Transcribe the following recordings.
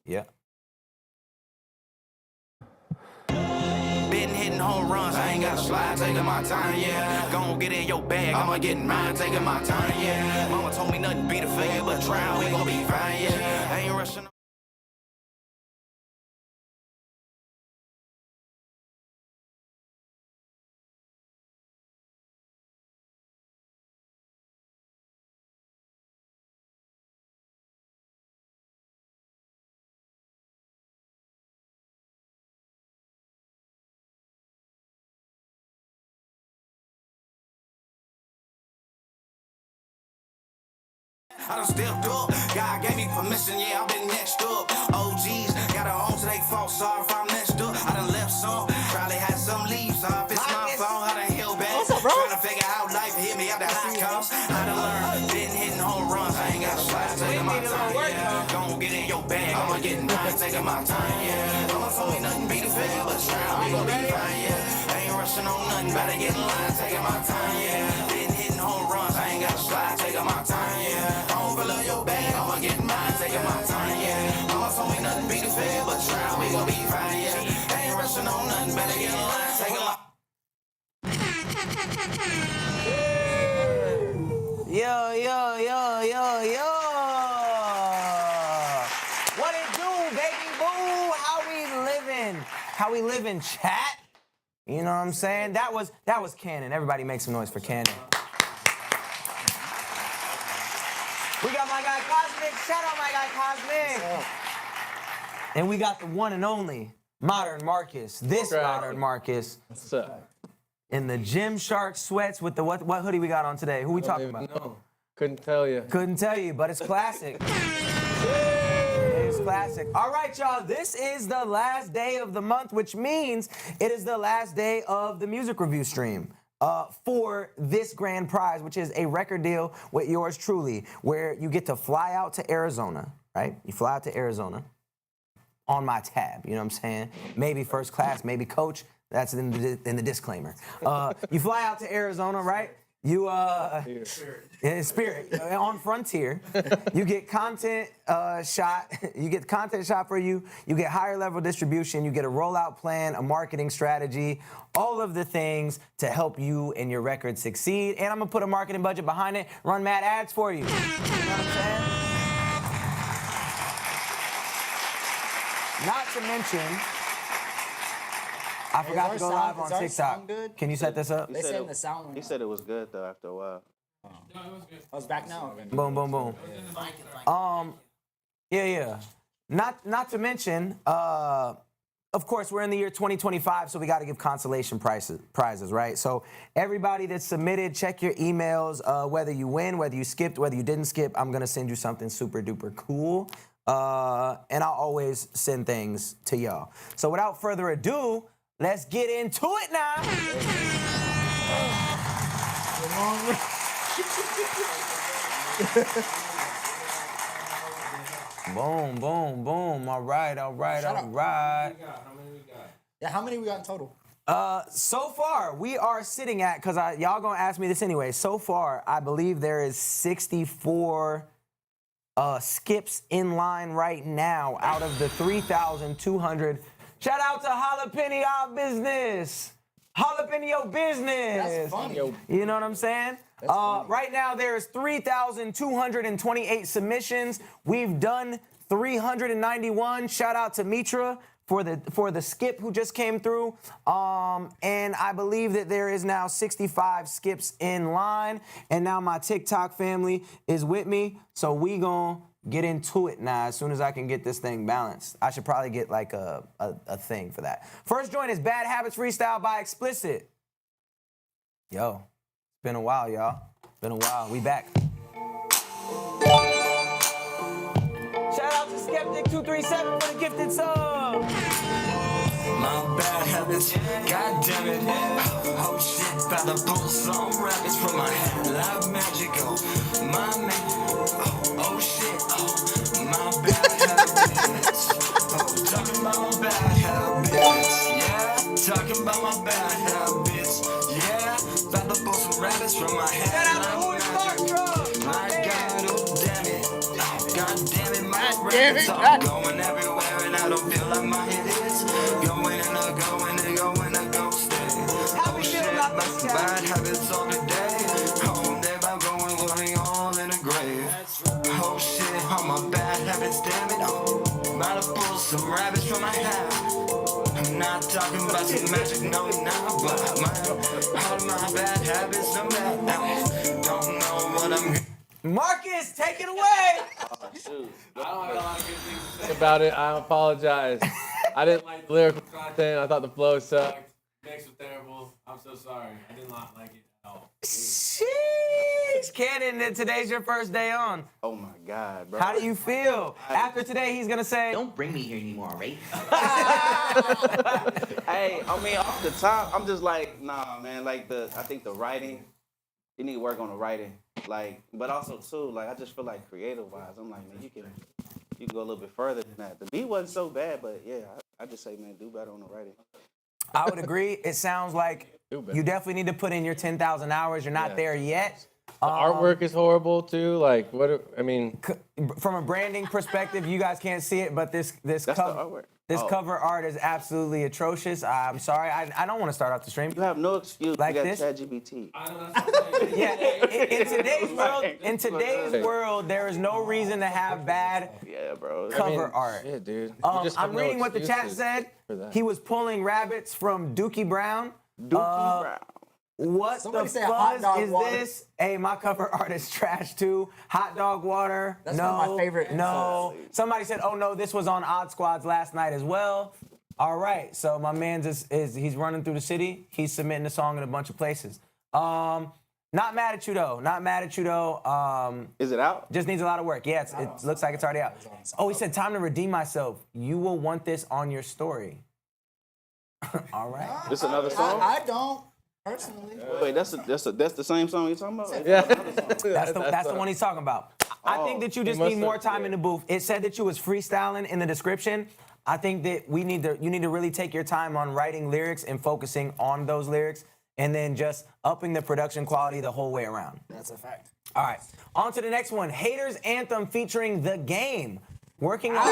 Yeah. Been hitting home runs, I ain't gotta slide, taking my time, yeah. Gon' get in your bag, I'ma get in mine, taking my time, yeah. Mama told me nothing beat a failure, but try, we gon' be fine, yeah. I ain't rushing. I done stepped up, God gave me permission, yeah, I've been next up. OGs, got a home so they fall, sorry if I messed up. I done left some, probably had some leaves off, it's my fault, I done held back. Trying to figure out life hit me after high cost. I done learned, been hitting home runs, I ain't gotta slide, taking my time, yeah. Gon' get in your bag, I'ma get in mine, taking my time, yeah. Mama told me nothing beat a failure, but try, we gon' be fine, yeah. I ain't rushing on nothing, better get in line, taking my time, yeah. Been hitting home runs, I ain't gotta slide, taking my time, yeah. Fill your bag, I'ma get mine, taking my time, yeah. Mama told me nothing beat the fair, but try, we gon' be fine, yeah. I ain't rushing on nothing, better get in line, taking my... Yo, yo, yo, yo, yo. What it do, baby boo? How we living? How we living, chat? You know what I'm saying? That was Cannon. Everybody make some noise for Cannon. We got my guy Cosmic. Shout out my guy Cosmic. And we got the one and only Modern Marcus. This Modern Marcus. What's up? In the Gymshark sweats with the what hoodie we got on today? Who we talking about? No, couldn't tell you. Couldn't tell you, but it's classic. It's classic. All right, y'all. This is the last day of the month, which means it is the last day of the music review stream. For this grand prize, which is a record deal with yours truly, where you get to fly out to Arizona, right? You fly out to Arizona on my tab, you know what I'm saying? Maybe first class, maybe coach. That's in the disclaimer. You fly out to Arizona, right? You Spirit on Frontier. You get content shot. You get content shot for you. You get higher level distribution. You get a rollout plan, a marketing strategy, all of the things to help you and your record succeed. And I'm gonna put a marketing budget behind it. Run mad ads for you. You know what I'm saying? Not to mention, I forgot to go live on TikTok. Can you set this up? They said the sound. He said it was good though after a while. No, it was good. I was back now. Boom, boom, boom. Yeah. Not to mention, of course, we're in the year 2025, so we got to give consolation prizes, right? So everybody that submitted, check your emails. Whether you win, whether you skipped, whether you didn't skip, I'm gonna send you something super duper cool. And I'll always send things to y'all. So without further ado, let's get into it now. Boom, boom, boom. All right. How many we got? Yeah, how many we got in total? So far, we are sitting at, because y'all gonna ask me this anyway, so far, I believe there is 64 skips in line right now out of the 3,200. Shout out to Jalapeno Business. Jalapeno Business. That's funny. You know what I'm saying? Right now, there's 3,228 submissions. We've done 391. Shout out to Mitra for the skip who just came through. And I believe that there is now 65 skips in line. And now my TikTok family is with me. So we gonna get into it now as soon as I can get this thing balanced. I should probably get like a thing for that. First joint is Bad Habits Freestyle by Explicit. Yo, it's been a while, y'all. Been a while. We back. Shout out to Skeptic237 for the gifted sub. My bad habits, god damn it. Oh shit, by the bull some rabbits from my head like magical. My man, oh shit, my bad habits. Talking about my bad habits, yeah. Talking about my bad habits, yeah. By the bull some rabbits from my head like magical. My god, oh damn it, god damn it, my rabbits are going everywhere. Some rabbits from my hat. I'm not talking about some magic, no, not but all my bad habits, no bad habits. Don't know what I'm. Marcus, take it away. Shoot. I don't have a lot of good things to say about it. I apologize. I didn't like the lyrical content. I thought the flow sucked. Mix was terrible. I'm so sorry. I did not like it at all. Sheesh, Cannon, today's your first day on. Oh my God, bro. How do you feel? After today, he's gonna say, Don't bring me here anymore, right? Hey, I mean, off the top, I'm just like, nah, man. Like I think the writing, you need to work on the writing. Like, but also too, like I just feel like creative wise, I'm like, man, you can go a little bit further than that. The beat wasn't so bad, but yeah, I just say, man, do better on the writing. I would agree. It sounds like you definitely need to put in your 10,000 hours. You're not there yet. The artwork is horrible too. Like I mean, From a branding perspective, you guys can't see it, but this That's the cover. artwork. This cover art is absolutely atrocious. I'm sorry. I don't want to start off the stream. You have no excuse. Like you got this? ChatGPT. I know that's what I'm saying. Yeah, in today's world, there is no reason to have bad Yeah, bro. cover art. Shit, dude. You just have I'm no reading what the chat excuses said. for that. He was pulling rabbits from Dookie Brown. Dookie Brown. What Somebody the said hot fuzz dog is water. this? Hey, my cover art is trash too. Hot dog water. That's no, one of my favorite No. insults. Somebody said, oh no, this was on Odd Squads last night as well. All right, so my man's he's running through the city. He's submitting a song in a bunch of places. Not mad at you though. Not mad at you though. Is it out? Just needs a lot of work. Yeah, it looks like it's already out. Oh, he said, time to redeem myself. You will want this on your story. All right. This another song? I don't, personally. Wait, that's the same song you're talking about? Yeah. That's the one he's talking about. I think that you just must need more have- time in the booth. It said that you was freestyling in the description. I think that you need to really take your time on writing lyrics and focusing on those lyrics, and then just upping the production quality the whole way around. That's a fact. All right, on to the next one. Haters Anthem featuring The Game. Working on.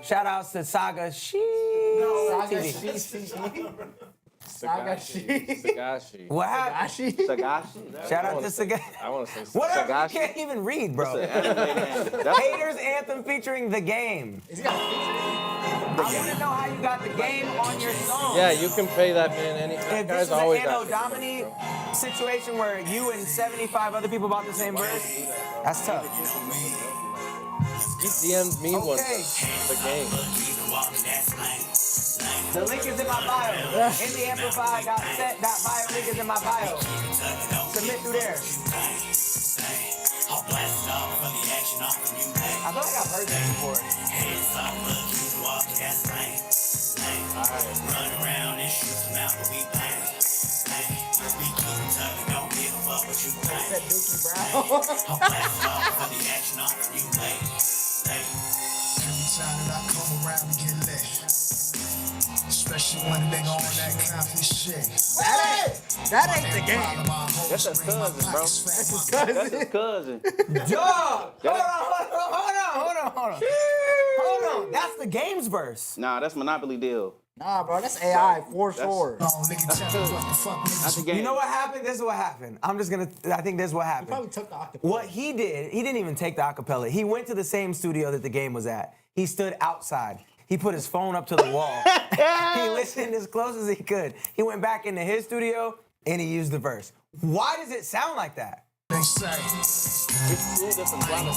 Shout outs to Saga She. Saga TV. Saga She. Sagashi. What happened? Sagashi? Shout out to Saga. I want to say Whatever, Sagashi. you can't even read, bro. That's Haters Anthem featuring The Game. Is he got a I want to know how you got The Game on your song. Yeah, you can pay that man any. If That this guy's is always an Anno got- Domini situation where you and 75 other people bought the same verse, that's tough. He DM'd me once. Okay. The game. The link is in my bio. IndieAmplify.set.bio link is in my bio. Submit through there. I feel like I've heard that before. said Dookie Brown. Especially when they on that copy shit. That ain't the game. That's his cousin, bro. That's his cousin. That's his cousin. Dog! Hold on. That's The Game's verse. Nah, that's Monopoly deal. Nah, bro, that's AI for sure. That's the game. You know what happened? This is what happened. I think this is what happened. Probably took the acapella. What he did, he didn't even take the acapella. He went to the same studio that The Game was at. He stood outside. He put his phone up to the wall. He listened as close as he could. He went back into his studio and he used the verse. Why does it sound like that? They say it's two different brothers.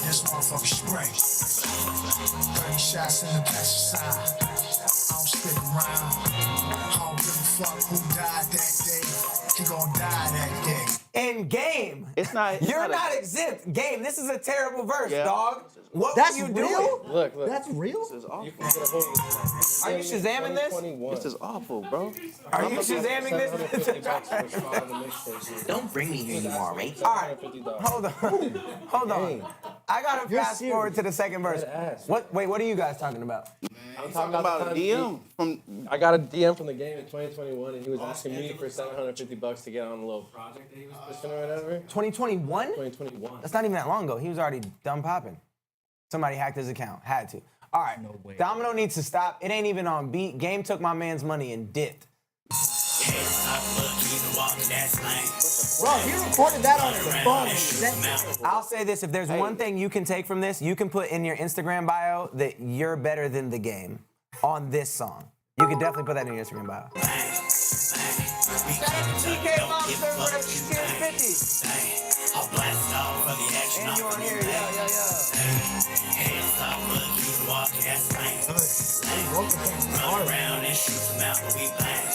This motherfucker spray. 30 shots in the pesticide. I don't stick around. I don't give a fuck who died that day. He gon' die that day. And Game, It's not. you're not exempt. Game, this is a terrible verse, Yeah. dog. What That's were you real? doing? Look. That's real? This is awful. You can get a hold of this. Are you Shazamming this? 2021. This is awful, bro. Are you Shazamming this? $750 Don't bring me here anymore, right? All right, hold on. I gotta fast serious. forward to the second verse. ass. Wait, what are you guys talking about? I'm Talking about a DM from. I got a DM from The Game in 2021, and he was asking me for $750 to get on a little project that he was pushing or whatever. 2021? 2021. That's not even that long ago. He was already done popping. Somebody hacked his account. Had to. All right. Domino needs to stop. It ain't even on beat. Game took my man's money and dipped. Bro, he recorded that on his phone. And sent it. I'll say this: if there's one thing you can take from this, you can put in your Instagram bio that you're better than the game on this song. You can definitely put that in your Instagram bio. TK Monster for the tier 50. I'll blast off for the action. And you on here, yo. Hands up, look, you walk, that's lame. Run around and shoot them out, but we bang.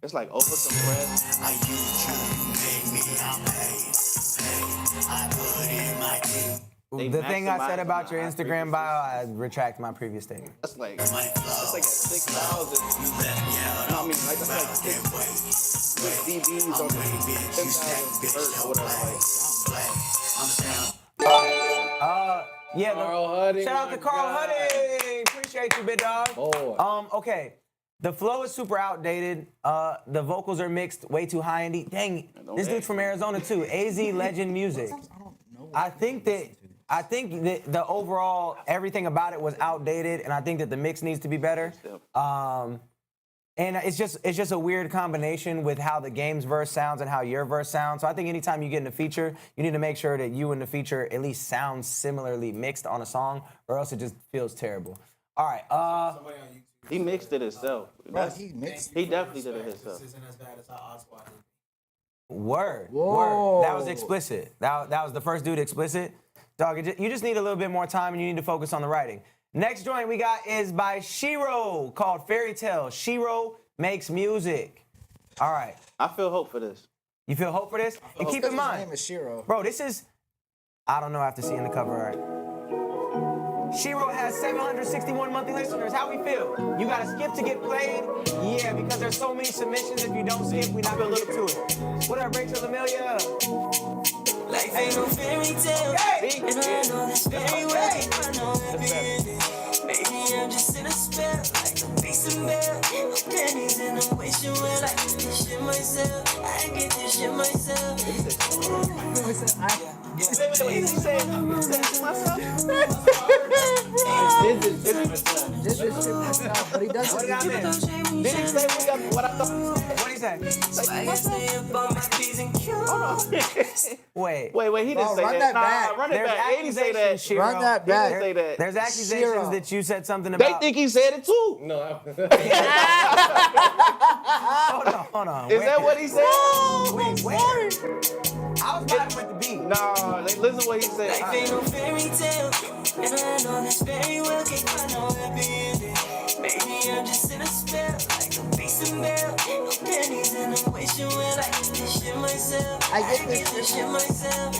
It's like overcompressed. I use you, made me, I'm paid. I put in my team. The thing I said about your Instagram bio, I retract my previous statement. That's like at 6,000. No, I mean, like that's like 6 dBs on 10,000 hertz or whatever. Yeah, Carl Hudding, shout out to my Carl God. Hudding. Appreciate you, big dog. Boy. Okay. The flow is super outdated. The vocals are mixed way too high and deep. Dang, this dude's from Arizona too. AZ Legend Music. I think that the overall everything about it was outdated, and I think that the mix needs to be better. And it's just a weird combination with how the game's verse sounds and how your verse sounds. So I think anytime you get in a feature, you need to make sure that you and the feature at least sound similarly mixed on a song, or else it just feels terrible. All right. He mixed it himself. Bro, he mixed. He definitely did it himself. Word. Whoa. That was explicit. That was the first dude explicit. Dog, you just need a little bit more time and you need to focus on the writing. Next joint we got is by Shiro called Fairy Tale. Shiro makes music. All right. I feel hope for this. You feel hope for this? And keep in His mind, name is Shiro. bro, this is, I don't know after seeing the cover art. Shiro has 761 monthly listeners. How we feel? You gotta skip to get played? Yeah, because there's so many submissions. If you don't skip, we're not gonna look to it. What up, Rachel Amelia? Life ain't no fairy tale, Hey! and I know this very well. I know every ending. Maybe I'm just in a spell, like a beast and bell. No pennies and I'm wishing well. I get this shit myself. I get this shit myself. Wait, he said to myself? This is myself, but he doesn't. What did I miss? Did he say what I thought? What did he say? Swagger stay up on my P's and Q's. Wait. Wait, he didn't Bro, say run that. that Nah, back. run it There's back. He didn't say that. accusations, Shiro. Run that He didn't back. say that. There's accusations Shiro. that you said something They about. think he said it too. No, Hold on. Is that what he said? Wait. I was vibing with the beat. Nah, listen what he said. Life ain't no fairy tale, and I know this very well. I know every ending. Maybe I'm just in a spell, like a beast and bell. No pennies and I'm wishing well. I get this shit myself. I get this shit myself.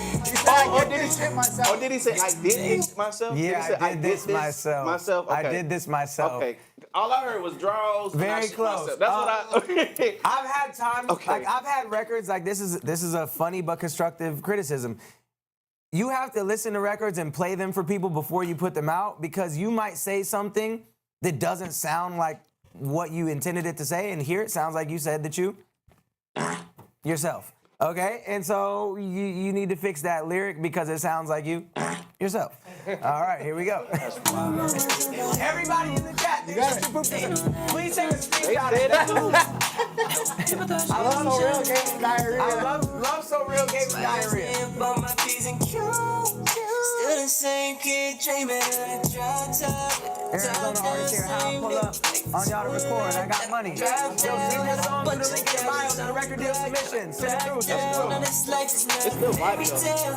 I get this shit myself. Or did he say I did this myself? Did he Yeah, say, I did this myself. Myself? Okay. I did this myself. Okay. All I heard was draws. and I Very shit close. myself. That's what I. I've had times, Okay. like I've had records, like this is a funny but constructive criticism. You have to listen to records and play them for people before you put them out, because you might say something that doesn't sound like what you intended it to say, and here it sounds like you said that you yourself. Okay? And so you need to fix that lyric because it sounds like you yourself. All right, here we go. Everybody in the chat, please take a screenshot of that. I love so real game diarrhea. I love so real game diarrhea. About my P's and Q's. Still the same kid dreaming of the drop top. Arizona artist here, how I pull up on y'all to record. I got money. Yo, sing that song through the link in the bio to the record deal submission. Send it through. This life is not It's still vibey though. tale,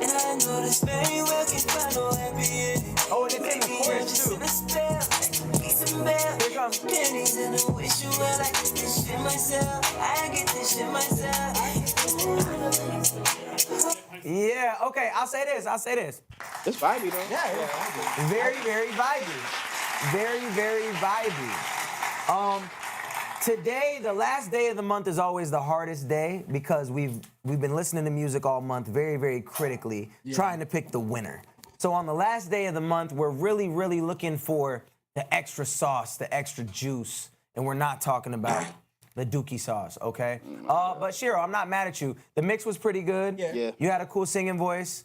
and I know this very well. Cause I know every ending. Oh, and it's in the Maybe I'm chorus just too. in a spell, like a beast and bell. Here it comes. Pennies and I wish you well. I get this shit myself. I get this shit myself. Yeah, okay, I'll say this. It's vibey though. Yeah. Very, very vibey. Very, very vibey. Today, the last day of the month is always the hardest day because we've been listening to music all month very, very critically, trying to pick the winner. So on the last day of the month, we're really, really looking for the extra sauce, the extra juice, and we're not talking about the dookie sauce, okay? But Shiro, I'm not mad at you. The mix was pretty good. Yeah. You had a cool singing voice.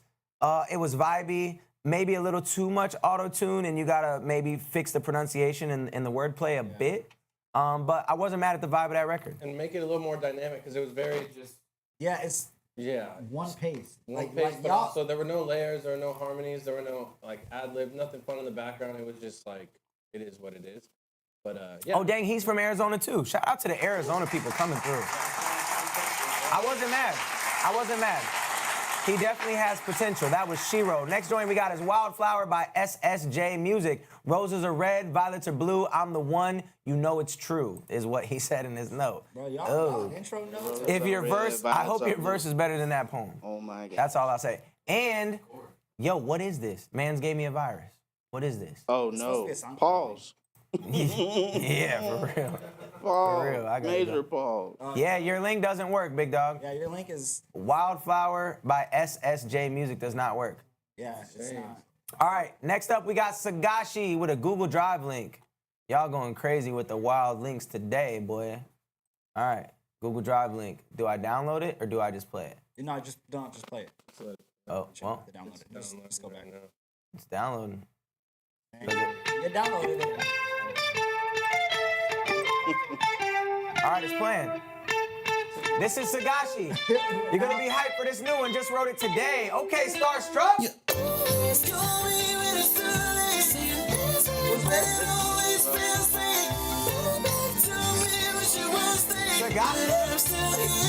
It was vibey, maybe a little too much auto-tune, and you gotta maybe fix the pronunciation and the wordplay a bit. But I wasn't mad at the vibe of that record. And make it a little more dynamic because it was very just Yeah, it's one pace. one pace. But also there were no layers, there were no harmonies, there were no like ad lib, nothing fun in the background. It was just like it is what it is. But yeah. Oh dang, he's from Arizona too. Shout out to the Arizona people coming through. I wasn't mad. He definitely has potential. That was Shiro. Next joint we got is Wildflower by SSJ Music. Roses are red, violets are blue. I'm the one, you know it's true, is what he said in his note. Bro, y'all intro notes. If your verse, I hope your verse is better than that poem. Oh my God. That's all I'll say. And, yo, what is this? Mans gave me a virus. What is this? Oh no. Pause. Yeah, for real. Pause. For real, I gotta Major go. pause. Yeah, your link doesn't work, big dog. Yeah, your link is. Wildflower by SSJ Music does not work. Yeah, it's not. All right, next up we got Sagashi with a Google Drive link. Y'all going crazy with the wild links today, boy. All right, Google Drive link. Do I download it or do I just play it? No, just don't just play it. Oh, well, Download it. Just go back. it's downloading. You downloaded it. All right, it's playing. This is Sagashi. You're gonna be hyped for this new one. Just wrote it today. Okay, Starstruck.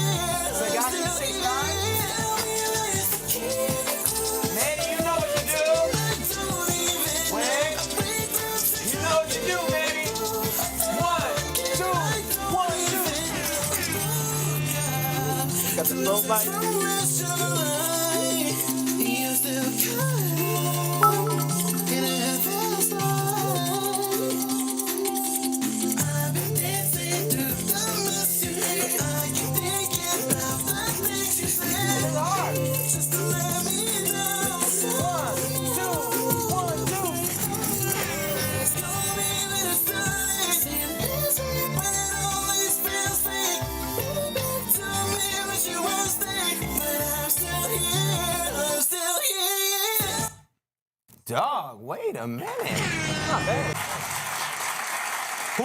Sagashi 69. Man, you know what to do. Wait. You know what to do, baby. 1, 2, 1, 2. Got the slow bite. Dog, wait a minute. Not bad. Who?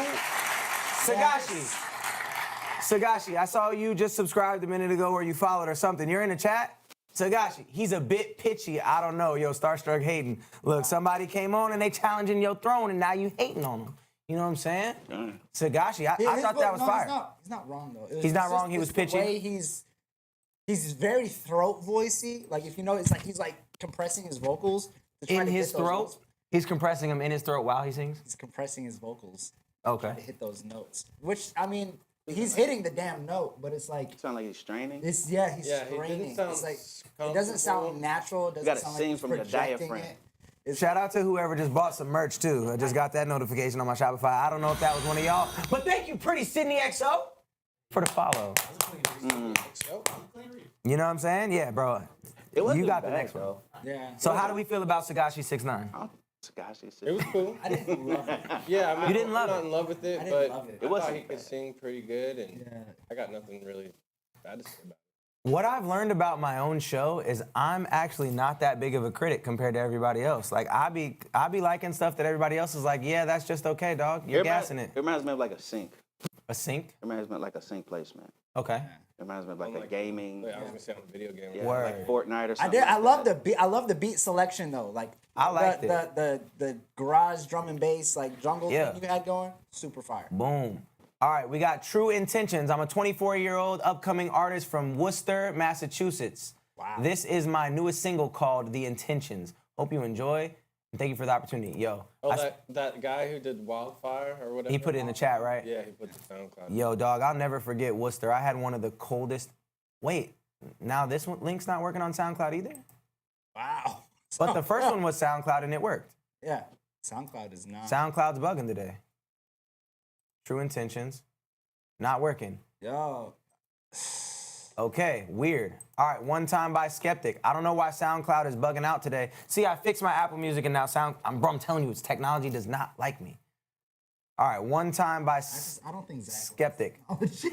Sagashi, I saw you just subscribed a minute ago or you followed or something. You're in the chat? Sagashi, he's a bit pitchy. I don't know. Yo, Starstruck hating. Look, somebody came on and they challenging your throne and now you hating on him. You know what I'm saying? Sagashi, I thought that was fire. He's not wrong, though. He's not wrong. He was pitchy. The way he's very throat voicey. Like, if you know, it's like he's like compressing his vocals. to try In to his hit those throat? notes. He's compressing him in his throat while he sings? He's compressing his vocals Okay. to hit those notes. Which, I mean, he's hitting the damn note, but it's like, Sound like he's straining. he's Yeah, he straining. didn't sound It's like, it doesn't sound natural. It doesn't gotta sound sing like he's from the projecting diaphragm. it. Shout out to whoever just bought some merch too. I just got that notification on my Shopify. I don't know if that was one of y'all, but thank you, Pretty Sydney XO, for the follow. You know what I'm saying? Yeah, bro. It wasn't You got the bad, next one. though. Yeah. So how do we feel about Sagashi 6'9"? Gosh, it's It was cool. I didn't love it. Yeah, I mean, You didn't love I'm not it? in love with it, I but didn't love it. I It thought wasn't he could bad. sing pretty good, and Yeah. I got nothing really bad to say about it. What I've learned about my own show is I'm actually not that big of a critic compared to everybody else. Like I be liking stuff that everybody else is like, yeah, that's just okay, dog. You're gassing it. It reminds me of like a sync. A sync? It reminds me of like a sync placement. Okay. It reminds me of like a gaming, Wait, I was gonna say on a video game. yeah, Word. like Fortnite or I something. did. I like love that. the beat. I love the beat selection though. Like I liked the garage drum and bass like jungle Yeah. thing you had going. Super fire. Boom. All right, we got True Intentions. I'm a 24-year-old upcoming artist from Worcester, Massachusetts. Wow. This is my newest single called The Intentions. Hope you enjoy, and thank you for the opportunity. Yo, Oh, that guy who did Wildfire or whatever. he put it in the chat, right? Yeah, he put the SoundCloud. Yo, dog, I'll never forget Worcester. I had one of the coldest. Wait, now this one link's not working on SoundCloud either? Wow. But the first one was SoundCloud and it worked. Yeah. SoundCloud is not. SoundCloud's bugging today. True Intentions, not working. Yo. Okay, weird. All right, One Time by Skeptic. I don't know why SoundCloud is bugging out today. See, I fixed my Apple Music and now I'm telling you, it's technology does not like me. All right, One Time by I don't think Zach. Skeptic. Oh, shit.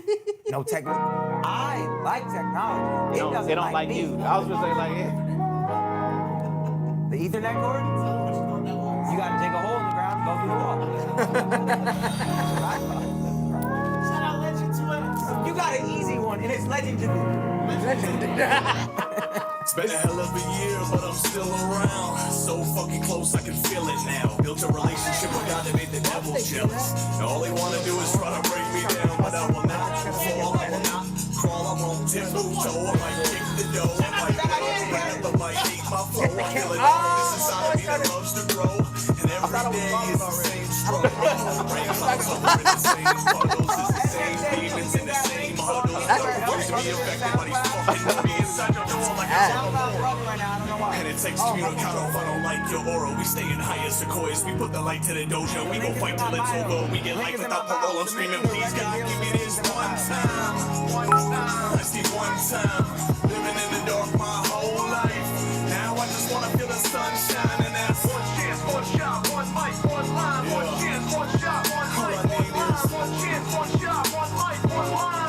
No technology. I like technology. It doesn't They don't like me. you. I was gonna say like, yeah. The Ethernet cord? You gotta dig a hole in the ground and go through the wall. one, and it's legendary. It's been a hell of a year, but I'm still around. So fucking close, I can feel it now. Built a relationship with God that made the devil jealous. And all they wanna do is try to break me down, but I will not fall, I will not crawl, I won't tiptoe. I might kick the door, I might rap, I might hate my flow. I feel it all, this inside of me that loves to grow. And every day is the same struggle. Rain clouds over in the same puddles, it's the same demons in the same huddles. Don't to be affected by these fucking me inside your door like a and it takes two to count off, I don't like your aura. We stay in higher sequoias, we put the light to the dojo. We gon' fight till it's over, we get life without parole. I'm screaming, please God, give me this one time. Just need one time. Living in the dark my whole life. Now I just wanna feel the sunshine, and that's one chance, one shot, one mic, one line. One chance, one shot, one mic, one line. One chance, one shot, one mic, one line.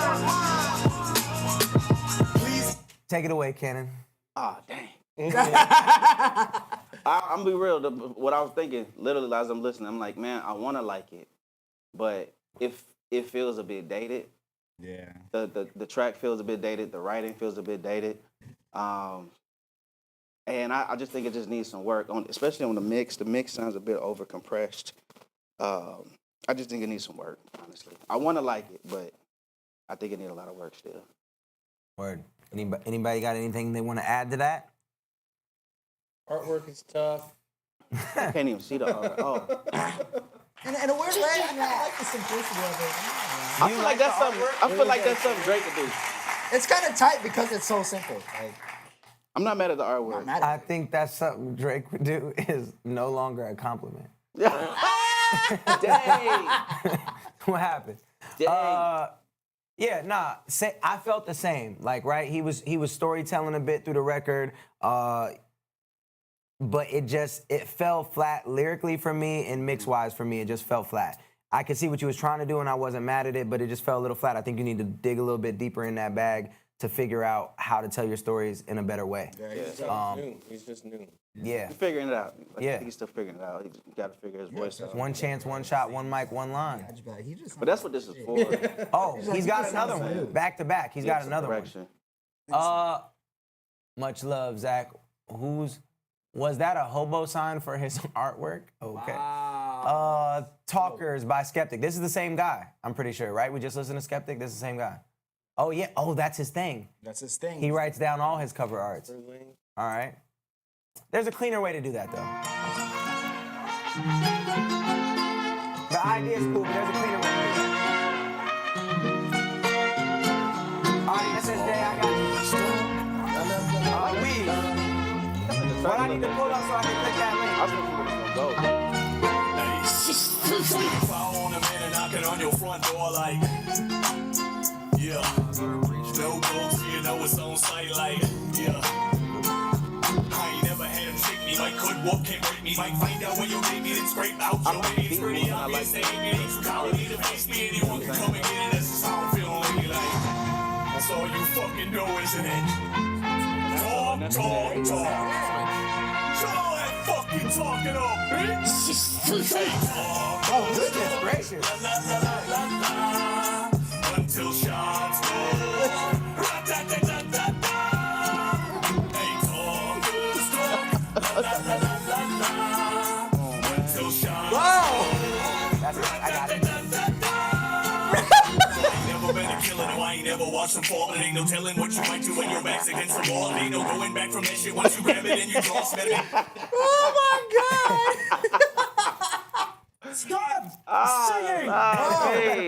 Please. Take it away, Cannon. Ah, dang. I'm be real. What I was thinking, literally, as I'm listening, I'm like, man, I want to like it, but if it feels a bit dated, Yeah. the track feels a bit dated, the writing feels a bit dated, and I just think it just needs some work on, especially on the mix. The mix sounds a bit over compressed. I just think it needs some work, honestly. I want to like it, but I think it needs a lot of work still. Word. Anybody got anything they want to add to that? Artwork is tough. I can't even see the art. Oh. And in a weird way, I like the simplicity of it. I feel like that's something. I feel like that's something Drake could do. It's kind of tight because it's so simple. Like, I'm not mad at the I'm artwork. not mad I at it. think that's something Drake would do is no longer a compliment. Dang. What happened? Dang. Yeah, nah. I felt the same. Like, right? He was storytelling a bit through the record, but it fell flat lyrically for me and mix wise for me. It just fell flat. I could see what you was trying to do, and I wasn't mad at it, but it just fell a little flat. I think you need to dig a little bit deeper in that bag to figure out how to tell your stories in a better way. He's just new. Yeah. He's figuring it out. Like, Yeah. He's still figuring it out. He's got to figure his voice out. One chance, one shot, one mic, one line. I'd just be like, he just But that's what this is for. Oh, he's got just another sounds one. good. Back to back. He's got another one. Direction. Much love, Zach. Was that a hobo sign for his artwork? Okay. Talkers by Skeptic. This is the same guy, I'm pretty sure, right? We just listened to Skeptic. This is the same guy. Oh, yeah. Oh, that's his thing. That's his thing. He writes down all his cover arts. All right. There's a cleaner way to do that, though. The idea is cool, but there's a cleaner way to do that. All right, SSJ, I got you. Weed. What I need to pull up so I can click that link. I was thinking it was gonna go. Fire on a man and knocking on your front door like, yeah. No goals, you know it's on sight like, yeah. I ain't never had him shake me, might could walk, can't break me, might find out where your baby and scrape out your baby. It's pretty obvious, they ain't me, ain't from colony to face me, anyone can come and get it, that's just how I'm feeling lately like. That's all you fucking know, isn't it? Talk. Y'all ain't fucking talking up, bitch. Hey, talk. Oh, goodness gracious. Until shots go. Ra-da-da-da-da-da. Hey, talk. Until shots go. That's it. I got it. Never been a killer, no, I ain't never watched them fall. It ain't no telling what you might do when your back's against the wall. It ain't no going back from that shit once you grab it and you draw smell it. Oh my God! Stop singing! Hey.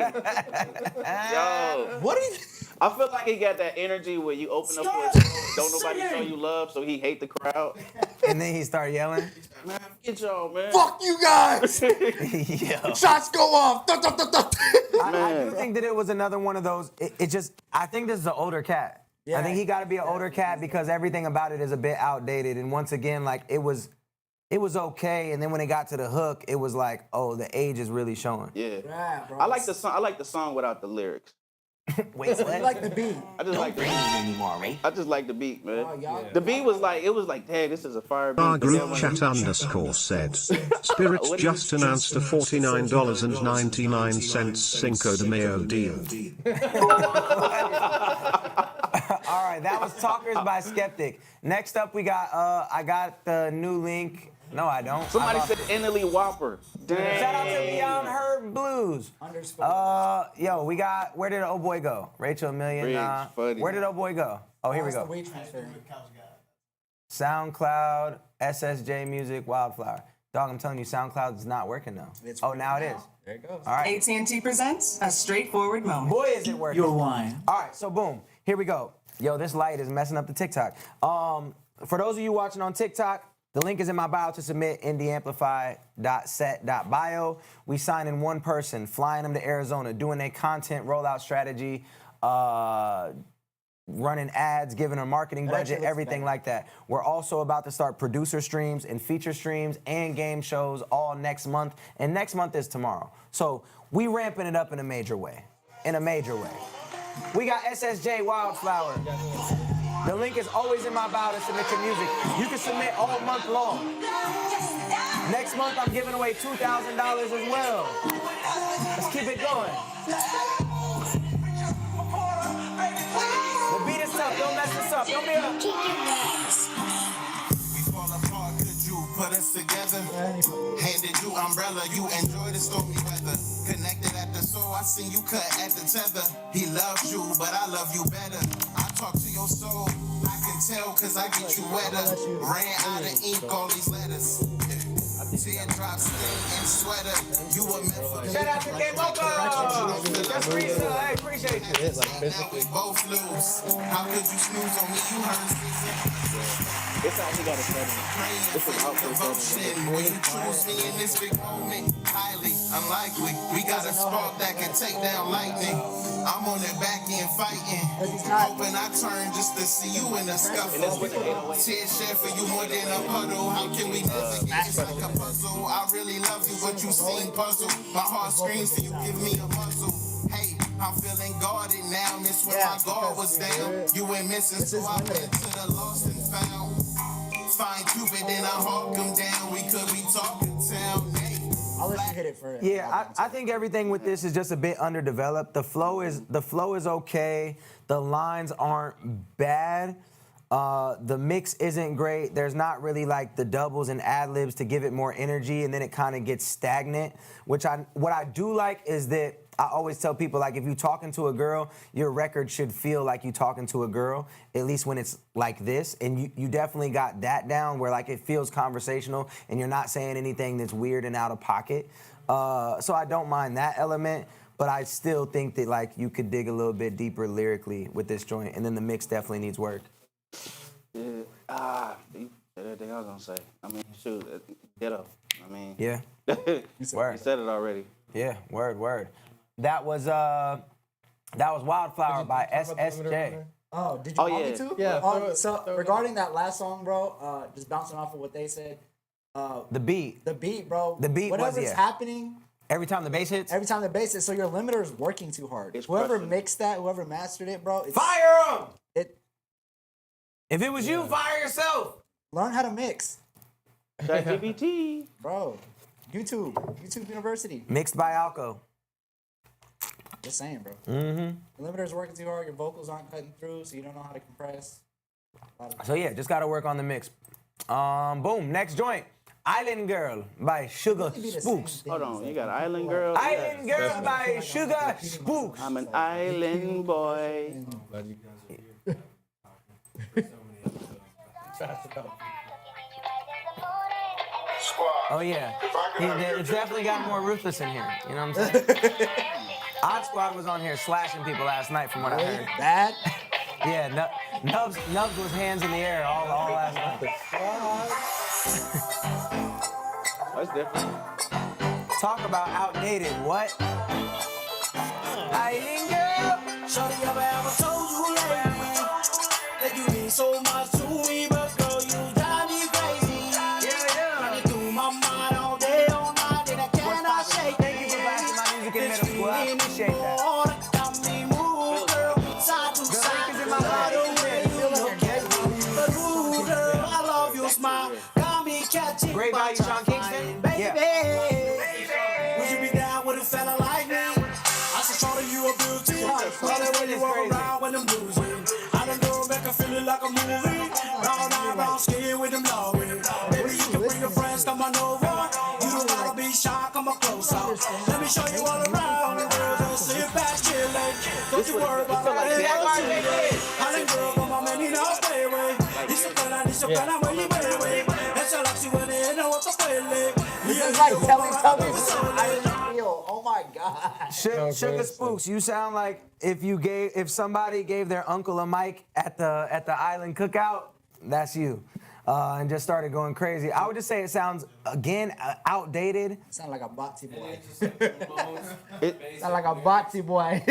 Yo. What are you? I feel like he got that energy where you open up for a show, don't nobody show you love, so he hate the crowd. And then he started yelling. Man, get y'all, man. Fuck you guys! Yo. Shots go off. Duh, duh, duh, duh. I do think that it was another one of those. I think this is an older cat. Yeah. I think he got to be an older cat because everything about it is a bit outdated. And once again, like it was okay. And then when it got to the hook, it was like, oh, the age is really showing. Yeah. Right, bro. I like the song. I like the song without the lyrics. Wait, I like the beat. I just like the Bring it anymore, right? I just like the beat, man. Oh, y'all- The beat was like, it was like, dang, this is a fire beat. Our But then group when chat you- underscore said, Spirit just announced a $49.99 Cinco de Mayo deal. right, that was Talkers by Skeptic. Next up, we got, I got the new link. No, I don't. Somebody said Innerly Whopper. Damn. Shout out to Beyond Herb Blues. Yo, we got, where did Oh Boy go? Rachel, Amelia, nah. Funny. Where did Oh Boy go? Oh, here we go. SoundCloud, SSJ Music, Wildflower. Dog, I'm telling you, SoundCloud is not working though. Oh, now it is. There it goes. All right. AT&T presents a straightforward moment. Boy, is it working. Your wine. All right, so boom, here we go. Yo, this light is messing up the TikTok. For those of you watching on TikTok, the link is in my bio to submit in the amplify.set.bio. We sign in one person, flying them to Arizona, doing their content rollout strategy, running ads, giving a marketing budget, everything like that. We're also about to start producer streams and feature streams and game shows all next month. And next month is tomorrow. So we ramping it up in a major way. We got SSJ Wildflower. The link is always in my bio to submit your music. You can submit all month long. Next month, I'm giving away $2,000 as well. Let's keep it going. The beat is tough. Don't mess this up. Don't be up. We fall apart, could you put us together? Handed you umbrella, you enjoy the stormy weather. Connected at the soul, I seen you cut at the tether. He loves you, but I love you better. I talk to your soul, I can tell cause I get you wetter. Ran out of ink, all these letters. Teardrops, stain, and sweater. You were meant for Shout out to K Mocha. That's freestyle. I appreciate you. now we both lose. How could you snooze on me? You heard season. It's actually got a setting. This is out devotion. When you choose me in this big moment, highly unlikely. We got a spark that can take down lightning. I'm on that back end fighting. Hoping I turn just to see you in a scuffle. Tears shed for you more than a puddle. How can we navigate? It's like a puzzle. I really love you, but you seem puzzled. My heart screams for you, give me a muzzle. Hey, I'm feeling guarded now. Miss when my guard was down. You went missing, so I went to the lost and found. Find Cupid, then I hawk him down. We could be talking town. I'll let you hit it for it. Yeah, I think everything with this is just a bit underdeveloped. The flow is okay. The lines aren't bad. The mix isn't great. There's not really like the doubles and ad-libs to give it more energy, and then it kind of gets stagnant. What I do like is that I always tell people, like, if you're talking to a girl, your record should feel like you're talking to a girl, at least when it's like this. And you definitely got that down where, like, it feels conversational and you're not saying anything that's weird and out of pocket. So I don't mind that element, but I still think that, like, you could dig a little bit deeper lyrically with this joint, and then the mix definitely needs work. Yeah. You said everything I was gonna say. I mean, shoot, ditto. I mean. Yeah. You Word. said it already. Yeah, word. That was Wildflower by SSJ. Oh, did you want me to? Yeah. So regarding that last song, bro, just bouncing off of what they said. The beat, bro. The beat was, whatever's yeah. happening. Every time the bass hits? Every time the bass hits, so your limiter is working too hard. It's Whoever crushing. mixed that, whoever mastered it, bro. Fire him! It If it was you, fire yourself. learn how to mix, ChatGPT. bro. YouTube University. Mixed by Alco. Just saying, bro. Mm-hmm. The limiter is working too hard. Your vocals aren't cutting through, so you don't know how to compress. So yeah, just gotta work on the mix. Boom. Next joint, Island Girl by Sugar Spooks. Hold on, you got Island Girl. Island Girl by Sugar Spooks. I'm an island boy. Glad you guys are here. Oh yeah, it's definitely got more ruthless in here. You know what I'm saying? Odd Squad was on here slashing people last night, from what I heard. Bad. Yeah, Nubs was hands in the air all last night. That's different. Talk about outdated. What? Island Girl. Shorty, have I ever told you lately that you mean so much to me, but girl, you drive me crazy. Running through my mind all day, all night, and I cannot shake it. Thank you for blasting my music in middle school. I appreciate that. Got me move, girl, side to side. link is in my bio. The move, girl, I love your smile. Got me catching Great value, Sean Kingston. baby. Yeah. Would you be down with a fella like me? I said, shorty, you a beauty. Call it when you walk around when I'm losing. I done go back a show you all around the world. Just sit back, chillin'. Don't you worry about all that else. Island girl, come on, man, you know, stay away. This is gonna when you away. That's a lot you want to know what to play. This is like Teletubbies. Oh my god. Sugar Spooks, you sound like if somebody gave their uncle a mic at the island cookout, that's you. And just started going crazy. I would just say it sounds, again, outdated. Sound like a botsy boy. Sound like a botsy boy.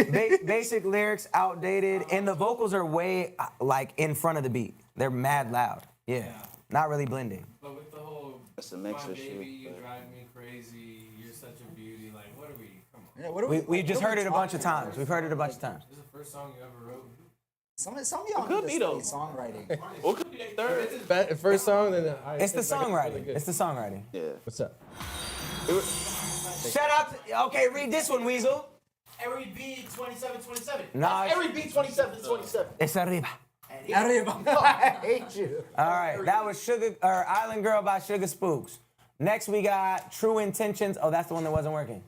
Basic lyrics, outdated, and the vocals are way, like, in front of the beat. They're mad loud. Yeah. Not really blending. But with the whole, that's a mix my of baby, shit. you drive me crazy, you're such a beauty, like, what are we, come on. Yeah, what are We just heard it a bunch of times. We've heard it a bunch of times. This is the first song you ever wrote? Some of y'all could need be, to though. study songwriting. What could be their third? First song, then It's the songwriting. It's the songwriting. Yeah. What's up? Shout out to, okay, read this one, Weasel. Every beat 27. Nah, Every beat 27. it's arriba. Arriba. I hate you. All right, that was Island Girl by Sugar Spooks. Next we got True Intentions. Oh, that's the one that wasn't working.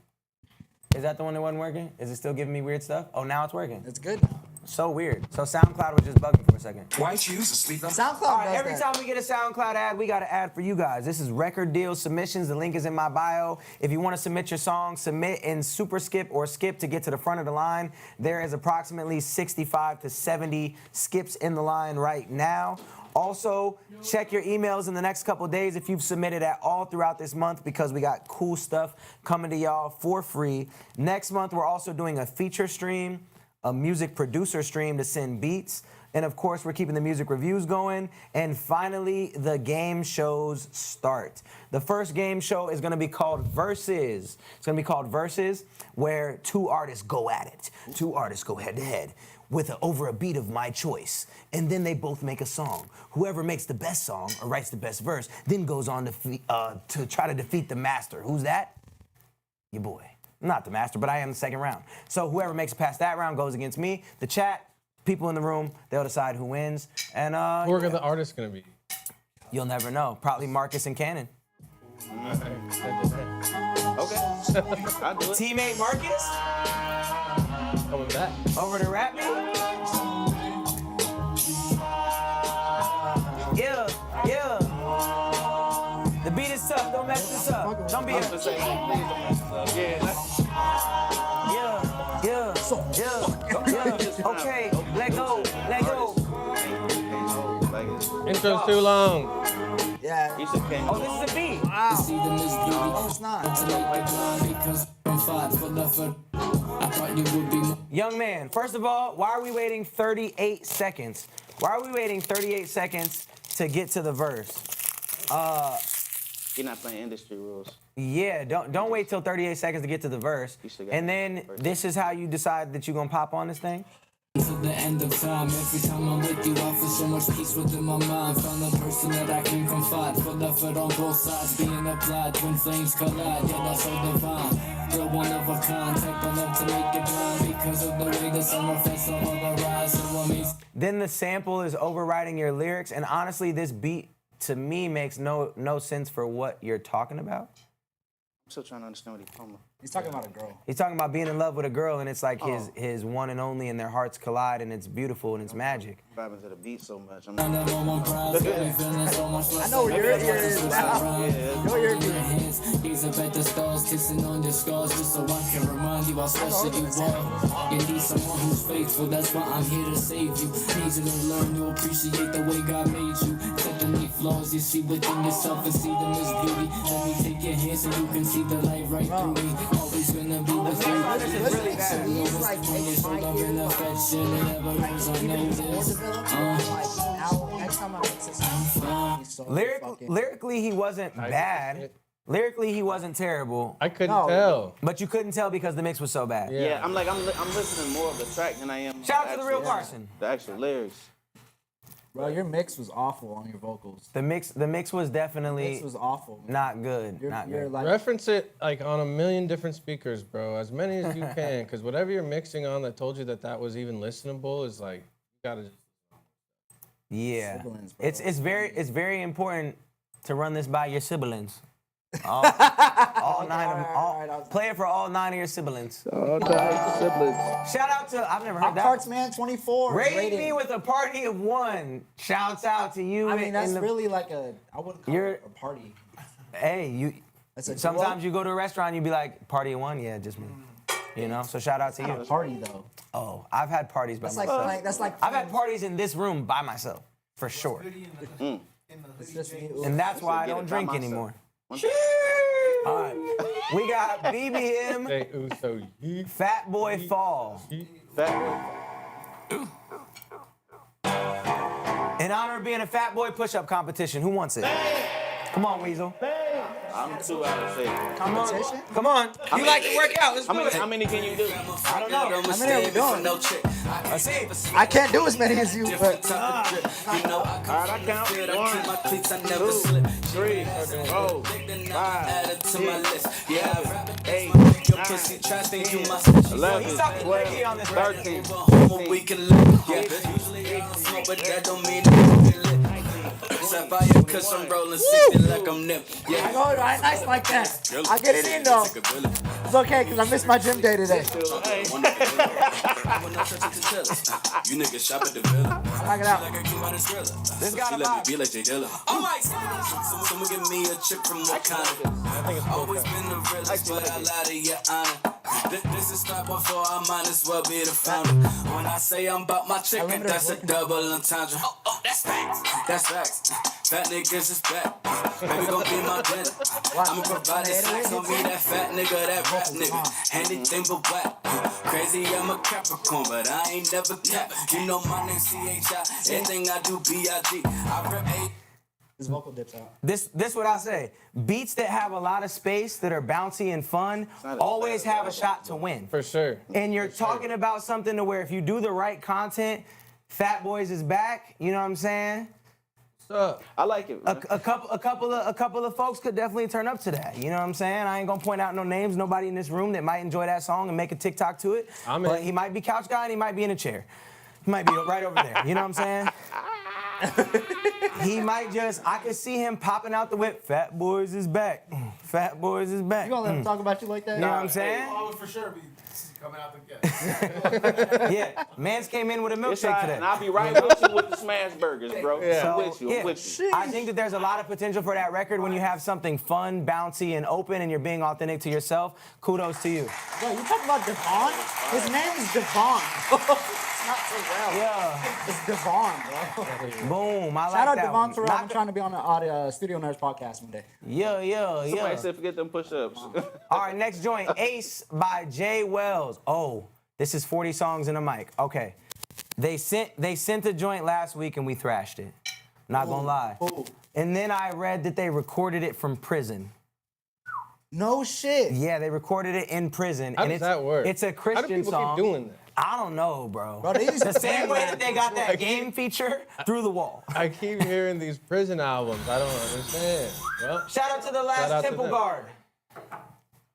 Is that the one that wasn't working? Is it still giving me weird stuff? Oh, now it's working. It's good now. So weird. So SoundCloud was just bugging for a second. Why choose to sleep? SoundCloud All right, does every that. time we get a SoundCloud ad, we got an ad for you guys. This is Record Deal Submissions. The link is in my bio. If you want to submit your song, submit in Super Skip or Skip to get to the front of the line. There is approximately 65 to 70 skips in the line right now. Also, check your emails in the next couple days if you've submitted at all throughout this month because we got cool stuff coming to y'all for free. Next month, we're also doing a feature stream, a music producer stream to send beats. And of course, we're keeping the music reviews going. And finally, the game shows start. The first game show is gonna be called Versus. It's gonna be called Versus, where two artists go at it. Two artists go head to head with over a beat of my choice. And then they both make a song. Whoever makes the best song or writes the best verse then goes on to try to defeat the master. Who's that? Your boy. Not the master, but I am the second round. So whoever makes it past that round goes against me. The chat, people in the room, they'll decide who wins. And Who are the artists gonna be? you'll never know. Probably Marcus and Cannon. Okay. I'll do it. Teammate Marcus? Coming back. Over to rap me? Yeah. The beat is tough, don't mess this up. Don't be Yeah. Okay, let go. Intro's too long. Yeah. You should came. Oh, this is a beat. Wow. Oh, it's not. Young man, first of all, why are we waiting 38 seconds? Why are we waiting 38 seconds to get to the verse? You're not playing industry rules. Yeah, don't wait till 38 seconds to get to the verse. And then this is how you decide that you're gonna pop on this thing? To the end of time, every time I'm with you, I feel so much peace within my mind. Found the person that I can confide. Full effort on both sides being applied. Twin flames collide, yeah, that's so divine. Real one of a kind, type of love to make it blind. Because of the way the sun reflects on the rise. So amazing. Then the sample is overriding your lyrics, and honestly, this beat to me makes no sense for what you're talking about. I'm still trying to understand what he's talking about. He's talking about a girl. He's talking about being in love with a girl, and it's like his one and only, and their hearts collide, and it's beautiful, and it's magic. Vibing to the beat so much. I'm I know where your ear is now. Your ear is. Gaze up at the stars, kissing on your scars, just so I can remind you how special you are. You need someone who's faithful, that's why I'm here to save you. Need you to learn to appreciate the way God made you. Accepting the flaws you see within yourself and see them as beauty. Let me take your hand so you can see the light right through me. Always gonna be with you. This is really bad. He's like, next time I mix this song, he's so fucking- Lyrically, he wasn't bad. Lyrically, he wasn't terrible. I couldn't tell. But you couldn't tell because the mix was so bad. Yeah, I'm listening more of the track than I am. Shout out to the real Carson. The actual lyrics. Bro, your mix was awful on your vocals. The mix was definitely Mix was awful. Man. not good. You're Not good. like, Reference it like on a million different speakers, bro. As many as you can, because whatever you're mixing on that told you that was even listenable is like you gotta. Yeah, Siblings, bro. it's very important to run this by your siblings. all nine of them. Alright. Play it for all 9 of your siblings. Oh, no, siblings. Shout out to, I've never heard Pop that. Tarts Man 24. Rated me with a party of 1. Shouts out to you. I mean, that's in the, really like I wouldn't call it a party. Hey, you. That's a Sometimes duo? you go to a restaurant, you be like, party of 1? Yeah, just me. You know, so shout out to It's you. not a party though. Oh, I've had parties by That's myself. that's like. I've had parties in this room by myself, for sure. It's just me. And that's why I don't drink anymore. All right, we got BBM, Say Uso yeet. Fat Boy Fall. In honor of being a Fat Boy push-up competition, who wants it? Come on, Weasel. I'm too out of shape. Competition? Come on. You like to work out. Let's do it. How many can you do? I don't know. How many are we doing? Let's see. I can't do as many as you, but Alright, I count. 1, 2, 3, 4, 5, 6, 7, 8, 9, 11, 12, 13, 14. Cause I'm rolling 60 like I'm nip. I go right nice like that. I get it in though. It's okay because I missed my gym day today. You niggas shop at the villa. Knock it out. This got a Let me vibe. be like J Dilla. Alright, someone give me a chick from Wakanda. Always been the realest, but I lie to your honor. This is start before I might as well be the founder. When I say I'm about my chicken, that's a double entendre. Oh, that's facts. That's facts. Fat niggas is back. Baby gon' be my dinner. I'ma provide it. Sex gon' be that fat nigga, that rap nigga. Anything but whack. Crazy, I'm a Capricorn, but I ain't never cap. You know my name CHI. Anything I do B.I.G. I rep 8. His vocal dips out. This what I say. Beats that have a lot of space, that are bouncy and fun, always have a shot to win. For sure. And you're talking about something to where if you do the right content, Fat Boys is back. You know what I'm saying? What's up? I like it. A couple of folks could definitely turn up to that. You know what I'm saying? I ain't gonna point out no names. Nobody in this room that might enjoy that song and make a TikTok to it. But he might be couch guy and he might be in a chair. He might be right over there. You know what I'm saying? He might just, I could see him popping out the whip. Fat Boys is back. Fat Boys is back. You gonna let him talk about you like that? You know what I'm saying? I would for sure be coming out the gate. Yeah, Mans came in with a milkshake today. And I'll be right with you with the smash burgers, bro. So, I'm with you. I'm with you. I think that there's a lot of potential for that record when you have something fun, bouncy, and open, and you're being authentic to yourself. Kudos to you. Bro, you talking about Devon? His name is Devon. It's not Terrell. Yeah. It's Devon, bro. Boom. I like Shout out that Devon one. Terrell. I'm trying to be on the Studio Nerds podcast one day. Yeah. Somebody said forget them push-ups. All right, next joint, Ace by Jay Wells. Oh, this is 40 songs in a mic. Okay. They sent a joint last week and we thrashed it. Not gonna lie. Ooh. And then I read that they recorded it from prison. No shit. Yeah, they recorded it in prison. How does that work? It's a Christian How do people song. keep doing that? I don't know, bro. Bro, they used The to same way that they got that I keep- game feature through the wall. I keep hearing these prison albums. I don't understand. Well, Shout out to the Shout last out to Temple them. Guard.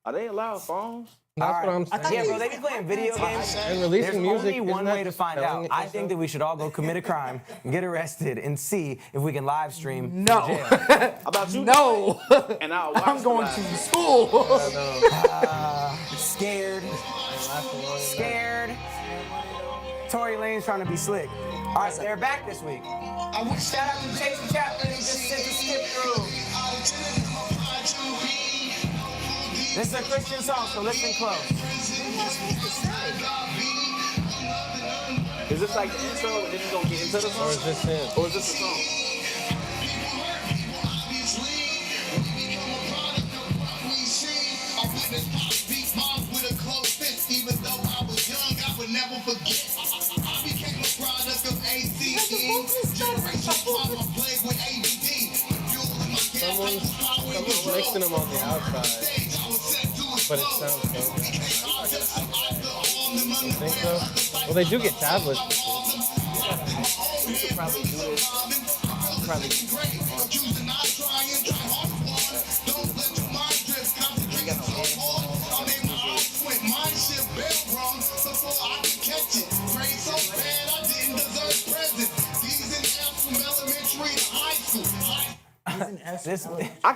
Are they allowed phones? that's what I'm saying. Yeah, bro, they be playing video games. And releasing There's music. only one isn't that way to just find selling out. it I yourself? think that we should all go commit a crime, get arrested, and see if we can live stream No. from jail. How about you? No. And I'll watch I'm going the to live. school. Scared. Scared. Tory Lane's trying to be slick. All right, they're back this week. Shout out to Jason Chaplin who just sent the skip through. This is a Christian song, so listen close. Is this like the intro and then you gonna get into the song? Or is this him? Or is this a song? Someone's mixing them on the outside, but it sounds so good. You think so? Well, they do get tablets. and shit. You could probably do this. Probably. He's in This. I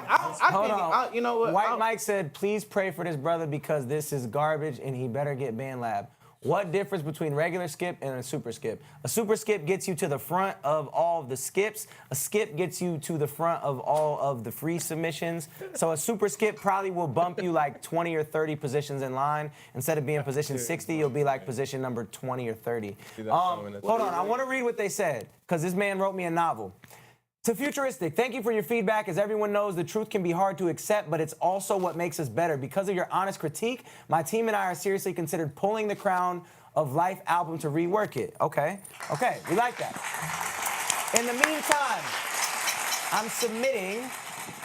Hold can't. on. You know what? White Mike said, please pray for this brother because this is garbage and he better get band lab. What difference between regular skip and a super skip? A super skip gets you to the front of all of the skips. A skip gets you to the front of all of the free submissions. So a super skip probably will bump you like 20 or 30 positions in line. Instead of being position 60, you'll be like position number 20 or 30. Hold on, I want to read what they said because this man wrote me a novel. To Futuristic, thank you for your feedback. As everyone knows, the truth can be hard to accept, but it's also what makes us better. Because of your honest critique, my team and I are seriously considered pulling the Crown of Life album to rework it. Okay, we like that. In the meantime, I'm submitting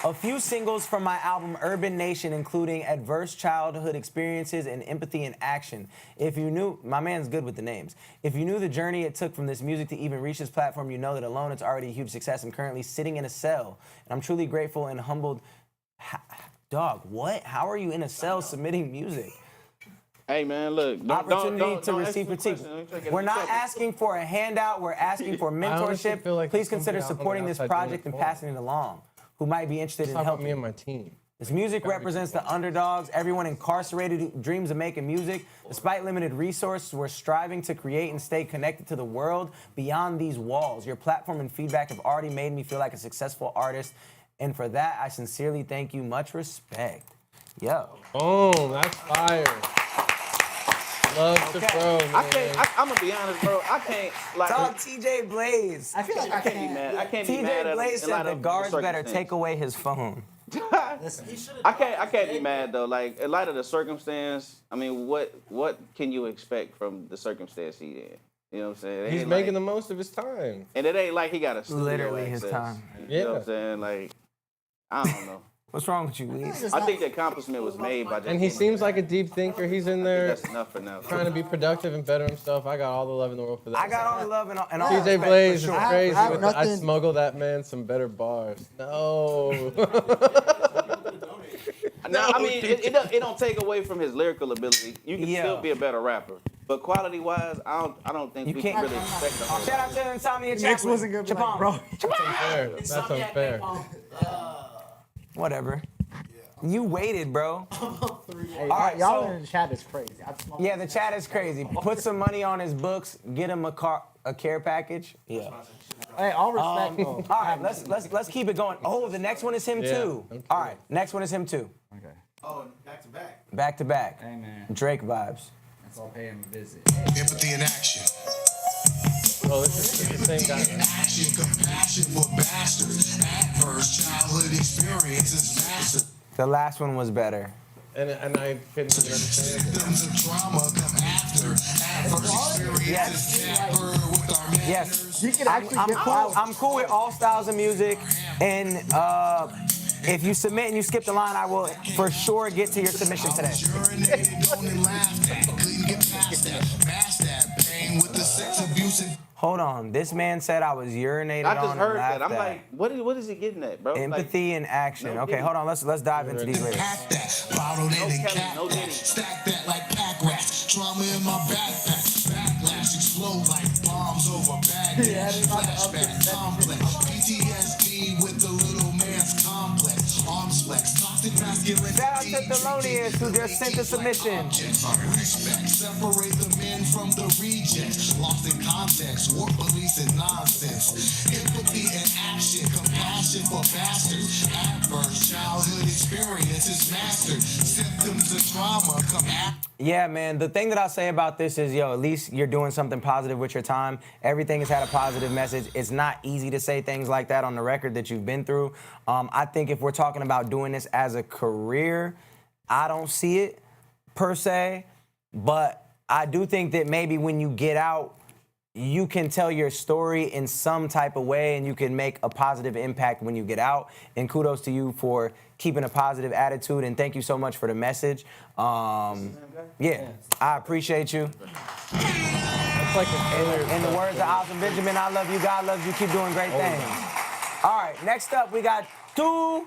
a few singles from my album Urban Nation, including Adverse Childhood Experiences and Empathy in Action. If you knew, my man's good with the names. If you knew the journey it took from this music to even reach this platform, you know that alone it's already a huge success. I'm currently sitting in a cell, and I'm truly grateful and humbled. Dog, what? How are you in a cell submitting music? Hey man, look. Opportunity to receive critique. We're not asking for a handout. We're asking for mentorship. Like Please consider supporting this project and passing it along. Who might be interested in helping me and my team. This music represents the underdogs, everyone incarcerated who dreams of making music. Despite limited resources, we're striving to create and stay connected to the world beyond these walls. Your platform and feedback have already made me feel like a successful artist, and for that, I sincerely thank you. Much respect. Yo. Oh, that's fire. Love the bro, man. I'm gonna be honest, bro. I can't like. Dog, TJ Blaze. I feel like I can't be mad. I can't be mad TJ at Blaze a lot said the of guards better circumstances. take away his phone. I can't be mad though. Like in light of the circumstance, I mean, what can you expect from the circumstance he in? You know what I'm saying? It He's ain't making like, the most of his time. and it ain't like he got a studio Literally his access. time. You know what I'm saying? Like, I don't know. What's wrong with you, Weez? I think the accomplishment was made by just. And he seems like a deep thinker. He's in there That's enough for now. trying to be productive and better himself. I got all the love in the world for that. I got all the love and all TJ respect Blaze for is sure. crazy. I with have the, I nothing- smuggle that man some better bars. No. No, I mean, it don't take away from his lyrical ability. You can still be a better rapper. But quality-wise, I don't think we can really expect the whole. Shout out to Insomnia Chat. Mix wasn't good, but like, bro. That's unfair. Whatever. You waited, bro. All right, y'all so- in the chat is crazy. Yeah, the chat is crazy. Put some money on his books. Get him a care package. Yeah. Hey, all respect. All right, let's keep it going. Oh, the next one is him too. All right, next one is him too. Okay. Oh, back to back. Back to back. Hey man, Drake vibes. let's all pay him a visit. Empathy in action. Oh, this is the same guy. Action, compassion for bastards. Adverse childhood experiences mastered. The last one was better. And I couldn't even understand it. Symptoms of trauma come after. Adverse experiences tamper with our manners. Yes. You can actually I'm get cool. wild. I'm cool with all styles of music, and if you submit and you skip the line, I will for sure get to your submission today. Urinated on and laughed at. Couldn't get past that. Mask that pain with the sex abuse and Hold on, this man said I was urinated I just on heard and laughed that. I'm at. like, what is he getting at, bro? Empathy and action. no Okay, diddy. hold on. Let's dive into these lyrics. pack that. Bottled in and Kelly, cap no that. diddy. Stack that like pack rats. Trauma in my backpack. Backlash explode like bombs over Baghdad. Flashback complex. PTSD with the little man's complex. Arms flex. Toxic masculinity. Shout out to Theonius who just sent a submission. Respect. Separate the men from the rejects. Lost in context. War police and nonsense. Empathy and action. Compassion for bastards. Adverse childhood experiences mastered. Symptoms of trauma come after. Yeah, man. The thing that I'll say about this is, at least you're doing something positive with your time. Everything has had a positive message. It's not easy to say things like that on the record that you've been through. I think if we're talking about doing this as a career, I don't see it per se. But I do think that maybe when you get out, you can tell your story in some type of way and you can make a positive impact when you get out. And kudos to you for keeping a positive attitude, and thank you so much for the message. Yeah, I appreciate you. That's like a In the words of Alvin Benjamin, I love you, God loves you, keep doing great things. All right, next up we got 2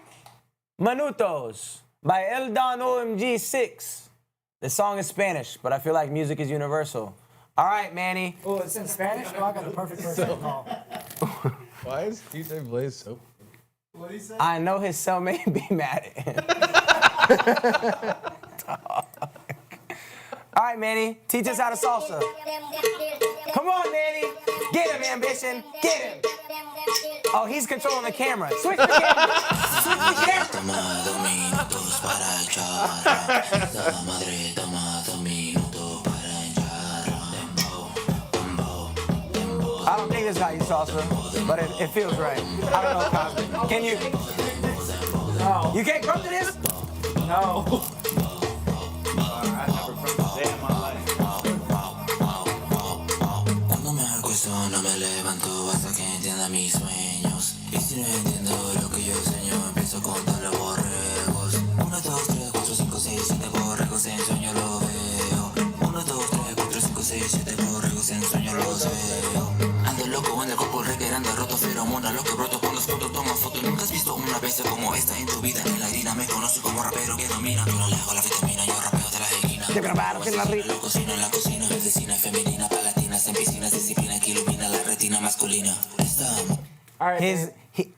Minutos by El Don OMG 6. The song is Spanish, but I feel like music is universal. All right, Manny. Oh, it's in Spanish? Oh, I got the perfect person to call. Why is TJ Blaze so? What'd he say? I know his cellmate be mad at him. All right, Manny, teach us how to salsa. Come on, Manny. Get him, Ambition. Get him. Oh, he's controlling the camera. Switch the camera. Switch the camera. Toma 2 minutos para echar. La madre toma 2 minutos para echar. Dembow. I don't think this is how you salsa, but it feels right. I don't know, Cosby. Can you? No. You can't come to this? No. Cuando me acuesto no me levanto hasta que entienda mis sueños. Y si no entiendo lo que yo sueño, empiezo a contar los borregos. 1, 2, 3, 4, 5, 6, 7 borregos en sueño lo veo. 1, 2, 3, 4, 5, 6, 7 borregos en sueño los veo. Ando loco en el cuerpo requerando roto feromonas. Lo que broto con los fotos, tomo fotos. Nunca has visto una vez como esta en tu vida. En la harina me conoce como rapero que domina. Yo no le hago la vitamina, yo rapeo de la esquina. Te grabaron en la rica. Lo cocino en la cocina. Medicina femenina, palatinas en piscinas. Disciplina que ilumina la retina masculina. Estamos. All right.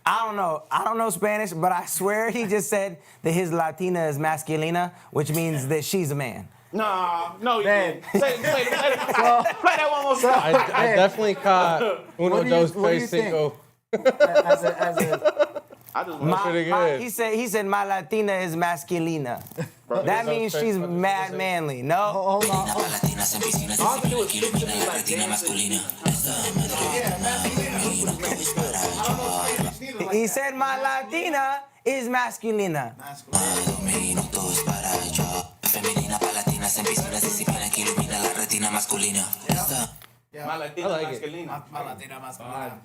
I don't know Spanish, but I swear he just said that his Latina is masculina, which means that she's a man. No, you didn't. Play that one more time. I definitely caught uno, dos, tres, cinco. As a I just want pretty good. He said my Latina is masculina. That means she's mad manly. No? hold on. Palatinas en piscinas. Disciplina que ilumina la retina masculina. He said my Latina is masculina. 2 minutos para echar. Femenina, palatinas en piscinas. Disciplina que ilumina la retina masculina. My Latina I like it. masculina. My Latina masculina.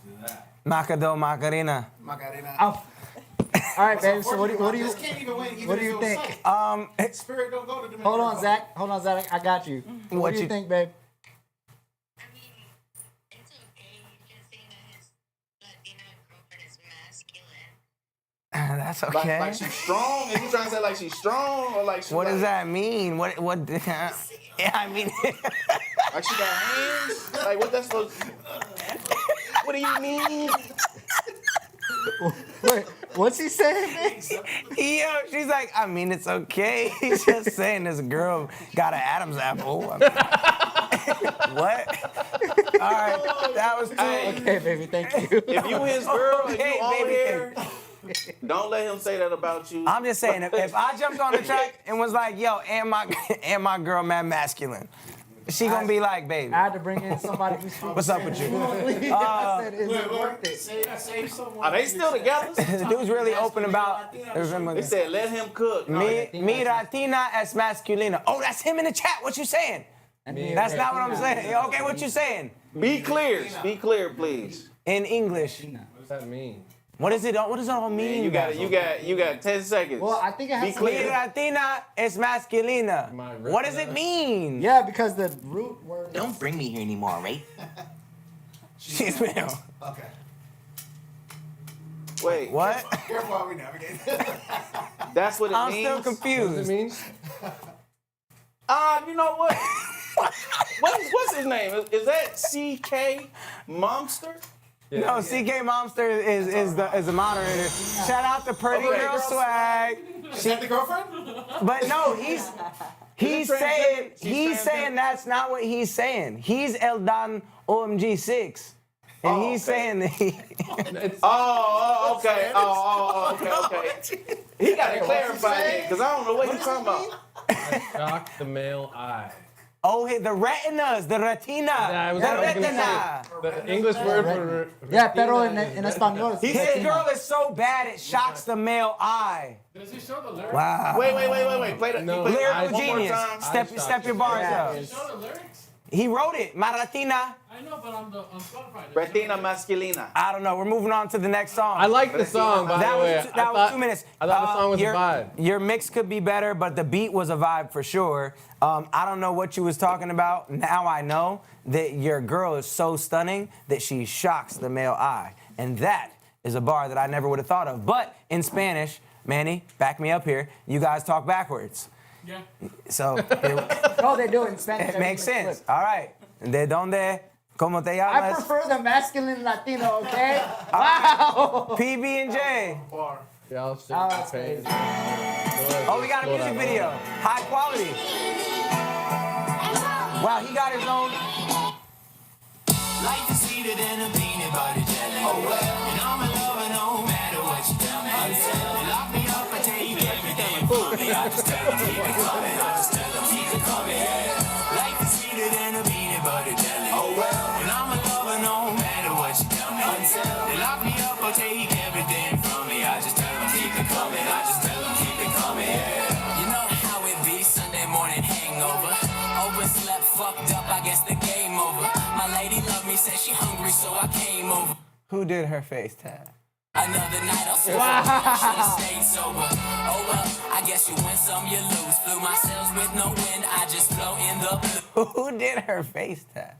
Macado Macarena. Macarena. All right, baby. So what do you This can't even win. what do you think? Spirit don't go to the Hold on, Zach. I got you. What do you think, babe? I mean, it's okay. Just saying that his Latina girlfriend is masculine. That's okay. Like she's strong? Is you trying to say like she's strong or like she What like, does that mean? What? Yeah, I mean. Like she got hands? Like what that's supposed What do you mean? Wait, what's he saying, man? Yo, she's like, I mean, it's okay. He's just saying this girl got an Adam's apple. I mean, what? All right, that was two. Okay, baby, thank you. If you his girl and Okay, you on baby, here, don't let him say that about you. I'm just saying, if I jumped on the track and was like, yo, and my girl mad masculine, she gonna be like, baby. I had to bring in somebody who's What's up with you? I said, is it worth it? Save someone. Are they still together? The dude's really open about. They said let him cook. Mi Latina es masculina. Oh, that's him in the chat. What you saying? That's not what I'm saying. Okay, what you saying? Be clear. Be clear, please. In English. What does that mean? What does it all mean? You got 10 seconds. Well, I think it has Be to clear. Mi Latina es masculina. What does it mean? Yeah, because the root word. Don't bring me here anymore, right? She's male. Okay. Wait, What? Careful how we navigate. that's what it I'm means? still What does it confused. mean? You know what? What's his name? Is that CK Monster? No, CK Momster is the moderator. Shout out to Pretty Okay. Girl Swag. Is that the girlfriend? But no, he's saying that's not what he's saying. He's Eldan OMG6. And he's saying that he... Okay. Okay. He got to clarify it because I don't know what he's talking about. Shock the male eye. Oh, the retinas, the retina, Yeah, I was the gonna retina. The English word for Yeah, pero en español. His girl is so bad it shocks the male eye. Does he show the lyrics? Wow. Wait. Play that. No, play that Lyrical one more genius. time. Step your bars up. Does he show the lyrics? He wrote it. Maratina. I know, but on Spotify. Retina masculina. I don't know. We're moving on to the next song. I like the song, by the way. That was 2 minutes. I thought the song was a your, vibe. Your mix could be better, but the beat was a vibe for sure. I don't know what you was talking about. Now I know that your girl is so stunning that she shocks the male eye. And that is a bar that I never would have thought of. But in Spanish, Manny, back me up here, you guys talk backwards. Yeah. So No, they do it in Spanish. it makes sense. All right. ¿De dónde Como te I llamas? prefer the masculine Latino, okay? Wow. PB&J. Y'all shit Oh, my that's pants. Oh, we got a music video. High quality. Wow, he got his own. Life is sweeter than a peanut butter jelly. Oh well, and I'm a lover no matter what you tell me. Until they lock me up, I take everything from me. I just tell them keep it coming. I just tell them keep it coming. Yeah. Life is sweeter than a peanut butter jelly. Oh well, and I'm a lover no matter what you tell me. Until they lock me up, I take everything from me. I just tell them keep it coming. I just tell them keep it coming. Yeah. You know how it be Sunday morning hangover. Overslept, fucked up, I guess the game over. My lady loved me, said she hungry, so I came over. Who did her face tag? Another night, I'll swear I should've stayed sober. Oh well, I guess you win some, you lose. Flew my sails with no wind, I just float in the blue. Who did her face tag?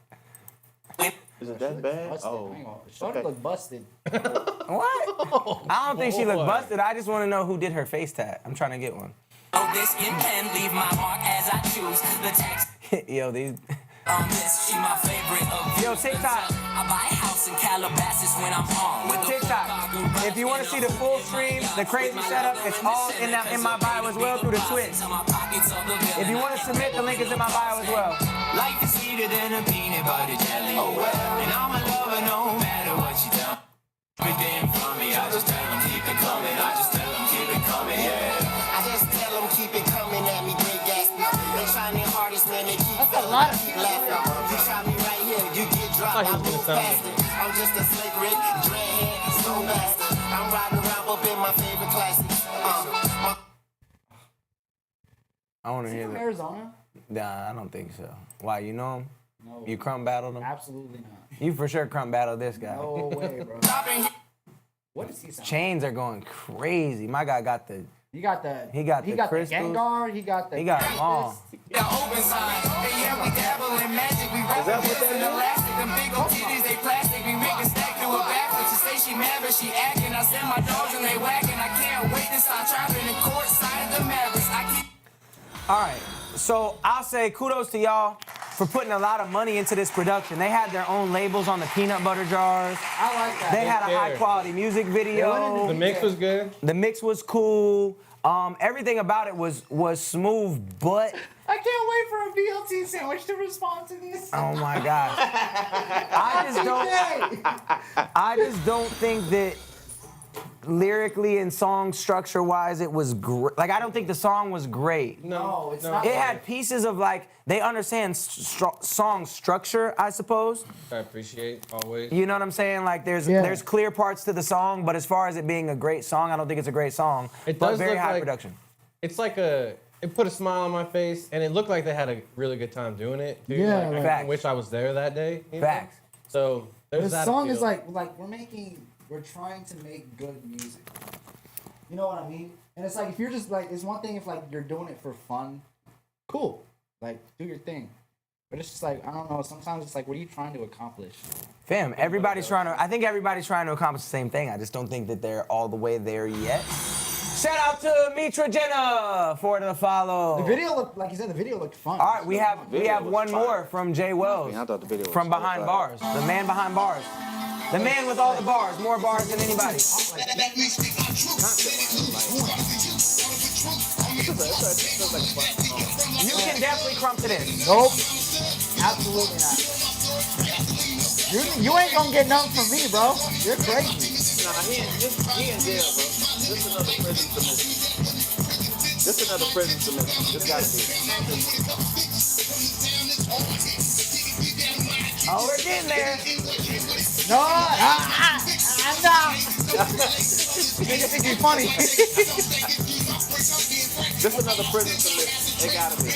Is it that bad? Busted. Oh. Shorty look busted. What? I don't think she looked busted. I just want to know who did her face tag. I'm trying to get one. Oh, this ink can leave my mark as I choose the text. Yo, these. On this, she my favorite of Yo, TikTok. I buy a house in Calabasas when I'm home. With TikTok. If you want to see the full stream, the crazy setup, it's all in my bio as well through the Twitch. If you want to submit, the link is in my bio as well. Life is sweeter than a peanut butter jelly. Oh well, and I'm a lover no matter what you tell me. Everything from me, I just tell them keep it coming. I just tell them keep it coming, yeah. I just tell them keep it coming at me, great Gatsby. They trying their hardest, man, they keep laughing. You try me right here, you get dropped, I move faster. I'm just a slick Rick, dreadhead, so master. I'm riding around up in my favorite classics. I want to hear From that. Arizona? Nah, I don't think so. Why, you know him? No. You crumb battled him? Absolutely not. You for sure crumb battled this guy. No way, bro. What does he sound? Chains are going crazy. My guy got the. He got the crystals. Gengar. He got the. He got them all. The open side, and yeah, we dabble in magic. We wrap this in elastic. Them big old titties, they plastic. We make a stack through a backwards. She say she mad, but she acting. I send my dogs and they whacking. I can't wait to start trapping in court side of the Mavericks. I keep. All right, so I'll say kudos to y'all for putting a lot of money into this production. They had their own labels on the peanut butter jars. I like that. They had a high quality music video. The mix was good. The mix was cool. Everything about it was smooth, but I can't wait for a BLT sandwich to respond to this. oh my gosh, I just don't think that lyrically and song structure wise it was great. Like I don't think the song was great. No, it's not. It had pieces of like they understand song structure, I suppose. I appreciate always. You know what I'm saying? Like there's clear parts to the song, but as far as it being a great song, I don't think it's a great song. It but does very look high like, production. It's like it put a smile on my face, and it looked like they had a really good time doing it. Too. Yeah, like, facts. I wish I was there that day. You know? Facts. So there's The that. song is appeal. like we're trying to make good music. You know what I mean? And it's like if you're just like it's one thing if like you're doing it for fun, cool. Like do your thing. But it's just like I don't know, sometimes it's like what are you trying to accomplish? Fam, I think everybody's trying to accomplish the same thing. I just don't think that they're all the way there yet. Shout out to Mitra Jenna for the follow. The video looked like you said the video looked fun. All right, we have one more from Jay Wells. I thought the video was from so behind fire. bars. The man behind bars. The man with all the bars, more bars than anybody. You can definitely crump to this. Nope. Absolutely not. You ain't gonna get nothing from me, bro. You're crazy. Nah, he in jail, bro. This another prison submission. This another prison submission. This gotta be. Oh, we're getting there. No, I'm not. Nigga think you funny. This another prison submission. It gotta be.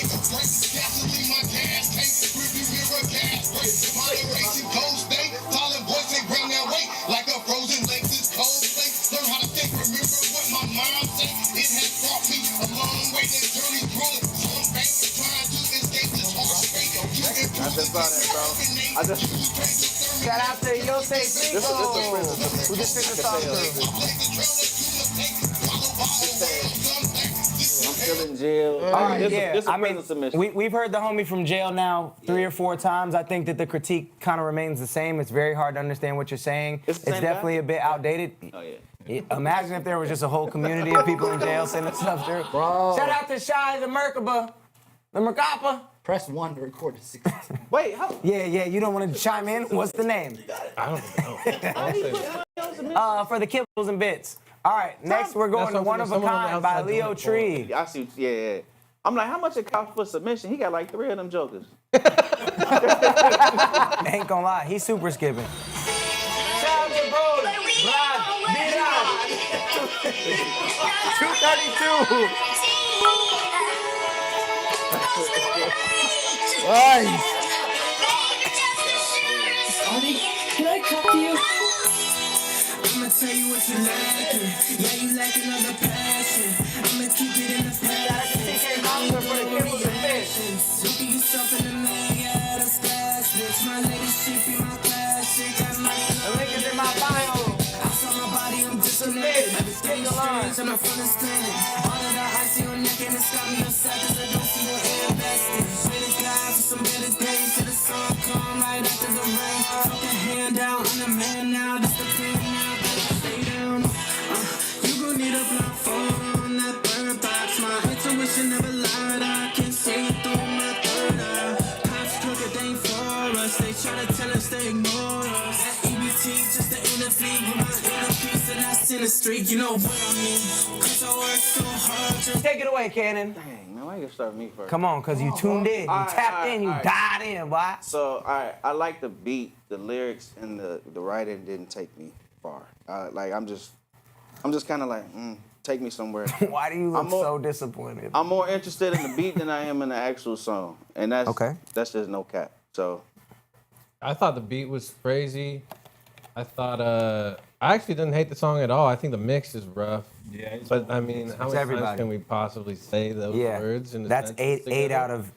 Like a frozen Lexus cold place. Learn how to think, remember what my mom said. It has brought me a long way. This journey's growing. Trying to escape this horse race. I just saw that, bro. I just. Shout out to Yosei This Rico, is a prison submission. who just sent the song through. still in jail. This a prison submission. We've heard the homie from jail now 3 or 4 times. I think that the critique kind of remains the same. It's very hard to understand what you're saying. It's definitely a bit outdated. Oh, yeah. Imagine if there was just a whole community of people in jail sending stuff through. Bro. Shout out to Shai, the Merkaba, the Merkapa. Press 1 to record the 16. Wait, how? Yeah, you don't want to chime in? What's the name? I don't know. For the Kibbles and Bits. All right, next we're going to One of a Kind by Leo Tree. I see. Yeah. I'm like, how much it cost for submission? He got like 3 of them jokers. Ain't gonna lie, he's super skipping. Shout out to bro, Brad, 232. Nice. Can I talk to you? I'ma tell you what you lacking. Yeah, you lacking on the passion. I'ma keep it in the past. Look at yourself in the mirror, yeah, the stash. Bitch, my lady, she be my classic. I might The link is in my bio. outside my body, I'm disconnected. Getting strange, I'm not from this planet. All of the ice on your neck and it's got me upset 'cause I don't see what air invested. Pray to God for some better days till the sun come right after the rain. Put the hand out, I'm the man now. This the thing now, better stay down. You gon' need a blindfold on that bird box. My intuition never lied. I can see it through my third eye. Cops crooked, they ain't for us. They try to tell us they ignore us. EBT just the inner league with my inner piece and that's in the street. You know what I mean? 'Cause I work so hard just Take it away, Cannon. Dang, man, why you start me first? Come on, because you tuned in, you tapped in, you died in, boy. So, all right, I like the beat, the lyrics, and the writing didn't take me far. I'm just kind of like, take me somewhere. Why do you look so disappointed? I'm more interested in the beat than I am in the actual song, and that's just no cap. So, I thought the beat was crazy. I thought I actually didn't hate the song at all. I think the mix is rough. Yeah, but I mean, how many times can we possibly say those words? In That's eight out of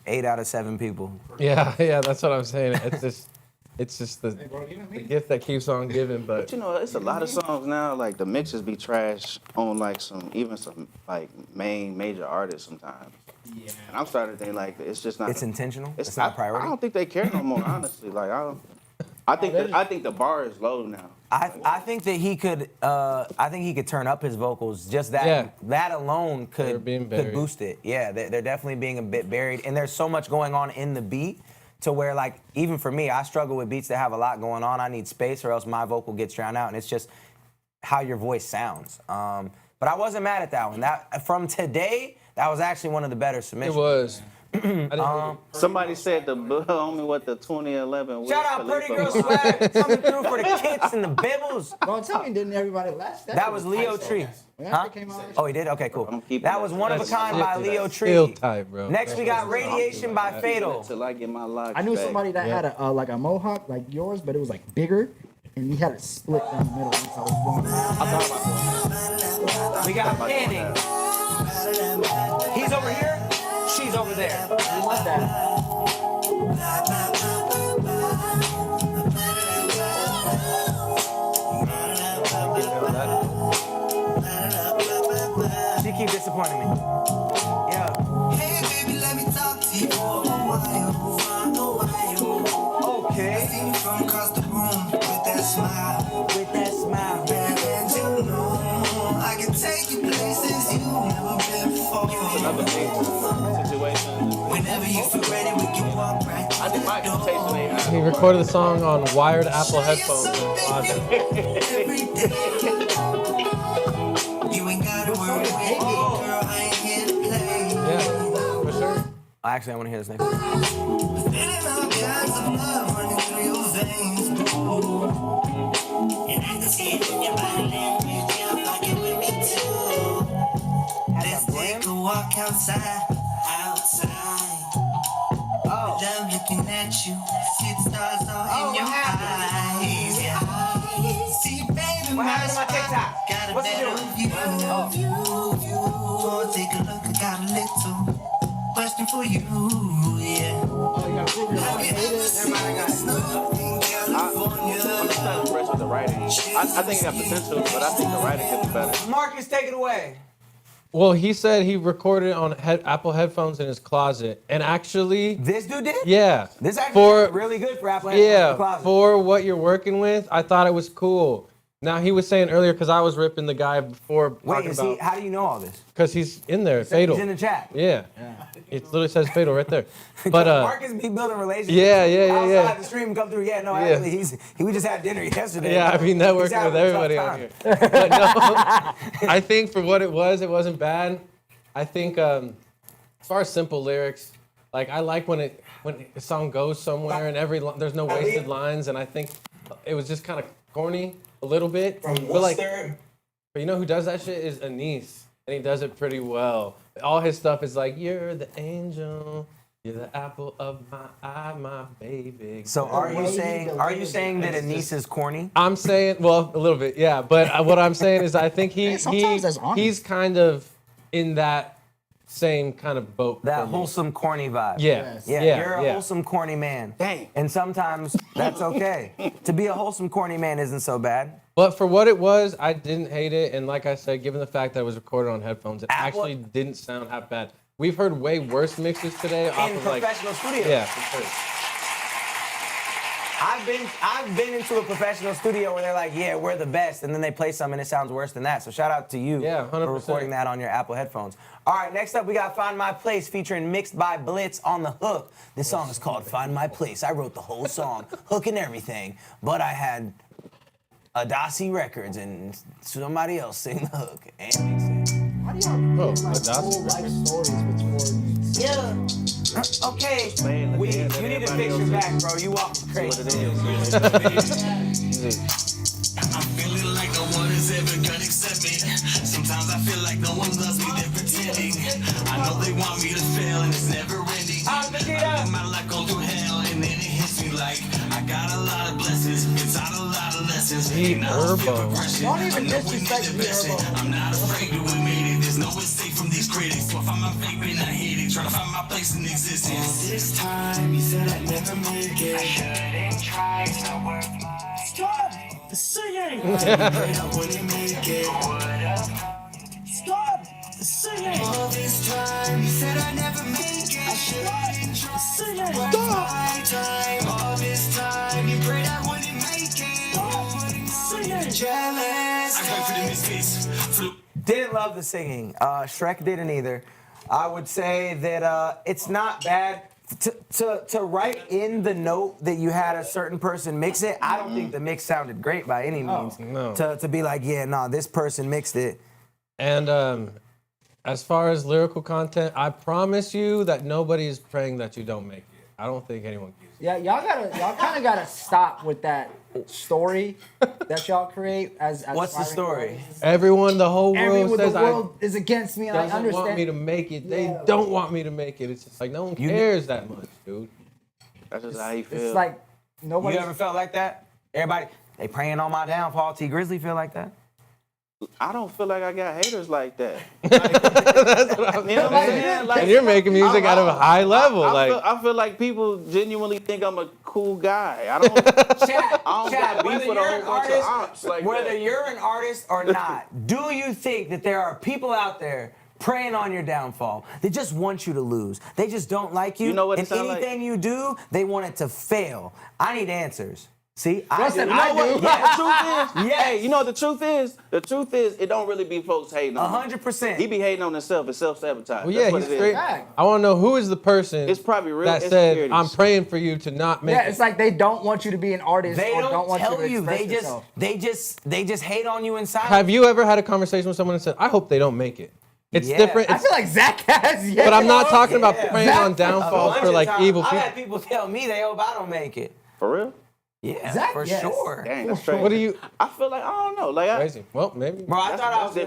7 people. Yeah, that's what I'm saying. It's just the gift that keeps on giving. But you know, it's a lot of songs now. Like the mixes be trash on like some like major artists sometimes. Yeah. And I'm starting to think like it's just not. It's intentional. It's not a priority. I don't think they care no more. Honestly, like I think the bar is low now. I think that he could. I think he could turn up his vocals. Just that alone could boost it. Yeah, they're definitely being a bit buried, and there's so much going on in the beat to where, like, even for me, I struggle with beats that have a lot going on. I need space, or else my vocal gets drowned out, and it's just how your voice sounds. But I wasn't mad at that one. That from today, that was actually one of the better submissions. It was. Somebody said the homie with the 2011. Shout out Pretty Girl Swag coming through for the kits and the bibbles. Bro, tell me, didn't everybody last? That was Leo Tree. Huh? Oh, he did? Okay, cool. That was One of a Kind by Leo Tree. Still tight, bro. Next, we got Radiation by Fatal. Till I get my locks I knew back. somebody that had a like a mohawk like yours, but it was like bigger, and he had it split down the middle. So I was going. We got Panning. He's over here. She's over there. We want that. She keep disappointing me. Yeah. Hey baby, let me talk to you. Okay. See me from across the room with that smile. With that smile. And you know I can take you places you've never been before. Another big situation. Whenever you feel ready, we can walk right I think my expectation ain't high. He recorded the song on wired Apple headphones. every day. You ain't gotta worry with me, girl. I ain't here to play. Yeah, for sure. Actually, I want to hear this next one. Feeling all kinds of love running through your veins, and I can see it in your body language. You're fucking with me too. Let's take a walk outside. Oh. Love looking at you. See the stars all in your eyes. Yeah. See, baby, What happened to my TikTok? got a What's it better doing? view. Oh, take a look. I got a little question for you. Yeah. Have you ever seen snow in California? I'm just not impressed with the writing. I think it got potential, but I think the writing could be better. Marcus, take it away. Well, he said he recorded it on Apple headphones in his closet, and actually, this dude did. Yeah, This actually really good for Apple headphones in the closet. for what you're working with, I thought it was cool. Now he was saying earlier because I was ripping the guy before. Wait, is he? How do you know all this? Because he's in there, Fatal. He's in the chat. Yeah. It literally says Fatal right there. But Marcus be building relationships. Yeah. Outside the stream, come through. Yeah, no, actually, we just had dinner yesterday. Yeah, I mean networking with everybody on here. But no, I think for what it wasn't bad. I think as far as simple lyrics, like I like when a song goes somewhere and there's no wasted lines, and I think it was just kind of corny a little bit. But you know who does that shit is Anis, and he does it pretty well. All his stuff is like, you're the angel, you're the apple of my eye, my baby. So are you saying that Anis is corny? I'm saying, well, a little bit, yeah. But what I'm saying is, I think he's kind of in that same kind of boat. That wholesome, corny vibe. Yeah. You're a wholesome, corny man. Dang. And sometimes that's okay. To be a wholesome, corny man isn't so bad. But for what it was, I didn't hate it. And like I said, given the fact that it was recorded on headphones, it actually didn't sound half bad. We've heard way worse mixes today. In professional studios. Yeah, for sure. I've been into a professional studio where they're like, yeah, we're the best, and then they play something and it sounds worse than that. So shout out to you 100%. for recording that on your Apple headphones. All right, next up we got Find My Place featuring Mixed by Blitz on the hook. This song is called Find My Place. I wrote the whole song, hook and everything, but I had Adasi Records and somebody else sing the hook and mix it. How do y'all get like full life stories before you? Yeah. Okay, you need to fix your back, bro. You walk crazy. I'm feeling like no one is ever gonna accept me. Sometimes I feel like no one loves me, they're pretending. I know they want me to fail and it's never ending. I live my life go through hell and then it hits me like I got a lot of blessings, inside a lot of lessons. Don't even disrespect me, Herbo. I'm not afraid to admit it. There's no escape from these critics. So I find my favorite and I hate it. Try to find my place in existence. This time you said I'd never make it. I shouldn't try, it's not worth my stop the singing. I wouldn't make it. Stop the singing. All this time you said I'd never make it. I shouldn't try singing. Stop my time. All this time you prayed I wouldn't make it. Singing. Jealous. I got for the misfits. Didn't love the singing. Shrek didn't either. I would say that it's not bad to write in the note that you had a certain person mix it. I don't think the mix sounded great by any means. No. To be like, yeah, nah, this person mixed it. And as far as lyrical content, I promise you that nobody is praying that you don't make it. I don't think anyone gives it. Yeah, y'all kind of gotta stop with that story that y'all create as What's the story? Everyone, the whole world says the world is against me. And I doesn't understand. want me to make it. They don't want me to make it. It's just like no one cares that much, dude. That's just how you feel. It's like nobody. You ever felt like that? Everybody, they praying on my downfall. T Grizzly feel like that? I don't feel like I got haters like that. That's what I'm saying. And you're making music out of a high level. I feel like people genuinely think I'm a cool guy. I don't got beef with a whole bunch of ops like whether that. you're an artist or not, do you think that there are people out there preying on your downfall? They just want you to lose. They just don't like you. You know what it and sound anything you do, they want it to fail. I need answers. See, Listen, I do. The truth is, hey, you know what the truth is? The truth is, it don't really be folks hating on him. 100%. He be hating on himself. It's self-sabotage. Well, yeah, he's straight. I want to know who is the person it's probably real that said, insecurities. I'm praying for you to not make it. Yeah, it's like they don't want you to be an artist They or don't want tell you to express yourself. They just hate on you inside. Have you ever had a conversation with someone and said, I hope they don't make it? It's different. I feel like Zach has. Yeah, but I'm not talking about praying on downfalls for like evil I've people. had people tell me they hope I don't make it. For real? Yeah, Zach, for yes. sure. Dang, that's crazy. What do you? I feel like I don't know. Like Crazy. Well, maybe. Bro, I thought I that's was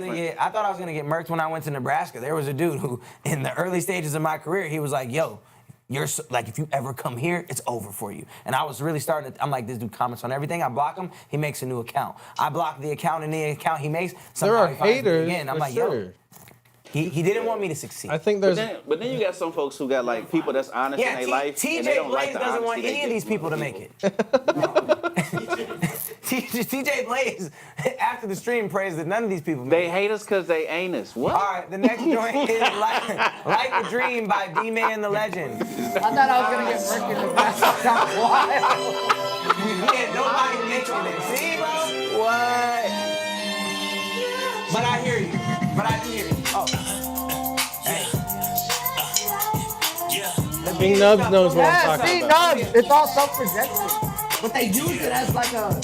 gonna get murked when I went to Nebraska. There was a dude who, in the early stages of my career, he was like, "Yo, you're like, if you ever come here, it's over for you." And I was really starting to. I'm like, this dude comments on everything. I block him. He makes a new account. I block the account, and the account he makes. There are he finds me haters. again. I'm for like, sure. yo. He didn't want me to succeed. I think But there's. then you got some folks who got like people that's honest in their life, and they TJ don't like Blaze the doesn't want honesty any they of get these from people to other make it. TJ Blaze, after the stream, praised that none of these people. They hate us because they ain't us. What? All right, the next joint is Like a Dream by D-Man the Legend. I thought I was gonna get murky in the past. Sounds wild. Yeah, nobody mentioned it. See, bro? What? But I hear you. But I do hear you. Oh. King Nubs knows what I'm talking see, about. Nubs, it's all self-projected. But they use it as like a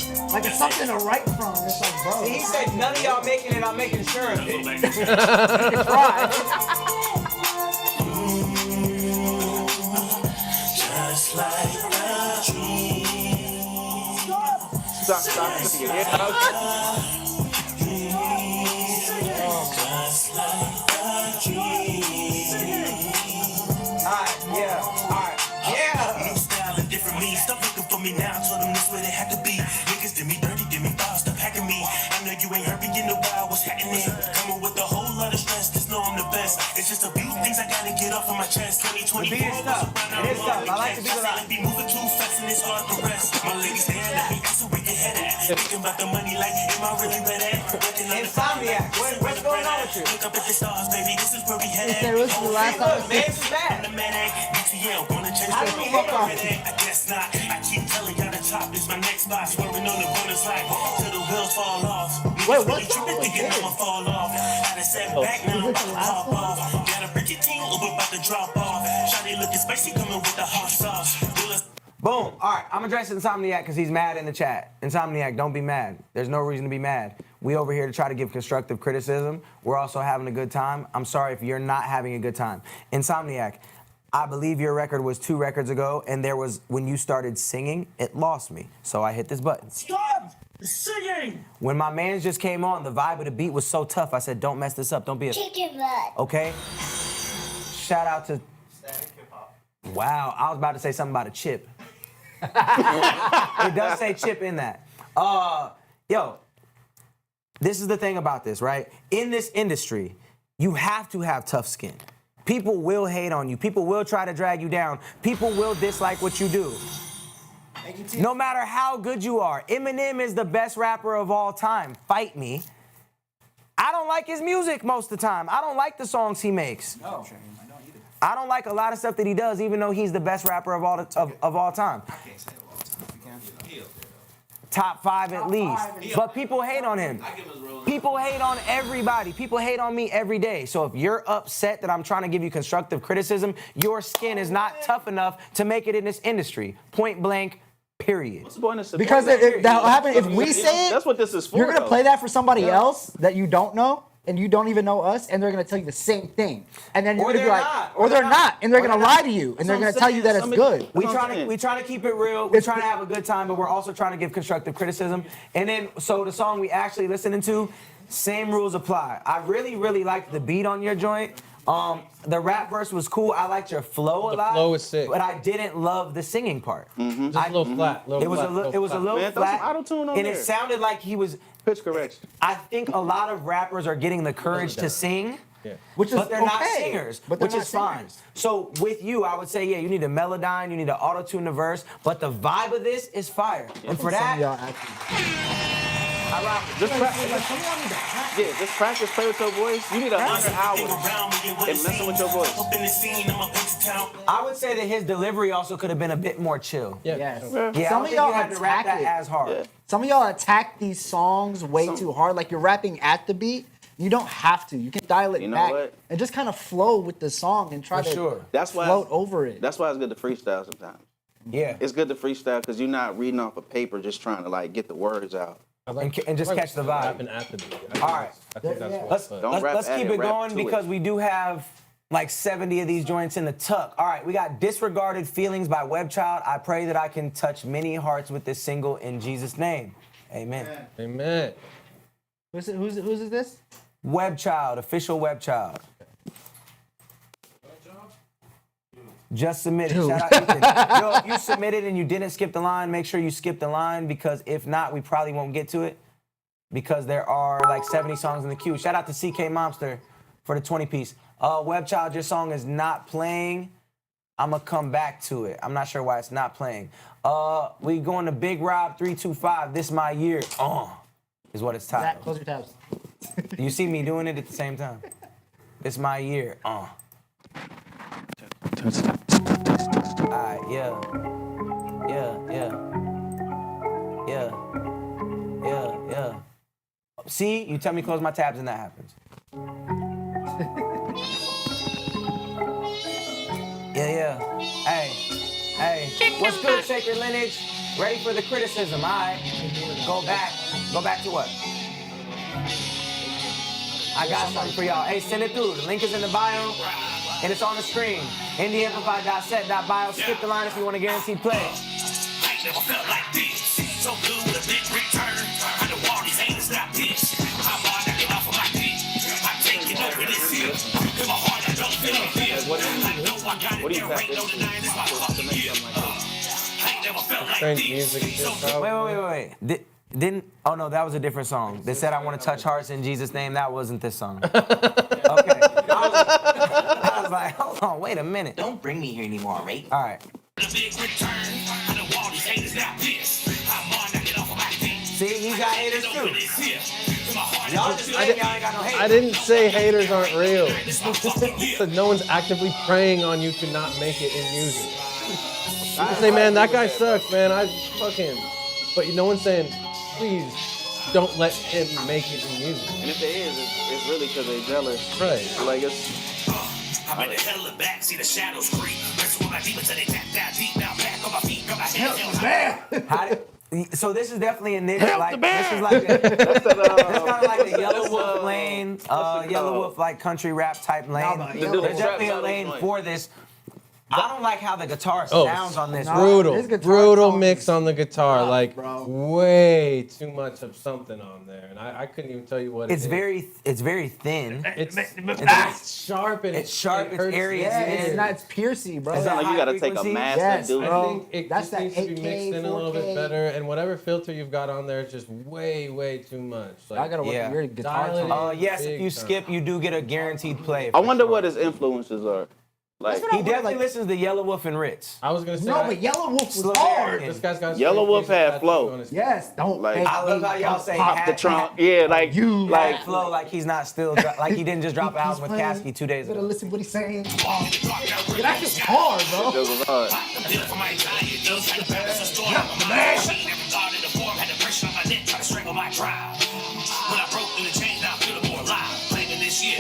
something to write from. It's like, bro. See, he said none of y'all making it, I'm making sure of it. You can try. Just like a dream. Stop. Just like a dream. Alright, yeah. New style and different me. Stop looking for me now. Told them this way they had to be. Niggas did me dirty, did me foul. Stop hacking me. I know you ain't heard me in the wild. What's happening? Coming with a whole lot of stress. Just know I'm the best. It's just a few things I gotta get off of my chest. 2024 The beat is tough. It is tough. I like the beat a lot. Be moving too fast and it's hard to rest. My ladies staring at me. That's where we can head at. Thinking about the money like, am I really ready? Insomniac, what's going on with you? Look up at the stars, baby. This is where we head at. What's the last Look, man, this is bad. How do we hit on it? I guess not. I keep telling y'all the top is my next spot. Swerving on the bonus like till the wheels fall off. Wait, what song was thinking this? I'ma fall off. I done sat back now, I'm about to hop off. Got a Bridget team, Uber about to drop off. Shawty looking spicy, coming with the hot sauce. Boom. All right, I'm addressing Insomniac because he's mad in the chat. Insomniac, don't be mad. There's no reason to be mad. We over here to try to give constructive criticism. We're also having a good time. I'm sorry if you're not having a good time. Insomniac, I believe your record was 2 records ago, and there was, when you started singing, it lost me. So I hit this button. Stop singing! When my mans just came on, the vibe of the beat was so tough. I said, don't mess this up. Don't be a... Chicken butt. Okay? Shout out to... Wow, I was about to say something about a chip. It does say chip in that. Yo, this is the thing about this, right? In this industry, you have to have tough skin. People will hate on you. People will try to drag you down. People will dislike what you do. No matter how good you are. Eminem is the best rapper of all time. Fight me. I don't like his music most of the time. I don't like the songs he makes. No, I don't either. I don't like a lot of stuff that he does, even though he's the best rapper of all time. I can't say it all the time. You can. Top 5 at least. But people hate on him. People hate on everybody. People hate on me every day. So if you're upset that I'm trying to give you constructive criticism, your skin is not tough enough to make it in this industry. Point blank, period. What's the point of support? Because that'll happen if we say it. That's what this is for. You're gonna though. play that for somebody else that you don't know, and you don't even know us, and they're gonna tell you the same thing. And then you're gonna be like, or they're not, and they're gonna lie to you, and they're gonna tell you that it's good. We trying to keep it real. We're trying to have a good time, but we're also trying to give constructive criticism. And then, so the song we actually listening to, same rules apply. I really, really liked the beat on your joint. The rap verse was cool. I liked your flow a lot. The flow was sick. But I didn't love the singing part. Just a little flat. It was a little Man, throw some flat, auto-tune on and there. it sounded like he was. Pitch correction. I think a lot of rappers are getting the courage to sing, Which is but they're not okay, singers, but they're which not is fine. singers. So with you, I would say, yeah, you need a melodyne, you need to auto-tune the verse, but the vibe of this is fire. And for Some of that, y'all actually. I rock it. Just practice, play with your voice. You need 100 hours and messing with your voice. I would say that his delivery also could have been a bit more chill. Yeah. Yes. Yeah, I Some don't of think y'all you had to rap attack that it. as hard. Yeah. Some of y'all attack these songs way too hard. Like you're rapping at the beat. You don't have to. You can dial it You know back what? and just kind of flow with the song and try For to sure. That's why float over it. That's why it's good to freestyle sometimes. Yeah. It's good to freestyle because you're not reading off a paper just trying to like get the words out. And just catch the vibe. Rapping at the beat. All right. I think that's what. Let's, but- Don't rap let's at keep it, it rap going to because it. we do have like 70 of these joints in the tuck. All right, we got Disregarded Feelings by Webchild. I pray that I can touch many hearts with this single in Jesus' name. Amen. Amen. Who's is this? Webchild, official Webchild. Just submitted. Dude. Shout out Ethan. Yo, if you submitted and you didn't skip the line, make sure you skip the line because if not, we probably won't get to it because there are like 70 songs in the queue. Shout out to CK Momster for the 20-piece. Webchild, your song is not playing. I'ma come back to it. I'm not sure why it's not playing. We going to Big Rob 325. This my year. Is what it's titled. Zach, close your tabs. You see me doing it at the same time. This my year. Alright, yeah. See, you tell me close my tabs and that happens. Yeah. Hey. What's good, Sacred Lineage? Ready for the criticism, all right? Go back to what? I got something for y'all. Hey, send it through. The link is in the bio, and it's on the screen. IndieAmplify.set.bio. Skip the line if you want to guarantee play. I ain't never felt like this. So good with a big return. I know all these haters not this. I'm hard to get off of my feet. I'm taking over this here. In my heart, I don't feel a fear. I know I got it. There ain't no denying this my fucking year. I ain't never felt like this. Wait. Oh no, that was a different song. They said I want to touch hearts in Jesus' name. That wasn't this song. Okay. I was like, hold on, wait a minute. Don't bring me here anymore, right? All right. See, he got haters too. Y'all just saying y'all ain't got no haters. I didn't say haters aren't real. So no one's actively preying on you to not make it in music. I say, man, that guy sucks, man. Fuck him. But no one's saying, please don't let him make it in music. And if there is, it's really because they're jealous. Right. Like it's. I'm in the hell of back, see the shadows creep. Rest with my demons till they tap down deep. Now back on my feet, got my head. So this is definitely a nigga like this is like it's kind of like a Yellow Wolf lane, Yellow Wolf like country rap type lane. There's definitely a lane for this. I don't like how the guitar sounds on this. Brutal mix on the guitar, like way too much of something on there, and I couldn't even tell you what it is. It's very thin. It's sharp and it's airy. It's piercy, bro. It's not like you gotta take a master do it. I think it just needs to be mixed in a little bit better, and whatever filter you've got on there is just way too much. Like, I gotta work on your guitar tone. Yes, if you skip, you do get a guaranteed play. I wonder what his influences are. Like he definitely listens to Yellow Wolf and Ritz. I was gonna say but Yellow Wolf was hard. This guy's got Yellow Wolf had flow. Yes, don't like. I love how y'all say pop the trunk. Yeah, like you like flow like he's not still like he didn't just drop an album with Caskey 2 days ago. Better listen what he's saying. That shit's hard, bro. It was hard.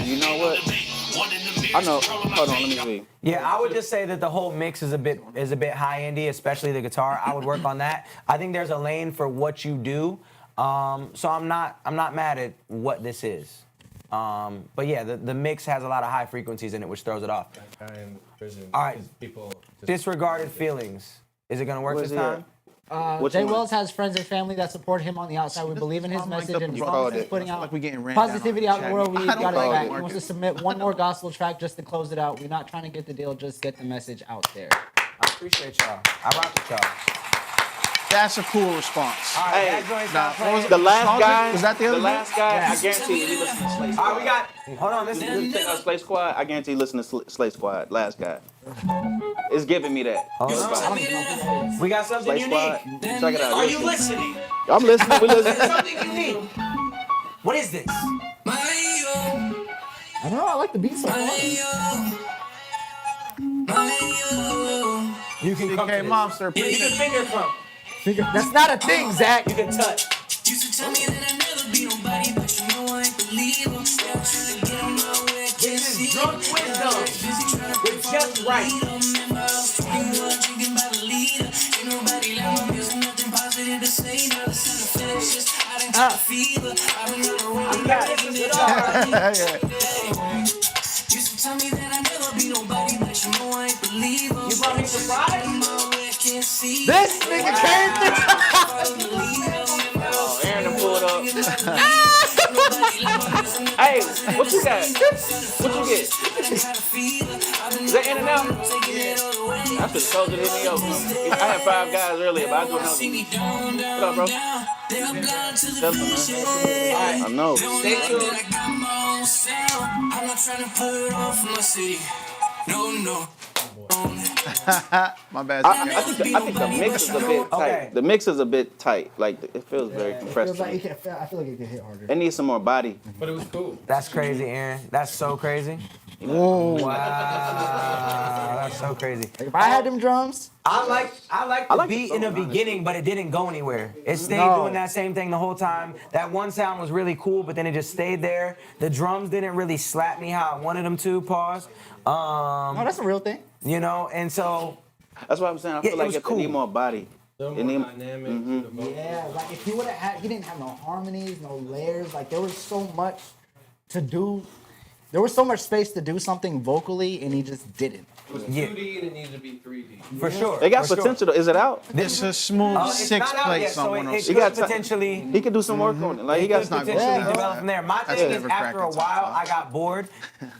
You know what? I know. Hold on, let me see. Yeah, I would just say that the whole mix is a bit high indie, especially the guitar. I would work on that. I think there's a lane for what you do. So I'm not mad at what this is. But yeah, the mix has a lot of high frequencies in it, which throws it off. That guy in prison. All right. People Disregarded feelings. Is it gonna work this time? Jay Wells has friends and family that support him on the outside. We believe in his message and as long as he's putting out positivity out in the world, we got it back. He wants to submit one more gospel track just to close it out. We're not trying to get the deal, just get the message out there. I appreciate y'all. I rock with y'all. That's a cool response. All right, the last guy. Was that the other? The last guy. I guarantee you, he listens to Slay Squad. All right, we got. Hold on, this is Slay Squad. I guarantee you, listen to Slay Squad. Last guy. It's giving me that. We got something Slay you Squad. need. Check it out. Are you listening? I'm listening. We listening. Something you need. What is this? I know, I like the beat so far. You can come to this. Monster. You can finger from. That's not a thing, Zach. You can touch. Used to tell me that I'd never be nobody, but you know I ain't believe him. Still trying to get on my way, can't see. Drunk wisdom. It's just right. Remember I was 21, drinking by the leader. Ain't nobody like my music, nothing positive to say. Now the sound infectious. I done got a fever. I've been on the road. Used to tell me that I'd never be nobody, but you know I ain't believe him. You brought me surprise? This nigga came through. Oh, Aaron done pulled up. Hey, what you got? What you get? Is that in and out? I should have told you to hit me up. I had 5 guys earlier, but I do another one. What up, bro? I know. Stay tuned. I'm not trying to put it off from my city. No. My bad. I think the mix is a bit tight. Okay. The mix is a bit tight. Like it feels very It compressed. feels like I feel like it could hit harder. It needs some more body. But it was cool. That's crazy, Aaron. That's so crazy. Whoa. Wow, that's so crazy. If I had them drums, I like the beat in the beginning, but it didn't go anywhere. It stayed doing that same thing the whole time. That one sound was really cool, but then it just stayed there. The drums didn't really slap me how I wanted them to. Pause. no, that's a real thing. You know, and so That's what I'm saying. I Yeah, feel it like was it cool. need more body. So It need- more dynamic to the vocal. Yeah, like if he would have had, he didn't have no harmonies, no layers. Like there was so much to do. There was so much space to do something vocally, and he just didn't. It was Yeah. 2D and it needed to be 3D. for sure. It got for sure. potential. Though. Is it out? It's a smooth It's not out 6-plate yet, so song. it He could got ti- potentially. He could do some work on it. Like he got could not potentially good. develop from there. My That's thing is, never after a cracked while, top I got bored,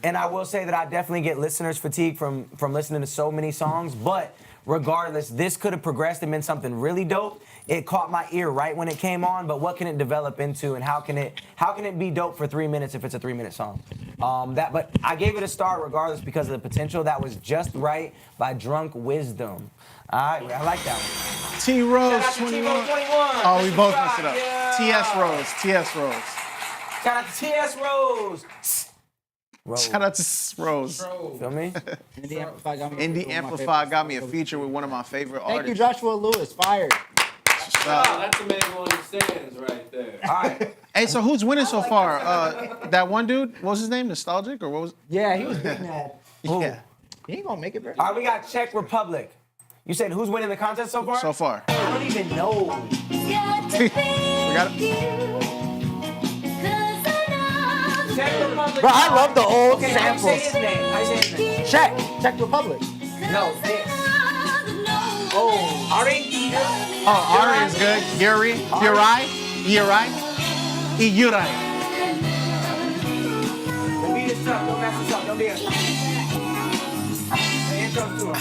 and I will say that I definitely get listeners fatigue from listening to so many songs. But regardless, this could have progressed and been something really dope. It caught my ear right when it came on, but what can it develop into, and how can it be dope for 3 minutes if it's a 3-minute song? But I gave it a star regardless because of the potential. That was Just Right by Drunk Wisdom. All right, I like that one. T Rose Shout out to 21. T-Rose 21. Oh, we That's both right, messed it up. yeah. TS Rose. TS Rose. Shout out to T.S. Rose. Rose. Shout out to Rose. Feel me? Indie Amplify got me. Indie Amplify got me a feature with one of my favorite Thank you, artists. Joshua Lewis. Fired. Oh, that's a man on the stands right there. All right. Hey, so who's winning so far? That one dude, what was his name? Nostalgic or what was? Yeah, he was big mad. Yeah. He ain't gonna make it, bro. All right, we got Czech Republic. You said who's winning the contest so far? So far. I don't even know. We got it. Czech Republic. Bro, I love the old Okay, how you say his samples. name? How you say his name? Czech Republic. No, this. Oh, Ari? Oh, Ari is good. Yuri. Yurai. Yurai. The beat is tough. Don't mess this up. Don't be a... The intro's too long.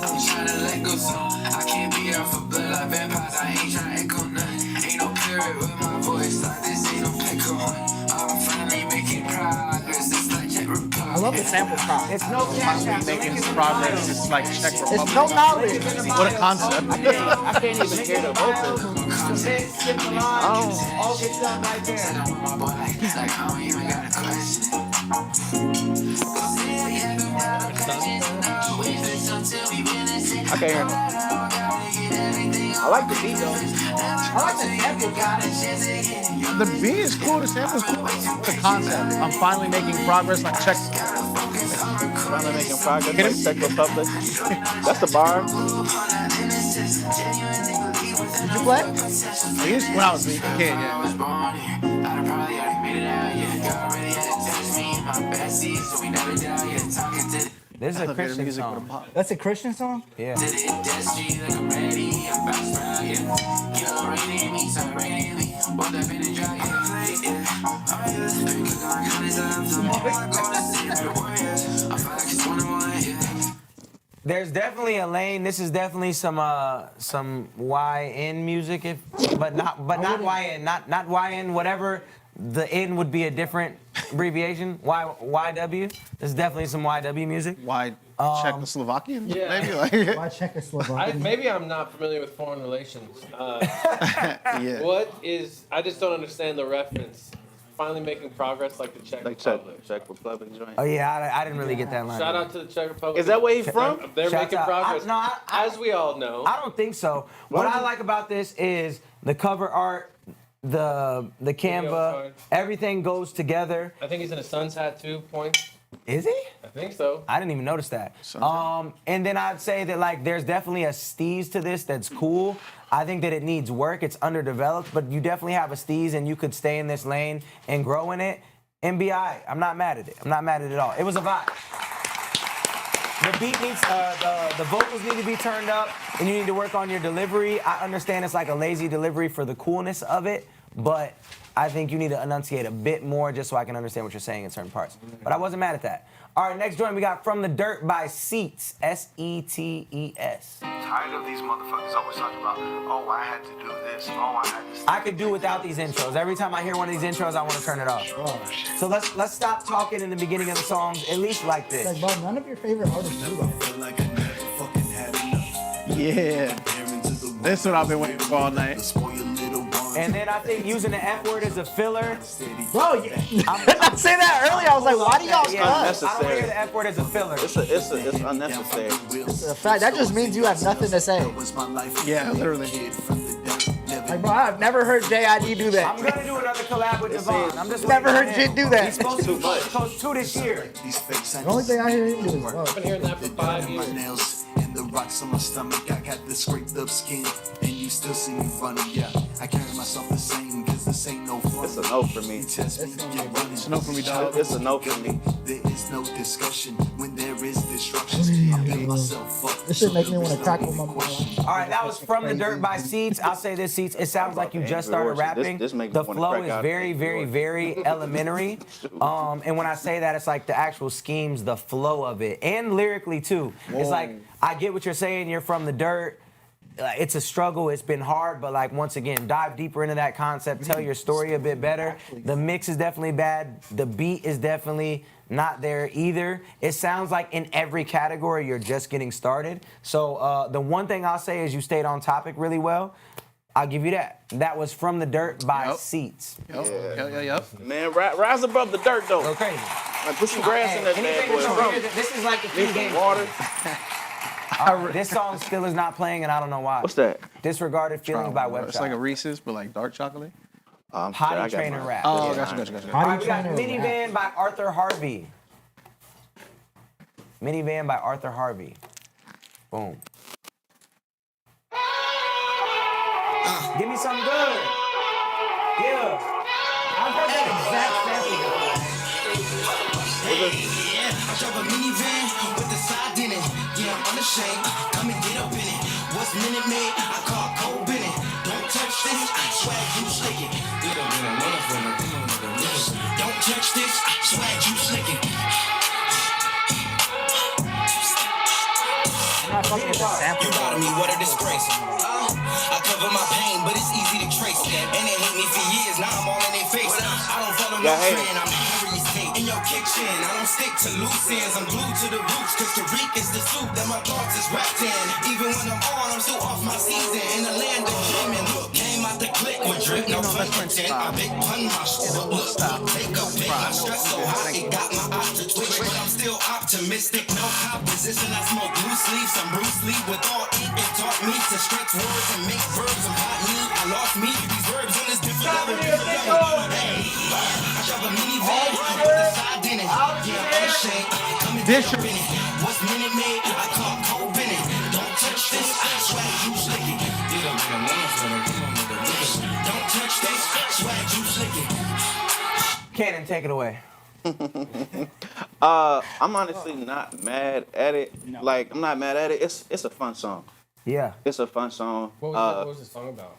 I'm trying to let go soon. I can't be out for blood like vampires. I ain't trying to echo nothing. Ain't no period with my voice. Like this ain't no pickle one. I'm finally making progress. It's like Czech Republic. I love the sample prop. It's no cash app. Making progress. It's like Czech Republic. It's no knowledge. What a concept. I can't even hear the vocals. Skip the line. All it's done right there. Like I don't even got a question. I can't hear him. I like the beat though. I like the sample guy. The beat is cool. The sample's cool. The concept. I'm finally making progress. Like Czech. Finally making progress. Like Czech Republic. That's the bar. Did you play? I used when I was a kid. Yeah. This is a Elevator Christian music with a song. pop. That's a Christian song? Yeah. There's definitely a lane. This is definitely some YN music, but not YN, not YN. Whatever the N would be a different abbreviation. YW. There's definitely some YW music. Why Czechoslovakian? Yeah. Maybe like. Why Czechoslovakia? Maybe I'm not familiar with foreign relations. Yeah. What is? I just don't understand the reference. Finally making progress like the Czech Republic. Czech Republic joint. Oh yeah, I didn't really get that line. Shout out to the Czech Republic. Is that where he's from? They're Shout making out. progress. As we all know. I don't think so. What I like about this is the cover art, the Canva, card. everything goes together. I think he's in a Suns hat too. Points. Is he? I think so. I didn't even notice that. And then I'd say that like there's definitely a steez to this that's cool. I think that it needs work. It's underdeveloped, but you definitely have a steez and you could stay in this lane and grow in it and be all right. I'm not mad at it. I'm not mad at it at all. It was a vibe. The beat needs, the vocals need to be turned up and you need to work on your delivery. I understand it's like a lazy delivery for the coolness of it, but I think you need to enunciate a bit more just so I can understand what you're saying in certain parts. But I wasn't mad at that. All right, next joint we got From the Dirt by Seats, S-E-T-E-S. Tired of these motherfuckers always talking about, oh, I had to do this, oh, I had to. I could do without these intros. Every time I hear one of these intros, I want to turn it off. So let's stop talking in the beginning of the songs, at least like this. Like, bro, none of your favorite artists do that. Yeah. That's what I've been waiting for all night. And then I think using the F word as a filler. Bro, I said that earlier. I was like, why do y'all cuss? I don't hear the F word as a filler. It's unnecessary. It's a fact. That just means you have nothing to say. Yeah, literally. Like, bro, I've never heard JID do that. I'm gonna do another collab with Devon. I'm just never heard waiting on Jit him. do that. He's supposed to be Coast 2 this year. The only thing I hear him do is I've been hearing that for 5 years. And the rocks on my stomach, I got the scraped up skin, and you still see me running. Yeah, I carry myself the same, cause this ain't no fun. It's a no for me. Test me, get running. It's a no for me, dog. It's a no for me. There is no discussion when there is destruction. I build myself up. This shit make me want to crack with my mom. All right, that was From the Dirt by Seats. I'll say this, Seats. It sounds like you just started rapping. This makes me the wanna flow crack is out. very, very, very elementary. And when I say that, it's like the actual schemes, the flow of it, and lyrically too. It's like I get what you're saying. You're from the dirt. It's a struggle. It's been hard, but like once again, dive deeper into that concept. Tell your story a bit better. The mix is definitely bad. The beat is definitely not there either. It sounds like in every category you're just getting started. So the one thing I'll say is you stayed on topic really well. I'll give you that. That was From the Dirt by Seats. Yep. Man, rise above the dirt though. Go crazy. Like put some grass in that bad boy. This is like a few Need some games. water. This song still is not playing, and I don't know why. What's that? Disregarded Feelings by Webshop. It's like a Reese's, but like dark chocolate. Potty Trainer rap. Oh, gotcha. All right, we got Minivan by Arthur Harvey. Minivan by Arthur Harvey. Boom. Give me something good. Yeah. I've heard that exact sample before. Yeah, I drove a minivan with the side in it. Yeah, I'm unashamed. Come and get up in it. What's Minute Maid? I call Cole Bennett. Don't touch this. Swag, you slick it. Don't touch this. Swag, you slick it. You routed me, what a disgrace. I cover my pain, but it's easy to trace. And they hate me for years, now I'm all in their face. I don't follow no trend, I'm Harry State. In your kitchen, I don't stick to loose ends. I'm glued to the roots, cause Tariq is the soup that my thoughts is wrapped in. Even when I'm on, I'm still off my season. In the land of dreaming, look, came out the click with drip, no fun pretend. I big pun my shit, but look, take a pic. My stress so high, it got my eyes to twitch. But I'm still optimistic, no composition. I smoke loose leaves, I'm Bruce Lee with all ink. It taught me to stretch words and make verbs. I'm hot me, I lost me. These verbs on this different level. Hey, I shove a minivan with the side in it. Yeah, I'm ashamed. Come and get up in it. What's Minute Maid? I call Cole Bennett. Don't touch this. Swag, you slick it. Don't touch this. Swag, you slick it. Cannon, take it away. I'm honestly not mad at it. Like, I'm not mad at it. It's a fun song. Yeah. It's a fun song. What was the song about?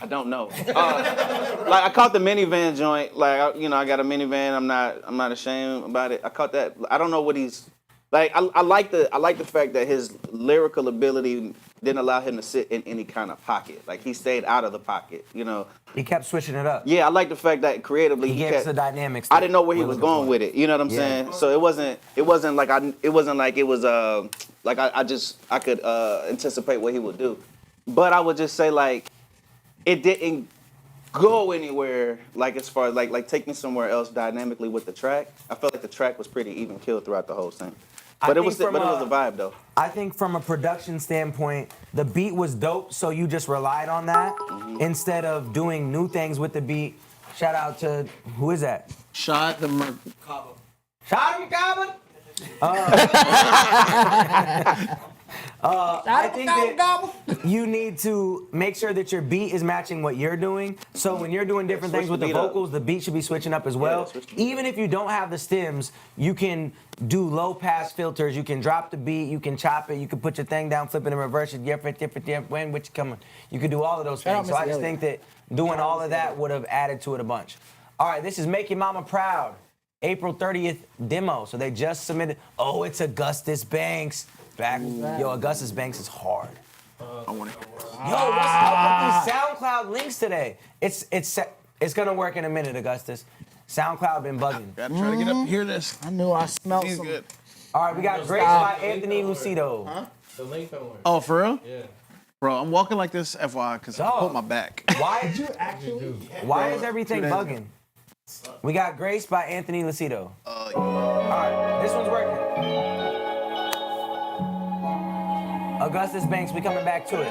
I don't know. Like, I caught the minivan joint. Like, I got a minivan. I'm not ashamed about it. I caught that. I don't know what he's like. I like the fact that his lyrical ability didn't allow him to sit in any kind of pocket. Like, he stayed out of the pocket. He kept switching it up. Yeah, I like the fact that creatively he gave us the dynamics. I didn't know where he was going with it. You know what I'm saying? So it wasn't like I could anticipate what he would do. But I would just say, like, it didn't go anywhere, like, as far as like take me somewhere else dynamically with the track. I felt like the track was pretty even killed throughout the whole thing. But it was a vibe though. I think from a production standpoint, the beat was dope, so you just relied on that instead of doing new things with the beat. Shout out to, who is that? Shai the Shai the I think that you need to make sure that your beat is matching what you're doing. So when you're doing different things with the vocals, the beat should be switching up as well. Even if you don't have the stems, you can do low pass filters. You can drop the beat. You can chop it. You can put your thing down, flip it, and reverse it. When which coming. You can do all of those things. So I just think that doing all of that would have added to it a bunch. All right, this is Make Your Mama Proud. April 30th demo. So they just submitted. Oh, it's Augustus Banks. Yo, Augustus Banks is hard. I want it. Yo, what's up with these SoundCloud links today? It's gonna work in a minute, Augustus. SoundCloud been bugging. Gotta try to get up here. This. I knew I smelled He's some. good. All right, we got Grace by Anthony Lucido. Huh? The link don't work. Oh, for real? Yeah. Bro, I'm walking like this, FYI, because I pulled my back. Why did you actually? Why is everything bugging? We got Grace by Anthony Lucido. Yeah. All right, this one's working. Augustus Banks, we coming back to it.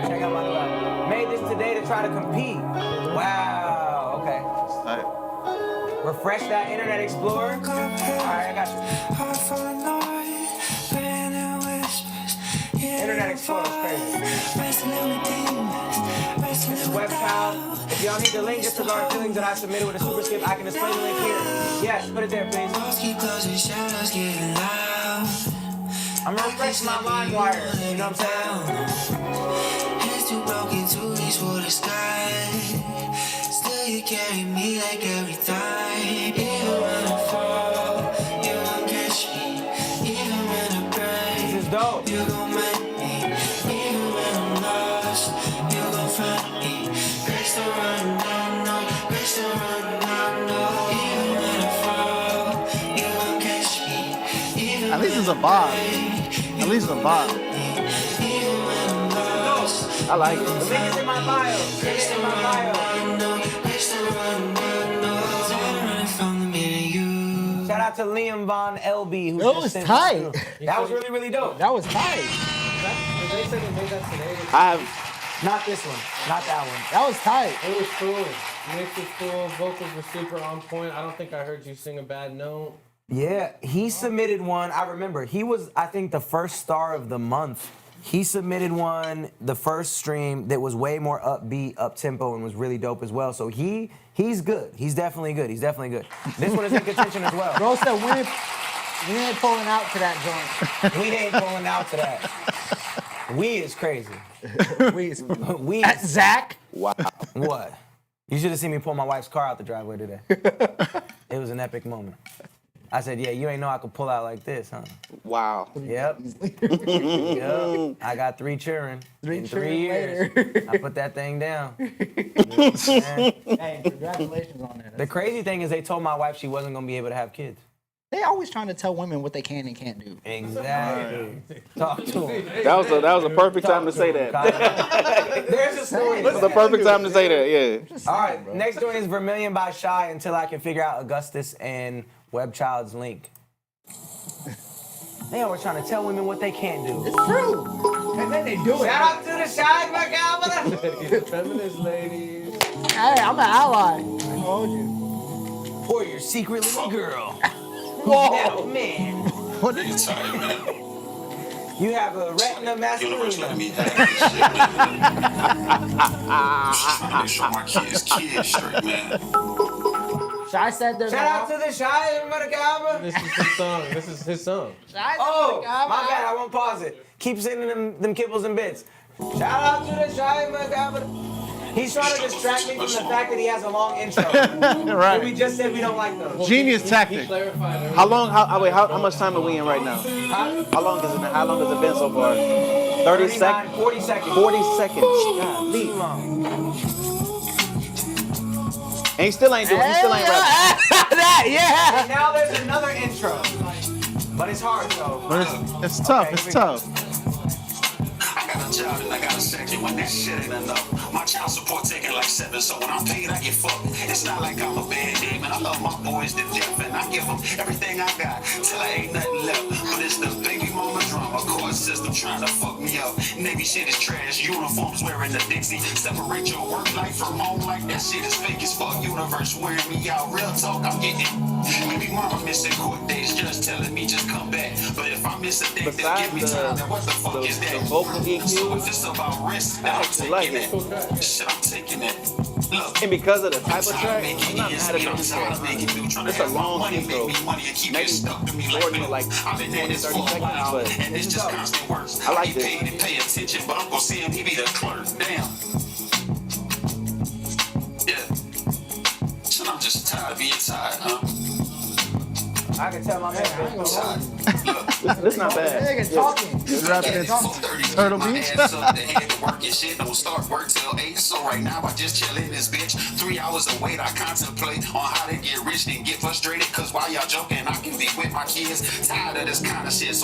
Check out my new album. Made this today to try to compete. Wow, okay. Refresh that Internet Explorer. All right, I got you. Internet Explorer is crazy. This is Webchild. If y'all need the link just to learn feelings that I submitted with a super skip, I can display the link here. Yes, put it there, please. I'm refreshing my mind wire, you know what I'm saying? Hands too broken to reach for the sky. Still you carry me like every time. Even when I fall, you gon' catch me. Even when I break, this is dope. You gon' make me. Even when I'm lost, you gon' find me. Grace to run down, no. Grace to run down, no. Even when I fall, you gon' catch me. Even At least it's a vibe. At least it's a vibe. I like it. The link is in my bio. It's in my bio. Shout out to Liam Von LB who That just was sent tight. this through. That was really, really dope. That was tight. Did they say they made that today? I have. Not this one. Not that one. That was tight. It was cool. Mix was cool. Vocals were super on point. I don't think I heard you sing a bad note. Yeah, he submitted one. I remember. He was, I think, the first star of the month. He submitted one, the first stream, that was way more upbeat, up-tempo, and was really dope as well. So he's good. He's definitely good. He's definitely good. This one is in contention as well. Bro said we ain't pulling out to that joint. We ain't pulling out to that. We is crazy. We At Zach? Wow. What? You should have seen me pull my wife's car out the driveway today. It was an epic moment. I said, yeah, you ain't know I could pull out like this, huh? Wow. Yep. Yep. I got 3 children in 3 years. I put that thing down. Hey, congratulations on that. The crazy thing is they told my wife she wasn't going to be able to have kids. They always trying to tell women what they can and can't do. Exactly. Talk to them. That was a perfect time to say that. There's a story. This is the perfect time to say that, yeah. All right, next joint is Vermilion by Shai until I can figure out Augustus and Webchild's link. They always trying to tell women what they can't do. It's true. And then they do it. Shout out to the Shai McAlvin. Feminist ladies. Hey, I'm an ally. I told you. Or your secret little girl. Whoa. Now, man. What You tired, man. You have a retina Universe letting me masculina. have this shit, man. Make sure my kids straight, man. Shai said there's Shout out to the Shai McAlvin. This is his song. This is his song. Oh, my bad. I won't pause it. Keep sending them kibbles and bits. Shout out to the Shai McAlvin. He's trying to distract me from the fact that he has a long intro. Right. We just said we don't like those. Genius tactic. How long? How much time are we in right now? How long has it been so far? 30 seconds. 40 seconds. 40 seconds. Golly. Too long. And he still ain't rapping. And now there's another intro. But it's hard though. But it's tough. It's tough. I got a job and I got a second when that shit ain't enough. My child support taking like 7, so when I'm paid, I get fucked. It's not like I'm a bad demon. I love my boys to death and I give them everything I got till I ain't nothing left. But it's the baby mama drama, court system trying to fuck me up. Navy shit is trash, uniforms wearing the Dixie. Separate your work life from home like that shit is fake as fuck. Universe wearing me out, real talk, I'm getting. Maybe mama missing court days, just telling me just come back. But if I miss a day, they'll give me time. Then what the fuck is that? So if it's about rest, then I'm taking it. Shit, I'm taking it. Look, and because of the type of track, I'm not mad at it. It's a long piece though. Maybe more than like 20, 30 seconds, but it's just constant works. I like it. Paid and pay attention, but I'm gonna see him, he be the clerk. Damn. Yeah. Shit, I'm just tired of being tired, huh? I can tell my man. This not bad. Nigga talking. Turtle Beach. Work and shit don't start work till 8. So right now I just chill in this bitch. 3 hours to wait, I contemplate on how to get rich and get frustrated. Cause while y'all joking, I can be with my kids. Tired of this kind of shit.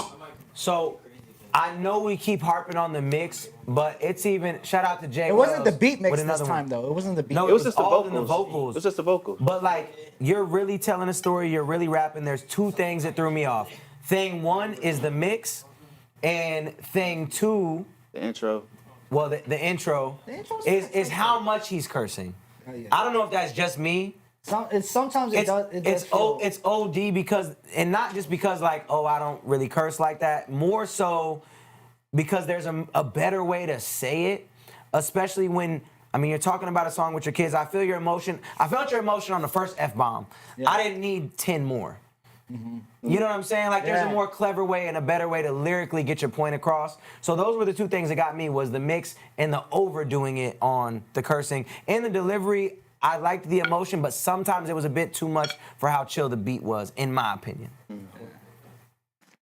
So I know we keep harping on the mix, but it's even shout out to Jay. It wasn't the beat mix with this another time one. though. It wasn't the beat. No, it was just the all vocals. in the vocals. It was just the vocals. But like, you're really telling a story. You're really rapping. There's two things that threw me off. Thing one is the mix, and thing two, the intro. Well, the intro is how much he's cursing. Oh, yeah. I don't know if that's just me. Sometimes it does. It's OD because, and not just because like, oh, I don't really curse like that. More so because there's a better way to say it, especially when, I mean, you're talking about a song with your kids. I feel your emotion. I felt your emotion on the first F-bomb. Yeah. I didn't need 10 more. Mm-hmm. You know what I'm saying? Like, there's a more clever way and a better way to lyrically get your point across. So those were the two things that got me, was the mix and the overdoing it on the cursing. And the delivery, I liked the emotion, but sometimes it was a bit too much for how chill the beat was, in my opinion. Mm-hmm.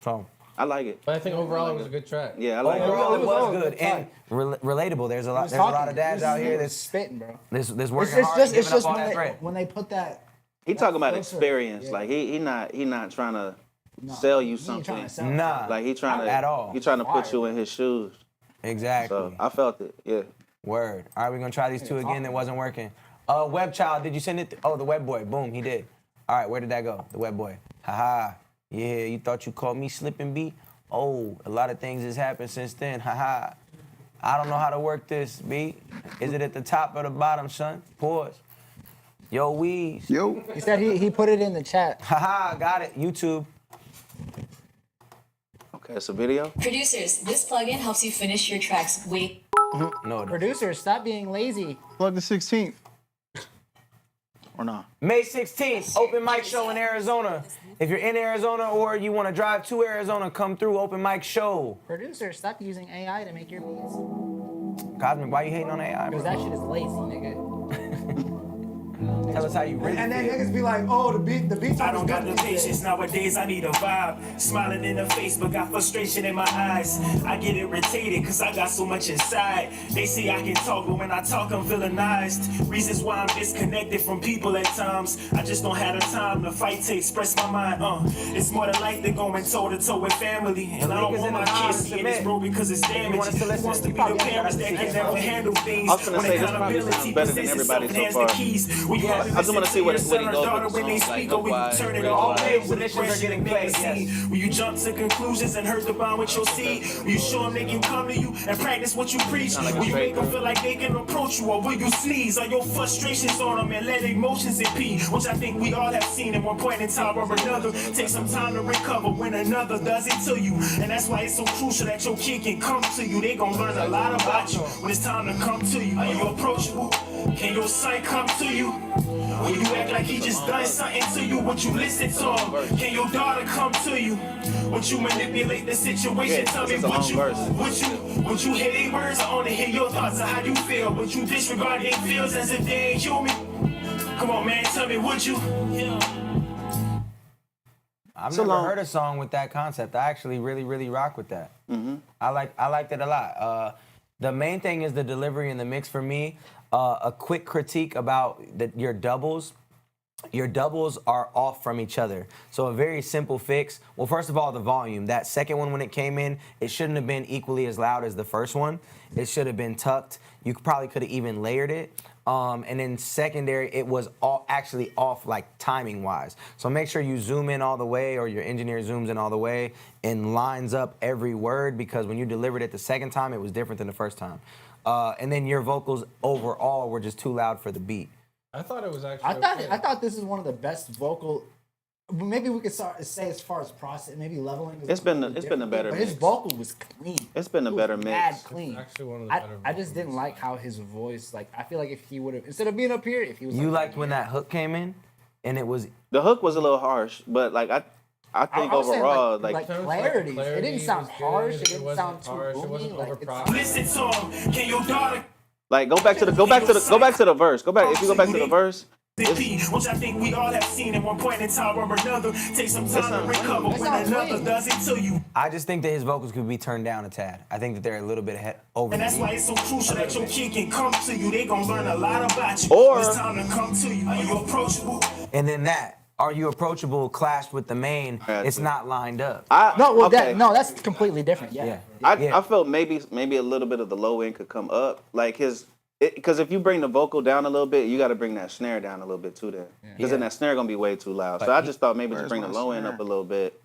So I like it. But I think overall it was a good track. Yeah, I like it. Overall, it was good and relatable. There's a lot of dads out here that's spitting, bro. This working hard, giving up all that bread. When they put that. He talking about experience. Yeah. Like he not trying to sell you something. Nah. Like he trying to at all. He trying to put you in his shoes. Exactly. So I felt it. Yeah. Word. All right, we're gonna try these two again. That wasn't working. Web child, did you send it? Oh, the web boy. Boom, he did. All right, where did that go? The web boy. Haha. Yeah, you thought you caught me slipping, B? Oh, a lot of things has happened since then. Haha. I don't know how to work this, B. Is it at the top or the bottom, son? Pause. Yo, Weez. Yo. He said he put it in the chat. Haha, got it. YouTube. Okay, it's a video. Producers, this plugin helps you finish your tracks way. No. Producers, stop being lazy. Plug the 16th. Or not. May 16th, open mic show in Arizona. If you're in Arizona or you want to drive to Arizona, come through, open mic show. Producers, stop using AI to make your beats. Cosmic, why you hating on AI? Because that shit is lazy, nigga. Tell us how you really and then feel. niggas be like, oh, the beats. I don't got the patience nowadays, I need a vibe. Smiling in the face, but got frustration in my eyes. I get irritated, cause I got so much inside. They say I can talk, but when I talk, I'm villainized. Reasons why I'm disconnected from people at times. I just don't have the time to fight to express my mind. It's more than life than going toe to toe with family. And I don't want my kids seeing this, bro, because it's damaged. Who wants to be the parents that can never handle things? I was gonna say this probably sounds better than everybody so far. I just want to see what he goes with the song. Like, look why. All submissions are getting played, yes. Will you jump to conclusions and hurt the bond with your seed? Will you show them they can come to you and practice what you preach? Will you make them feel like they can approach you, or will you sneeze on your frustrations on them and let emotions impede? Which I think we all have seen at one point in time or another. Take some time to recover when another does it to you. And that's why it's so crucial that your kid can come to you. They gon' learn a lot about you when it's time to come to you. Are you approachable? Can your son come to you? When you act like he just done something to you, would you listen to him? Can your daughter come to you? Would you manipulate the situation? Tell me, would you hear their words or only hear your thoughts of how you feel? Would you disregard their feels as if they ain't human? Come on, man, tell me, would you? I've never heard a song with that concept. I actually really rock with that. Mm-hmm. I liked it a lot. The main thing is the delivery and the mix for me. A quick critique about your doubles. your doubles are off from each other. So a very simple fix. Well, first of all, the volume. That second one when it came in, it shouldn't have been equally as loud as the first one. It should have been tucked. You probably could have even layered it. And then secondary, it was actually off like timing wise. So make sure you zoom in all the way, or your engineer zooms in all the way and lines up every word, because when you delivered it the second time, it was different than the first time. And then your vocals overall were just too loud for the beat. I thought it was actually. I thought this is one of the best vocal. Maybe we could say as far as process, maybe leveling. It's been a better But mix. his vocal was clean. It's been a better mix. Mad clean. Actually, one of the better. I just didn't like how his voice. Like, I feel like if he would have, instead of being up here, if he was. You liked when that hook came in, and it was. The hook was a little harsh, but like I think I was saying, overall, like clarity. It didn't sound harsh. It didn't sound too boomy. Listen to him. Can your daughter? like go back to the verse. If you go back to the verse. Which I think we all have seen at one point in time or another. Take some time to recover when another does it to you. I just think that his vocals could be turned down a tad. I think that they're a little bit over. And that's why it's so crucial that your kid can come to you. They gonna learn a lot about you. Or it's time to come to you. Are you approachable? And then are you approachable clashed with the main? It's not lined up. That's completely different. Yeah. I felt maybe a little bit of the low end could come up, like because if you bring the vocal down a little bit, you got to bring that snare down a little bit too. Because then that snare gonna be way too loud. So I just thought maybe just bring the low end up a little bit.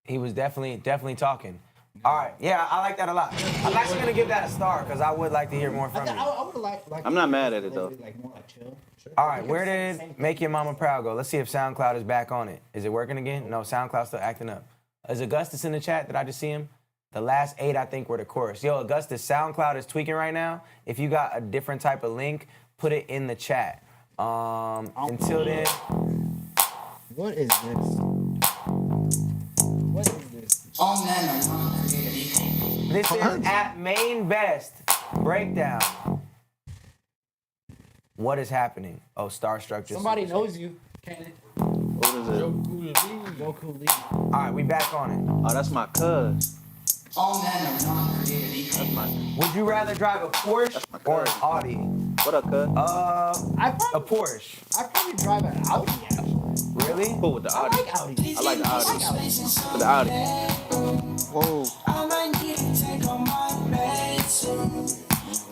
He was definitely talking. All right, yeah, I like that a lot. I'm actually gonna give that a star because I would like to hear more from you. I would like. I'm not mad at it though. More like chill. All right, where did Make Your Mama Proud go? Let's see if SoundCloud is back on it. Is it working again? No, SoundCloud's still acting up. Is Augustus in the chat? Did I just see him? The last 8, I think, were the chorus. Yo, Augustus, SoundCloud is tweaking right now. If you got a different type of link, put it in the chat. Until then. What is this? What is this? This is at Main Best Breakdown. What is happening? Oh, Starstruck just. Somebody knows you, Cannon. What is it? Goku Lee. All right, we back on it. Oh, that's my cuz. Would you rather drive a Porsche or an Audi? What up, cuz? A Porsche. I'd probably drive an Audi, actually. Really? Cool with the Audi. I like Audi. I like the Audi. With the Audi. Whoa. I might need to take on my meds.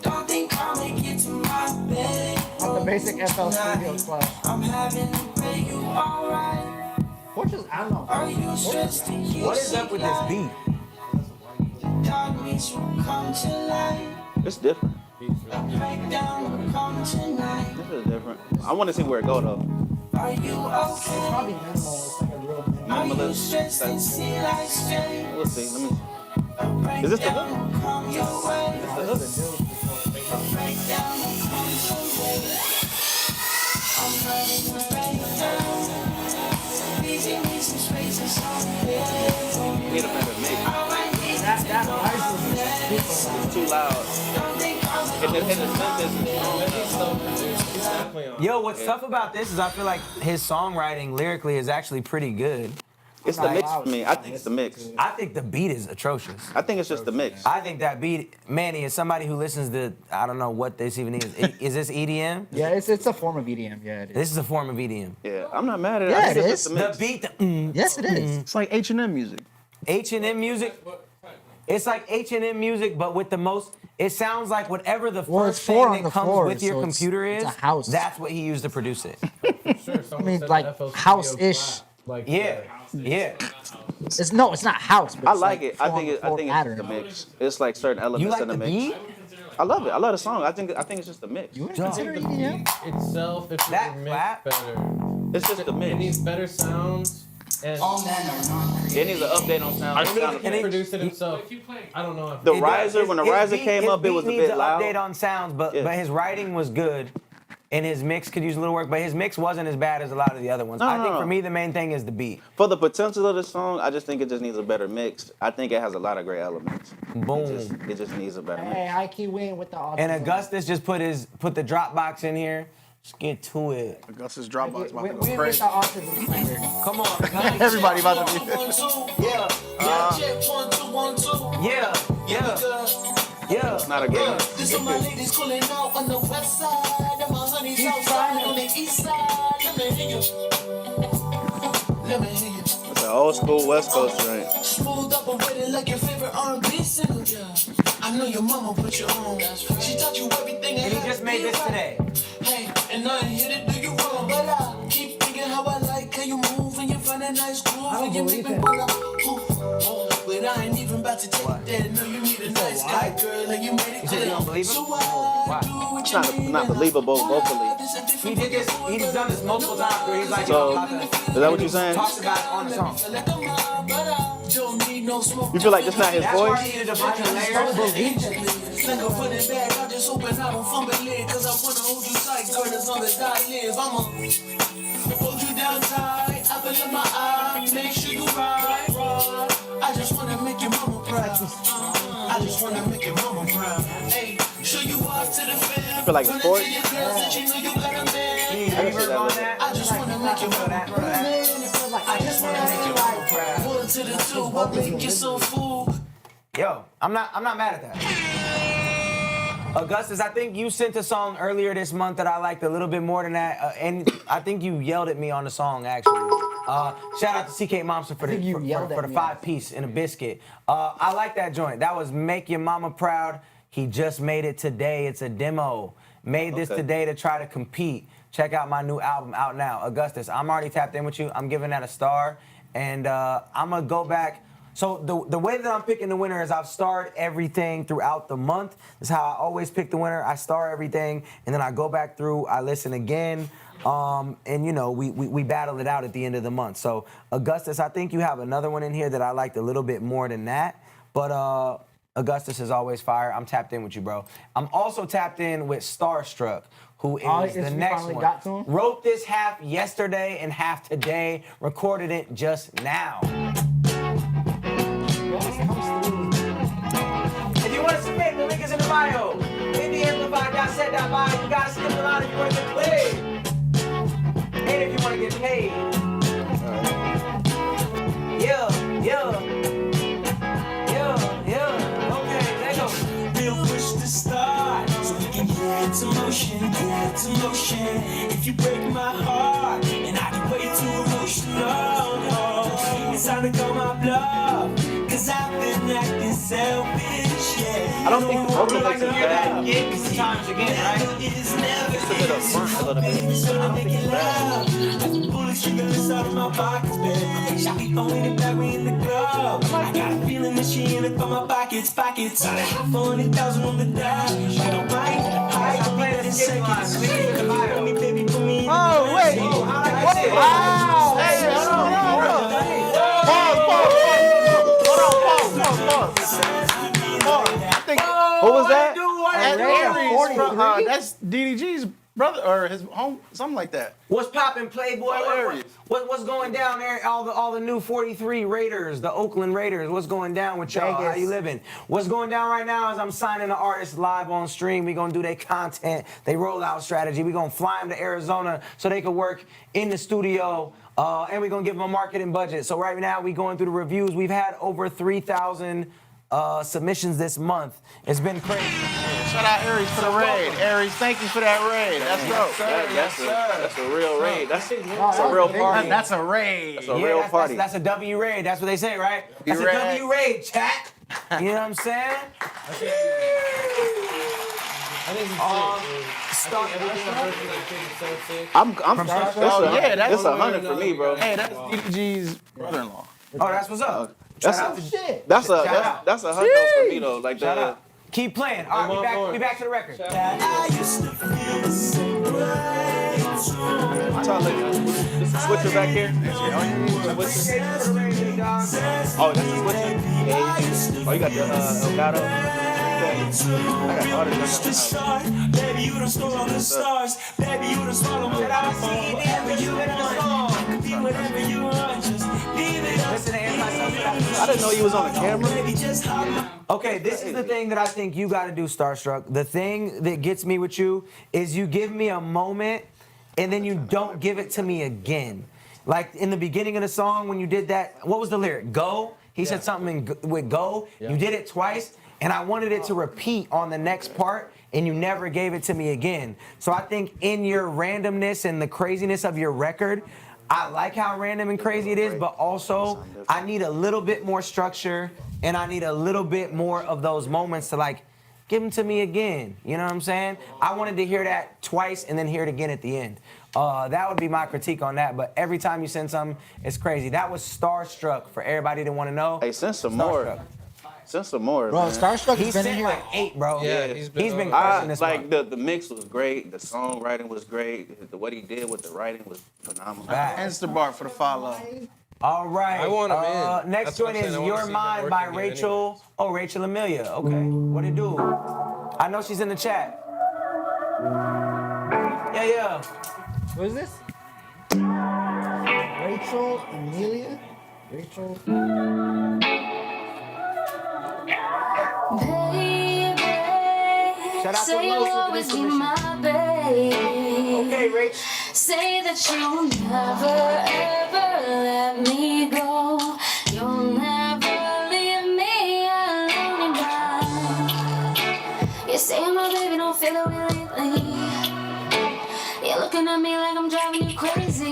Don't think I'll make it to my bed. On the basic FL Studio Plus. I'm having to pay you alright. What is, I don't know. Are you stressed? What is up with this beat? Darkness will come to light. It's different. Breakdown will come tonight. This is different. I want to see where it go though. Are you okay? It's probably minimal. It's like a real minimal. Are you stressed and see like strain? We'll see. Let me. Is this the hook? Come your way. Is this the hook? Breakdown will come your way. I'm ready to break down. Leaving me some space and some bed. Need a better mix. That voice was It's too loud. And the Yo, what's tough about this is I feel like his songwriting lyrically is actually pretty good. It's the mix for me. I think it's the mix. I think the beat is atrocious. I think it's just the mix. I think that beat, Manny, is somebody who listens to, I don't know what this even is. Is this EDM? Yeah, it's a form of EDM. Yeah, it is. This is a form of EDM. Yeah, I'm not mad at it. Yeah, I think it it's is. just the mix. The beat, Yes, it is. It's like H&M music. H&M music. It's like H&M music, but with the most. It sounds like whatever the Well, first it's thing four on that the comes floor, with your so it's computer is. a house. That's what he used to produce it. I mean, like house-ish. Yeah, yeah. It's not house. But I it's like it. I think it's pattern. the mix. It's like certain elements You like in the the mix. beat? I love it. I love the song. I think it's just the mix. You wouldn't consider The EDM? beat itself, if That it were clap? mixed better, It's just the it mix. needs better sounds. And It needs an update on sound. even if sound he effects. produced it himself, I don't know if The It riser, does. when the His riser beat- came his up, it beat was a needs bit an loud. update on sounds, but his writing was good, and his mix could use a little work. But his mix wasn't as bad as a lot of the other ones. I think for me the main thing is the beat. For the potential of the song, I just think it just needs a better mix. I think it has a lot of great elements. Boom. It just needs a better Hey, mix. high key win with the autism. And Augustus just put the Dropbox in here. Let's get to it. Augustus Dropbox about to go Win with crazy. the autism finger. Come on. Everybody about to be. Yeah. Yeah. Yeah. It's not a great mix. This is my ladies cooling out on the west side, and my honey's outside on the east side. Let me hear you. old school West Coast joint. Smooth up and with it like your favorite R&B singer. I know your mama put you on. She taught you everything. And he just made this today. Hey, and I ain't here to do you wrong, but I keep thinking how I like how you move and you find a nice groove and you make me wanna. But I ain't even about to take that. No, you need a nice guy, girl, and you made it clear. So why do what you It's not believable vocally. He did this. He's done this multiple times. Where he's like, So, about to, is that what you're saying? Talks about it on the song. You feel like that's not his That's why voice? he needed a bunch of layers. Like a funny bag, I just hope I don't fumble it. Cause I wanna hold you tight, girl, as long as I live. I'ma hold you down tight, apple in my eye, make sure you ride. I just wanna make your mama proud. I just wanna make your mama proud. Hey, show you off to the fam. Feel like a sport? I just wanna make your mama proud. I just wanna make your mama proud. One to the two, what make you so fool? Yo, I'm not mad at that. Augustus, I think you sent a song earlier this month that I liked a little bit more than that, and I think you yelled at me on the song actually. Shout out to CK Momster for the 5-piece and a biscuit. I like that joint. That was Make Your Mama Proud. He just made it today. It's a demo. Made this today to try to compete. Check out my new album out now. Augustus, I'm already tapped in with you. I'm giving that a star, and I'm gonna go back. So the way that I'm picking the winner is I've starred everything throughout the month. This is how I always pick the winner. I star everything, and then I go back through, I listen again, and you know, we battle it out at the end of the month. So Augustus, I think you have another one in here that I liked a little bit more than that, but Augustus is always fire. I'm tapped in with you, bro. I'm also tapped in with Starstruck, who is the next one. Wrote this half yesterday and half today, recorded it just now. If you want to submit, the link is in the bio. AMPLIFY.set.bio. You gotta skip the line if you want to get played. And if you want to get paid. Okay, let's go. Real push to start, so we can get to motion, If you break my heart, and I get way too emotional, it's time to call my bluff, cause I've been acting selfish, yeah. I don't think the vocal makes it bad. Sometimes again, right? It's a bit of front, a little bit. I don't think it's bad. Bullets triggerless out of my pockets, baby. Shot me throwing it back, we in the club. I got a feeling that she in it for my pockets. I have 400,000 on the dial. She don't bite. I can play this seconds. Put me, baby, put me in the Oh, wait. Wow. Hey, hold on. Pause. I think. Who was that? That's DDG's brother or his home, something like that. What's poppin', Playboy? What's going down there? All the new 43 Raiders, the Oakland Raiders. What's going down with y'all? How you living? What's going down right now is I'm signing an artist live on stream. We gonna do their content, they rollout strategy. We gonna fly them to Arizona so they can work in the studio. And we're gonna give them a marketing budget. So right now we going through the reviews. We've had over 3,000 submissions this month. It's been crazy. Shout out Aries for the raid. Aries, thank you for that raid. That's dope. That's a real raid. That's a real party. That's a raid. That's a real party. That's a W raid. That's what they say, right? That's a W raid, chat. You know what I'm saying? I'm that's 100 for me, bro. Hey, that's DDG's brother-in-law. Oh, that's what's up. That's a hundo for me though. Like Shout out. Keep playing. All right, we back to the record. I used to feel the same way. This is switcher back here. Oh, that's the switcher. Oh, you got the Elgato. I got all baby, you done stole all the stars. Baby, you done swallowed my phone. Whatever you want, I could be whatever you want. Just leave it up. Listen to I didn't know you was on the camera. Okay, this is the thing that I think you got to do, Starstruck. The thing that gets me with you is you give me a moment and then you don't give it to me again. Like in the beginning of the song when you did that, what was the lyric? Go? He said something with go. Yeah. You did it twice, and I wanted it to repeat on the next part, and you never gave it to me again. So I think in your randomness and the craziness of your record, I like how random and crazy it is, but also I need a little bit more structure and I need a little bit more of those moments to like give them to me again. You know what I'm saying? I wanted to hear that twice and then hear it again at the end. That would be my critique on that. But every time you send something, it's crazy. That was Starstruck for everybody that want to know. Hey, send some more. Send some more, bro. Man. Starstruck has He's been sent in here like 8, bro. Yeah, he's been crushing this like month. the mix was great. The songwriting was great. What he did with the writing was phenomenal. Instabar for the follow. All right. I want him in. Next That's what one I'm is saying. I wanna Your see them Mind working by again Rachel. Oh, Rachel Amelia. Okay. What it do? I know she's in the chat. Yeah. Who is this? Rachel Amelia? Rachel. Shout out to Say you'll Rose with the always be submission. my babe. Okay, Rach. Say that you'll never ever let me go. You'll never leave me alone again. You say my baby, don't feel it lately. You're looking at me like I'm driving you crazy.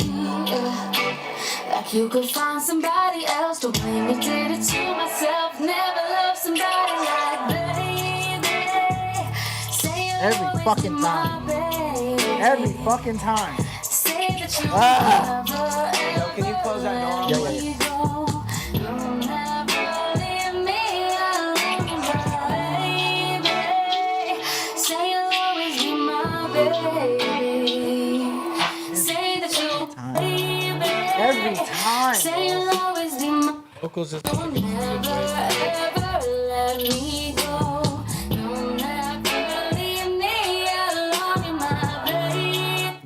Like you could find somebody else to blame. Me did it to myself. Never loved somebody like baby. Every fucking time. Every fucking time. Yo, can you close that door? Yeah. Every time. Vocals is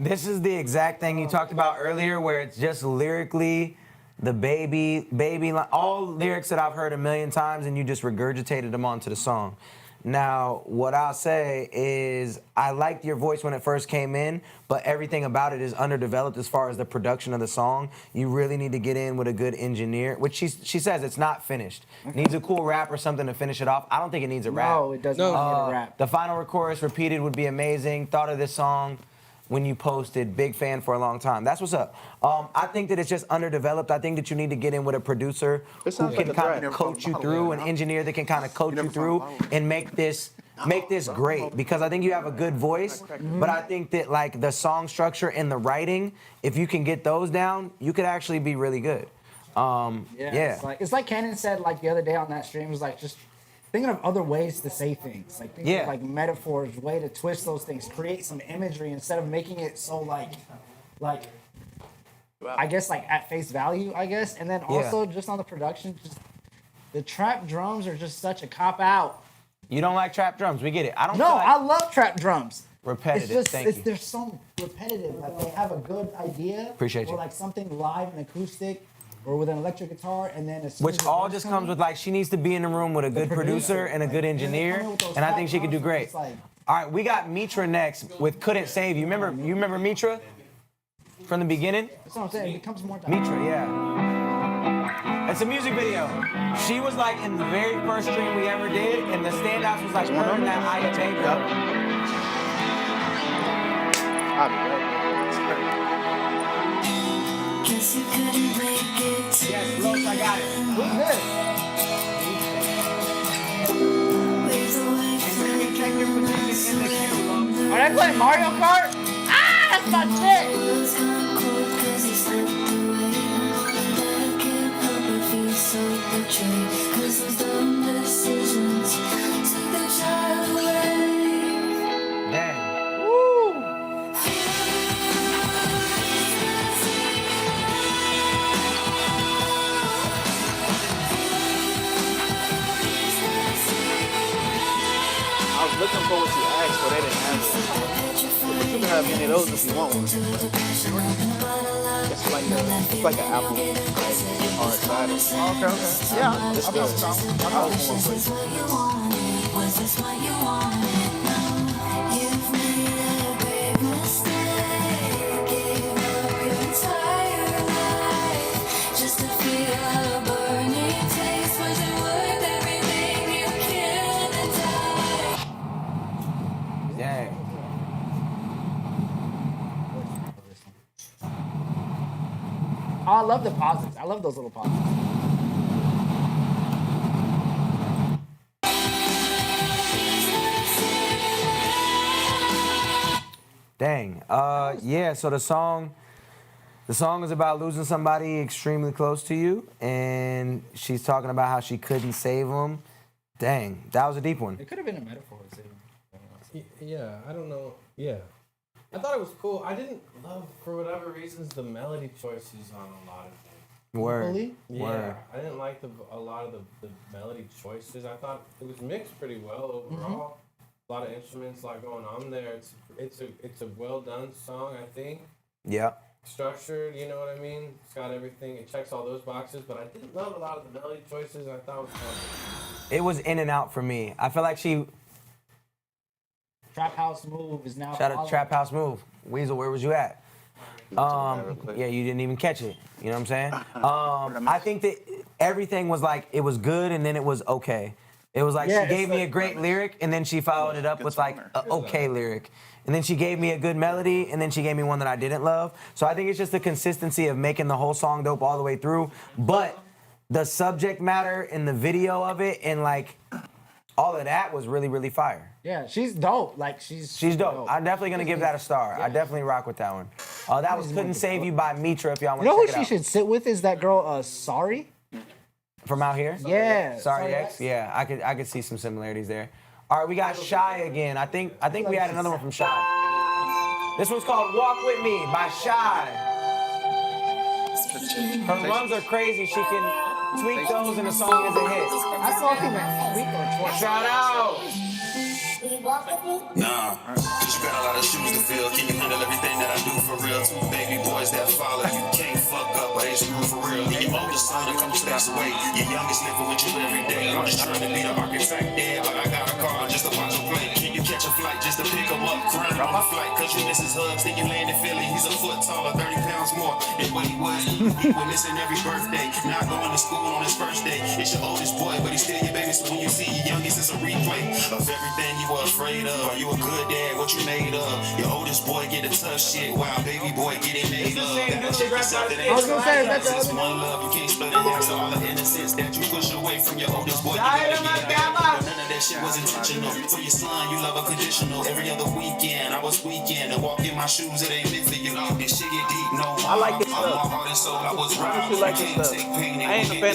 This is the exact thing you talked about earlier, where it's just lyrically the baby line, all lyrics that I've heard a million times, and you just regurgitated them onto the song. Now, what I'll say is I liked your voice when it first came in, but everything about it is underdeveloped as far as the production of the song. You really need to get in with a good engineer, which she says it's not finished. Needs a cool rap or something to finish it off. I don't think it needs a rap. No, it does not need a rap. The final chorus repeated would be amazing. Thought of this song when you posted, big fan for a long time. That's what's up. I think that it's just underdeveloped. I think that you need to get in with a producer who can kind of coach you through, an engineer that can kind of coach you through and make this great. Because I think you have a good voice, but I think that like the song structure and the writing, if you can get those down, you could actually be really good. Yeah. It's like Cannon said like the other day on that stream, it was like just thinking of other ways to say things, like thinking of like metaphors, way to twist those things, create some imagery instead of making it so like I guess like at face value, I guess. And then also just on the production, just the trap drums are just such a cop out. You don't like trap drums? We get it. I don't. No, feel like I love trap drums. Repetitive. It's just Thank you. they're so repetitive. Like they have a good idea. Appreciate or you. like something live and acoustic, or with an electric guitar, and then as soon Which as the all drums just come comes in, with like she needs to be in the room with a good producer and a good engineer, and I think she could do great. All right, we got Mitra next with "Couldn't Save You." Remember Mitra from the beginning? That's what I'm saying. It becomes more. Mitra, yeah. It's a music video. She was like in the very first stream we ever did, and the standouts was like her and that Aya Baker. Guess you couldn't make it to Yes, Los, I got it. Who's this? Are they playing Mario Kart? Ah, that's my shit! Dang. Woo! I was looking for what you asked, but they didn't have it. But you can have any of those if you want one. It's like an apple, like hard cider. Okay. Yeah, It's I'll good. pass it down. I was more for you. Dang. I love the pauses. I love those little pauses. Dang. Yeah, so the song is about losing somebody extremely close to you, and she's talking about how she couldn't save him. Dang, that was a deep one. It could have been a metaphor to save him. Yeah, I don't know. Yeah. I thought it was cool. I didn't love, for whatever reasons, the melody choices on a lot of things. Word. Yeah, Word. I didn't like a lot of the melody choices. I thought it was mixed pretty well overall. A lot of instruments like going on there. It's a well done song, I think. Yeah. Structured, you know what I mean? It's got everything. It checks all those boxes, but I didn't love a lot of the melody choices. I thought it was fun. It was in and out for me. I feel like she. Trap House Move is now. Shout out to Trap House Move. Weasel, where was you at? Yeah, you didn't even catch it. You know what I'm saying? I think that everything was like, it was good and then it was okay. It was like she gave me a great lyric and then she followed it up with like an okay lyric. And then she gave me a good melody and then she gave me one that I didn't love. So I think it's just the consistency of making the whole song dope all the way through. But the subject matter and the video of it and like all of that was really, really fire. Yeah, she's dope. Like she's dope. I'm definitely gonna give that a star. I definitely rock with that one. That was "Couldn't Save You" by Mitra. If y'all want You to know check who it she out. should sit with is that girl, Sorry. From out here? Yeah. Sorry X. Yeah, I could see some similarities there. All right, we got Shai again. I think we had another one from Shai. This one's called "Walk With Me" by Shai. Her runs are crazy. She can tweak those and the song is a hit. I saw him at Tweak or Twerk. Shout out. Nah, cause you got a lot of shoes to fill. Can you handle everything that I do for real? Two baby boys that follow. You can't fuck up, but they screw for real. And your oldest son a couple steps away. Your youngest living with you every day. I'm just trying to be the architect there, but I got a car just to watch him play. Can you catch a flight just to pick him up? Crying on the flight, cause you miss his hugs. Then you land in Philly. He's a foot taller, 30 pounds more than what he was. He was missing every birthday. Not going to school on his first day. It's your oldest boy, but he's still your baby. So when you see your youngest, it's a replay of everything you were afraid of. Are you a good dad? What you made of? Your oldest boy get the tough shit while baby boy get it made of. That shit is something that I was gonna say that's it's one love. You can't split it half. So all the innocence that you push away from your oldest boy, you gotta get it back. None of that shit was intentional. For your son, you love a conditional. Every other weekend, I was weekend and walk in my shoes. It ain't meant for you. This shit get deep. No, I like this I'm stuff. my heart and soul. I was I right. actually like this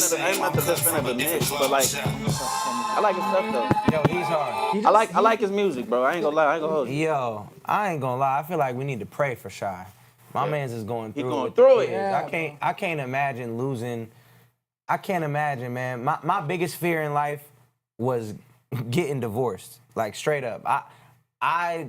stuff. I ain't not the best fan of the mix, but like, I like his stuff though. Yo, he's hard. I like his music, bro. I ain't gonna lie. I ain't gonna hold you. Yo, I ain't gonna lie. I feel like we need to pray for Shai. My man's is going through. He going with through the it. kids. Yeah, I can't imagine losing. I can't imagine, man. My biggest fear in life was getting divorced. Like straight up. I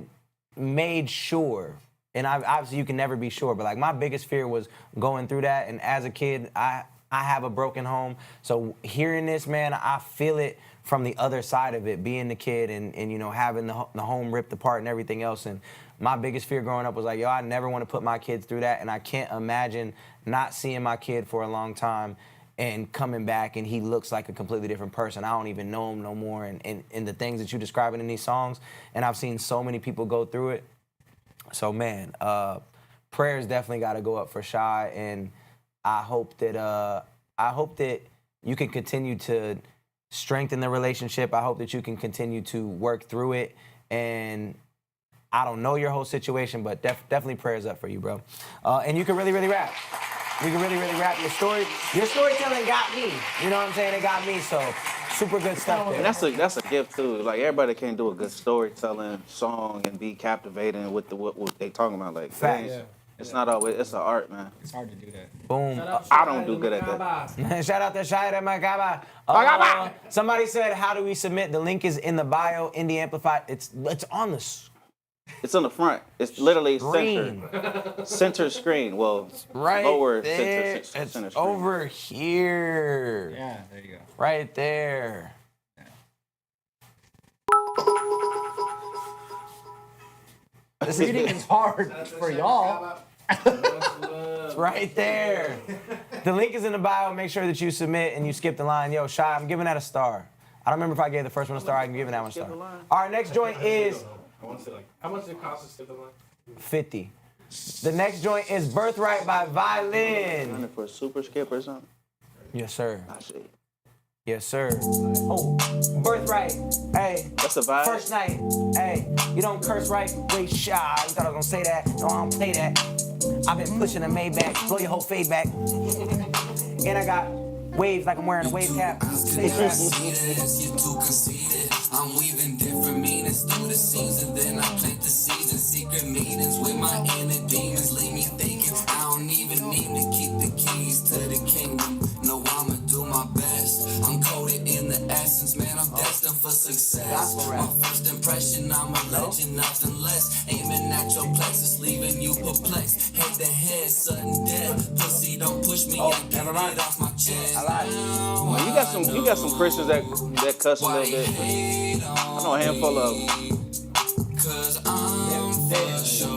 made sure, and obviously you can never be sure, but like my biggest fear was going through that. And as a kid, I have a broken home. So hearing this, man, I feel it from the other side of it, being the kid and you know, having the home ripped apart and everything else. And my biggest fear growing up was like, yo, I never want to put my kids through that. And I can't imagine not seeing my kid for a long time and coming back and he looks like a completely different person. I don't even know him no more. And the things that you're describing in these songs, and I've seen so many people go through it. So man, prayers definitely got to go up for Shai, and I hope that you can continue to strengthen the relationship. I hope that you can continue to work through it. And I don't know your whole situation, but definitely prayers up for you, bro. And you can really, really rap. You can really, really rap. Your storytelling got me. You know what I'm saying? It got me. So super good stuff there. And that's a gift too. Like everybody can't do a good storytelling song and be captivating with what they talking about. Like Facts. dang, it's not always. It's an art, man. It's hard to do that. Boom. I don't do good at that. Shout out to Shai de Macaba. Somebody said, how do we submit? The link is in the bio, Indie Amplify. It's on the It's on the front. It's literally screen. Center screen. Well, right lower there. center screen. It's over here. Yeah, there you go. Right there. This reading is hard for y'all. Right there. The link is in the bio. Make sure that you submit and you skip the line. Yo, Shai, I'm giving that a star. I don't remember if I gave the first one a star. I'm giving that one a star. All right, next joint is I want to say, like, how much did it cost to skip the line? 50. The next joint is Birthright by Violin. For a super skip or something? Yes, sir. I see. Yes, sir. Oh, Birthright. Hey. That's a vibe. First night. Hey, you don't curse right. Wait, Shy. You thought I was gonna say that? No, I don't play that. I've been pushing a Maybach. Blow your whole fade back. And I got waves like I'm wearing a wave cap. I'm weaving different meanings through the season. Then I plant the seeds in secret meetings with my inner demons. Leave me thinking I don't even need to keep the keys to the kingdom. No, I'ma do my best. I'm coded in the essence, man. I'm destined for success. My first impression, I'm a legend, nothing less. Aiming at your plexus, leaving you perplexed. Head to head, sudden death. Pussy, don't push me. I can't get off my chest. Well, you got some Christians that cuss a little bit. I know a handful of them.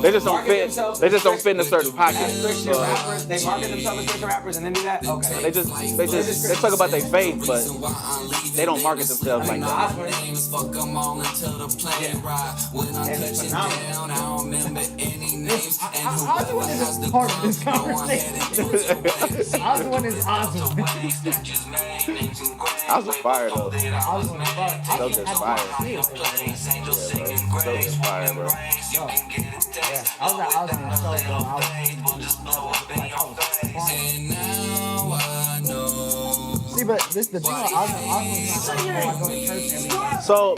They just don't fit. They just don't fit in a certain pocket. Christian rappers, they market themselves as Christian rappers and then do that. Okay. They talk about their faith, but they don't market themselves like that. Oswald is part of this conversation. Oswald is awesome. I was a fire though. Oswald is fire. So just fire. So just fire, bro. I was at Oswald, so see, but this the thing with Oswald's not like, I go to church every day. So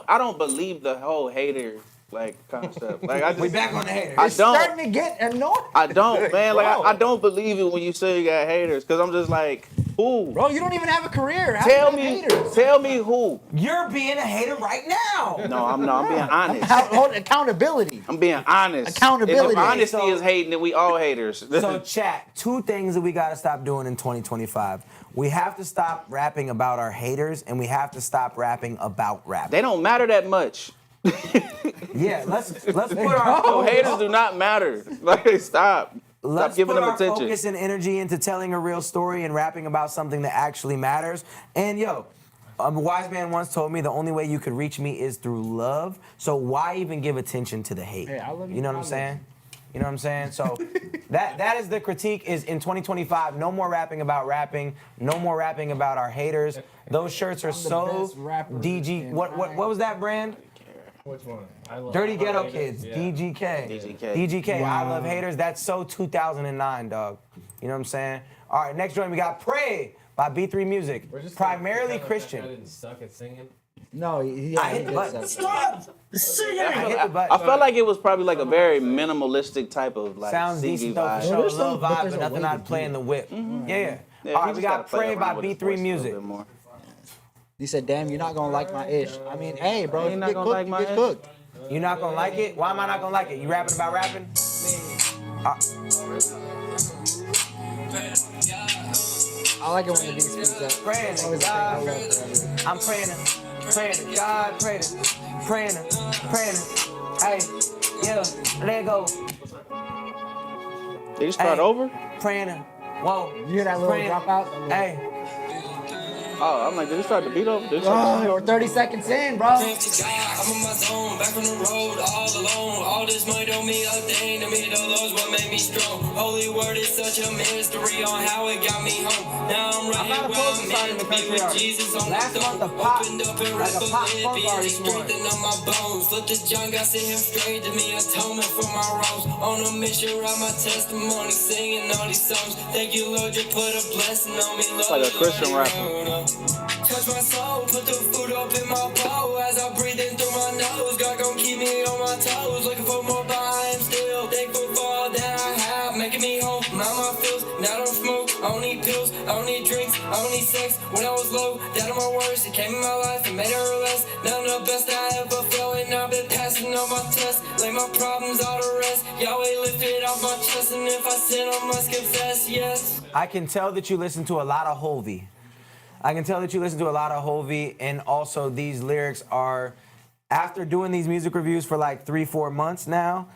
I don't believe the whole hater like concept. Like I just, we back on the haters. I It's don't. starting to get annoying. I don't, man. Like Bro. I don't believe it when you say you got haters, cause I'm just like, who? Bro, you don't even have a career. How Tell do you me, have haters? tell me who. You're being a hater right now. No, I'm not. I'm being honest. Accountability. I'm being honest. Accountability. If honesty is hating, then we all haters. So chat, 2 things that we gotta stop doing in 2025. We have to stop rapping about our haters, and we have to stop rapping about rap. They don't matter that much. Yeah, let's put our No, haters do not matter. Like, stop. Let's Stop giving put them our attention. focus and energy into telling a real story and rapping about something that actually matters. And yo, a wise man once told me the only way you could reach me is through love. So why even give attention to the hate? Hey, I love you. You know what I'm saying? You know what I'm saying? So that is the critique is in 2025, no more rapping about rapping, no more rapping about our haters. Those shirts are so DG. What was that brand? Which one? I love Dirty Ghetto haters. Kids, Yeah. DGK. Wow. I love haters. That's so 2009, dog. You know what I'm saying? All right, next joint we got Pray by B3 Music. Primarily Christian. I didn't suck at singing. No, I hit the button. I felt like it was probably like a very minimalistic type of like Sounds singing decent though, for vibe. sure. A little vibe, but nothing I'd play in the whip. Yeah. Yeah, All he right, we just got gotta play Pray by around with his B3 voice a Music. little bit more. He said, "Damn, you're not gonna like my ish." I mean, hey, bro, You're you not get gonna cooked, like you my get ish? cooked. You not gonna like it? Why am I not gonna like it? You rapping about rapping? I like it when the beat speaks up. Praying to God. I'm praying to God, praying to. Hey, yeah, let go. Did you start over? Praying to. Whoa. You hear that little Praying. dropout? Hey. Oh, I'm like, did you start the beat over? Did you start Or 30 seconds in, bro. I'm on my zone, back on the road, all alone. All this money don't mean a thing to me. The Lord's what made me strong. Holy word is such a mystery on how it got me home. Now I'm right here where I'm meant to be with Jesus on Last the month, throne. a pop, Opened up and like a rest pop the funk Philippians, artist won. strengthened up my bones. Flip the junk, I sent him straight to me. Atonement for my wrongs. On a mission, write my testimony, singing all these songs. Thank you, Lord, you put a blessing on me. It's like a Christian rapper. Touch my soul, put the food up in my bowl as I breathe in through my nose. God gon' keep me on my toes, looking for more, but I am still thankful for all that I have, making me whole. Mind my feels, now I don't smoke, I don't need pills, I don't need drinks, I don't need sex. When I was low, that are my words, it came in my life and made it less. Now I'm the best I ever felt, and I've been passing all my tests. Lay my problems all to rest. Yahweh lifted off my chest, and if I sin, I must confess, yes. I can tell that you listen to a lot of Hovey. And also these lyrics are, after doing these music reviews for like 3-4 months now,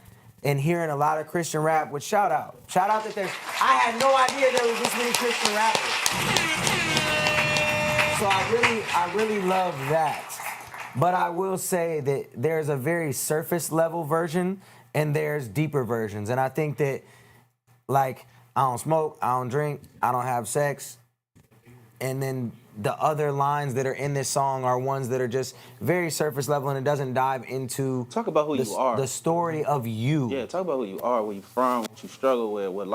and hearing a lot of Christian rap, which shout out that there's, I had no idea there was this many Christian rappers. So I really love that. But I will say that there's a very surface level version and there's deeper versions. And I think that, like, I don't smoke, I don't drink, I don't have sex. And then the other lines that are in this song are ones that are just very surface level and it doesn't dive into talk about who you are, the story of you. Yeah, talk about who you are, where you from, what you struggle with, what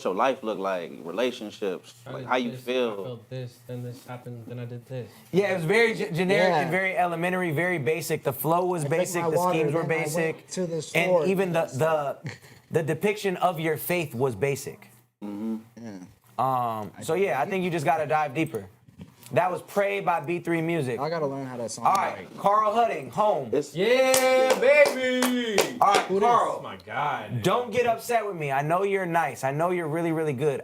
your life look like, relationships, like how you feel. I felt this, then this happened, then I did this. Yeah, it was very generic and very elementary, very basic. The flow was basic, the schemes were basic, and even the depiction of your faith was basic. So yeah, I think you just gotta dive deeper. That was Pray by B3 Music. I gotta learn how that song. All right, Carl Hudding, Home. Yeah, baby. All right, Carl. Oh my God. Don't get upset with me. I know you're nice. I know you're really, really good.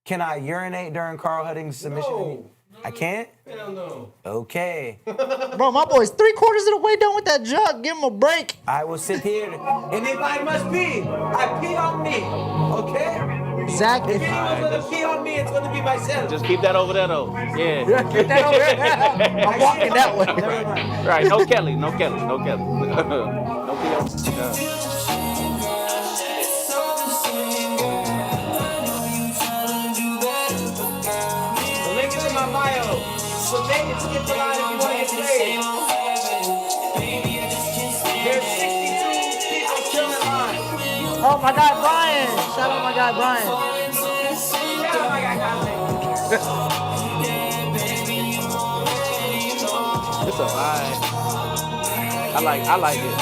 Can I urinate during Carl Hudding's submission? No. I can't? Hell no. Okay. Bro, my boy's 3/4 of the way done with that jug. Give him a break. I will sit here, and if I must pee, I pee on me. Okay? Zach, if anyone's gonna pee on me, it's gonna be myself. Just keep that over there though. Yeah. Keep that over there. I'm walking that way. Right, no Kelly. No pee on. The link is in my bio. So make it skip the line if you want to get paid. There's 62 people killing line. Oh my God, Brian! Shout out my guy Brian. Shout out my guy Brian. It's a vibe. I like it.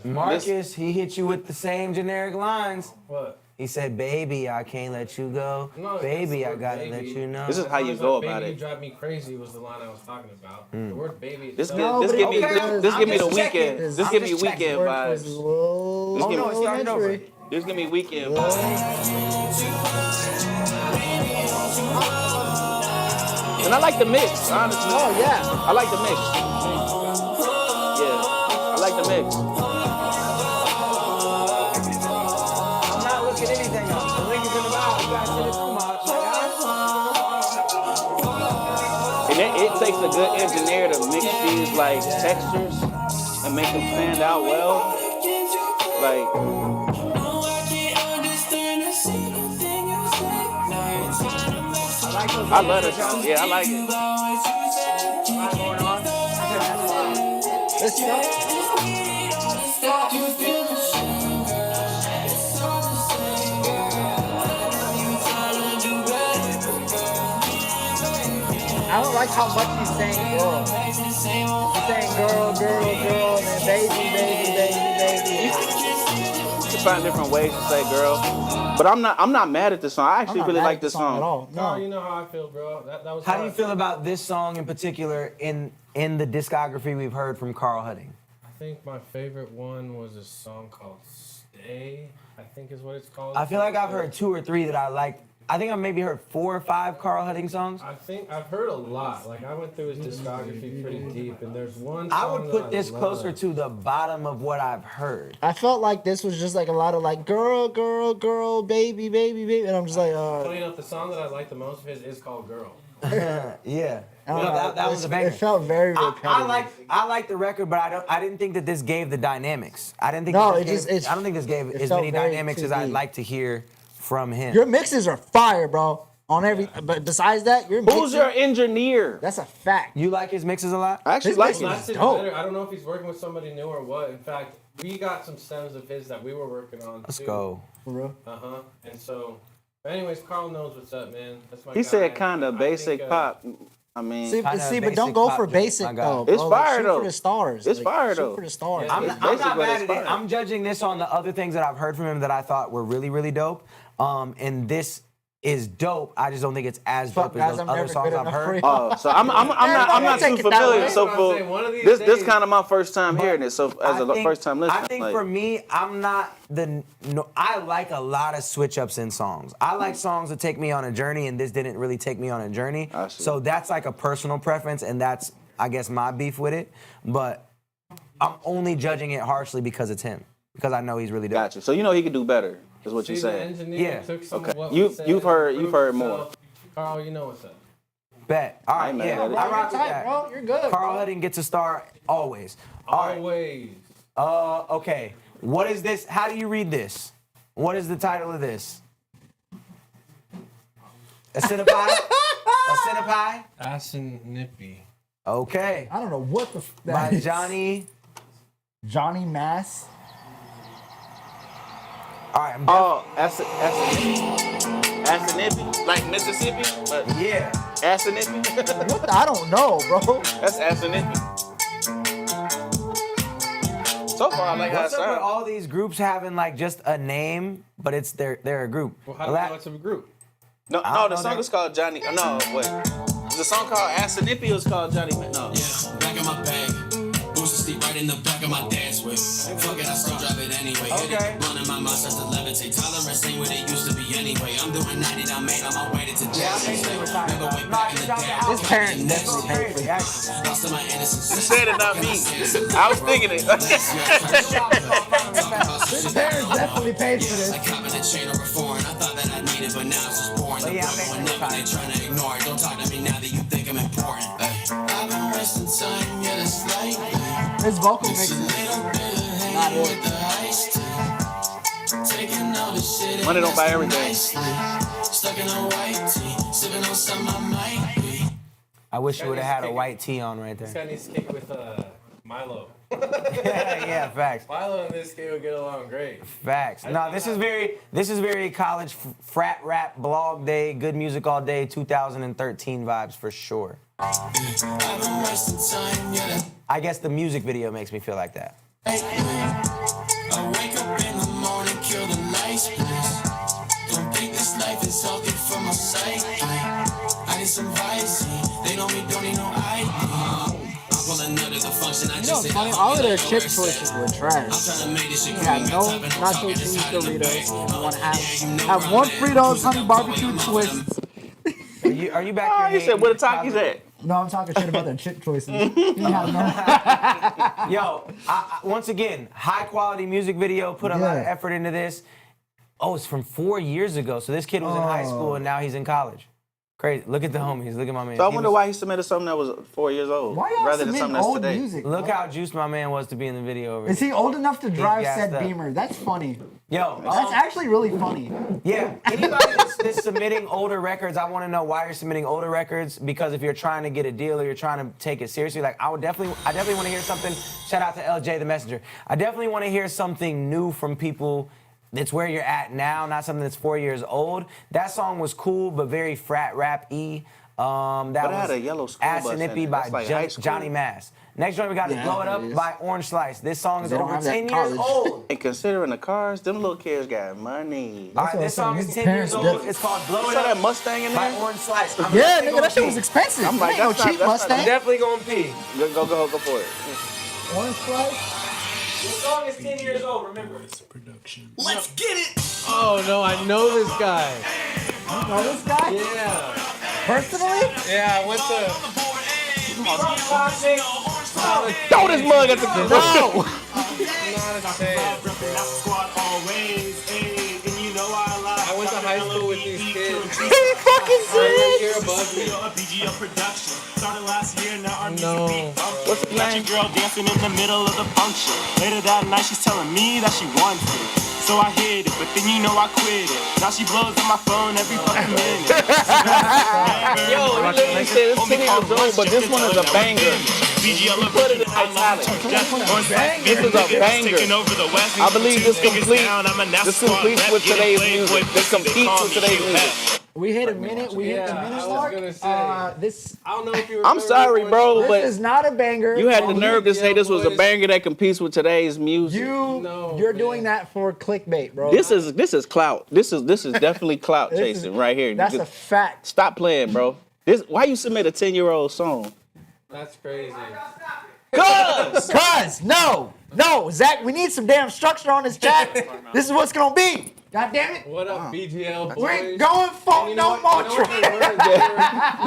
Marcus, he hit you with the same generic lines. What? He said, "Baby, I can't let you go. No, baby, I gotta let you know." This is how you go about Baby, it. You drive me crazy was the line I was talking about. The word baby. This itself- give me the just weekend. checking. This I'm give me just weekend checking. vibes. Oh no, it's starting over. This give me weekend vibes. And I like the mix, honestly. Oh yeah. I like the mix. Yeah, I like the mix. I'm not looking anything up. The link is in the bio. You guys see this from And it takes a good engineer to mix these like textures and make them stand out well. Like. I love this song. Yeah, I like it. Let's I don't like how much he's saying girl. He's saying girl, and then baby. You find different ways to say girl. But I'm not mad at this song. I actually really like this song. At all. No, you know how I feel, bro. That was. How do you feel about this song in particular in the discography we've heard from Carl Hudding? I think my favorite one was a song called Stay, I think is what it's called. I feel like I've heard 2 or 3 that I like. I think I've maybe heard 4 or 5 Carl Hudding songs. I think I've heard a lot. Like I went through his discography pretty deep, and there's one song I would put this love. closer to the bottom of what I've heard. I felt like this was just like a lot of like girl, baby, and I'm just like, Funny enough, the song that I like the most of his is called Girl. Yeah. I don't know, That was a banger. It felt very repetitive. I like the record, but I didn't think that this gave the dynamics. I don't think this gave as many dynamics as I'd like to hear from him. Your mixes are fire, bro. On every, but besides that, who's your engineer? That's a fact. You like his mixes a lot? I actually like That's it. better. I don't know if he's working with somebody new or what. In fact, we got some stems of his that we were working on. Let's too. go. For real? And so, anyways, Carl knows what's up, man. That's my He guy. said kind of basic think, pop. I mean, See, but don't go for basic though. It's bro. fire shoot though. for the stars. It's fire though. Shoot for the stars. I'm It's not basic, but mad it's at it. fire. I'm judging this on the other things that I've heard from him that I thought were really, really dope. And this is dope. I just don't think it's as dope as those other songs I've heard. Oh, so I'm not too familiar. So for this kind of my first time hearing it. So as a first time listener, I think for me, I'm not I like a lot of switch ups in songs. I like songs that take me on a journey, and this didn't really take me on a journey. So that's like a personal preference, and that's I guess my beef with it. But I'm only judging it harshly because it's him. Because I know he's really dope. Gotcha. So you know he could do better. Is what you're saying. Yeah. Okay. You've heard more. Carl, you know what's up. Bet. All right, yeah. I rock with that. Bro, you're good. Carl Hudding gets a star always. Always. Okay. What is this? How do you read this? What is the title of this? Acinipie? Acinipie? Asinippy. Okay. I don't know what the By is. Johnny Mass. All right. Asinippy? Like Mississippi? But yeah. Asinippy? What I don't know, bro. That's Asinippy. So far, I like What's how it up with sounds. all these groups having like just a name, but it's they're a group? Well, how do you know it's a group? No, the song is called Johnny. No, wait. The song called Asinippy was called Johnny. No. Yeah, back in my bag. Booster seat right in the back of my dad's whip. Fuck it, I still drive it anyway. Hit it, blunt in my mouth starts to levitate. Tolerance ain't what it used to be anyway. I'm doing 90 down Main on my way to Jazz. Remember way back in the day. His parents definitely paid for that. Lost in my innocence. You said it, not me. I was thinking it. His parents definitely paid for this. Like copping a chain over foreign. I thought that I needed, but now it's just boring. The going up and they trying to ignore it. Don't talk to me now that you think I'm important. I've been wasting time, yeah, that's slightly. His vocal mix is not Money don't buy everything. Stuck in a white tee, sipping on some I might be. I wish you would have had a white tee on right This there. guy needs to kick with Milo. yeah, facts. Milo and this kid would get along great. Facts. No, this is very college frat rap blog day, good music all day, 2013 vibes for sure. I guess the music video makes me feel like that. I wake up in the morning, kill the lights, please. Don't think this life is healthy for my psyche. I need some Visine. They know me, don't need no ID. I'm pulling out of the function. I You know just what's say funny? that All of I their know chip it's choices set. were trash. I'm trying to make this shit You had no nacho cheese Doritos. Have one Fritos honey barbecue twist. Are you back here? You said where the Takis at? No, I'm talking shit about their chip choices. You have no. Yo, once again, high quality music video, put a lot of effort into this. Oh, it's from 4 years ago. So this kid was in high school and now he's in college. Crazy. Look at the homies. Look at my man. So I wonder why he submitted something that was 4 years old rather than something that's today. Music, Look how juiced my man was to be in the video over Is he old enough to drive said gassed up. Beamer? That's funny. Yo, That's actually really funny. Yeah, anybody that's submitting older records, I want to know why you're submitting older records. Because if you're trying to get a deal or you're trying to take it seriously, like I definitely want to hear something. Shout out to LJ the Messenger. I definitely want to hear something new from people. That's where you're at now, not something that's 4 years old. That song was cool, but very frat rap-y. That But it was had a yellow school bus in Asinippy it. by That's like high school. Johnny Mass. Next joint we got is Yeah, Blow It it Up is. by Orange Slice. This song is They don't over have that 10 in years college. old. And considering the cars, them little kids got money. All right, this song is 10 years old. It's called Blow You It saw Up that Mustang in by there? Orange Slice. I'm Yeah, definitely nigga, gonna that shit pee. was expensive. I'm like, That ain't no that's not- cheap that's not- Mustang. I'm definitely gonna pee. Go for it. Orange Slice. This song is 10 years old, remember. Let's get it! Oh no, I know this guy. You know this guy? Yeah. Personally? Yeah, I went to. Throw this mug at the No. I went to high school with these kids. fucking One year above me. No. What's his name? Girl dancing in the middle of the function. Later that night, she's telling me that she wants it. So I hit it, but then you know I quit it. Now she blows up my phone every fucking minute. Yo, he literally said it's 10 years old, but this one is a banger. He put it in italics. This is a banger. I believe this completes with today's music. This competes with today's music. We hit a minute. We hit the minute mark. This. I don't know if you I'm sorry, bro, This but is not a banger. you had the nerve to say this was a banger that competes with today's music. You're doing that for clickbait, bro. This is clout. This is definitely clout This is- chasing right here. That's a fact. Stop playing, bro. Why you submit a 10-year-old song? That's crazy. Cuz, no, Zach, we need some damn structure on this chat. This is what's gonna be. God damn it. What up, BGL boys? We're going for You no know more what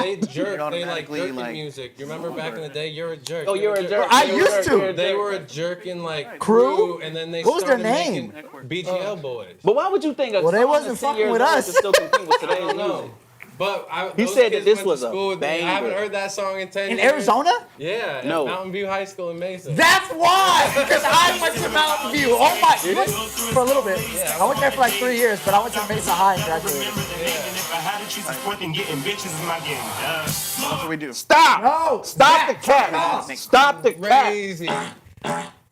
they jerk. They automatically, like jerking like- music. You remember back in the day? You're a jerk. Oh, you're a jerk. I They used were- to. They were a jerk in like Crew? and then they What was their started name? making BGL boys. But why would you think a Well, they song wasn't that's 10 fucking years with old us. is still compete with I today's don't know. music? But He those said that kids this went was to a school with me. I haven't banger. heard that song in 10 In years. Arizona? Yeah, No. at Mountain View High School in Mesa. That's why! Because I went to Mountain View. Oh my, you went for a little bit. I went there for like 3 years, but I went to Mesa High and graduated. What do we do? Stop! No! Stop the cat! Stop the cat! Crazy.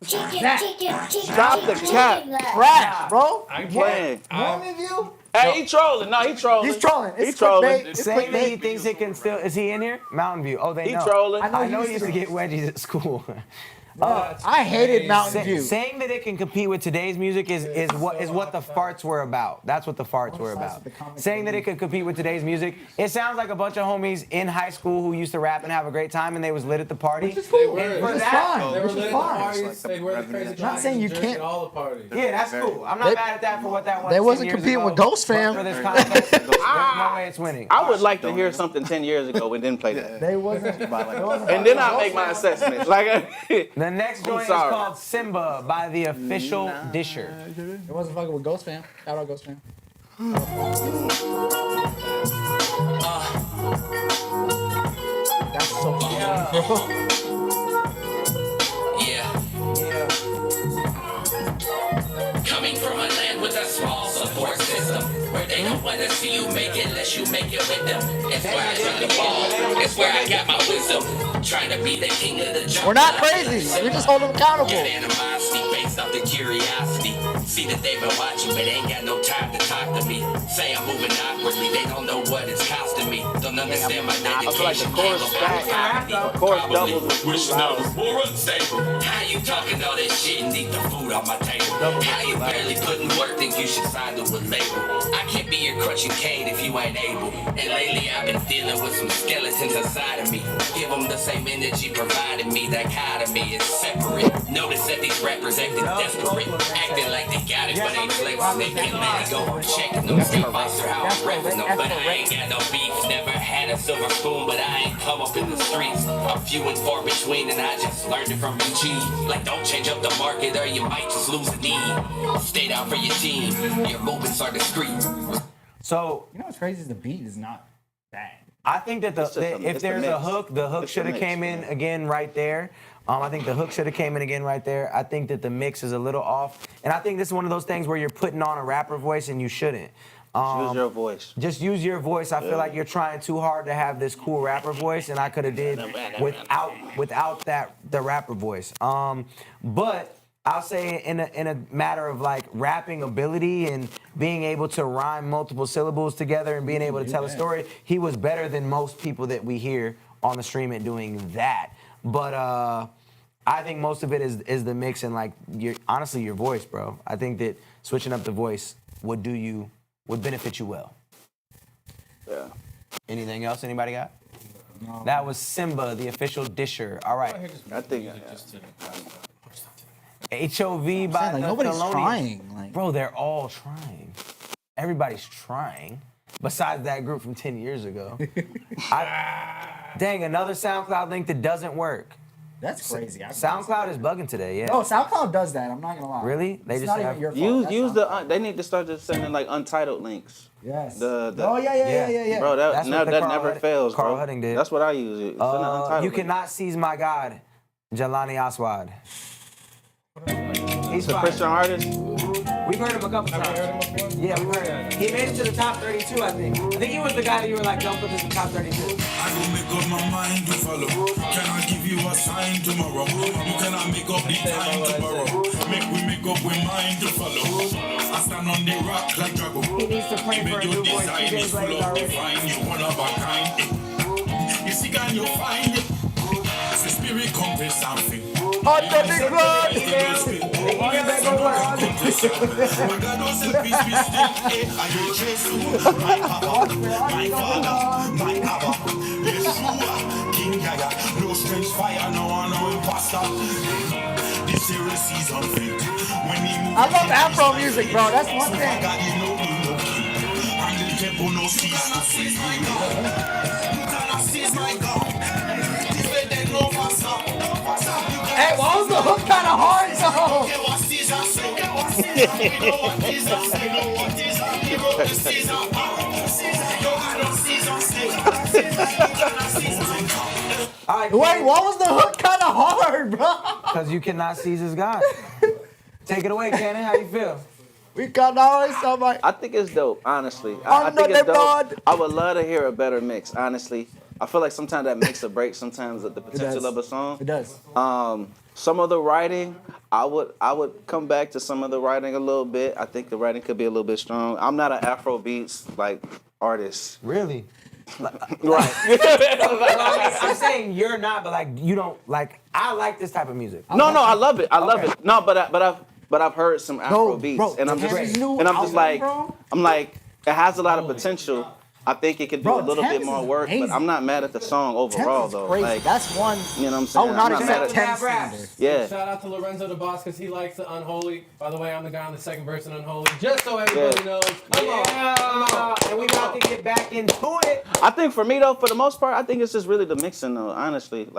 Stop the cat! Trash, bro. I'm playing. Mountain View? Hey, he trolling. No, he trolling. He's trolling. He's It's trolling. clickbait. It's Saying that he clickbait. thinks it can still. Is he in here? Mountain View. Oh, they He know. trolling. I know he used to get wedgies at school. I hated Mountain View. Saying that it can compete with today's music is what the farts were about. That's what the farts were about. Saying that it could compete with today's music, it sounds like a bunch of homies in high school who used to rap and have a great time and they was lit at the party. Which is cool. They were. Which is They fine. were Which is lit at the fine. parties. They were the crazy I'm not saying you jerking can't. all the parties. Yeah, that's cool. I'm not mad at that for what that was. They 10 wasn't years competing ago, with Ghost but Fam. For this context, there's no way it's winning. I would like to hear something 10 years ago and then play that. They wasn't. And then I'll make my assessment. Like, The next joint is sorry. called Simba by the Official Disher. It wasn't fucking with Ghost Fam. Shout out Ghost Fam. That's so funny. Yeah. Coming from a land with a small support system, where they don't wanna see you make it unless you make it with them. It's where I drop the ball. It's where I got my wisdom. Trying to be the king of the jungle. We're not crazy. We just hold them accountable. Get animosity based off the curiosity. See that they've been watching, but ain't got no time to talk to me. Say I'm moving awkwardly, they don't know what it's costing me. Don't understand my dedication. Of course, doubles. Wishing I was more unstable. How you talking all this shit and eat the food on my table? How you barely putting work, think you should sign to a label? I can't be your crutching cane if you ain't able. And lately I've been dealing with some skeletons inside of me. Give them the same energy provided me. Dichotomy is separate. Notice that these rappers acting desperate. Acting like they got it, but ain't flexing. They can't let it go. Checking them state monster how I'm repping them. But I ain't got no beef. Never had a silver spoon, but I ain't come up in the streets. A few and far between, and I just learned it from BG. Like, don't change up the market or you might just lose a knee. Stay down for your team. Your movements are discreet. So You know what's crazy is the beat is not bad. I think that if there's a hook, the hook should have came in again right there. I think the hook should have came in again right there. I think that the mix is a little off, and I think this is one of those things where you're putting on a rapper voice and you shouldn't. Use your voice. Just use your voice. I feel like you're trying too hard to have this cool rapper voice, and I could have did without the rapper voice. But I'll say in a matter of like rapping ability and being able to rhyme multiple syllables together and being able to tell a story, he was better than most people that we hear on the stream at doing that. But I think most of it is the mix and like honestly your voice, bro. I think that switching up the voice would benefit you well. Yeah. Anything else anybody got? No. That was Simba, the Official Disher. All right. I think HOV by like, the nobody's Thelonious. trying. Like, bro, they're all trying. Everybody's trying. Besides that group from 10 years ago. Dang, another SoundCloud link that doesn't work. That's crazy. SoundCloud is bugging today, yeah. No, SoundCloud does that. I'm not gonna lie. Really? They It's just not even your fault. use they need to start just sending like untitled links. Yes. Oh yeah. Bro, That's what that never fails, Carl bro. Hudding did. That's what I use. Send an untitled You link. cannot seize my God, Jelani Aswad. He's a Christian artist. We've heard him a couple times. Yeah, we've heard him. He made it to the top 32, I think. I think he was the guy that you were like, don't put this in the top 32. I will make up my mind to follow. Can I give you a sign tomorrow? You cannot make up the time to borrow. Make up with mind to follow. I stand on the rock like Drago. He needs to pray for a new voice. 2 days later already. You one of a kind. You see, can you find it? The spirit compass something. Under the ground. I love Afro music, bro. That's one thing. Hey, why was the hook kind of hard, though? All right, Wait, what was the hook kind of hard, bro? Because you cannot seize his God. Take it away, Cannon. How you feel? We got always somebody. I think it's dope, honestly. I think it's dope. I would love to hear a better mix, honestly. I feel like sometimes that makes or breaks sometimes the potential of a song. It does. Some of the writing, I would come back to some of the writing a little bit. I think the writing could be a little bit strong. I'm not an Afro beats artist. Really? Right. I'm saying you're not, but you don't I like this type of music. No, I love it. I love it. No, but I've heard some Afro beats, bro, and I'm just like, it has a lot of potential. I think it could do a little bit more work, but I'm not mad at the song overall, though. Crazy. That's one. You know what I'm saying? I'm not mad at standard. Yeah. Shout out to Lorenzo the Boss because he likes the Unholy. By the way, I'm the guy on the second verse in Unholy. Just so everybody knows. Come on. And we about to get back into it. I think for me though, for the most part, I think it's just really the mixing though. Honestly,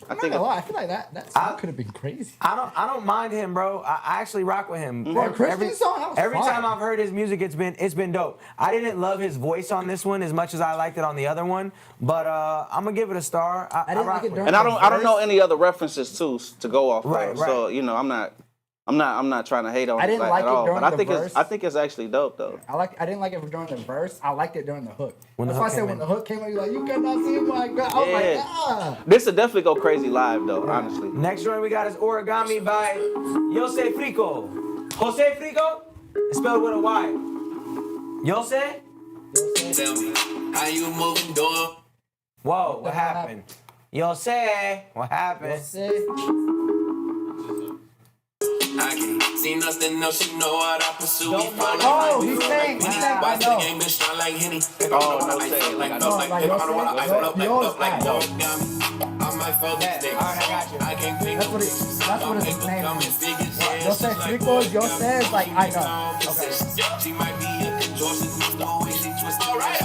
I feel like that song could have been crazy. I don't mind him, bro. I actually rock with him. Every time I've heard his music, it's been dope. I didn't love his voice on this one as much as I liked it on the other one, but I'm gonna give it a star. I didn't rock like it with during And I don't know any other references to go off Right, of. right. So I'm not trying to hate on I it didn't at like it all. during But the verse. I think it's actually dope though. I didn't like it during the verse. I liked it during the hook. When the That's why I hook said came when in. the hook came out, you're like, you cannot see my God. I was like, ah. This would definitely go crazy live though, honestly. Next one we got is Origami by Jose Frico. Jose Frico? It's spelled with a Y. Jose? Tell me, how you moving, doing? Whoa, what happened? Jose, what happened? I can't see nothing else, you know what I pursue. Oh, he's saying, Why the game been strong like Henny? Oh, no say. Like no, like if I don't wanna ice up like Origami. I might fold these things. I can't pay no bills. That's what his name is. Jose Frico, Jose is like, I know. Okay. She might be a contortion, the way she twist. Alright.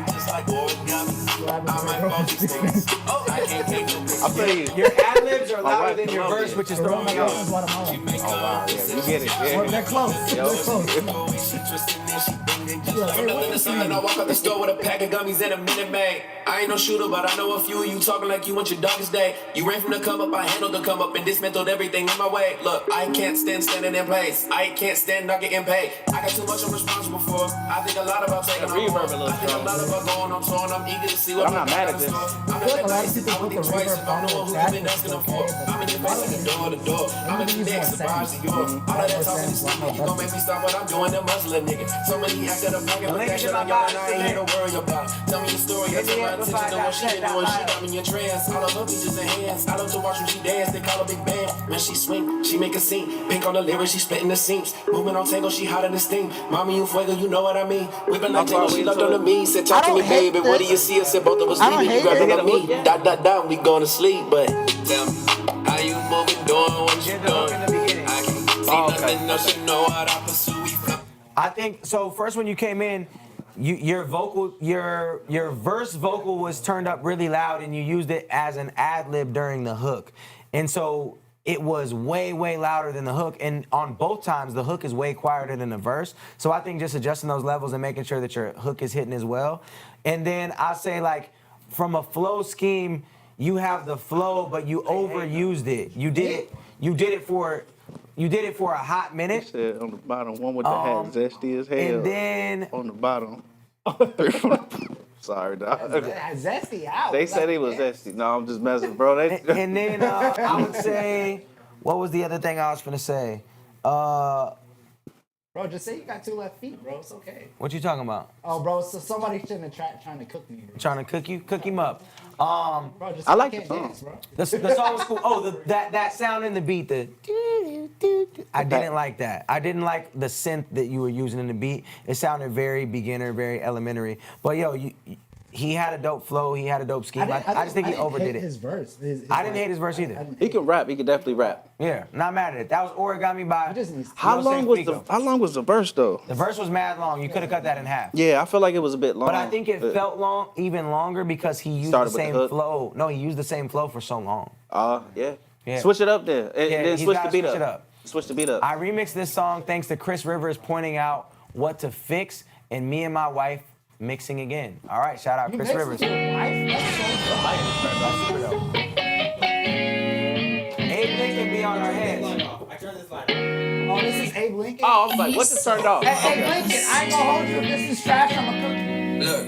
Just like Origami. I might fold these things. I can't pay no bills. I'll tell you. Your ad-libs are louder than your verse, which is throwing me off. Oh wow, yeah, you get it. Yeah. They're close. They're close. I walk out the store with a pack of gummies and a Minute Maid. I ain't no shooter, but I know a few of you talking like you want your darkest day. You ran from the come up, I handled the come up and dismantled everything in my way. Look, I can't stand standing in place. I can't stand not getting paid. I got too much I'm responsible for. I think a lot about taking on more. I think a lot about going on tour and I'm eager to see what I'm not mad at this. I feel like a lot of people put the reverb on the exactly I'm in the face of the door to door. I'm in the next surprise to yours. All of that talking is stupid. You gon' make me stop what I'm doing, that muzzling nigga. Somebody act at a pocket, but that shit on y'all and I ain't here to worry about. Tell me the story, I take my attention to what she been doing. She got me in trance. All of her features and hands. I love to watch when she dance, they call her big band. Man, she swing, she make a scene. Pink on the lyrics, she spitting the seams. Moving on tango, she hot in the steam. Mommy, you fuego, you know what I mean. Whipping like tango, she loved on the me. Said, talk to me, baby, what do you see? I said, both of us leaving. You grabbing on me. Dot, we going to sleep, but tell me, how you moving, doing what you doing? I can't see nothing else, you know what I pursue. I think so. First, when you came in, your verse vocal was turned up really loud, and you used it as an ad lib during the hook, and so it was way louder than the hook. And on both times, the hook is way quieter than the verse. So I think just adjusting those levels and making sure that your hook is hitting as well. And then I say from a flow scheme, you have the flow, but you overused it. You did it for a hot minute. Said on the bottom, one with the hat zesty as hell. And then on the bottom. Sorry, dog. Zesty out. They said he was zesty. No, I'm just messing, bro. And then I would say, what was the other thing I was gonna say? Bro, just say you got 2 left feet, bro. It's okay. What you talking about? Oh, bro, so somebody shouldn't have trying to cook me. Bro. Trying to cook you? Cook him up. Bro, just I like can't the song. dance, bro. The song was cool. Oh, that sound in the beat, I didn't like that. I didn't like the synth that you were using in the beat. It sounded very beginner, very elementary. But he had a dope flow. He had a dope scheme. I just think he overdid it. His verse. I didn't hate his verse either. He can rap. He can definitely rap. Yeah, not mad at it. That was Origami by. How long was the verse though? The verse was mad long. You could have cut that in half. Yeah, I feel like it was a bit long. But I think it felt even longer because he used the same flow. No, he used the same flow for so long. Yeah. Switch it up then. And then switch the beat up. Switch the beat up. I remixed this song thanks to Chris Rivers pointing out what to fix, and me and my wife mixing again. All right, shout out Chris Rivers. That's so dope. Abe Lincoln be on our heads. I turned this light on. Oh, this is Abe Lincoln? Oh, I was like, what's this turned off? Hey, Abe Lincoln, I ain't gonna hold you. If this is trash, I'm gonna cook you. Look,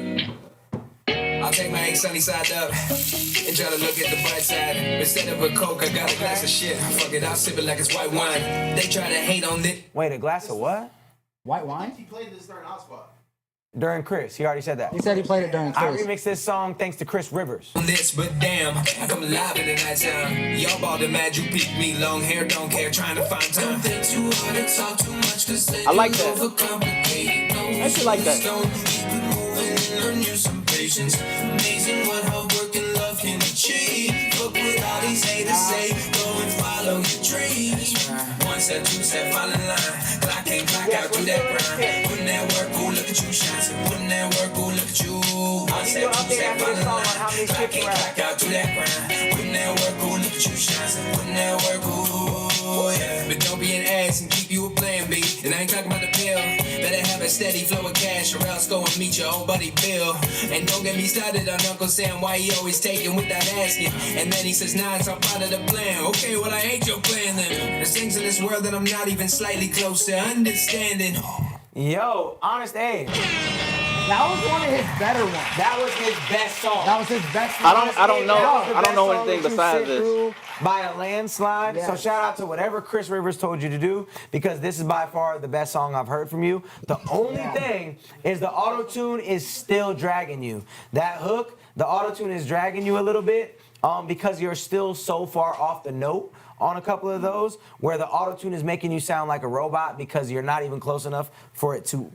I'll take my egg sunny side up and try to look at the bright side. Instead of a Coke, I got a glass of shit. Fuck it, I'll sip it like it's white wine. They try to hate on it. Wait, a glass of what? White wine? He played this during Hotspot. During Chris. He already said that. He said he played it during Chris. I remixed this song thanks to Chris Rivers. This, but damn, I come alive in the nighttime. Y'all ball the mad, you peek me. Long hair, don't care, trying to find time. Don't think too hard and talk too much, cause I like that. I actually like that. Learn you some patience. Amazing what hard work and love can achieve. Fuck what all these haters say. Go and follow your dreams. One step, two step, fall in line. Clock in, clock out, do that grind. Putting that work, oh look at you shine. Putting that work, oh look at you. One step, two step, fall in line. Clock in, clock out, do that grind. Putting that work, oh look at you shine. Putting that work, oh yeah. But don't be an ass and keep you a plan B. And I ain't talking about the pill. Better have a steady flow of cash or else go and meet your old buddy Bill. And don't get me started on Uncle Sam, why he always taking without asking. And then he says, nah, it's all part of the plan. Okay, well, I hate your plan then. There's things in this world that I'm not even slightly close to understanding. Yo, Honest Abe. That was one of his better ones. That was his best song. That was his best I song. don't know anything besides this. By a landslide. Yes. So shout out to whatever Chris Rivers told you to do, because this is by far the best song I've heard from you. The only thing is the auto-tune is still dragging you. That hook, the auto-tune is dragging you a little bit because you're still so far off the note on a couple of those, where the auto-tune is making you sound like a robot because you're not even close enough for it to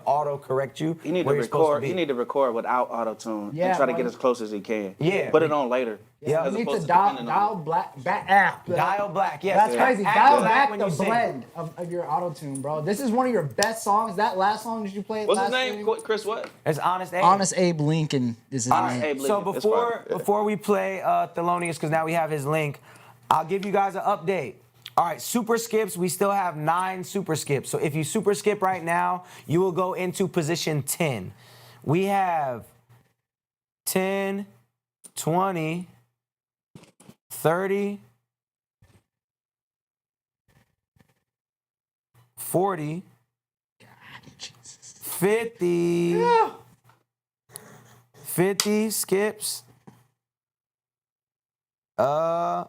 auto-correct you. You need to record. You need to record without auto-tune and try to get as close as you can. Yeah. Put it on later. Yeah, you need to dial black. Dial black, yes. That's crazy. Act Dial black back when the you sing. blend of your auto-tune, bro. This is one of your best songs. That last song that you played What's his last name? Chris what? It's Honest Abe. Honest Abe Lincoln is his name. Abe So Lincoln. before we play Thelonious, because now we have his link, I'll give you guys an update. All right, super skips, we still have 9 super skips. So if you super skip right now, you will go into position 10. We have 10, 20, 30, 40, 50, 50 skips.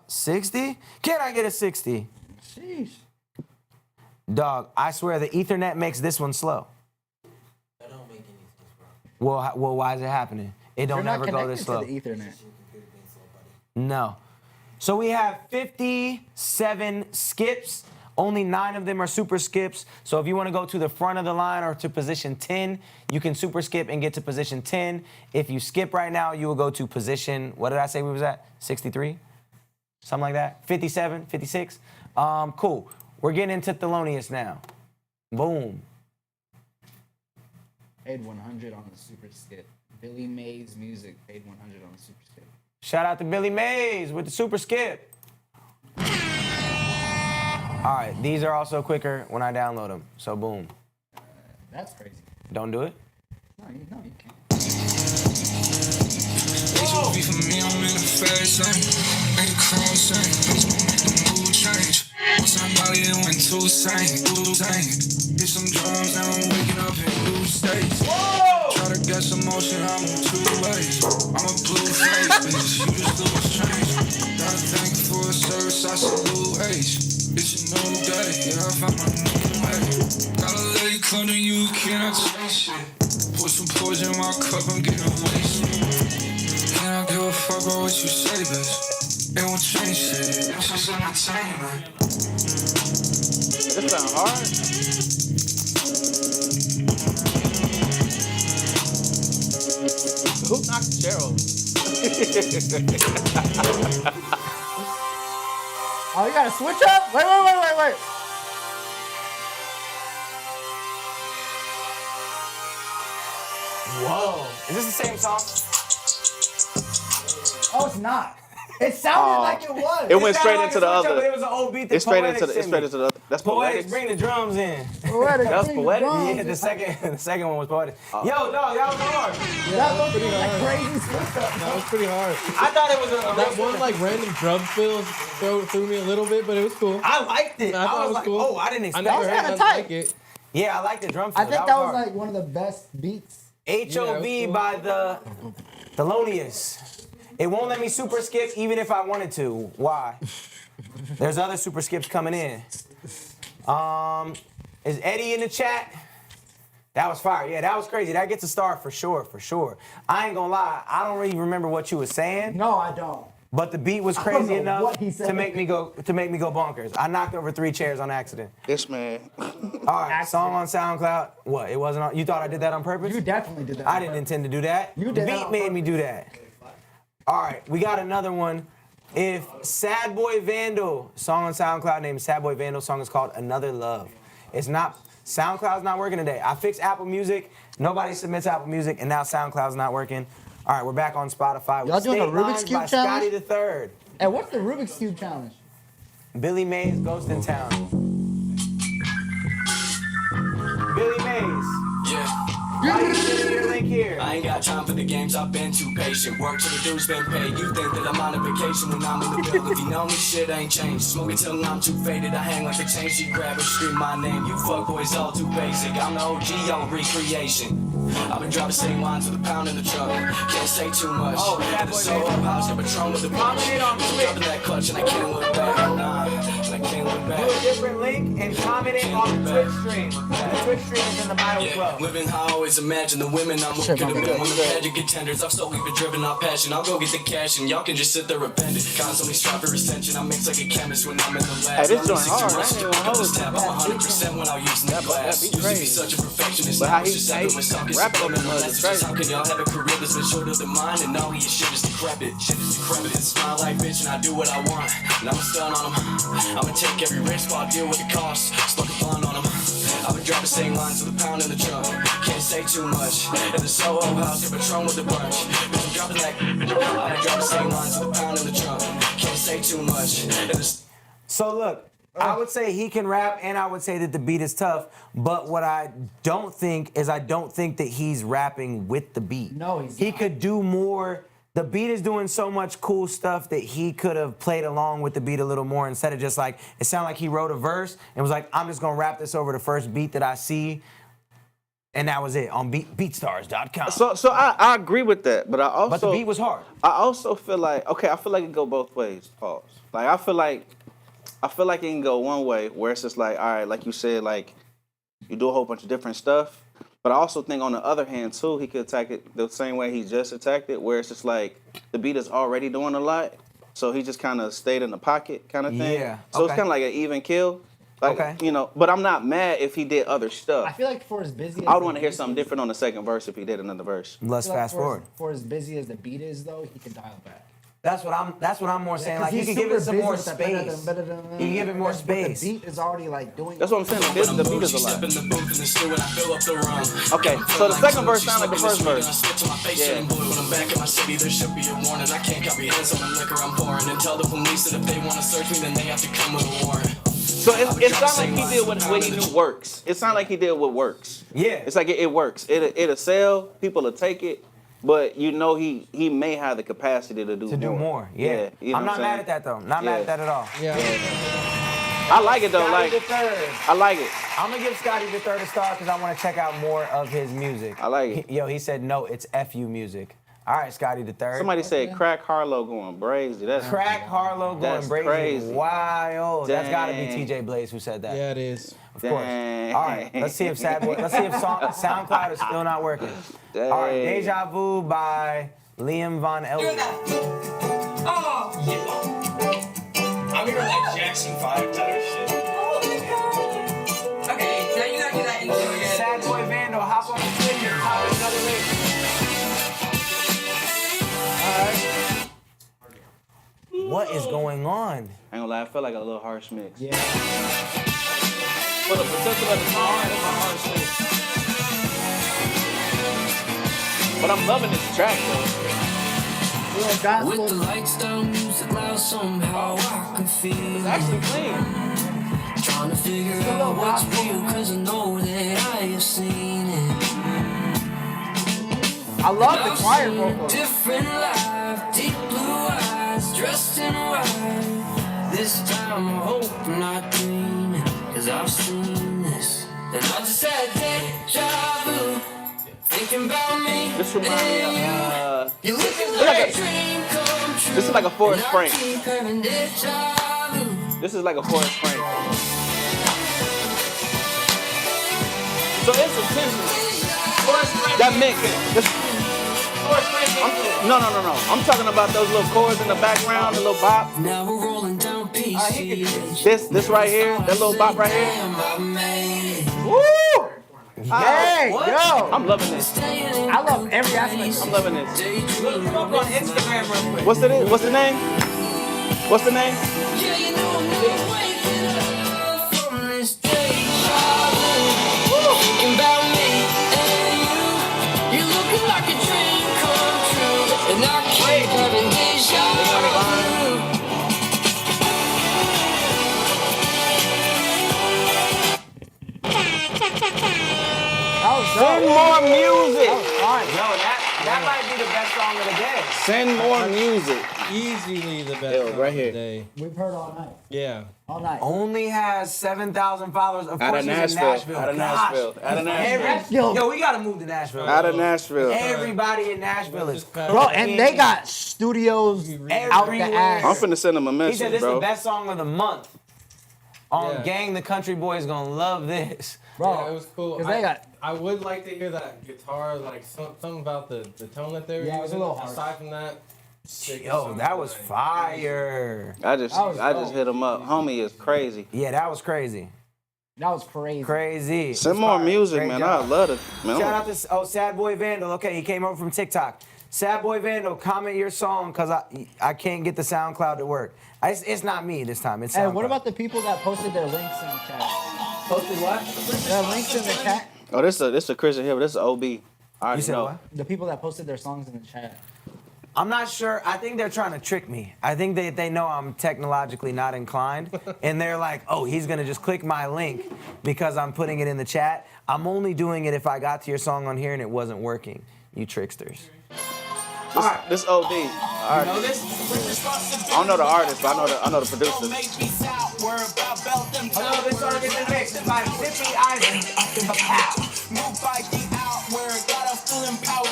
60? Can I get a 60? Sheesh. Dog, I swear the Ethernet makes this one slow. That don't make any sense, bro. Well, why is it happening? It don't ever go this slow. To the Ethernet. No. So we have 57 skips. Only 9 of them are super skips. So if you want to go to the front of the line or to position 10, you can super skip and get to position 10. If you skip right now, you will go to position, what did I say we was at? 63? Something like that? 57, 56? Cool. We're getting into Thelonious now. Boom. Paid 100 on the super skip. Billy Mays Music paid 100 on the super skip. Shout out to Billy Mays with the super skip. All right, these are also quicker when I download them. So boom. That's crazy. Don't do it. No, you can't. Whoa. Be for me, I'm in the fast lane. Make the crowd sing. Make the mood change. Want somebody that went too sane. Hit some drums, now I'm waking up in new states. Try to get some motion, I'm on 2 ways. I'm a blue face, bitch. You just look strange. Gotta thank you for a service, I salute H. It's a new day, yeah, I found my new way. Got a lady closer you cannot change shit. Put some poison in my cup, I'm getting wasted. Can't give a fuck about what you say, bitch. It won't change shit. It's just entertainment. This sound hard. Who knocked Gerald? Oh, you gotta switch up? Wait. Whoa. Is this the same song? Oh, it's not. It sounded like it was. It went straight into the other. It was an old beat that It's straight Poetics into the. It's sent me. straight into the other. That's Poetics, Poetics. bring the drums in. Poetics, That was bring the Poetics? drums Yeah, in. the second one was Poetics. Yo, no, that was hard. That was pretty like crazy stuff. That was pretty hard. I thought it was a That one like random drum fills threw me a little bit, but it was cool. I liked it. I thought I it was like, cool. oh, I didn't expect I never that. heard nothing like it. Yeah, I like the drum I fill. think that was hard. like one of the best beats. HOV by the Theonius. It won't let me super skip even if I wanted to. Why? There's other super skips coming in. Is Eddie in the chat? That was fire. Yeah, that was crazy. That gets a star for sure, for sure. I ain't gonna lie. I don't really remember what you were saying. No, I don't. But the beat was I don't crazy know enough what he said. to make me go bonkers. I knocked over 3 chairs on accident. This man. All right, song on SoundCloud. What? It wasn't on. You thought I did that on purpose? You definitely did that. I didn't intend to do that. You did the that beat on made purpose. me do that. All right, we got another one. If Sad Boy Vandal, song on SoundCloud named Sad Boy Vandal, song is called Another Love. It's not, SoundCloud's not working today. I fixed Apple Music, nobody submits Apple Music, and now SoundCloud's not working. All right, we're back on Spotify. Y'all doing a State Rubik's Lines Cube by challenge? Scotty III. And what's the Rubik's Cube challenge? Billy Mays, Ghost in Town. Billy Mays. Yeah. Why you sending your link here? I ain't got time for the games, I've been too patient. Work till the dues been paid. You think that I'm on a vacation when I'm in the building. If you know me, shit ain't changed. Smoke it till I'm too faded. I hang like a chain. She grab it, scream my name. You fuckboys all too basic. I'm the OG on recreation. I've been dropping same lines with a pound in the truck. Can't say too much. Oh, that the boy, solo man. house, got Patron with the Comment it on Twitch. dropping that clutch and I can't look back. Nah, and I can't look back. Do a different link and comment it on the Twitch stream. The Twitch stream is in the bio as well. Living how I always imagine the women I'm with could have been one of the magic contenders. I've slowly been driven off passion. I'll go get the cash and y'all can just sit there offended. Constantly strive for ascension. I mix like a chemist when I'm in the lab. Hey, this joint hard. I ain't gonna hold you. I'm 100% when I'm using the glass. That'd be Used to be crazy. such a perfectionist. But how Now he it's just having with some rapping on this mother is crazy. How can y'all have a career that's been shorter than mine and all of your shit is decrepit? Shit is decrepit. It's my life, bitch, and I do what I want. And I'm a stun on them. I'ma take every risk while I deal with the cost. Smoke a blunt on them. I've been dropping same lines with a pound in the trunk. Can't say too much. In the Soho house, get Patron with the bunch. Bitch, I'm dropping that. I've been dropping same lines with a pound in the trunk. Can't say too much. So look, I would say he can rap, and I would say that the beat is tough. But what I don't think is I don't think that he's rapping with the beat. No, he's He not. could do more. The beat is doing so much cool stuff that he could have played along with the beat a little more instead of just like, it sounded like he wrote a verse and was like, I'm just gonna rap this over the first beat that I see. And that was it on BeatStars.com. So I agree with that, but I also. But the beat was hard. I also feel like I feel like it go both ways. Pause. Like I feel like it can go one way where it's just like, all right, like you said, like you do a whole bunch of different stuff. But I also think on the other hand too, he could attack it the same way he just attacked it, where it's just like the beat is already doing a lot, so he just kind of stayed in the pocket, kind of thing. Yeah. So it's kind of like an even kill. Like, you know, but I'm not mad if he did other stuff. I feel like for as busy as I would want to hear something different on the second verse if he did another verse. Let's fast forward. For as busy as the beat is, though, he can dial back. That's what I'm more saying. Like, you he's could give super it some busy more with that space. You can give it more space. The beat is already like doing. That's what I'm saying. The beat is a lot. Step in the booth in the stew and I fill up the room. Okay, so the second verse sounds like the first verse. I spit to my face turning blue. When I'm back in my city, there should be a warning. I can't comprehend some of the liquor I'm pouring. And tell the police that if they want to search me, then they have to come with a warrant. So it sounds like he did what he knew works. It sounds like he did what works. Yeah. It's like it works. It'll sell. People will take it. But you know he may have the capacity to do more. Yeah. You know I'm not mad at that though. Not mad at that at all. Yeah. I like it though. Scotty Like III. I like it. I'm gonna give Scotty III a star because I want to check out more of his music. I like it. He said no, it's FU music. All right, Scotty III. Somebody said Crack Harlow going brazy. That's Crack Harlow going that's brazy. crazy. Wild. That's gotta be Dang. TJ Blaze who said that. Yeah, it is. Of course. All right, let's see if SoundCloud is still not working. Dang. All right, Deja Vu by Liam Von Elder. Oh, yeah. I'm hearing like Jackson 5 type shit. Okay, now you gotta do that intro again. Sad Boy Vandal, hop on the Twitch and pop another link. All right. What is going on? I ain't gonna lie, I feel like a little harsh mix. Yeah. For the potential of the song, it's a harsh mix. But I'm loving this track though. With the lights down, music loud, somehow I can feel it's actually clean. Trying to figure out what's real, cause I know that I have seen it. I love the choir vocal. Different life, deep blue eyes, dressed in white. This time I hope I'm not dreaming, cause I've seen this. And I just had deja vu, thinking about me. This reminds me of You're looking like a dream come true. this is like a Forest Frank. Keep having deja vu. This is like a Forest Frank. So it's intentional. That mix. No. I'm talking about those little chords in the background, the little bop. Now we're rolling down pieces. This right here, that little bop right here. Woo! Hey, yo! I'm loving this. I love every aspect. I'm loving this. Look him up on Instagram real quick. What's the name? What's the name? What's the name? Yeah, you know I'm never waking up from this deja vu. Thinking about me and you. You're looking like a dream come true. And I keep having deja vu. Send more music. Yo, that might be the best song of the day. Send more music. Easily the best Yo, song right of the here. day. We've heard all night. Yeah. All night. Only has 7,000 followers. Of Out course, of he's in Nashville. Nashville. Out of Gosh. Nashville. Out of Nashville. Yo, we gotta move to Nashville. Out of Nashville. Everybody in Nashville is Bro, and they got studios out the ass. I'm finna send him a He message, said this is bro. the best song of the month. On Yeah. Gang, the Country Boys gonna love this. Bro, Yeah, it was cool. 'cause they got- I would like to hear that guitar, like something about the tone that they were Yeah, it was a using. little harsh. Aside from that, sick Yo, song that of was the night. fire. I just hit him up. Homie is crazy. Yeah, that was crazy. That was crazy. Crazy. Send more Fire. music, Great man. job. I love it. Man, Shout out to Sad Boy Vandal. Okay, he came over from TikTok. Sad Boy Vandal, comment your song because I can't get the SoundCloud to work. It's not me this time. It's Hey, SoundCloud. what about the people that posted their links in the chat? Posted what? Their links in the chat. Oh, this is a Christian here, but this is OB. I already You said know. what? The people that posted their songs in the chat. I'm not sure. I think they're trying to trick me. I think they know I'm technologically not inclined. And they're like, oh, he's going to just click my link because I'm putting it in the chat. I'm only doing it if I got to your song on here and it wasn't working. You tricksters. This OB. You know this? I don't know the artist, but I know the producer. Hello, this song is mixed by Zippy Ivan. Move by the hour, got us feeling power,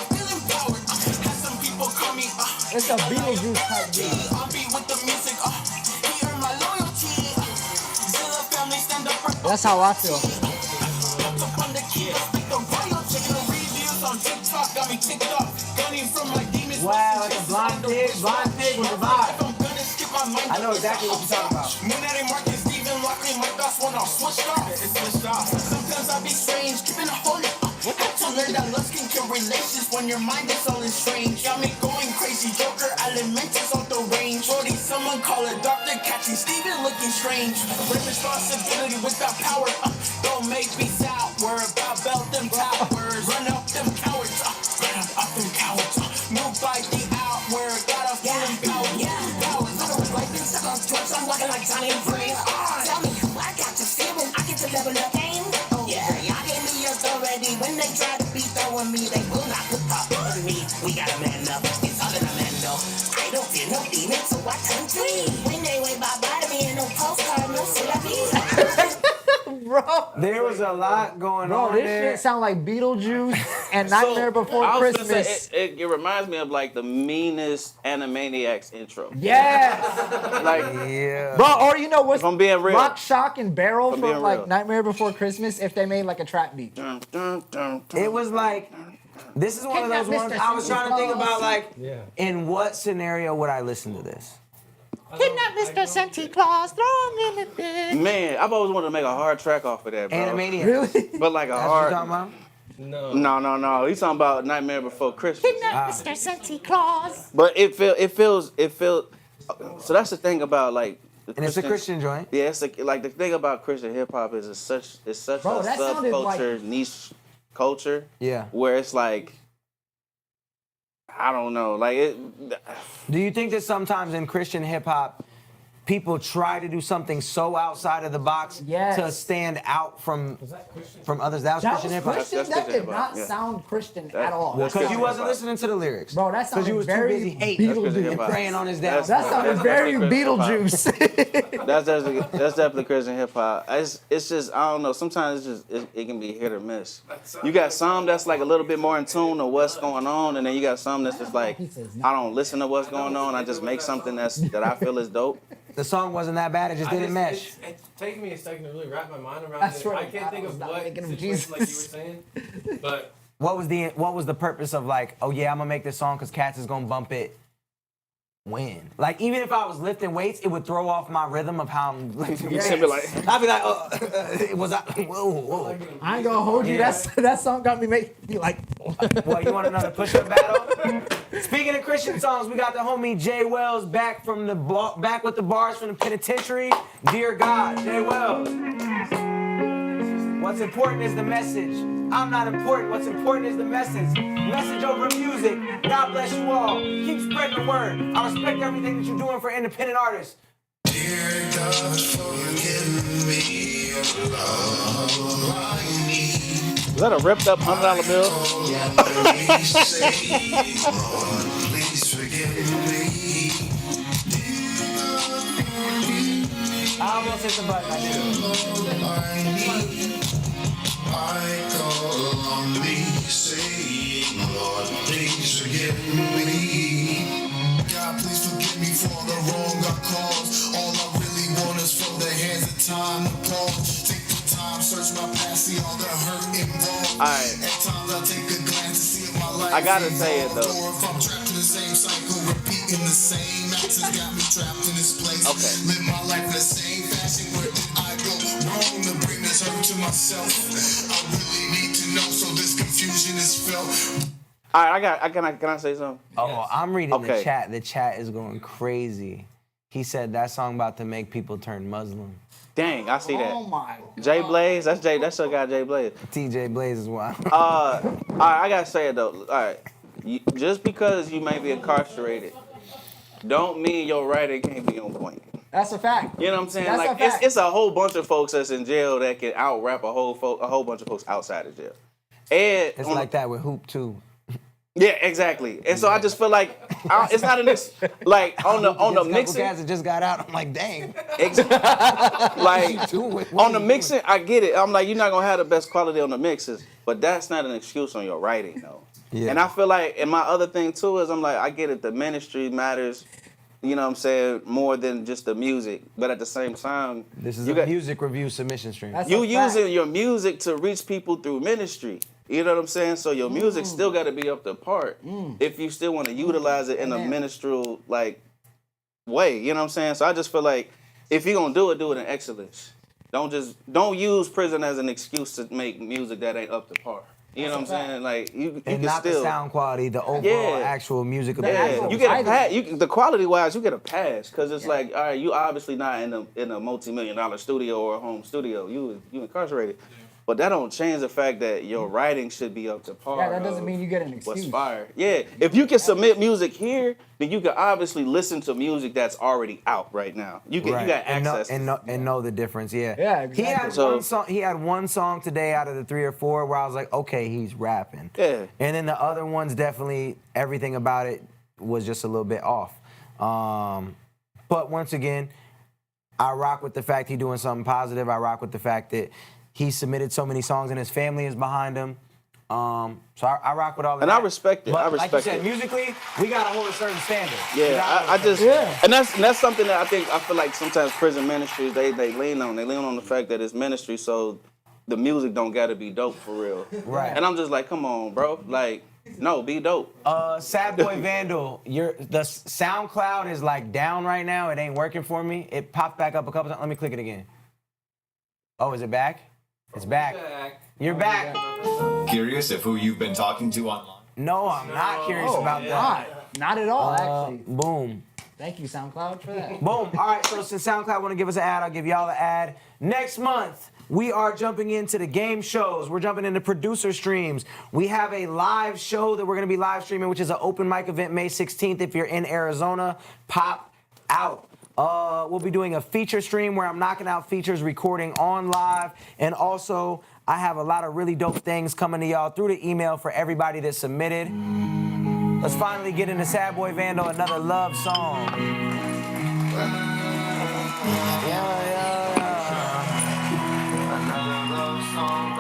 Had some people call me, It's a Beetlejuice type beat. I'll be with the music, he earned my loyalty. Zilla family stand up for That's how I feel. built up on the key, speak the royalty. The reviews on TikTok got me ticked off. Gunning from my demons. Wow, like a blind pig with a vibe. I know exactly what you're talking about. Moonlighting Marcus, Steven, Lockley, my thoughts when I'm switched off. It's switched off. Sometimes I be strange, keeping a hold. Had to learn that lust can kill relations when your mind is all strange. Got me going crazy, Joker, elementals off the range. Brody, someone call a doctor, catching Steven looking strange. With responsibility without power, don't make me sour. About belt them towers, run up them cowards, run up them cowards. Move by the hour, got us feeling power. I'm looking like Johnny and Freeze. Tell me who I got to feel when I get to level up game. Yeah, y'all gave me authority. When they try to be throwing me, they will not put up on me. We got a man up. It's all in a man though. I don't fear no demons, so I turn free. When they wave bye-bye to me and no postcard, no celebrity. Bro. There was a lot going Bro, on this there. shit sound like Beetlejuice and Nightmare Before I was gonna Christmas. say, it reminds me of like the meanest Animaniacs intro. Yes. Like, yeah. Bro, or you know what's if I'm being real. Rock, Shock, and Barrel If I'm from being like real. Nightmare Before Christmas if they made like a trap beat. It was like, this is one of those ones I was trying to think about, like, in what scenario would I listen to this? Kidnap Mr. Santa Claus, throw him in the bin. Man, I've always wanted to make a hard track off of that, bro. Animaniacs. Really? But like a That's hard. what you're talking about? No. He's talking about Nightmare Before Christmas. Kidnap Mr. Santa Claus. But it feels. So that's the thing about like. And it's a Christian joint. Yeah, it's like the thing about Christian hip hop is it's such Bro, a that sounded subculture, like- niche culture. Yeah. Where it's like, I don't know. Like it. Do you think that sometimes in Christian hip hop, people try to do something so outside of the box to stand out from others? That was Christian hip hop. That did not sound Christian at all. Because you wasn't listening to the lyrics. Bro, that sounded you was very too busy hating and Beetlejuice. praying on his down. That sounded very Beetlejuice. That's definitely Christian hip hop. It's just I don't know. Sometimes it can be hit or miss. You got some that's like a little bit more in tune to what's going on, and then you got some that's just like I don't listen to what's going on. I just make something that I feel is dope. The song wasn't that bad. It just didn't mesh. It's taking me a second to really wrap my mind around I it. swear I to can't God, think I was of not what making him situation like you were Jesus. saying, but What was the purpose of like, oh yeah, I'm gonna make this song because Cats is gonna bump it? When? Like even if I was lifting weights, it would throw off my rhythm of how I'm lifting weights. I'd be like, whoa. I ain't gonna hold you. That song got me like. What, you want another push-up battle? Speaking of Christian songs, we got the homie Jay Wells back with the bars from the penitentiary. Dear God, Jay Wells. What's important is the message. I'm not important. What's important is the message. Message over music. God bless you all. Keep spreading the word. I respect everything that you're doing for independent artists. Dear God, forgive me of love I need. Is that a ripped up $100 bill? Please forgive me. I almost hit the button. I call on thee, saying, Lord, please forgive me. God, please forgive me for the wrong I caused. All I really want is from the hands of time to pause. Take the time, search my past, see all the hurt involved. Alright. At times I take a glance to see if my life I gotta say it though. or if I'm trapped in the same cycle, repeating the same actions got me trapped in this place. Okay. Live my life in the same fashion. Where did I go wrong to bring this hurt to myself? I really need to know so this confusion is felt. All right, can I say something? Oh, I'm reading the chat. The chat is going crazy. He said that song about to make people turn Muslim. Dang, I see that. Oh my God. Jay Blaze, that's your guy, Jay Blaze. TJ Blaze is wild. All right, I gotta say it though. All right, just because you may be incarcerated, don't mean your writing can't be on point. That's a fact. You know what I'm saying? That's Like a fact. it's a whole bunch of folks that's in jail that can out rap a whole bunch of folks outside of jail. And it's like that with Hoop too. Yeah, exactly. And so I just feel like it's not an like on the mixing. Guys that just got out, I'm like, dang. Like on the mixing, I get it. I'm like, you're not gonna have the best quality on the mixes, but that's not an excuse on your writing though. Yeah. And I feel like, and my other thing too is I'm like, I get it. The ministry matters. You know what I'm saying? More than just the music. But at the same time, this is a music review submission stream. You using your music to reach people through ministry. You know what I'm saying? So your music still got to be up to par if you still want to utilize it in a ministerial like way. You know what I'm saying? So I just feel like if you're gonna do it in excellence. Don't use prison as an excuse to make music that ain't up to par. You know what I'm saying? Like you and can not still the sound quality, the overall actual music. Yeah, you get a pass. The quality wise, you get a pass because it's like, all right, you obviously not in a multi-million-dollar studio or a home studio. You incarcerated, but that don't change the fact that your writing should be up to par. Yeah, that doesn't mean you get an excuse. What's fire? Yeah, if you can submit music here, then you can obviously listen to music that's already out right now. You got access and know the difference. Yeah. Yeah, exactly. He had one song today out of the 3 or 4 where I was like, okay, he's rapping. Yeah. And then the other ones definitely everything about it was just a little bit off. But once again, I rock with the fact he's doing something positive. I rock with the fact that he submitted so many songs and his family is behind him. So I rock with all of that. And I respect it. But I respect like you said, it. musically, we got to hold a certain standard. Yeah, and that's something that I feel like sometimes prison ministries they lean on. They lean on the fact that it's ministry, so the music don't gotta be dope for real. Right. And I'm just like, come on, bro. Like, no, be dope. Sad Boy Vandal, the SoundCloud is like down right now. It ain't working for me. It popped back up a couple times. Let me click it again. Oh, is it back? It's back. You're back. Curious if who you've been talking to online? No, I'm not curious about that. Not at all, actually. Boom. Thank you, SoundCloud, for that. Boom. All right, so since SoundCloud want to give us an ad, I'll give y'all an ad. Next month, we are jumping into the game shows. We're jumping into producer streams. We have a live show that we're going to be live streaming, which is an open mic event May 16th. If you're in Arizona, pop out. We'll be doing a feature stream where I'm knocking out features, recording on live, and also I have a lot of really dope things coming to y'all through the email for everybody that submitted. Let's finally get into Sad Boy Vandal, another love song.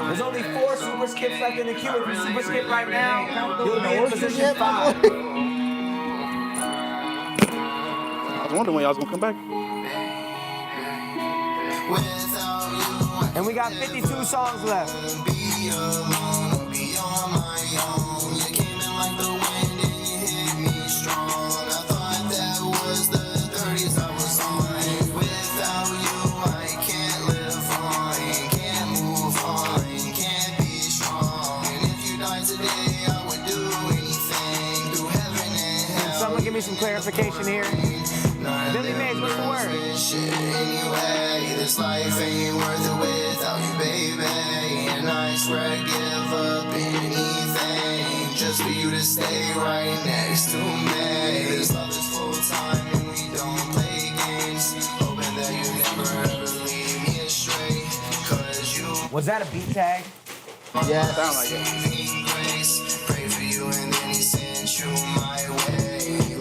There's only 4 super skips left in the queue. If you super skip right now, you'll be in position 5. I was wondering when y'all was gonna come back. And we got 52 songs left. Someone give me some clarification here. Billy Mays, what's the word? Anyway, this life ain't worth it without you, baby. And I swear I'd give up anything just for you to stay right next to me. This love is full time and we don't play games. Hoping that you never ever leave me astray. Cause you Was that a beat tag? Yeah. Sound like it. Pray for you and then he sent you my way.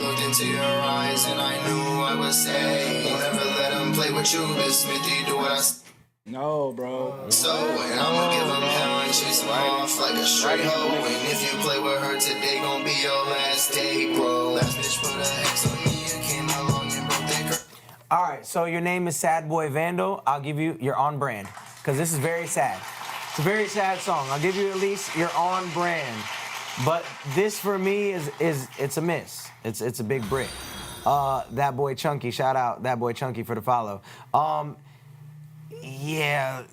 Looked into your eyes and I knew I would say, don't ever let him play with you. This Smithy do what I say. No, bro. So, and I'ma give him hell and chase him off like a straight hoe. And if you play with her today, gon' be your last day, bro. Last bitch put a X on me and came along and broke that curse. All right, so your name is Sad Boy Vandal. I'll give you, you're on brand. Because this is very sad. It's a very sad song. I'll give you at least you're on brand. But this for me it's a miss. It's a big brick. That boy Chunky, shout out that boy Chunky for the follow. Yeah.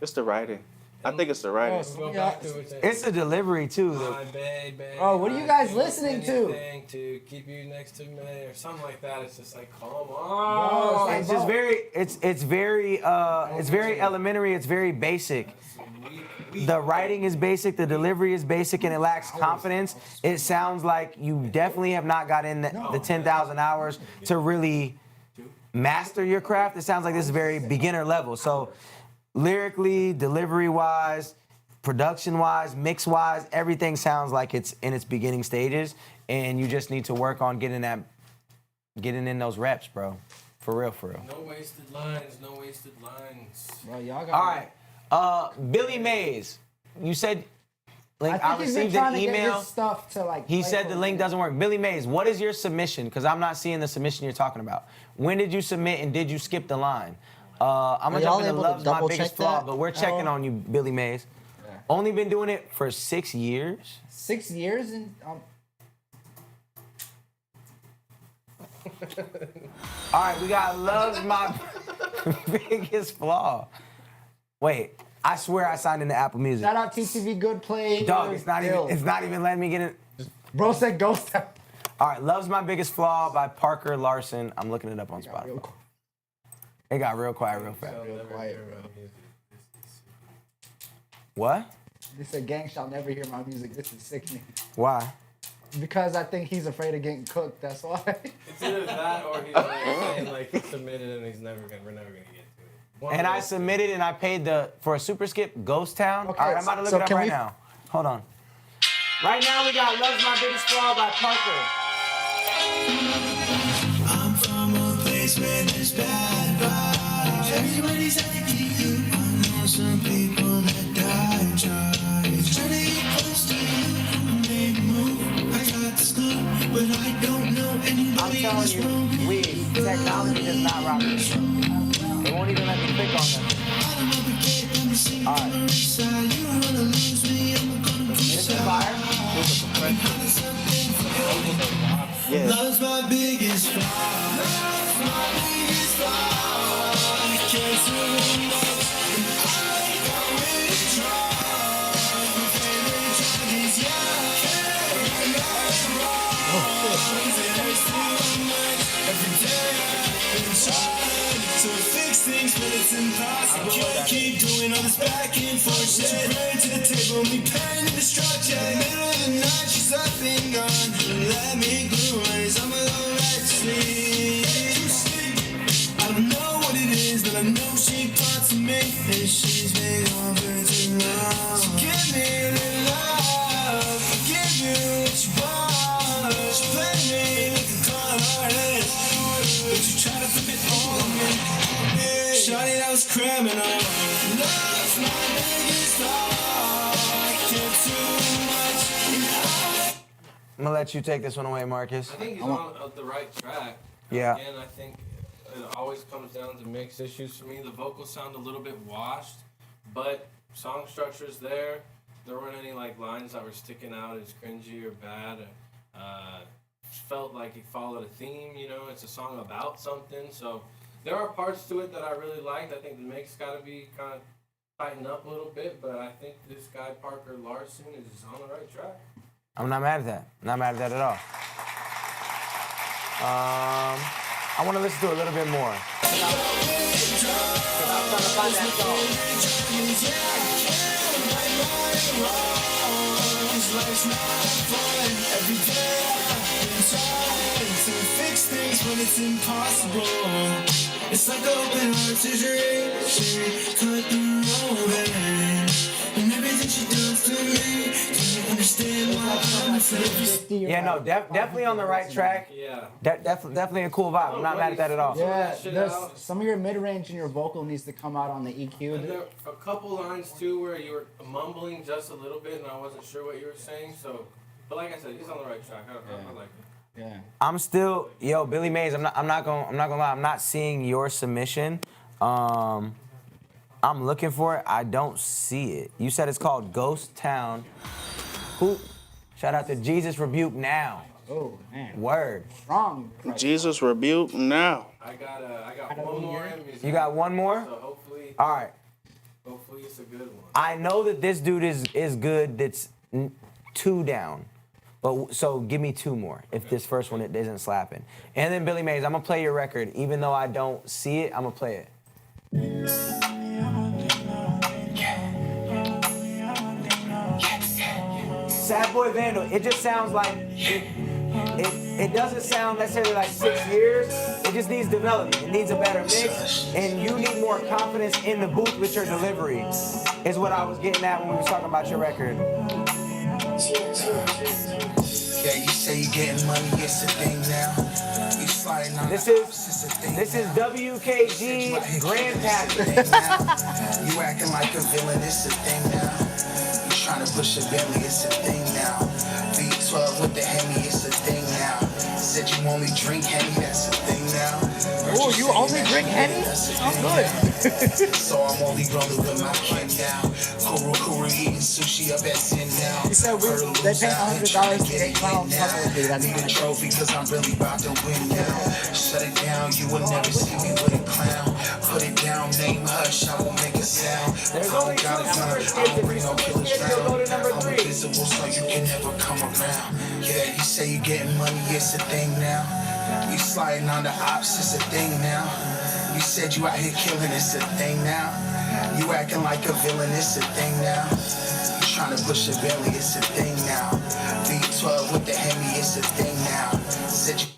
It's the writing. I think it's the writing. It's the delivery too. My baby. Oh, what are you guys listening to? Anything to keep you next to me or something like that. It's just like, come on. It's just very, it's very elementary. It's very basic. The writing is basic, the delivery is basic, and it lacks confidence. It sounds like you definitely have not got in the 10,000 hours to really master your craft. It sounds like this is very beginner level. So lyrically, delivery-wise, production-wise, mix-wise, everything sounds like it's in its beginning stages, and you just need to work on getting in those reps, bro. For real, for real. No wasted lines, no wasted lines. Bro, y'all got All right. Billy Mays, you said, I received an email. Stuff to, like, he said the link doesn't work. Billy Mays, what is your submission? Because I'm not seeing the submission you're talking about. When did you submit and did you skip the line? I'm going to jump into Love's My Biggest Flaw, but we're checking on you, Billy Mays. Yeah. Only been doing it for 6 years. 6 years? And All right, we got Love's My Biggest Flaw. Wait, I swear I signed into Apple Music. Shout out TTV Good Play. Dog, it's not even letting me get it. Bro said Ghost Town. All right, Love's My Biggest Flaw by Parker Larson. I'm looking it up on Spotify. It got real quiet real fast. Real quiet, bro. What? They said gang shall never hear my music. This is sickening. Why? Because I think he's afraid of getting cooked. That's why. It's either that or he's like saying like he submitted and we're never gonna get to it. And I submitted and I paid for a super skip, Ghost Town. Okay, all right, I'm about to look it up right now. Hold on. Right now we got Love's My Biggest Flaw by Parker. I'm from a place where there's bad vibes. Everybody's after you. I know some people that die trying to get close to you. Make a move. I got this look, but I don't know anybody. I'm telling you, technology does not rock this, bro. They won't even let me click on them. All right. This is fire. Yeah. Love's my biggest flaw. Love's my biggest flaw. I can't surrender. I always try. My favorite drug is yeah. There's too much. To fix things, but it's impossible. I can't keep doing all this back and forth shit. You bring to the table, me pain and destruction. In the middle of the night, she's up and gone. Let me glue eyes, I'm alone right to sleep. I don't know what it is, but I know she parts of me, and she's been on for too long. So give me a little love, I'll give you what you want. She play me like a con artist, but you try to flip it on me. Shawty, that was criminal. Love's my biggest flaw. I care too much. I'm gonna let you take this one away, Marcus. I think he's on the right track. Yeah. Again, I think it always comes down to mix issues for me. The vocals sound a little bit washed, but song structure's there. There weren't any like lines that were sticking out as cringy or bad. Felt like he followed a theme, you know. It's a song about something, so there are parts to it that I really liked. I think the mix got to be kind of tightened up a little bit, but I think this guy Parker Larson is on the right track. I'm not mad at that. Not mad at that at all. I want to listen to a little bit more. To fix things when it's impossible. It's like open heart surgery. She cut through open, and everything she does to me. Can't understand why I'm afraid. Yeah, no, definitely on the right track. Yeah. Definitely a cool vibe. I'm not mad at that at all. Yeah, there's some of your mid-range in your vocal needs to come out on the EQ. And there are a couple lines too where you were mumbling just a little bit, and I wasn't sure what you were saying. So, but like I said, he's on the right track. I like it. Yeah. I'm still, Billy Mays. I'm not gonna lie. I'm not seeing your submission. I'm looking for it. I don't see it. You said it's called Ghost Town. Shout out to Jesus Rebuke Now. Oh man. Word. Strong. Jesus Rebuke Now. I got one more. You got one more? So hopefully. All right. Hopefully it's a good one. I know that this dude is good. That's 2 down. But so give me 2 more if this first one it isn't slapping. And then Billy Mays, I'm gonna play your record. Even though I don't see it, I'm gonna play it. Sad Boy Vandal, it just sounds like it doesn't sound necessarily like 6 years. It just needs development. It needs a better mix, and you need more confidence in the booth with your delivery. Is what I was getting at when we was talking about your record. Yeah, you say you getting money, it's a thing now. You sliding on This is WKG's Grand Package. You acting like a villain, it's a thing now. You trying to push a Bentley, it's a thing now. V12 with the Hemi, it's a thing now. Said you only drink Henny, that's a thing now. Oh, you only drink Henny? I'm good. So I'm only rolling with my kid now. Kuru eating sushi up at 10 now. He said they pay $100 to get clowns. I need a trophy cause I'm really about to win now. Shut it down, you will never see me with a clown. Put it down, name hush, I won't make a sound. There's only 2 numbers. I don't bring no killers Go to round. number I'm 3. invisible so you can never come around. Yeah, you say you getting money, it's a thing now. You sliding on the ops, it's a thing now. You said you out here killing, it's a thing now. You acting like a villain, it's a thing now. You trying to push a belly, it's a thing now. V12 with the Hemi, it's a thing now. Said you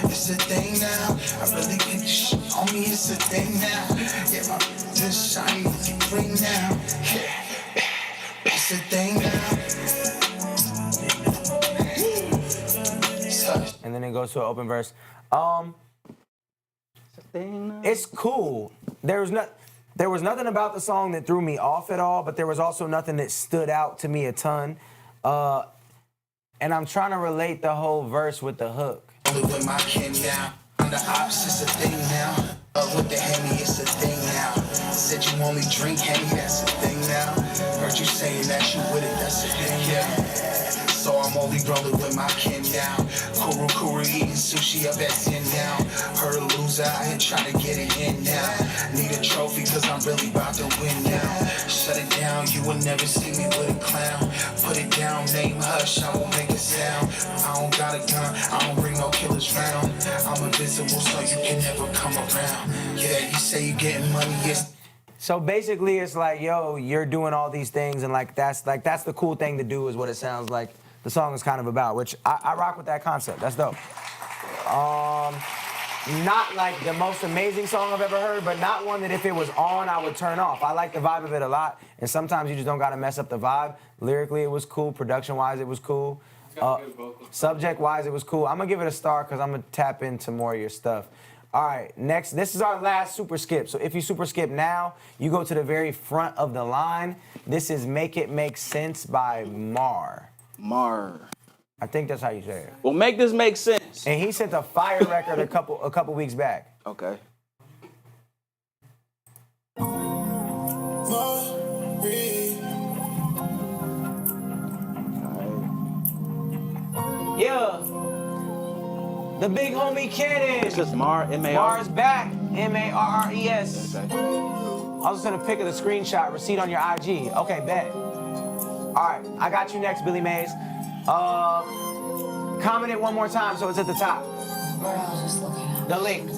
it's a thing now. I really get the shit on me, it's a thing now. Yeah, my this shiny ring now. It's a thing now. And then it goes to an open verse. It's cool. There was nothing about the song that threw me off at all, but there was also nothing that stood out to me a ton. And I'm trying to relate the whole verse with the hook. With my kin now. On the ops, it's a thing now. With the Hemi, it's a thing now. Said you only drink Henny, that's a thing now. Heard you saying that you with it, that's a thing, yeah. So so I'm only rolling with my kin now. Kuru eating sushi up at 10 now. Heard a loser out here trying to get it in now. Need a trophy cause I'm really about to win now. Shut it down, you will never see me with a clown. Put it down, name hush, I won't make a sound. I don't got a gun, I don't bring no killers round. I'm invisible so you can never come around. Yeah, you say you getting money, yes. So basically, it's like, yo, you're doing all these things, and that's the cool thing to do, is what it sounds like the song is kind of about. Which I rock with that concept. That's dope. Not like the most amazing song I've ever heard, but not one that if it was on, I would turn off. I like the vibe of it a lot, and sometimes you just don't gotta mess up the vibe. Lyrically, it was cool. Production-wise, it was cool. Subject-wise, it was cool. I'm gonna give it a star because I'm gonna tap into more of your stuff. All right, next, this is our last super skip. So if you super skip now, you go to the very front of the line. This is Make It Make Sense by Mar. I think that's how you say it. Well, make this make sense. And he sent a fire record a couple weeks back. Okay. Yeah. The big homie Cannon. It's just Mar, M-A-R? Mar's back, M-A-R-R-E-S. Okay. I'll just send a pic of the screenshot, receipt on your IG. Okay, bet. All right, I got you next, Billy Mays. Comment it one more time so it's at the top. The link.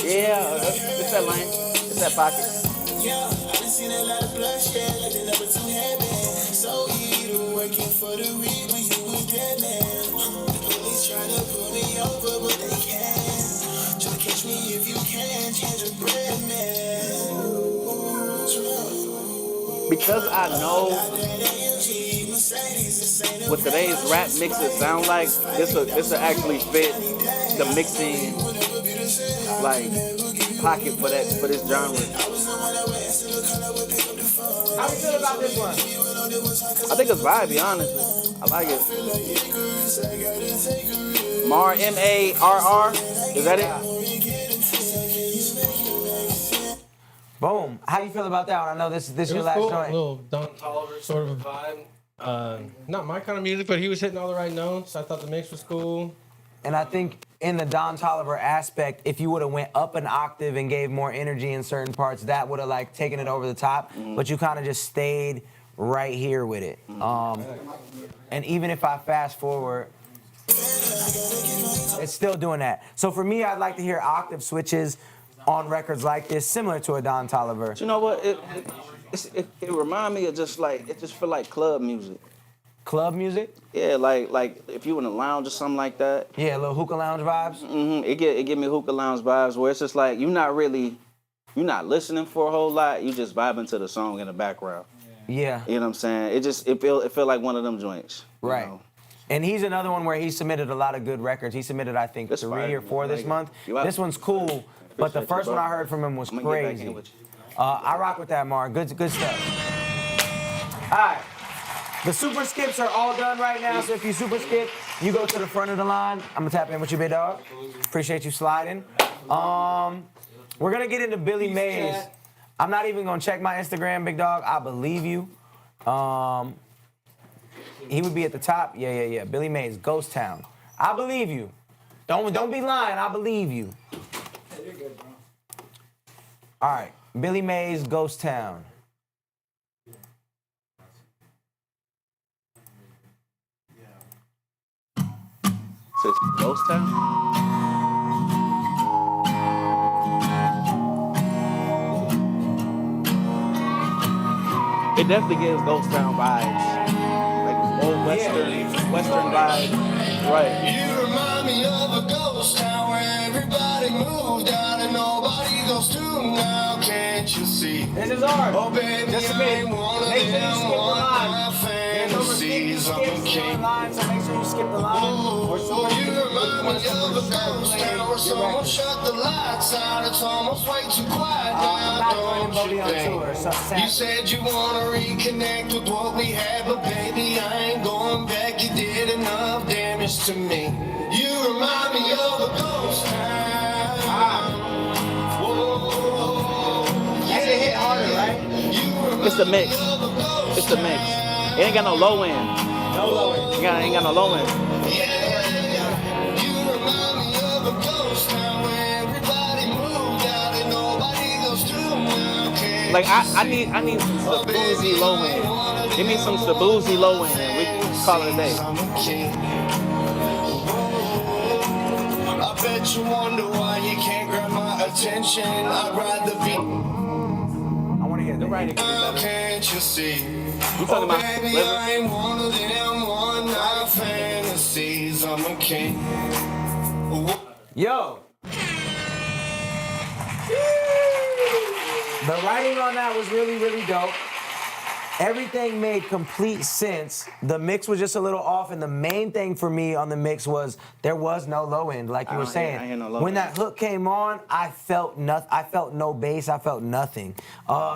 Yeah, it's that line. It's that pocket. Yeah, I done seen a lot of bloodshed like the number 2 headband. So you working for the weed when you was dead, man. The police trying to pull me over, but they can't. Try to catch me if you can, change your bread, man. Because I know what today's rap mixes sound like, this will actually fit the mixing like pocket for this genre. How you feel about this one? I think it's vibey, honestly. I like it. Mar, M-A-R-R. Is that it? Boom. How you feel about that one? I know this is your last cool. joint. A little Don Toliver sort of a vibe. Not my kind of music, but he was hitting all the right notes. I thought the mix was cool. And I think in the Don Toliver aspect, if you would have went up an octave and gave more energy in certain parts, that would have like taken it over the top. But you kind of just stayed right here with it. And even if I fast forward, it's still doing that. So for me, I'd like to hear octave switches on records like this, similar to a Don Toliver. You know what? It remind me of just like, it just feel like club music. Club music? Yeah, like if you in a lounge or something like that. Yeah, a little hookah lounge vibes. It give me hookah lounge vibes where it's just like you're not listening for a whole lot. You just vibing to the song in the background. Yeah. You know what I'm saying? It feel like one of them joints. Right. Know? And he's another one where he submitted a lot of good records. He submitted, I think, 3 or 4 this month. This one's cool, but the first one I heard from him was crazy. I rock with that, Mar. Good stuff. All right. The super skips are all done right now, so if you super skip, you go to the front of the line. I'm gonna tap in with you, big dog. Appreciate you sliding. We're gonna get into Billy Mays. I'm not even gonna check my Instagram, big dog. I believe you. He would be at the top. Yeah. Billy Mays, Ghost Town. I believe you. Don't be lying. I believe you. You're good, bro. All right, Billy Mays, Ghost Town. So it's Ghost Town? It definitely gives Ghost Town vibes. Like old Western vibes. Right. You remind me of a ghost town where everybody moved out and nobody goes to now. Can't you see? This is ours. Oh, baby, just I ain't one of them. One of my fantasies. I'm a king. So make sure you skip the line? Or someone You remind me of a ghost town where someone shut the lights out. It's almost way too quiet now, don't you think? You said you wanna reconnect with what we had, but baby, I ain't going back. You did enough damage to me. You remind me of a ghost town. That's a hit harder, right? It's the mix. It's the mix. It ain't got no low end. No low end. Ain't got no low end. You remind me of a ghost town where everybody moved out and nobody goes through now. Like I need some Staboozy low end. Give me some Staboozy low end and we can call it a day. I bet you wonder why you can't grab my attention. I'd rather be. I want to hear the writing. Can't you see? You talking about baby, liver? I ain't one of them one night fantasies. I'm a king. Yo. The writing on that was really, really dope. Everything made complete sense. The mix was just a little off, and the main thing for me on the mix was there was no low end, like you were saying. I hear no low when end. that hook came on, I felt nothing. I felt no bass. I felt nothing.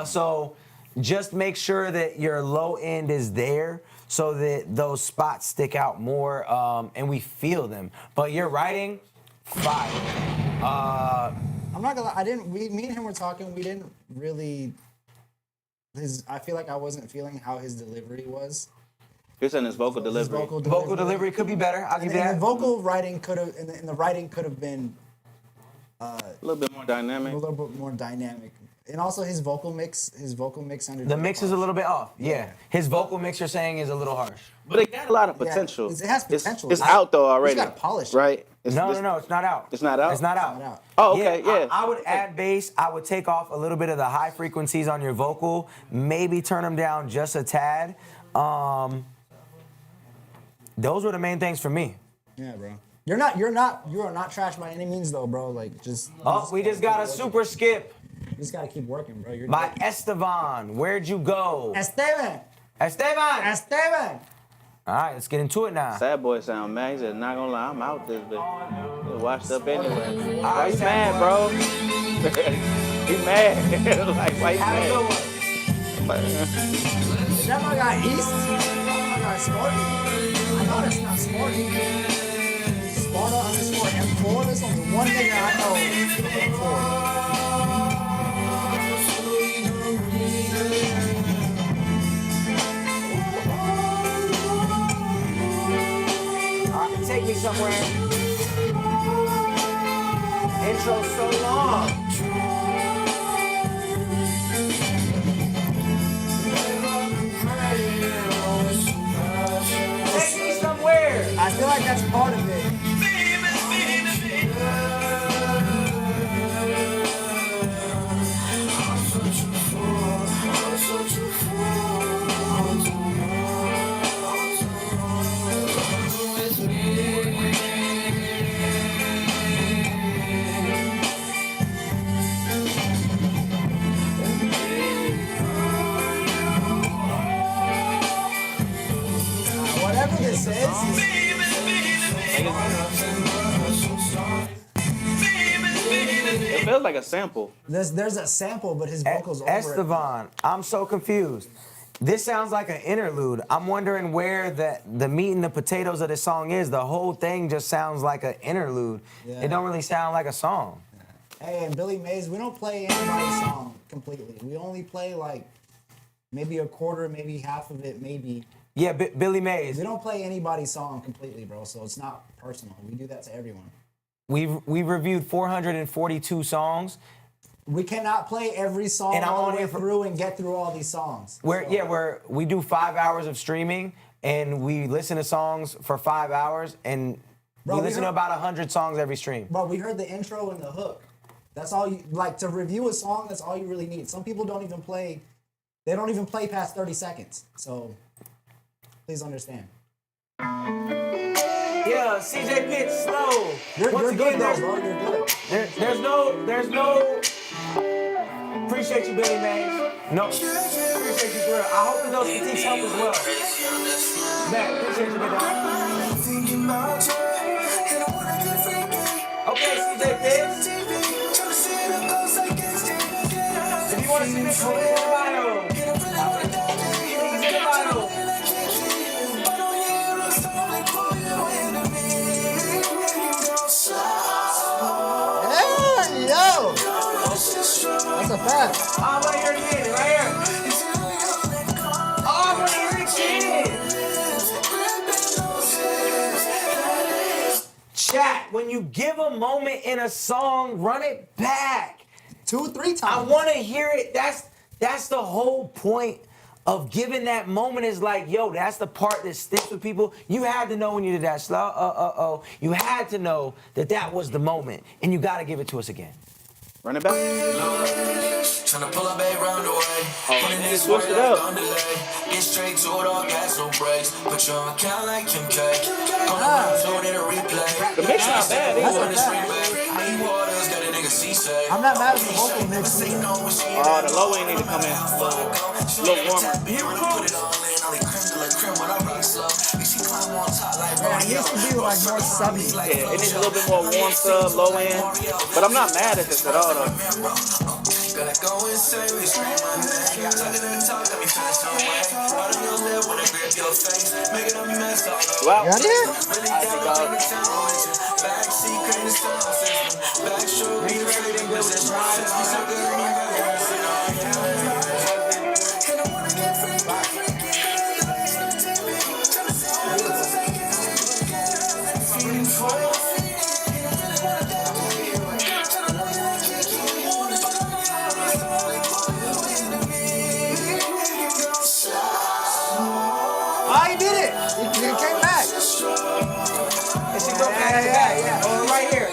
So just make sure that your low end is there so that those spots stick out more and we feel them. But your writing, fire. I'm not gonna lie, me and him were talking, we didn't really, I feel like I wasn't feeling how his delivery was. You're saying his vocal delivery. Vocal delivery could be better. I'll give you that. The vocal writing could have, and the writing could have been a little bit more dynamic. A little bit more dynamic. And also his vocal mix under the mix is a little bit off. Yeah. His vocal mix you're saying is a little harsh. But it got a lot of potential. It has potential. It's out though already. You just gotta polish it. Right? No, it's not out. It's not out? It's not out. Oh, okay, yeah. I would add bass. I would take off a little bit of the high frequencies on your vocal. Maybe turn them down just a tad. Those were the main things for me. Yeah, bro. You are not trash by any means though, bro. Like just. We just got a super skip. You just gotta keep working, bro. By Esteban. Where'd you go? Esteban. All right, let's get into it now. Sad boy sound mad. He said, not gonna lie, I'm out this bitch. He's washed up anyway. Why you mad, bro? He mad. Like, why you mad? Is that my guy East? Is that my guy Sparty? I know that's not Sparty. Sparta_M4. There's only one nigga I know. M4. Take me somewhere. Intro so long. Take me somewhere. I feel like that's part of it. It feels like a sample. There's a sample, but his vocals over Esteban, I'm so confused. This sounds like an interlude. I'm wondering where the meat and the potatoes of this song is. The whole thing just sounds like an interlude. Yeah. It don't really sound like a song. Hey, and Billy Mays, we don't play anybody's song completely. We only play like maybe a quarter, maybe half of it, maybe. Yeah, Billy Mays. We don't play anybody's song completely, bro, so it's not personal. We do that to everyone. We've reviewed 442 songs. We cannot play every song And I'm all on the way here through and get through all these songs. We do 5 hours of streaming, and we listen to songs for 5 hours, and we listen to about 100 songs every stream. Bro, we heard the intro and the hook. That's all you, like, to review a song, that's all you really need. Some people don't even play past 30 seconds. So, please understand. Yeah, CJ Pitts, slow. You're good, bro. You're good. There's no. Appreciate you, Billy Mays. No, appreciate you, for real. I hope that those critiques help as well. Matt, appreciate you, big dog. thinking about you, and I wanna get freaky. Okay, CJ Pitts. If you want to see this, put it in the bio. He's in the bio. Yeah, yo. That's a fact. I want to hear it again, right here. Oh, I want to hear it again. Chat, when you give a moment in a song, run it back. 2 or 3 times. I want to hear it. That's the whole point of giving that moment is like, yo, that's the part that sticks with people. You had to know when you did that slow, you had to know that was the moment, and you got to give it to us again. Run it back. Tryna pull up a round away. Putting this switched it up. on delay. Get straight to it, all gas, no brakes. Put your account like Kim K. Gonna run through it in a replay. The mix not bad either. I'm not mad at the vocal mix. The low end need to come in a little warmer. Yeah, it needs to be like more subby. Yeah, it needs a little bit more warm sub, low end. But I'm not mad at this at all though. Gotta go insane, we scream my name. Talking in the talk, got me feeling some way. Out of your lip when I grip your face. Making a mess all over. Wow. Yeah, Really down in the town with you. Backseat, creating the sound system. Backstroke, we really didn't go with the drive. I'm so good in my girls. And I wanna get free. Feeling for your feet. He did it. He came back. It should go back. Oh, right here.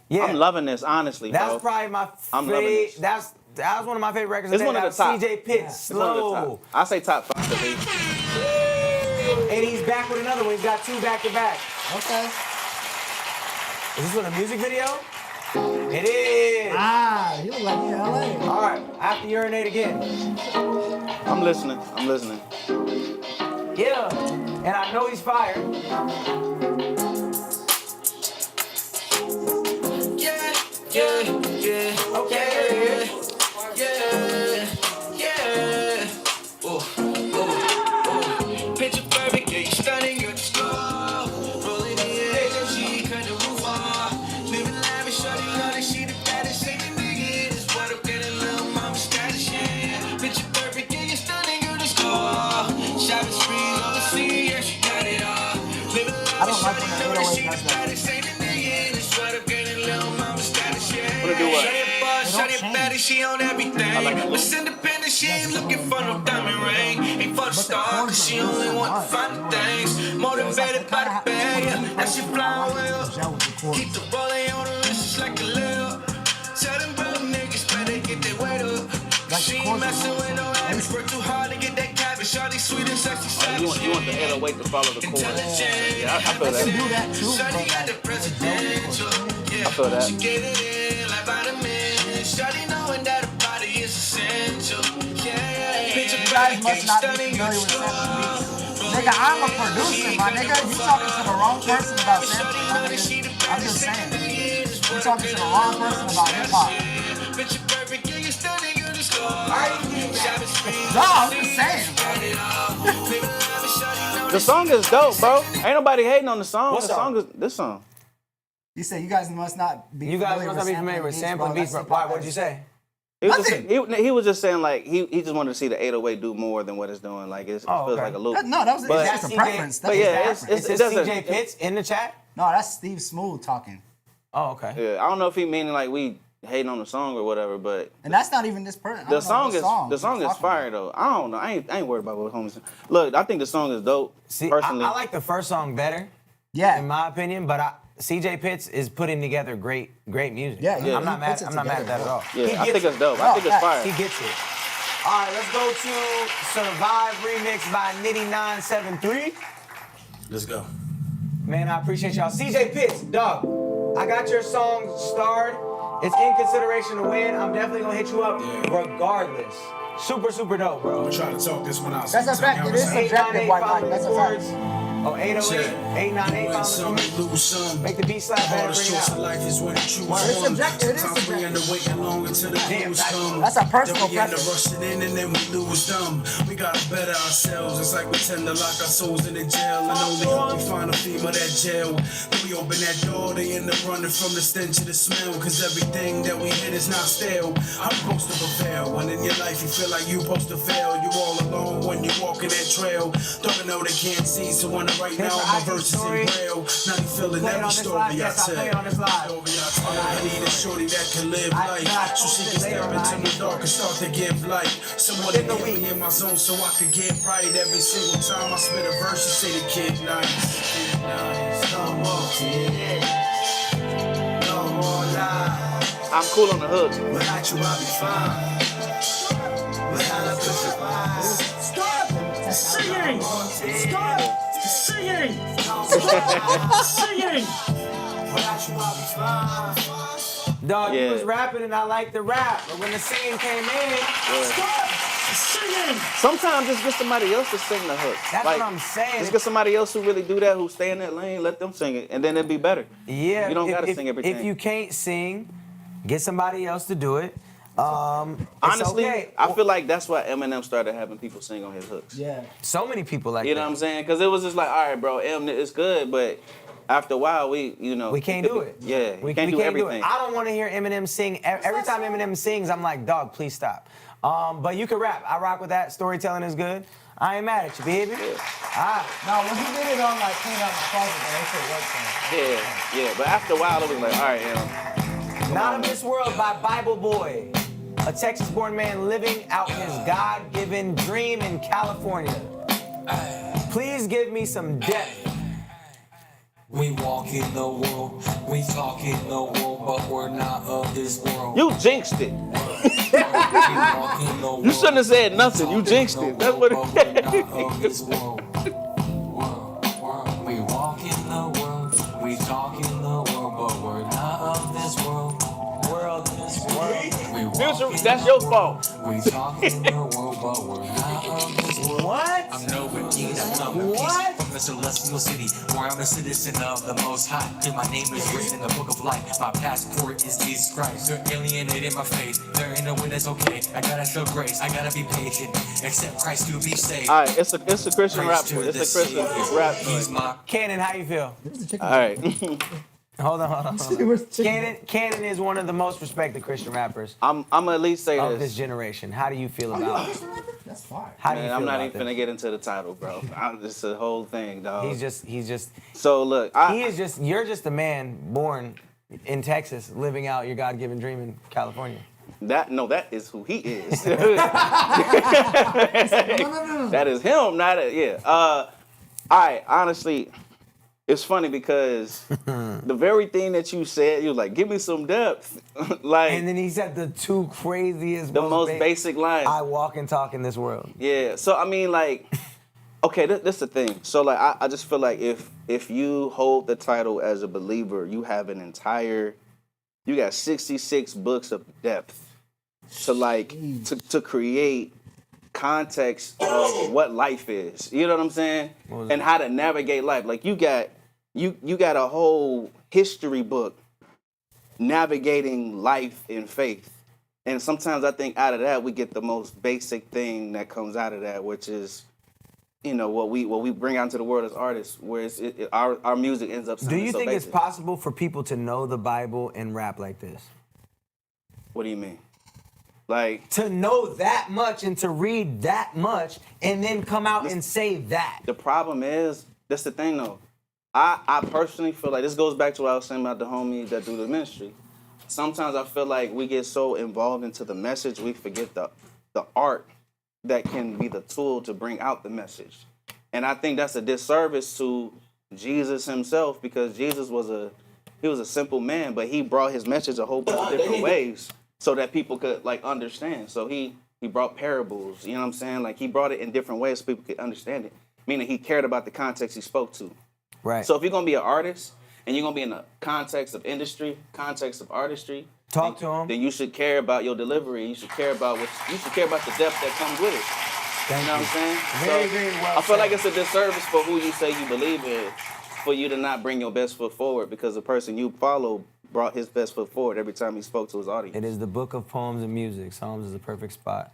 Yeah. I'm loving this, honestly, bro. That's probably my I'm loving this. That was one of my favorite records. It's one of the top. CJ Pitts, It's one of the slow. top. I say top 5 at least. And he's back with another one. He's got 2 back to back. Okay. Is this one a music video? It is. Ah, you look like you're in LA. All right, I have to urinate again. I'm listening. Yeah, and I know he's fired. Yeah. Okay. Yeah. Ooh. Picture perfect, yeah, you stunning, you're just glow. Rolling the edge, she cut the roof off. Living lavish, shorty love it, she the baddest. Say the nigga is what I'm getting, little mama status, yeah. Picture perfect, yeah, you stunning, you're just glow. Shopping spree, overseas, yeah, she got it all. Living lavish, shorty love it, she the baddest. Say the nigga is what I'm getting, little mama status, yeah. Wanna do what? Shorty baddie, she on everything. What's independent, she ain't looking for no diamond ring. Ain't for the star, cause she only want to find the things. Motivated by the bag, yeah. Now she flying well. Keep the rolling on the wrist, it's like a layup. Tell them broke niggas, better get their weight up. She ain't messing with no average. Work too hard to get that cabbage. Shorty sweet and sexy, savage. You want the 808 to follow the chord. Yeah, I feel that. Do that too, Shorty got the presidential. Yeah, I feel that. she get it in like vitamins. Shorty knowing that her body is essential. Yeah, You guys must not be familiar with sample beats. Nigga, I'm a producer, my nigga. You talking to the wrong person about sampling, my nigga. I'm just saying. You talking to the wrong person about hip hop. No, I'm just saying. The song is dope, bro. Ain't nobody hating on the song. What the song? song is this song. You say you guys must not be familiar with sampling beats, bro. Why? What'd you say? He was just saying like he just wanted to see the 808 do more than what it's doing. Like it feels like a loop. No, that was But- that's a preference. But yeah, Is it this doesn't. CJ Pitts in the chat? No, that's Steve Smooth talking. Oh, okay. Yeah, I don't know if he meaning like we hating on the song or whatever, but And that's not even this person. the song is fire though. I don't know. I ain't worried about what homies. Look, I think the song is dope. See, personally, I like the first song better. Yeah. In my opinion, but CJ Pitts is putting together great music. Yeah, I'm not mad. I'm not mad at that at all. Yeah, I think it's dope. I think it's fire. He gets it. All right, let's go to Survive remix by Nitty973. Let's go. Man, I appreciate y'all. CJ Pitts, dog. I got your song starred. It's in consideration to win. I'm definitely gonna hit you up regardless. Super, super dope, bro. I'm trying to talk this one out. That's a fact. It is subjective, white Mike. That's a fact. Oh, 808, 898 found the chords. Make the beat slap better, bring it out. Life is when you choose It's subjective. It is subjective. waiting long until the blues come. That's a personal Then we end up preference. rushing in and then we lose them. We gotta better ourselves. It's like we tend to lock our souls in the jail and only hope we find a theme of that jail. Then we open that door, they end up running from the stench of the smell. Cause everything that we hit is not stale. I'm supposed to prevail. When in your life you feel like you supposed to fail. You all alone when you walking that trail. Don't know they can't see, so when right now my verses in braille. Now you feeling every story I tell. I need a shorty that can live life, so she can step into the dark and start to give light. Someone to get me in my zone so I can get right. Every single time I spit a verse, you say the kid nice. No more tears, no more lies. I'm cool on the hook. Without you, I'll be fine. Without a push of eyes. Stop singing! Stop singing! Stop singing! Without you, I'll be fine. Dog, he was rapping and I liked the rap, but when the singing came in, stop singing! Sometimes just get somebody else to sing the hook. That's what I'm saying. Just get somebody else who really do that, who stay in that lane, let them sing it, and then it'll be better. Yeah, You don't gotta sing everything. If you can't sing, get somebody else to do it. Honestly, okay. I feel like that's why Eminem started having people sing on his hooks. Yeah. So many people like You know that. what I'm saying? Because it was just like, all right, bro, Eminem is good, but after a while, we can't do it. Yeah, We can't do everything. I don't want to hear Eminem sing. Every time Eminem sings, I'm like, dog, please stop. But you can rap. I rock with that. Storytelling is good. I ain't mad at you, baby. Yeah. All right. No, when he did it on like Clean Out My Closet, that shit worked for him. Yeah. But after a while, it was like, all right, Em. Not of This World by Bible Boy. A Texas-born man living out his God-given dream in California. Please give me some depth. We walk in the world, we talk in the world, but we're not of this world. You jinxed it. You shouldn't have said nothing. You jinxed it. That's what it is. We walk in the world, we talk in the world, but we're not of this world. Future, that's your fault. We talk in the world, but we're not of this world. What? I'm nowhere near that number piece from the celestial city, where I'm a citizen of the Most High. And my name is written in the book of life. My passport is Jesus Christ. They're alienated my faith. They're in a way that's okay. I gotta show grace. I gotta be patient. Accept Christ to be saved. All right, it's a Christian rap. It's a Christian rap. He's my Cannon, how you feel? All right. Hold on. Cannon is one of the most respected Christian rappers I'm gonna at least say of this. this generation. How do you feel about it? That's fine. How do you Man, feel I'm not about even finna get into the title, bro. It's a whole thing, dog. He's just. So look, You're just a man born in Texas, living out your God-given dream in California. that is who he is. That is him, not a, yeah. All right, honestly, it's funny because the very thing that you said, you was like, give me some depth. Like, and then he said the two craziest, the most basic lines. I walk and talk in this world. Yeah. So I mean, like, okay, this the thing. So like, I just feel like if you hold the title as a believer, you have you got 66 books of depth to like to create context of what life is. You know what I'm saying? And how to navigate life. Like you got a whole history book navigating life in faith. And sometimes I think out of that we get the most basic thing that comes out of that, which is, what we bring out into the world as artists, where our music ends up sounding Do you so think basic. it's possible for people to know the Bible and rap like this? What do you mean? Like, to know that much and to read that much and then come out and say that. The problem is, that's the thing though. I personally feel like this goes back to what I was saying about the homie that do the ministry. Sometimes I feel like we get so involved into the message, we forget the art that can be the tool to bring out the message. And I think that's a disservice to Jesus himself, because Jesus was a simple man, but he brought his message a whole bunch of different ways so that people could like understand. So he brought parables, you know what I'm saying? Like he brought it in different ways so people could understand it, meaning he cared about the context he spoke to. Right. So if you're gonna be an artist and you're gonna be in the context of industry, context of artistry, talk to them. Then you should care about your delivery. You should care about the depth that comes with it. You know what I'm saying? Very well I feel said. like it's a disservice for who you say you believe in, for you to not bring your best foot forward, because the person you follow brought his best foot forward every time he spoke to his audience. It is the book of poems and music. Psalms is the perfect spot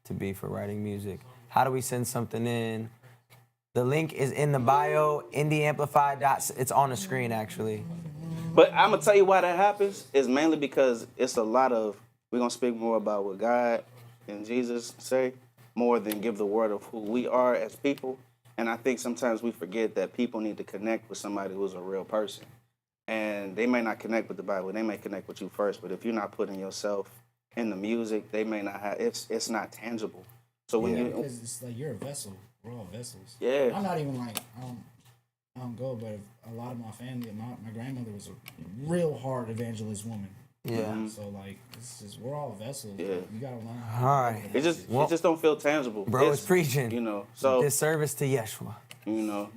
to be for writing music. How do we send something in? The link is in the bio, indieamplify. It's on the screen, actually. But I'm going to tell you why that happens. Is mainly because it's a lot of, we're going to speak more about what God and Jesus say, more than give the word of who we are as people. And I think sometimes we forget that people need to connect with somebody who's a real person. And they may not connect with the Bible. They may connect with you first. But if you're not putting yourself in the music, they may not have, it's not tangible. So when because it's like you're a vessel. We're all vessels. Yeah. I'm not even like, I don't go, but a lot of my family, my grandmother was a real hard evangelist woman. Yeah. So like, it's just, we're all vessels. Yeah. You gotta learn. All right. It just don't feel tangible. Bro, it's preaching. You know, so disservice to Yeshua. You know.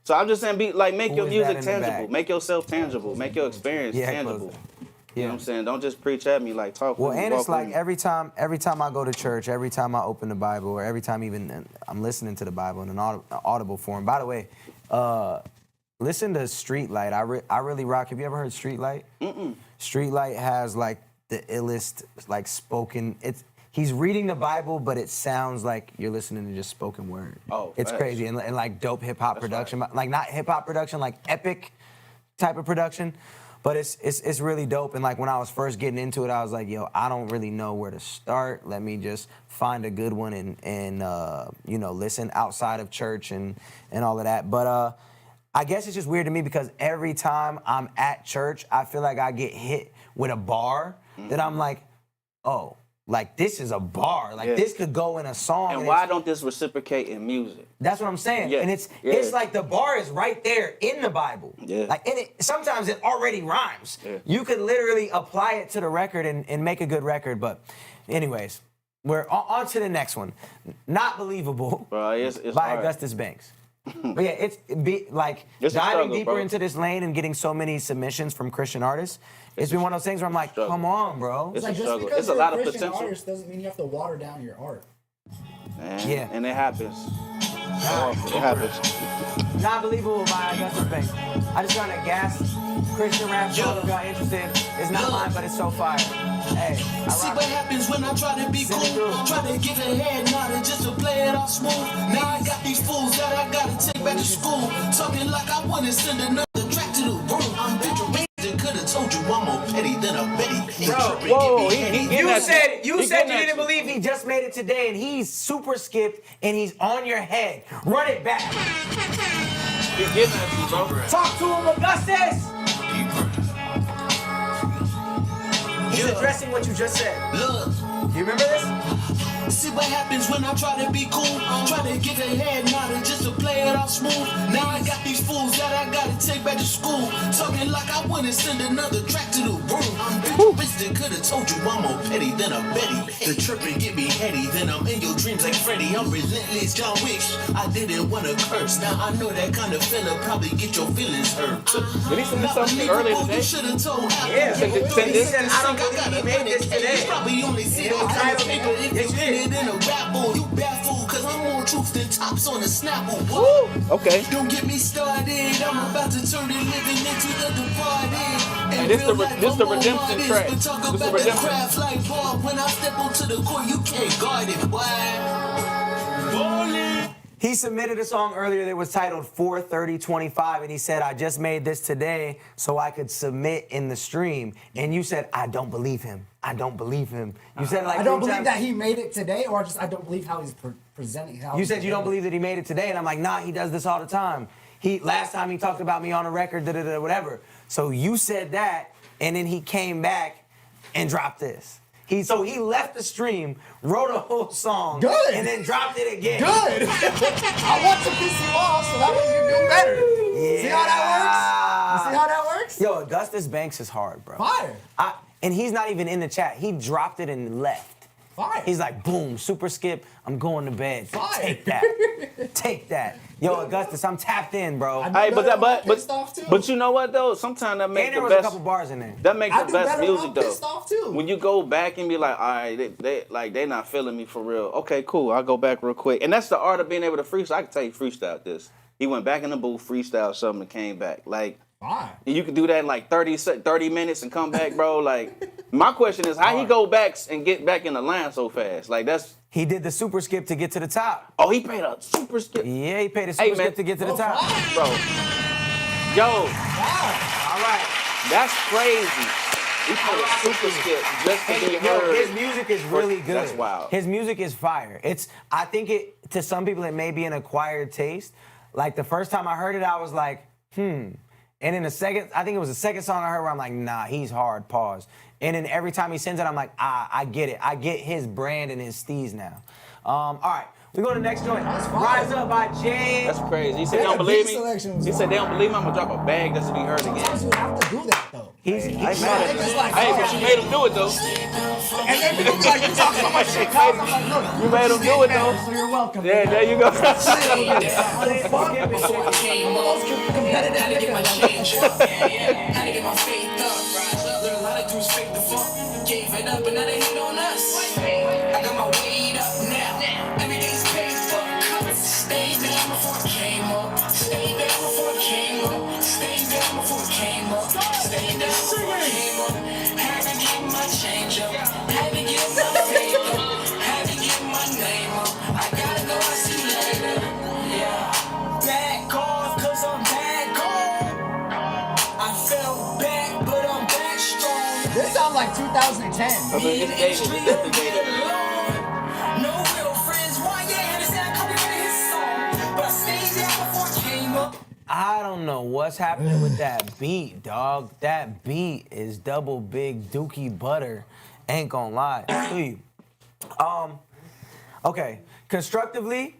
So I'm just saying, make Who your is music that in the tangible. back? Make yourself tangible. Make your experience tangible. You know what I'm saying? Don't just preach at me, like talk. Well, with me, and it's walk with like me. every time I go to church, every time I open the Bible, or every time even I'm listening to the Bible in an audible form. By the way, listen to Streetlight. I really rock. Have you ever heard Streetlight? Streetlight has like the illest like spoken. He's reading the Bible, but it sounds like you're listening to just spoken word. Oh, it's facts. crazy and like dope hip hop production, like not hip hop production, like epic type of production. But it's really dope. And like when I was first getting into it, I was like, yo, I don't really know where to start. Let me just find a good one and you know, listen outside of church and all of that. But I guess it's just weird to me because every time I'm at church, I feel like I get hit with a bar that I'm like, oh, like this is a bar. Like this could go in a song. And why don't this reciprocate in music? That's what I'm saying. Yeah. And it's like the bar is right there in the Bible. Yeah. Like sometimes it already rhymes. Yeah. You could literally apply it to the record and make a good record. But anyways, we're on to the next one. Not Believable. Bro, it's by hard. Augustus Banks. But yeah, it's diving struggle, deeper bro. into this lane and getting so many submissions from Christian artists. It's been one of those things where I'm like, come on, bro. It's like just because you're a Christian artist doesn't mean you have to water down your art. Yeah. And it happens. It happens. Not Believable by Augustus Banks. I just got a gas Christian rap song if y'all interested. It's not mine, but it's so fire. Hey, See what happens when I try to be cool. Try to get ahead, nodding just to play it all smooth. Now I got these fools that I gotta take back to school. Talking like I wanna send another track to the room. I'm bitch. Could've told you I'm more petty than a Betty. Bro, whoa, you said you didn't believe he just made it today, and he's super skipped, and he's on your head. Run it back. He's getting at you, bro. Talk to him, Augustus. He's addressing what you just said. Look. Do you remember this? See what happens when I try to be cool. Try to get ahead, nodding just to play it all smooth. Now I got these fools that I gotta take back to school. Talking like I wanna send another track to the room. I'm bitch that could've told you I'm more petty than a Betty. The trippin' get me heady, then I'm in your dreams like Freddy. I'm relentless, John Wick. I didn't wanna curse. Now I know that kind of feeling probably get your feelings hurt. Did he send this something earlier today? You should've told Yeah. He said, I don't believe he made this today. You probably only see that kind of paper if you get it in a rap bowl. You baffled, cause I'm more truth than tops on a Snapple. Woo! Okay. Don't get me started. I'm about to turn it living into the departed. And this the redemption track. But talk This the about the redemption. craft like ball. When I step onto the court, you can't guard it, boy. He submitted a song earlier that was titled 4:30:25, and he said, I just made this today so I could submit in the stream. And you said, I don't believe him. I don't believe him. You said like I don't 3 believe times. that he made it today, or just I don't believe how he's presenting. You said you don't believe that he made it today, and I'm like, nah, he does this all the time. Last time he talked about me on a record, whatever. So you said that, and then he came back and dropped this. He left the stream, wrote a whole song, Good. and then dropped it again. Good. I want to piss you off, so that way you do better. Yeah. See how that works? You see how that works? Yo, Augustus Banks is hard, bro. Fire. And he's not even in the chat. He dropped it and left. Fire. He's like, boom, super skip. I'm going to bed. Fire. Take that. Take that. Yo, Augustus, I'm tapped in, bro. Hey, but you know what though? Sometimes that makes And the there was best. a couple bars in there. That makes I the do best better when music I'm though. pissed off, too. When you go back and be like, all right, they not feeling me for real. Okay, cool. I'll go back real quick. And that's the art of being able to freestyle. I can tell you freestyle this. He went back in the booth, freestyle something, and came back. Like, and you can do that in like 30 minutes and come back, bro. Like, my question is, how he go back and get back in the line so fast? Like, that's. He did the super skip to get to the top. Oh, he paid a super skip. Yeah, he paid a super skip to get to the top. Bro. Yo. All right. That's crazy. He paid a super skip just to be heard. His music is really good. That's wild. His music is fire. I think to some people it may be an acquired taste. Like the first time I heard it, I was like, And in the second, I think it was the second song I heard where I'm like, nah, he's hard, pause. And then every time he sends it, I'm like, I get it. I get his brand and his steez now. All right, we go to the next joint. Rise Up by Jay. That's crazy. He said they don't believe me. He said they don't believe me. I'm gonna drop a bag just to be heard again. You have to do that though. He's mad at me. Hey, but you made him do it though. And then people be like, you talk so much shit. I'm like, no, You made him do it though. So you're welcome. Yeah, there you go. Gave it up and now they hate on us. I got my weight up now. Everything's paid for. Stayed down before it came up. Stayed down before it came up. Stayed down before it came up. Stayed down before it came up. Had to get my change up. Had to get my fame up. Had to get my name up. I gotta go, I'll see you later. Yeah. Back off, cause I'm back on. I fell back, but I'm back strong. This sounds like 2010. I mean, it's dated. No real friends, why you understand copyrighted his song? But I stayed down before I came up. I don't know what's happening with that beat, dog. That beat is double big dookie butter. Ain't gonna lie to you. Okay, constructively.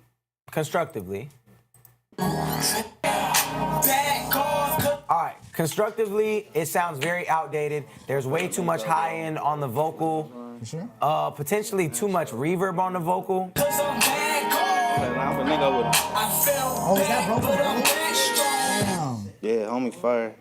All right, constructively, it sounds very outdated. There's way too much high end on the vocal. Sure? Potentially too much reverb on the vocal. I'm a nigga with him. Oh, is that broken? Damn. Yeah, homie fire.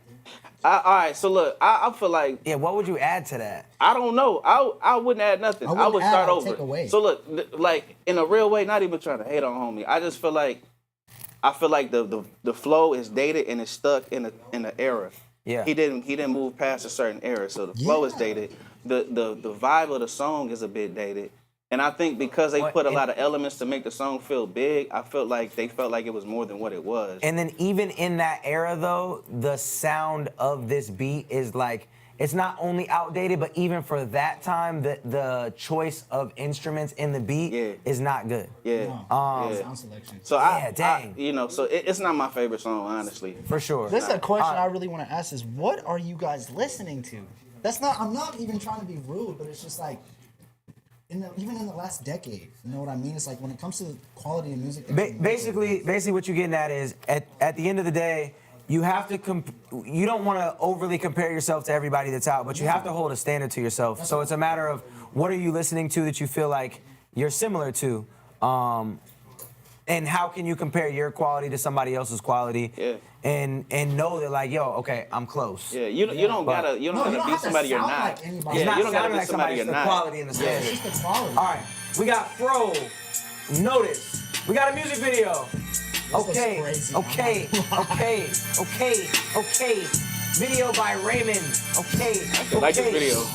All right, so look, I feel like. Yeah, what would you add to that? I don't know. I wouldn't add nothing. I would start over. Take away. So look, like in a real way, not even trying to hate on homie. I just feel like the flow is dated and it's stuck in an era. Yeah. He didn't move past a certain era, so the flow is dated. The vibe of the song is a bit dated. And I think because they put a lot of elements to make the song feel big, I felt like they felt like it was more than what it was. And then even in that era though, the sound of this beat is like, it's not only outdated, but even for that time, the choice of instruments in the beat is not good. Yeah. Sound selection. So dang. so it's not my favorite song, honestly. For sure. This is a question I really want to ask is, what are you guys listening to? I'm not even trying to be rude, but it's just like, even in the last decade, you know what I mean? It's like when it comes to the quality of music. Basically what you're getting at is, at the end of the day, you have to you don't want to overly compare yourself to everybody that's out, but you have to hold a standard to yourself. So it's a matter of what are you listening to that you feel like you're similar to, and how can you compare your quality to somebody else's quality? Yeah. And know that like, yo, okay, I'm close. Yeah, you don't gotta be somebody you're not. It's Yeah, not you don't gotta sounding be like somebody you're it's the not. quality and the standard. It's just the quality. All right, we got Fro, Notice. We got a music video. Okay. Video by Raymond. Okay. I like this video.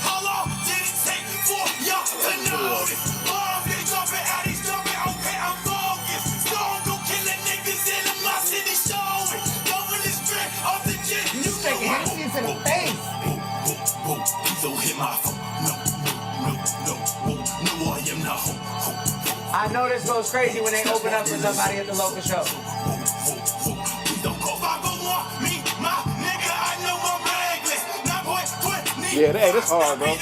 How long did it take for y'all to notice? They jumping out, he's jumping. Okay, I'm focused. Stone go killing niggas in the my city showing. Going this straight off the jet. You taking Hennessy into the face. Please don't hit my phone. No, I am not home. I know this goes crazy when they open up for somebody at the local show. Yeah, hey, this hard, bro.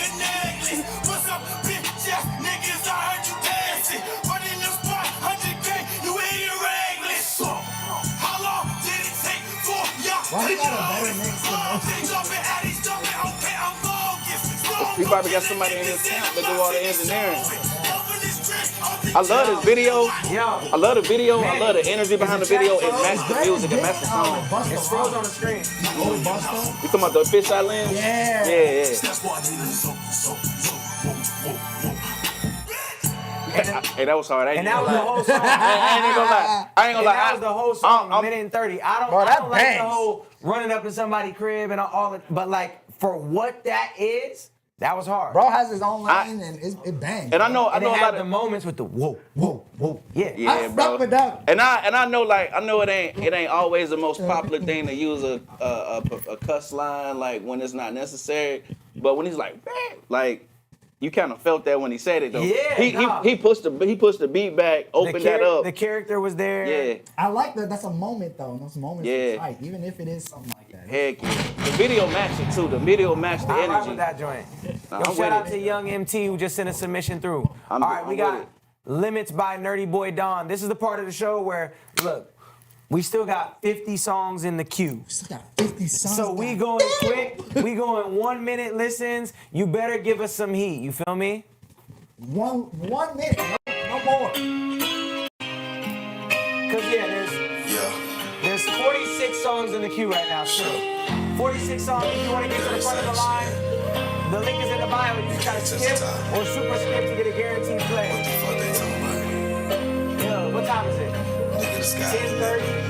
Why he got a better mix than He probably got somebody in his camp that do all the engineering. I love this video. I love the video. I love the energy behind the video. It matched the music. It matched the song. It's froze on the screen. You talking about the fisheye lens? Yeah. Yeah. Hey, that was hard. And that was the whole song. I ain't gonna lie. That was the whole song, a minute and 30. I don't like bangs. the whole running up to somebody's crib and all that, but like for what that is, that was hard. Bro has his own lane and it bangs. And I know And a it lot had of the moments with the whoa. Yeah. Yeah, bro. with that. And I know it ain't always the most popular thing to use a cuss line like when it's not necessary. But when he's like, man, like you kind of felt that when he said it though. Yeah. He pushed the beat back, opened that up. The character was there. Yeah. I like that. That's a moment though. Those moments Yeah. are tight, even if it is something like that. Heck yeah. The video matched it too. The video matched the I rock energy. with that joint. Nah, Yo, I'm shout out with to it. Young MT who just sent a submission through. All right, we I'm got with Limits by Nerdy Boy Don. This is the part of the show where, look, we still got 50 songs in the queue. Still got 50 songs. So we going quick. We going 1 minute listens. You better give us some heat. You feel me? One minute, no more. Cause there's 46 songs in the queue right now. Still, 46 songs. If you want to get to the front of the line, the link is in the bio. You just gotta skip or super skip to get a guaranteed play. What the fuck they talking about? Yo, what time is it? Nigga, the sky. 10:30.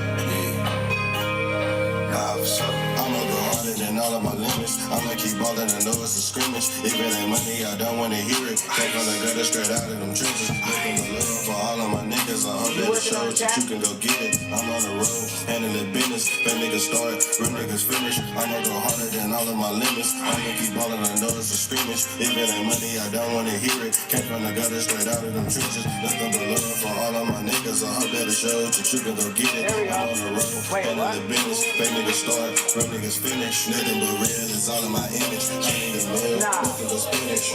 Nah, for sure. I'ma go harder than all of my limits. I'ma keep ballin', I know it's a scrimmage. If it ain't money, I don't wanna hear it. Take on the gutter straight out of them trenches. Looking to love for all of my niggas. I hope that it shows that you can go get it. I'm on the road, handling business. Fake niggas start, real niggas finish. I'ma go harder than all of my limits. I'ma keep ballin', I know it's a scrimmage. If it ain't money, I don't wanna hear it. Came from the gutter straight out of them trenches. Looking to love for all of my niggas. I hope that it shows that you can go get it. I'm on the road, handling business. Fake niggas start, real niggas finish. Nothing but real is all of my image. I need a meal, nothing but spinach.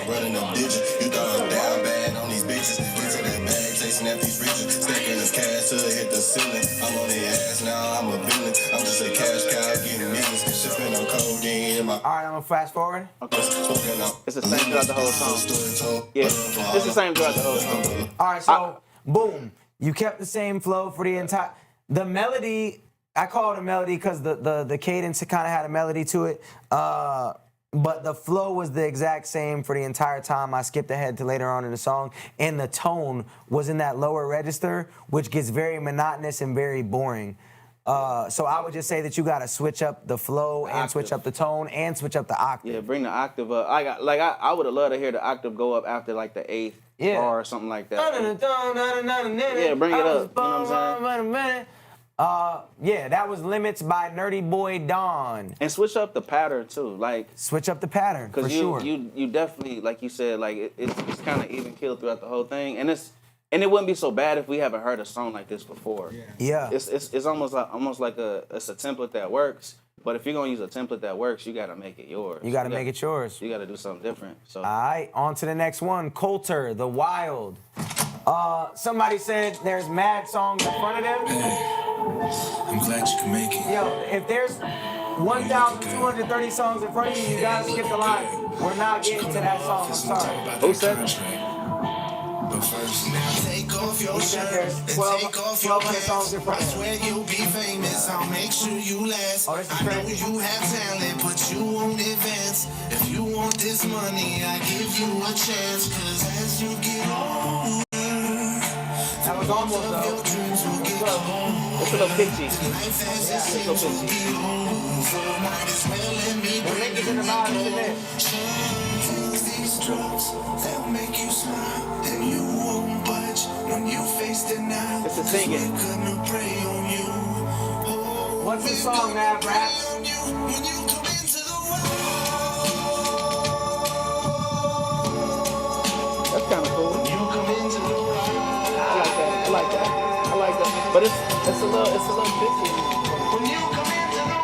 Running up digits. You thought I'm down bad on these bitches. Into that bag, chasing after these riches. Stacking this cash till it hit the ceiling. I'm on their ass now, I'm a villain. I'm just a cash cow getting millions. Shipping on codeine in my. All right, I'm gonna fast forward. Okay. It's the same throughout the whole song. Yeah, it's the same throughout the whole song. All right, so boom, you kept the same flow for the entire. The melody, I call it a melody because the cadence kind of had a melody to it. But the flow was the exact same for the entire time. I skipped ahead to later on in the song. And the tone was in that lower register, which gets very monotonous and very boring. So I would just say that you got to switch up the flow and switch up the tone and switch up the octave. Yeah, bring the octave up. I would have loved to hear the octave go up after like the 8th bar or something like that. Yeah, bring it up. You know what I'm saying? Yeah, that was Limits by Nerdy Boy Don. And switch up the pattern too, like switch up the pattern for sure. You definitely, like you said, like it's kind of even killed throughout the whole thing, and it wouldn't be so bad if we haven't heard a song like this before. Yeah. It's almost like it's a template that works. But if you're gonna use a template that works, you gotta make it yours. You gotta make it yours. You gotta do something different. So. All right, on to the next one. Coulter, The Wild. Somebody said there's mad songs in front of them. I'm glad you can make it. Yo, if there's 1,230 songs in front of you, you gotta skip the line. We're not getting to that song. I'm sorry. Who said? But first, take off your shirt there's and 12 take off your songs in front pants. of I swear you'll be famous. I'll make sure you last. I know you have talent, but you won't advance. If you want this money, I give you a chance. Cause as you get older, that was almost though. It's a little pitchy. Life as it seems to be over. So might as well let me bring you in. Use these drugs, they'll make you smile. And you won't budge when you face denial. It's a singing. Gonna pray on you. What's the song, man, rap? When you come into the That's kind of cool. you come into the I like that. But it's a little pitchy. when you come into the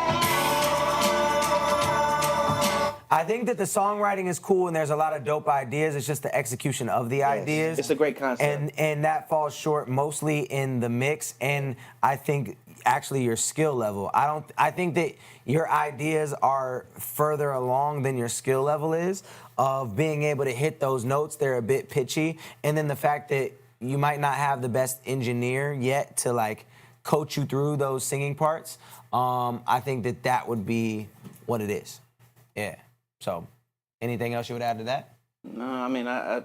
I I think that the songwriting is cool and there's a lot of dope ideas. It's just the execution of the ideas. It's a great concept. And that falls short mostly in the mix, and I think actually your skill level. I think that your ideas are further along than your skill level is of being able to hit those notes. They're a bit pitchy, and then the fact that you might not have the best engineer yet to like coach you through those singing parts. I think that would be what it is. Yeah. So, anything else you would add to that? No, I mean, yeah.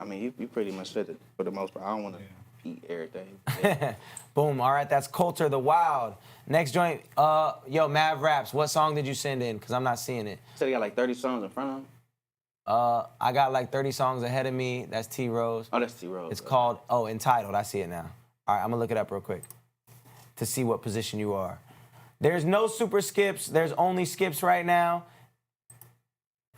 I mean, you pretty much fit it for the most part. I don't want to eat everything. Yeah. Boom. All right, that's Coulter the Wild. Next joint, yo, Mav Raps, what song did you send in? Because I'm not seeing it. So you got like 30 songs in front of him? I got like 30 songs ahead of me. That's T Rose. Oh, that's T Rose. It's called, Entitled. I see it now. All right, I'm going to look it up real quick to see what position you are. There's no super skips. There's only skips right now.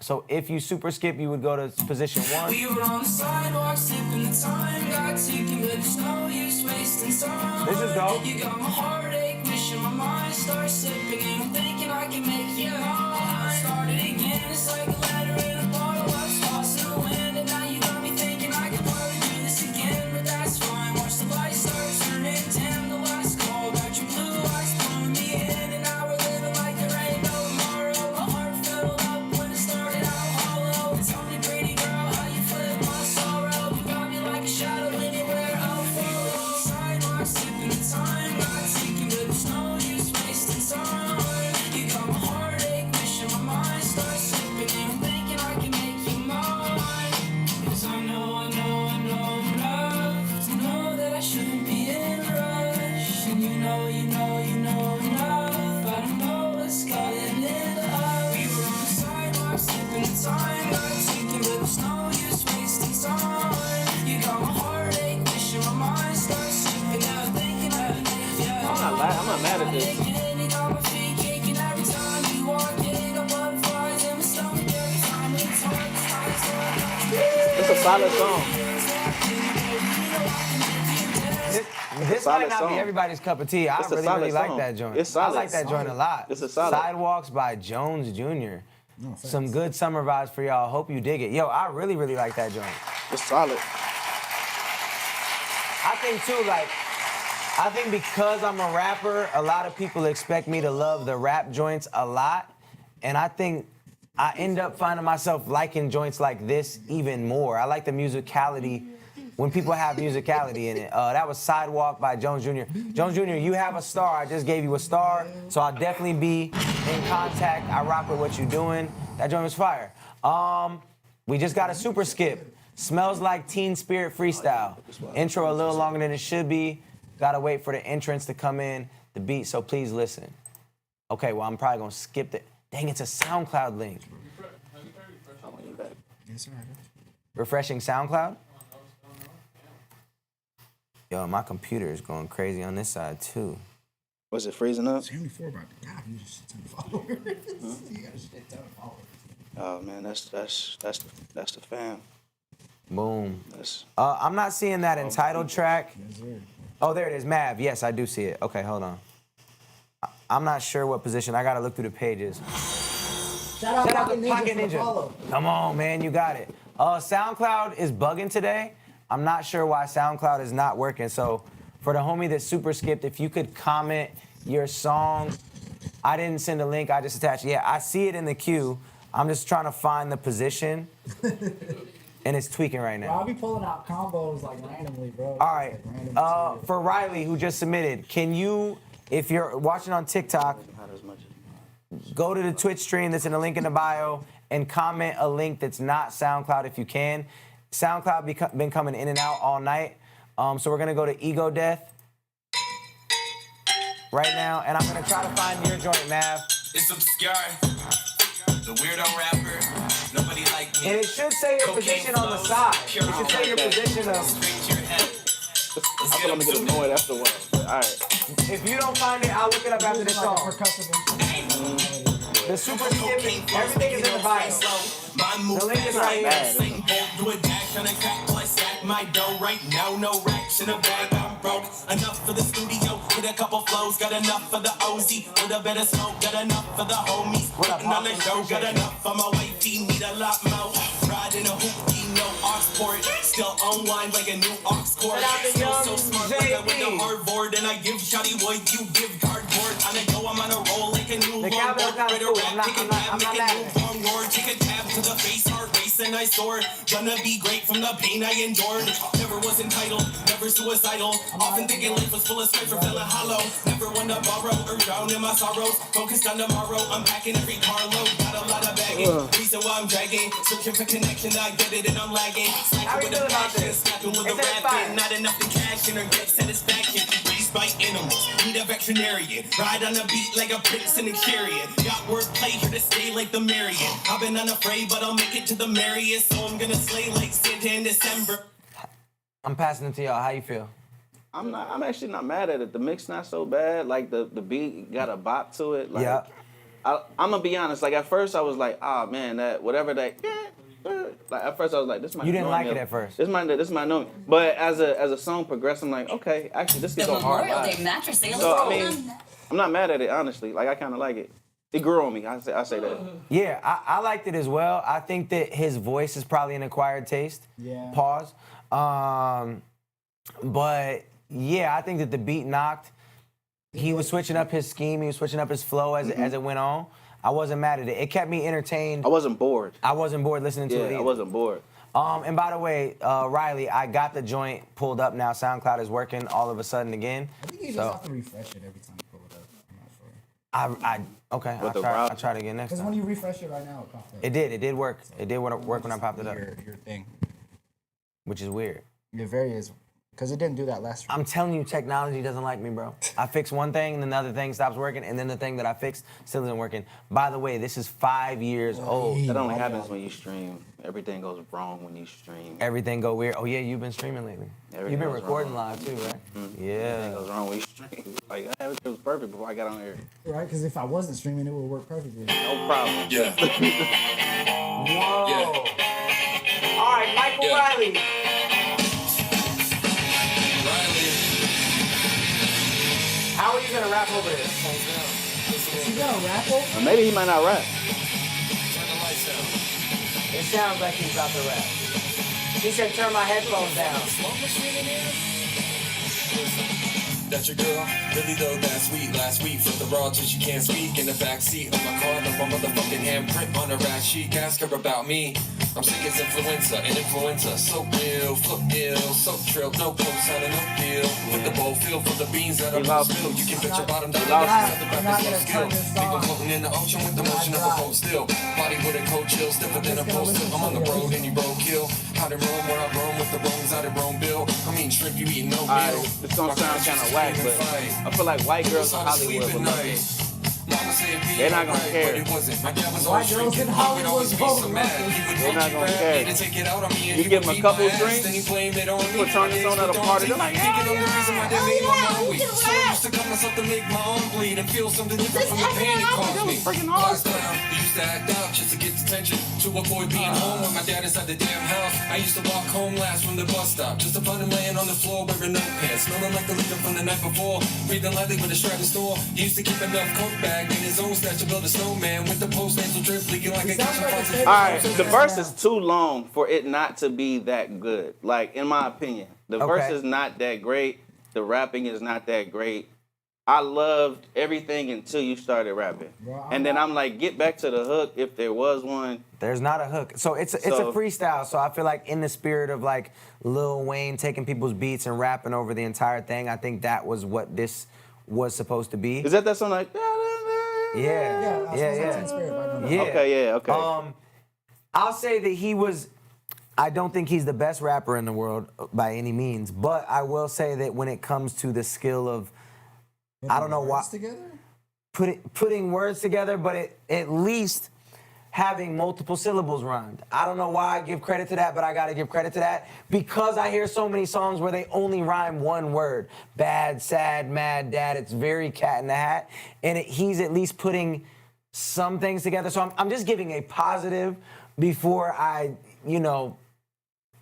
So if you super skip, you would go to position 1. We were on the sidewalk, sipping the time, got ticking, but there's no use wasting time. This is dope. You got my heartache, wishing my mind starts sipping, and I'm thinking I can make you mine. Started again, it's like a letter in a bottle, I was lost in the wind, and now you got me thinking I could probably do this again, but that's fine. Watch the lights start turning dim, the last call, got your blue eyes pulling me in, and now we're living like there ain't no tomorrow. My heart filled up when it started out hollow. Tell me, pretty girl, how you flip my sorrow. You got me like a shadow anywhere I'll follow. Sidewalk, sipping the time, not seeking, but there's no use wasting time. You got my heartache, wishing my mind starts slipping, and I'm thinking I can make you mine. 'Cause I know enough to know that I shouldn't be in a rush. And you know enough. I don't know what's gotten into us. We were on the sidewalk, sipping the time, not seeking, but there's no use wasting time. You got my heartache, wishing my mind starts slipping, and I'm thinking I can make you mine. I'm not mad at this. You got my feet kicking every time you walk in. Got butterflies in my stomach every time we talk. It's a solid song. This might not be everybody's cup of tea. I really like that joint. It's solid. I like that joint a lot. It's a solid. Sidewalks by Jones Jr. Some good summer vibes for y'all. Hope you dig it. Yo, I really like that joint. It's solid. I think too, I think because I'm a rapper, a lot of people expect me to love the rap joints a lot. And I think I end up finding myself liking joints like this even more. I like the musicality when people have musicality in it. That was Sidewalk by Jones Jr. Jones Jr., you have a star. I just gave you a star, so I'll definitely be in contact. I rock with what you're doing. That joint was fire. We just got a super skip. Smells Like Teen Spirit freestyle. Intro a little longer than it should be. Gotta wait for the entrance to come in, the beat, so please listen. Okay, well, I'm probably gonna skip it. Dang, it's a SoundCloud link. Refreshing SoundCloud? Yo, my computer is going crazy on this side, too. Was it freezing up? 74 about to die. You just shit ton of followers. You got a shit ton of followers. Oh, man, that's the fam. Boom. I'm not seeing that entitled track. Oh, there it is, Mav. Yes, I do see it. Okay, hold on. I'm not sure what position. I gotta look through the pages. Shout out to Pocket Ninja. Come on, man, you got it. SoundCloud is bugging today. I'm not sure why SoundCloud is not working. So for the homie that super skipped, if you could comment your song. I didn't send a link, I just attached it. Yeah, I see it in the queue. I'm just trying to find the position. And it's tweaking right now. Bro, I'll be pulling out combos like randomly, bro. All right. For Riley, who just submitted, can you, if you're watching on TikTok, go to the Twitch stream that's in the link in the bio and comment a link that's not SoundCloud if you can. SoundCloud been coming in and out all night. So we're gonna go to Ego Death right now, and I'm gonna try to find your joint, Mav. It's obscure. The weirdo rapper. Nobody like me. And it should say your position on the side. It should say your position of. I feel I'm gonna get annoyed after a while. But all right. If you don't find it, I'll look it up after this song. The super skip, everything is in the bio. The link is right here. Do a dash on a crack, boy, stack my dough right now. No racks in a bag, I'm broke. Enough for the studio. with a couple flows, got enough for the OZ. With a bit of smoke, got enough for the homies. Putting on the show, got enough for my wifey, need a lot more. Riding a hoopty, no Oxport. Still unwind like a new Oxcord. Still so smart, like I went to Harvard. And I give Shotty Boy, you give cardboard. On the go, I'm on a roll like a new longboard. Right around, take a tab, make a new long roar. Take a tab to the face, heart race, and I soared. Gonna be great from the pain I endured. Never was entitled, never suicidal. Often thinking life was full of strife or feeling hollow. Never one to borrow or drown in my sorrows. Focused on tomorrow, unpacking every carload. Got a lot of bagging, reason why I'm dragging. Searching for connection, I get it and I'm lagging. Slacking with a passion, snapping with a rapping. Not enough to cash in or get satisfaction. Raised by animals, need a veterinarian. Ride on a beat like a prince in a chariot. Got wordplay here to stay like the Marion. I've been unafraid, but I'll make it to the merriest. So I'm gonna slay like Santa in December. I'm passing it to y'all. How you feel? I'm actually not mad at it. The mix not so bad. Like the beat got a bop to it. Like, yeah. I'm gonna be honest. Like at first I was like, ah man, that whatever that. Like at first I was like, this might. You didn't like it at first. This might know me. But as a song progressed, I'm like, okay, actually this could go hard. Memorial Day mattress sale. So I mean, I'm not mad at it honestly. Like I kind of like it. It grew on me. I say that. Yeah, I liked it as well. I think that his voice is probably an acquired taste. Yeah. Pause. But yeah, I think that the beat knocked. He was switching up his scheme. He was switching up his flow as it went on. I wasn't mad at it. It kept me entertained. I wasn't bored. I wasn't bored listening to it either. I wasn't bored. And by the way, Riley, I got the joint pulled up now. SoundCloud is working all of a sudden again. I think you just have to refresh it every time you pull it up. I'm not sure. Okay. I'll try it again next time. Because when you refresh it right now, it popped up. It did work. It did work when I popped it up. Your thing. Which is weird. It very is. Because it didn't do that last week. I'm telling you, technology doesn't like me, bro. I fix one thing, and then the other thing stops working, and then the thing that I fixed still isn't working. By the way, this is 5 years old. That only happens when you stream. Everything goes wrong when you stream. Everything go weird. Oh yeah, you've been streaming lately. You've been recording wrong. live too, right? Mm-hmm. Yeah. Everything goes wrong when you stream. Like everything was perfect before I got on here. Right, because if I wasn't streaming, it would work perfectly. No problem. Yeah. Whoa. Yeah. All right, Michael Riley. How are you gonna rap over this? Is he gonna rap over? Maybe he might not rap. It sounds like he's about to rap. He said, turn my headphones down. That's your girl? Really though, that's sweet. Last week, flipped the raw till she can't speak. In the backseat of my car, left my motherfucking handprint on the rap sheet. Ask her about me. I'm sick as influenza, an influenza. So real, flip ill, so trill. No cosign and no deal. With the bowl filled for the beans that I'm spilled. You can bet your bottom dollar that the back is no skill. Leave them floating in the ocean with the motion of a boat still. Body with a cold chill, stiffer than a post. I'm on the road and you road kill. Out in Rome where I roam with the Romans out in Rome bill. I'm eating shrimp, you eating no meal. This gonna sound kind of whack, but I feel like white girls in Hollywood would love it. They're not gonna care. White girls in Hollywood They're not gonna care. You give them a couple drinks, people turn this on at a party, they're like, used to act out just to get detention, to avoid being home when my dad is at the damn house. I used to walk home last from the bus stop, just to find him laying on the floor wearing no pants, smelling like the liquor from the night before, breathing lightly with a Stratton store. He used to keep enough coke bag in his own stash to build a snowman with the post nasal drip leaking like a kitchen faucet. Alright, the verse is too long for it not to be that good. Like, in my opinion. The verse is not that great. The rapping is not that great. I loved everything until you started rapping. And then I'm like, get back to the hook if there was one. There's not a hook. So it's a freestyle. So I feel like in the spirit of like Lil Wayne taking people's beats and rapping over the entire thing, I think that was what this was supposed to be. Is that song like? Yeah. Okay. I'll say that he was. I don't think he's the best rapper in the world by any means, but I will say that when it comes to the skill of, I don't know why, putting words together, but at least having multiple syllables rhymed. I don't know why I give credit to that, but I gotta give credit to that because I hear so many songs where they only rhyme one word. Bad, sad, mad, dad. It's very Cat in the Hat. And he's at least putting some things together. So I'm just giving a positive before I,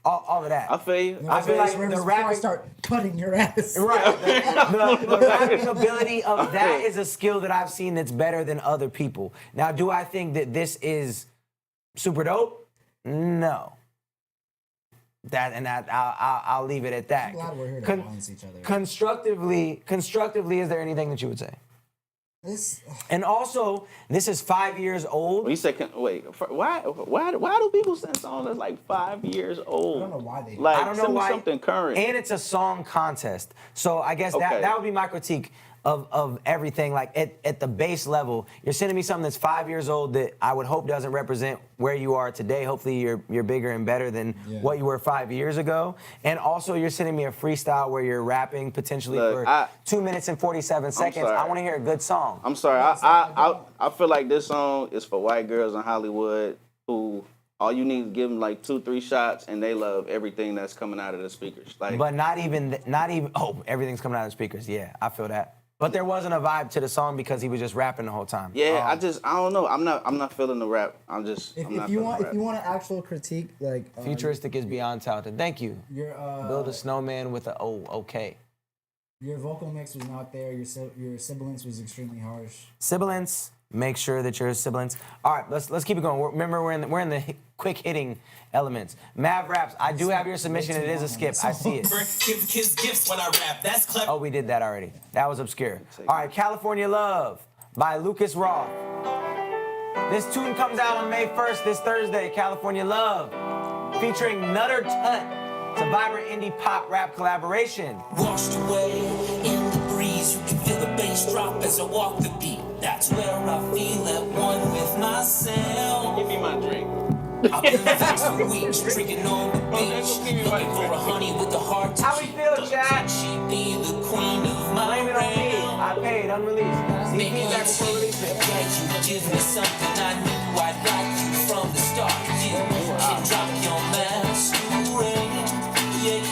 all of that. I feel you. I feel like the rapping start cutting your ass. Right. The rapping ability of that is a skill that I've seen that's better than other people. Now, do I think that this is super dope? No. I'll leave it at that. I'm glad we're here to balance each other. Constructively, is there anything that you would say? And also, this is 5 years old. When you say, wait, why do people send songs that's like 5 years old? I don't know why they do. Like, I don't know send me why. something current. And it's a song contest. So I guess that would be my critique of everything. Like at the base level, you're sending me something that's 5 years old that I would hope doesn't represent where you are today. Hopefully you're bigger and better than what you were 5 years ago. And also you're sending me a freestyle where you're rapping potentially for 2 minutes and 47 seconds. I want to hear a good song. I'm sorry. I feel like this song is for white girls in Hollywood who all you need to give them like 2-3 shots and they love everything that's coming out of the speakers. Like, but not even everything's coming out of the speakers. Yeah, I feel that. But there wasn't a vibe to the song because he was just rapping the whole time. Yeah, I don't know. I'm not feeling the rap. If you want an actual critique, like Futuristic is beyond talented. Thank you. Your build a snowman with a okay. Your vocal mix was not there. Your sibilance was extremely harsh. Sibilance. Make sure that your sibilance. All right, let's keep it going. Remember, we're in the quick hitting elements. Mav Raps. I do have your submission. It is a skip. I see it. Give kids gifts when I rap. That's clever. Oh, we did that already. That was obscure. All right, California Love by Lucas Roth. This tune comes out on May 1st, this Thursday. California Love, featuring Nutter Tut. It's a vibrant indie pop rap collaboration. Washed away in the breeze, you can feel the bass drop as I walk the beat. That's where I feel at one with myself. Give me my drink. I've been faced for weeks, drinking on the beach, looking for a honey with a heart to How we feel, Chad? She be the queen of my Blame it on me. I paid, unreleased. Maybe you give me something I knew I'd like you from the start. You can drop your masquerade. Yeah,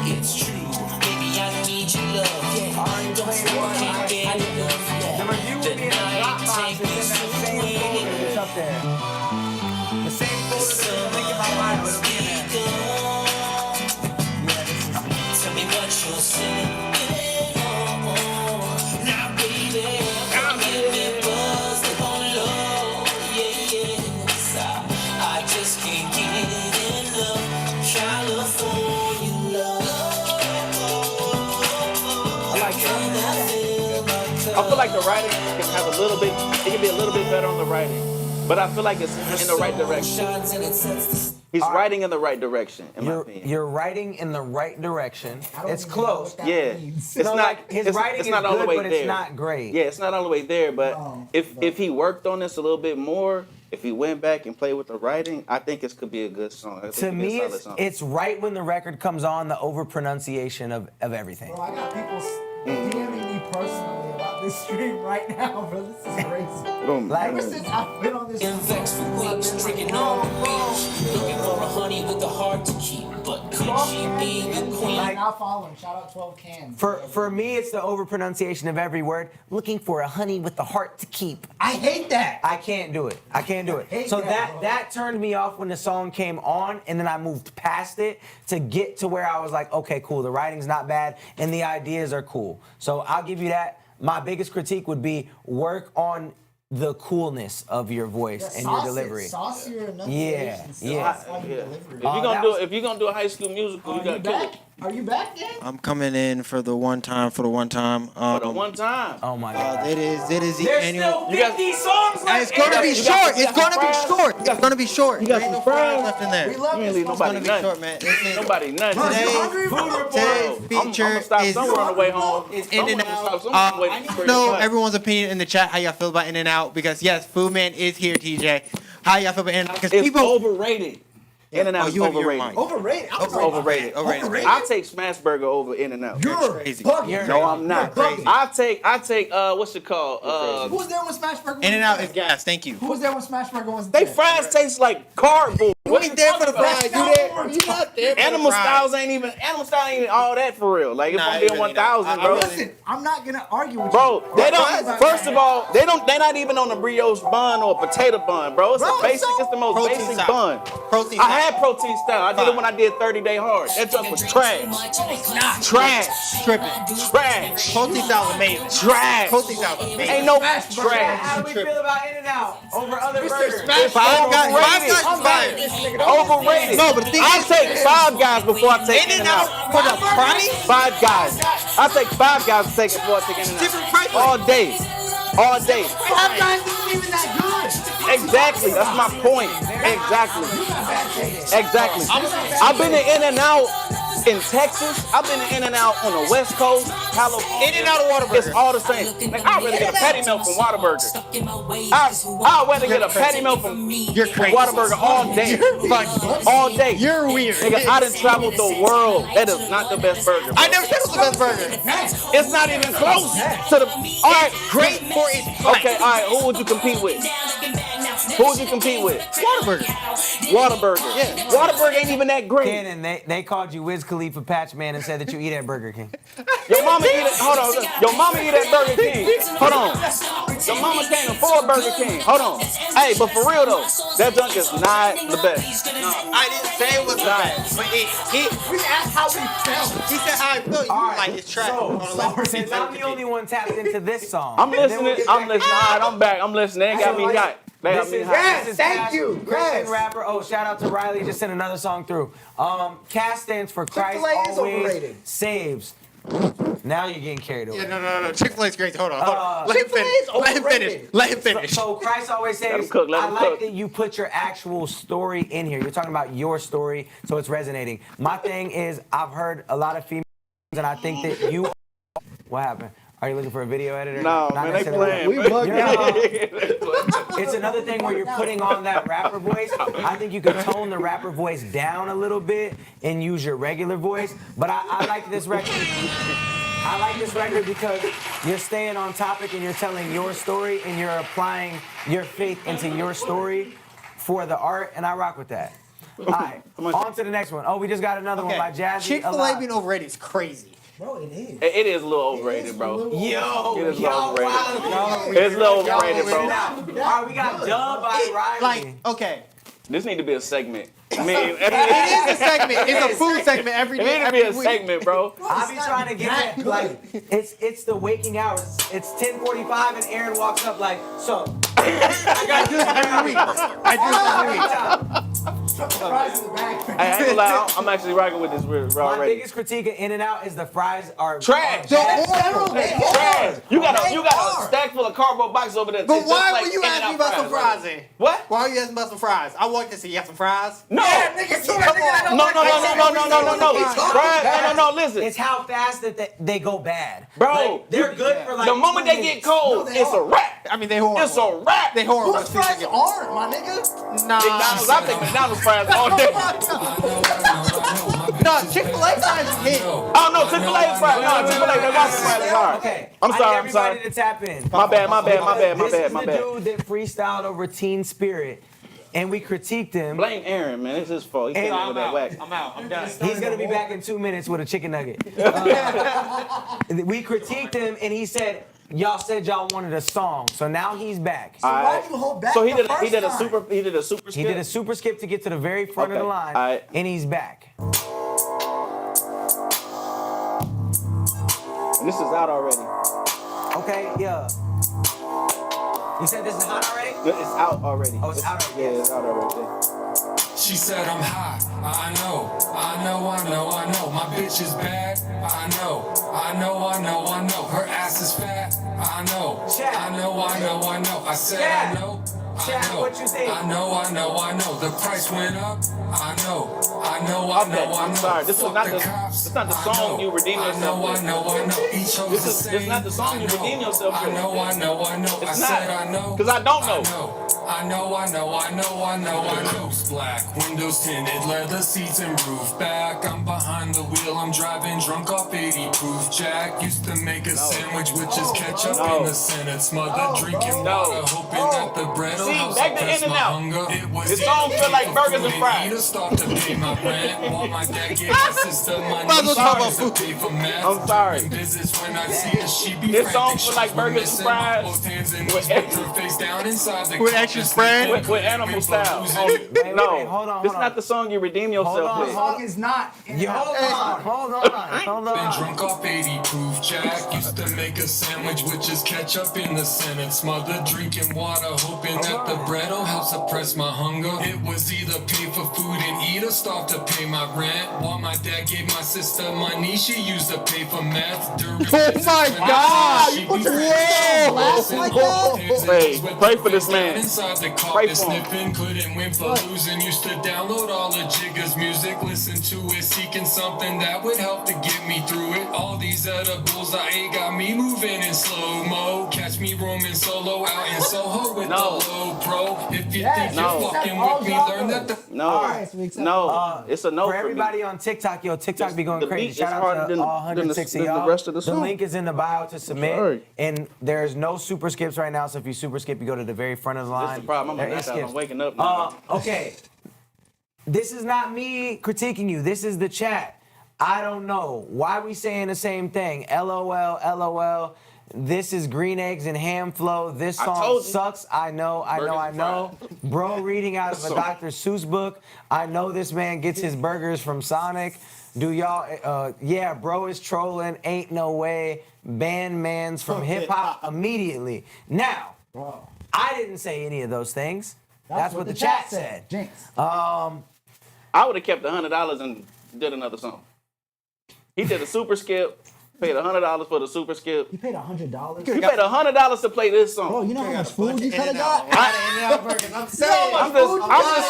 it's true. Baby, I need your love. Yeah, don't can't get enough. The review will be in the Dropbox. It's in that same folder. It's up there. The same folder that's in the link in my bio. It'll be in there. Tell me what you're saying. Now, baby, come give me buzz on low. Yes, I just can't get enough. California love. I feel like the writing can have a little bit. It can be a little bit better on the writing, but I feel like it's in the right direction. He's writing in the right direction, in my opinion. You're writing in the right direction. It's close. Yeah, it's not. Like his writing it's is not all good, the way but there. it's not great. Yeah, it's not all the way there. But if he worked on this a little bit more, if he went back and played with the writing, I think it could be a good song. To me, it's right when the record comes on, the overpronunciation of everything. Bro, I got people DMing me personally about this stream right now, bro. This is crazy. Like, ever since I've been on this Vexed for weeks, drinking on the beach, looking for a honey with a heart to keep. But could she be the queen? Like, not following. Shout out 12 cans. For me, it's the overpronunciation of every word. Looking for a honey with the heart to keep. I hate that. I can't do it. So that turned me off when the song came on, and then I moved past it to get to where I was like, okay, cool. The writing's not bad, and the ideas are cool. So I'll give you that. My biggest critique would be work on the coolness of your voice and your delivery. If you're gonna do a High School Musical, you gotta kill it. Are you back, gang? I'm coming in for the one time. For the one time. Oh my God. It is the There's annual. still 50 songs left. It's gonna be short. It's gonna be short. It's gonna be short. You got Ain't some no fries fries left in there. We love You ain't this. leave nobody It's nothing. gonna be short, man. Nobody nothing. Today's feature I'm stop is somewhere on the way home. In and Out. I know everyone's opinion in the chat. How y'all feel about In and Out? Because yes, Food Man is here, TJ. How y'all feel about In and Out? Because It's people overrated. In and Out is overrated. Overrated? Overrated. I take Smashburger over In and Out. You're crazy. No, I'm not. I take what's it called? Who was there when Smashburger was In and Out is gas. Thank you. Who was there when Smashburger was They there? fries taste like cardboard. ain't there for the fries. You there? You not there for Animal the fries. Styles ain't even all that for real. Like it's only 1,000, bro. Listen, I'm not gonna argue with Bro, you. they don't. First of all, they're not even on a brioche bun or a potato bun, bro. It's a basic. It's the most basic bun. I had protein style. I did it when I did 30-day hard. That junk was trash. Trash. Tripping. Trash. Protein style is amazing. Trash. Protein style is amazing. Ain't no How trash. do we feel about In-N-Out over other burgers? Five Guys fire. Overrated. No, but the thing I'll take Five Guys before I take In-N-Out. For the price? Five Guys. I'll take Five Guys to take it before I take In-N-Out. Different price. All day. All day. Five Guys isn't even that good. Exactly. That's my point. Exactly. Exactly. I've been to In-N-Out in Texas. I've been to In-N-Out on the West Coast, California. In-N-Out or Whataburger? It's all the same. Like, I'd rather get a patty melt from Whataburger. I'd rather get a patty melt from Whataburger all day. All day. You're weird. Nigga, I done traveled the world. That is not the best burger. I never said it was the best burger. It's not even close to the. All right, Great for its price. okay, all right. Who would you compete with? Who would you compete with? Whataburger. Whataburger. Yeah. Whataburger ain't even that great. And they called you Wiz Khalifa Patchman and said that you eat at Burger King. Your mama eat it. Hold on. Your mama eat at Burger King. Hold on. Your mama can't afford Burger King. Hold on. Hey, but for real though, that junk is not the best. No, I didn't say it was the best. But We asked how we felt. he said how I felt. You were like, it's trash. Since I'm the only one tapped into this song. I'm listening. I'm listening. All right, I'm back. I'm listening. They ain't got me hot. They got me hot. Yes, thank you. Christian rapper. Oh, shout out to Riley. Just sent another song through. CAST stands for Christ Always Saves. Now you're getting carried away. Yeah, no. Chick-fil-A's great. Hold on. Let him finish. So Christ Always Saves. I like that you put your actual story in here. You're talking about your story, so it's resonating. My thing is, I've heard a lot of females, and I think that you. What happened? Are you looking for a video editor? No, man, they playing. We bugged out. It's another thing where you're putting on that rapper voice. I think you could tone the rapper voice down a little bit and use your regular voice. But I like this record. I like this record because you're staying on topic and you're telling your story and you're applying your faith into your story for the art, and I rock with that. All right, on to the next one. Oh, we just got another one by Jazzy. Chick-fil-A being overrated is crazy. Bro, it is. It is a little overrated, bro. Yo, it is a little overrated. It's a little overrated, bro. All right, we got Dub by Riley. Like, okay. This need to be a segment. I mean, it is a segment. It's a food segment every day. It need to be a segment, bro. I be trying to get it. Like, it's the waking hours. It's 10:45 and Aaron walks up like, so. I gotta do this every week. I do this every week. I ain't gonna lie, I'm actually rocking with this raw My biggest critique of In-N-Out is the fries are trash. Trash. You got a stack full of cardboard boxes over there. But why were you asking me about some fries then? What? Why are you asking about some fries? I walked in and said, you have some fries? No. Yeah, nigga, come on. No. Listen. It's how fast that they go bad. Bro, like, they're good for like the moment they get cold, it's a wrap. I mean, they horrible. It's a wrap. They horrible. Whose fries aren't, my nigga? Nah. McDonald's, I think McDonald's fries all day. No, Chick-fil-A fries is hit. Oh no, Chick-fil-A fries. No, Chick-fil-A, they want some fries hard. Okay. I'm sorry. Everybody to tap in. My bad. This is the dude that freestyled over Teen Spirit, and we critiqued him. Blame Aaron, man. It's his fault. He came with that whack. I'm out. I'm done. He's gonna be back in 2 minutes with a chicken nugget. We critiqued him, and he said, "Y'all said y'all wanted a song, so now he's back." So why'd you hold back? So he did the a first super time? he did a super skip. He did a super skip to get to the very front of the line, and he's back. And this is out already. Okay, yeah. You said this is hot already? It's out already. Oh, it's out already. Yeah, it's out already. She said I'm high. I know. My bitch is bad. I know. Her ass is fat. I know. I said I know. Chad, what you think? I know. The price went up. I know. I'm sorry. This is not the song you redeem yourself with. This is not the song you redeem yourself with. It's not. Because I don't know. I know. Black windows tinted, leather seats and roof back. I'm behind the wheel, I'm driving drunk off 80 proof. Jack used to make a sandwich with just ketchup in the center. Smothered drinking water, hoping that the bread will help suppress my hunger. This song feel like burgers and fries. Start to pay my rent, while my dad gave my sister money. I'm sorry. This song feel like burgers and fries with extra spread. With animal style. Hold on. This is not the song you redeem yourself with. The song is not. Hold on. Been drunk off 80 proof. Jack used to make a sandwich with just ketchup in the center. Smothered drinking water, hoping that the bread will help suppress my hunger. It was either pay for food and eat or starve to pay my rent. While my dad gave my sister money, she used to pay for meth. Oh my God! You put your hands like that? Pray for this man. Inside the Pray carpet for him. sniffing, couldn't win for losing. Used to download all the Jigga's music, listen to it, seeking something that would help to get me through it. All these edibles I ate got me moving in slow mo. Catch me roaming solo out in Soho with the low pro. If you think you're fucking with me, learn that the it's a no for for everybody me. on TikTok. Yo, TikTok be going The crazy. beat is Shout out harder to than all 160 the y'all. rest of the The song. link is in the bio to submit, Sorry. and there's no super skips right now. So if you super skip, you go to the very front of the line. That's the problem. I'm There is skips. I'm waking up now. Okay, this is not me critiquing you. This is the chat. I don't know why we saying the same thing. LOL. This is green eggs and ham flow. This song sucks. I know. Bro reading out of a Dr. Seuss book. I know this man gets his burgers from Sonic. Do y'all, yeah, bro is trolling. Ain't no way. Ban mans from hip hop immediately. Now, I didn't say any of those things. That's what the chat said. I would have kept $100 and did another song. He did a super skip. Paid $100 for the super skip. You paid $100? You paid $100 to play this song. Bro, you know how much food you could have got? I'm just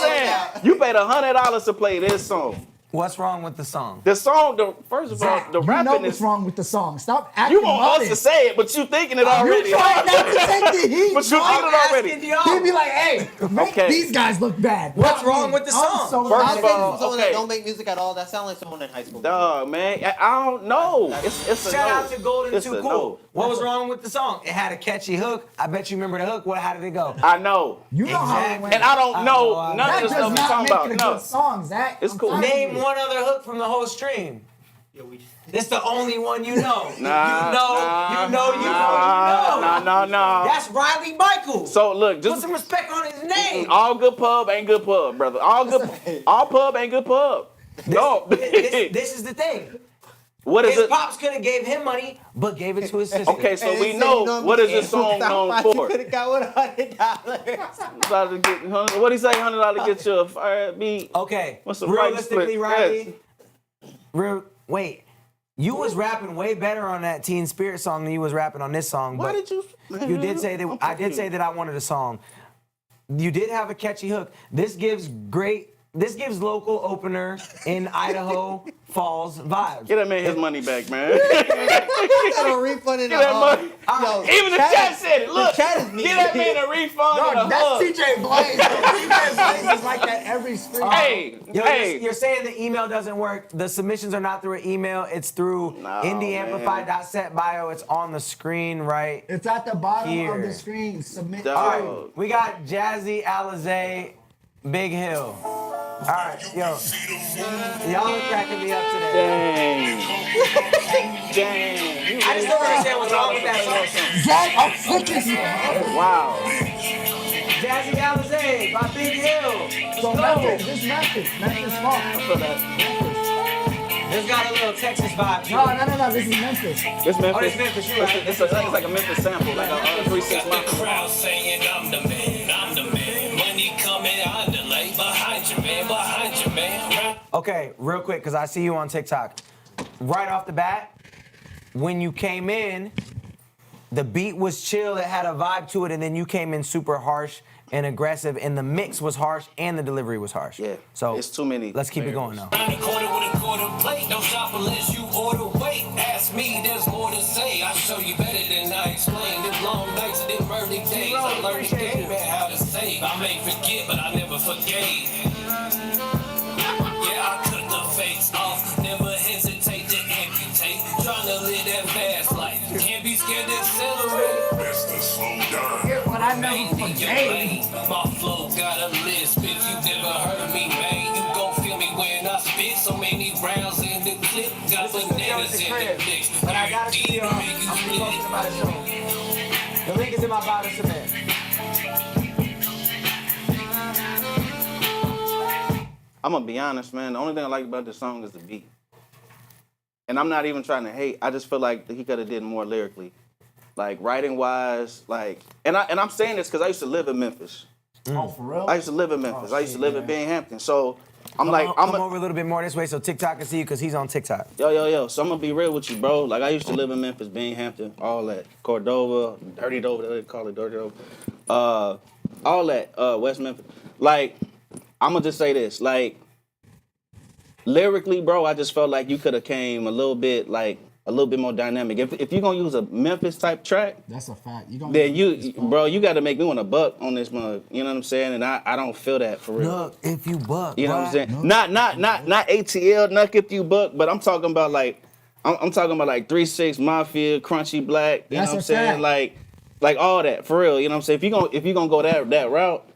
saying. You paid $100 to play this song. What's wrong with the song? The song, first of all, the You rapping know is. what's wrong with the song. Stop acting You want us to modest. say it, but you thinking it already. You tried not to say it. But you did it already. He'd be like, hey, make these guys look bad. What's wrong with the song? First of all, someone that don't make music at all, that sounds like someone in high school. Dog, man, I don't know. It's a Shout no. out to Golden It's Too a Cool. no. What was wrong with the song? It had a catchy hook. I bet you remember the hook. How did it go? I know. You know how it went. And I don't know none of the stuff you're talking about. No. Song, Zach. It's cool. Name one other hook from the whole stream. It's the only one you know. Nah. You know. No. That's Riley Michael. So look, Put just some respect on his name. all good pub ain't good pub, brother. All pub ain't good pub. No. This is the thing. What is His it? pops could have gave him money, but gave it to his sister. Okay, so we know what is this song known for. Could have got $100. What do you say? $100 to get you a fire beat? Okay. What's the right Realistically, split? Riley. Wait. You was rapping way better on that Teen Spirit song than you was rapping on this song. Why but did you? You did say that. I did say that I wanted a song. You did have a catchy hook. This gives local opener in Idaho Falls vibes. Get that man his money back, man. Got a refund in Get that money. Yo, Even the chat said it. Look, chat is get that man a refund and a That's hug. TJ Blaze. TJ Blaze is like that every stream. Hey, You're saying the email doesn't work. The submissions are not through an email. It's through indieamplify.setbio. It's on the screen right. It's at the bottom here. of the screen. Submit. All right, we got Jazzy Alizé, Big Hill. All right, yo, y'all are cracking me up today. Dang. I just don't understand what's wrong with that song. Zach, I'm freaking Wow. Jazzy Alizé by Big Hill. So Memphis, this Memphis Funk. This got a little Texas vibe. No, this is Memphis. It's Memphis. Oh, it's Memphis. You're right. It's like a Memphis sample, like a 3-6 Mafia. Crowd saying I'm the man. Money coming on the lay behind you, man. Okay, real quick, because I see you on TikTok. Right off the bat, when you came in, the beat was chill, it had a vibe to it, and then you came in super harsh and aggressive, and the mix was harsh and the delivery was harsh. Yeah. So it's too many. Let's keep it going though. Round the corner with a quarter plate. Don't stop unless you order weight. Ask me, there's more to say. I show you better than I explain. Them long nights and them early days. I learned the game and how to save. I may forget, but I never forgave. Yeah, I cut the face off. Never hesitate to amputate. Trying to live that fast life. Can't be scared to accelerate. Best to slow down. But I never forgave. My flow got a list. If you never heard me, man, you gon' feel me when I spit. So many rounds in the clip. Got bananas in the mix. But I gotta see I'm posting about a show. The link is in my bio to submit. I'm gonna be honest, man. The only thing I like about this song is the beat. And I'm not even trying to hate. I just feel like he could have did more lyrically. Like writing wise, like and I'm saying this because I used to live in Memphis. Oh, for real? I used to live in Memphis. I used to live in Binghamton. So I'm come over a little bit more this way so TikTok can see you because he's on TikTok. Yo. So I'm gonna be real with you, bro. Like I used to live in Memphis, Binghamton, all that. Cordova, Dirty Dover, they call it Dirty Dover. All that, West Memphis. Like, I'm gonna just say this, like, lyrically, bro, I just felt like you could have came a little bit more dynamic. If you're gonna use a Memphis type track, that's a fact. Then you gotta make me want to buck on this mug. You know what I'm saying? And I don't feel that for real. Look, if you buck, you know what I'm saying? Not ATL, not if you buck, but I'm talking about like 3-6 Mafia, Crunchy Black. You know what I'm saying? Like all that for real. You know what I'm saying? If you gonna go that route,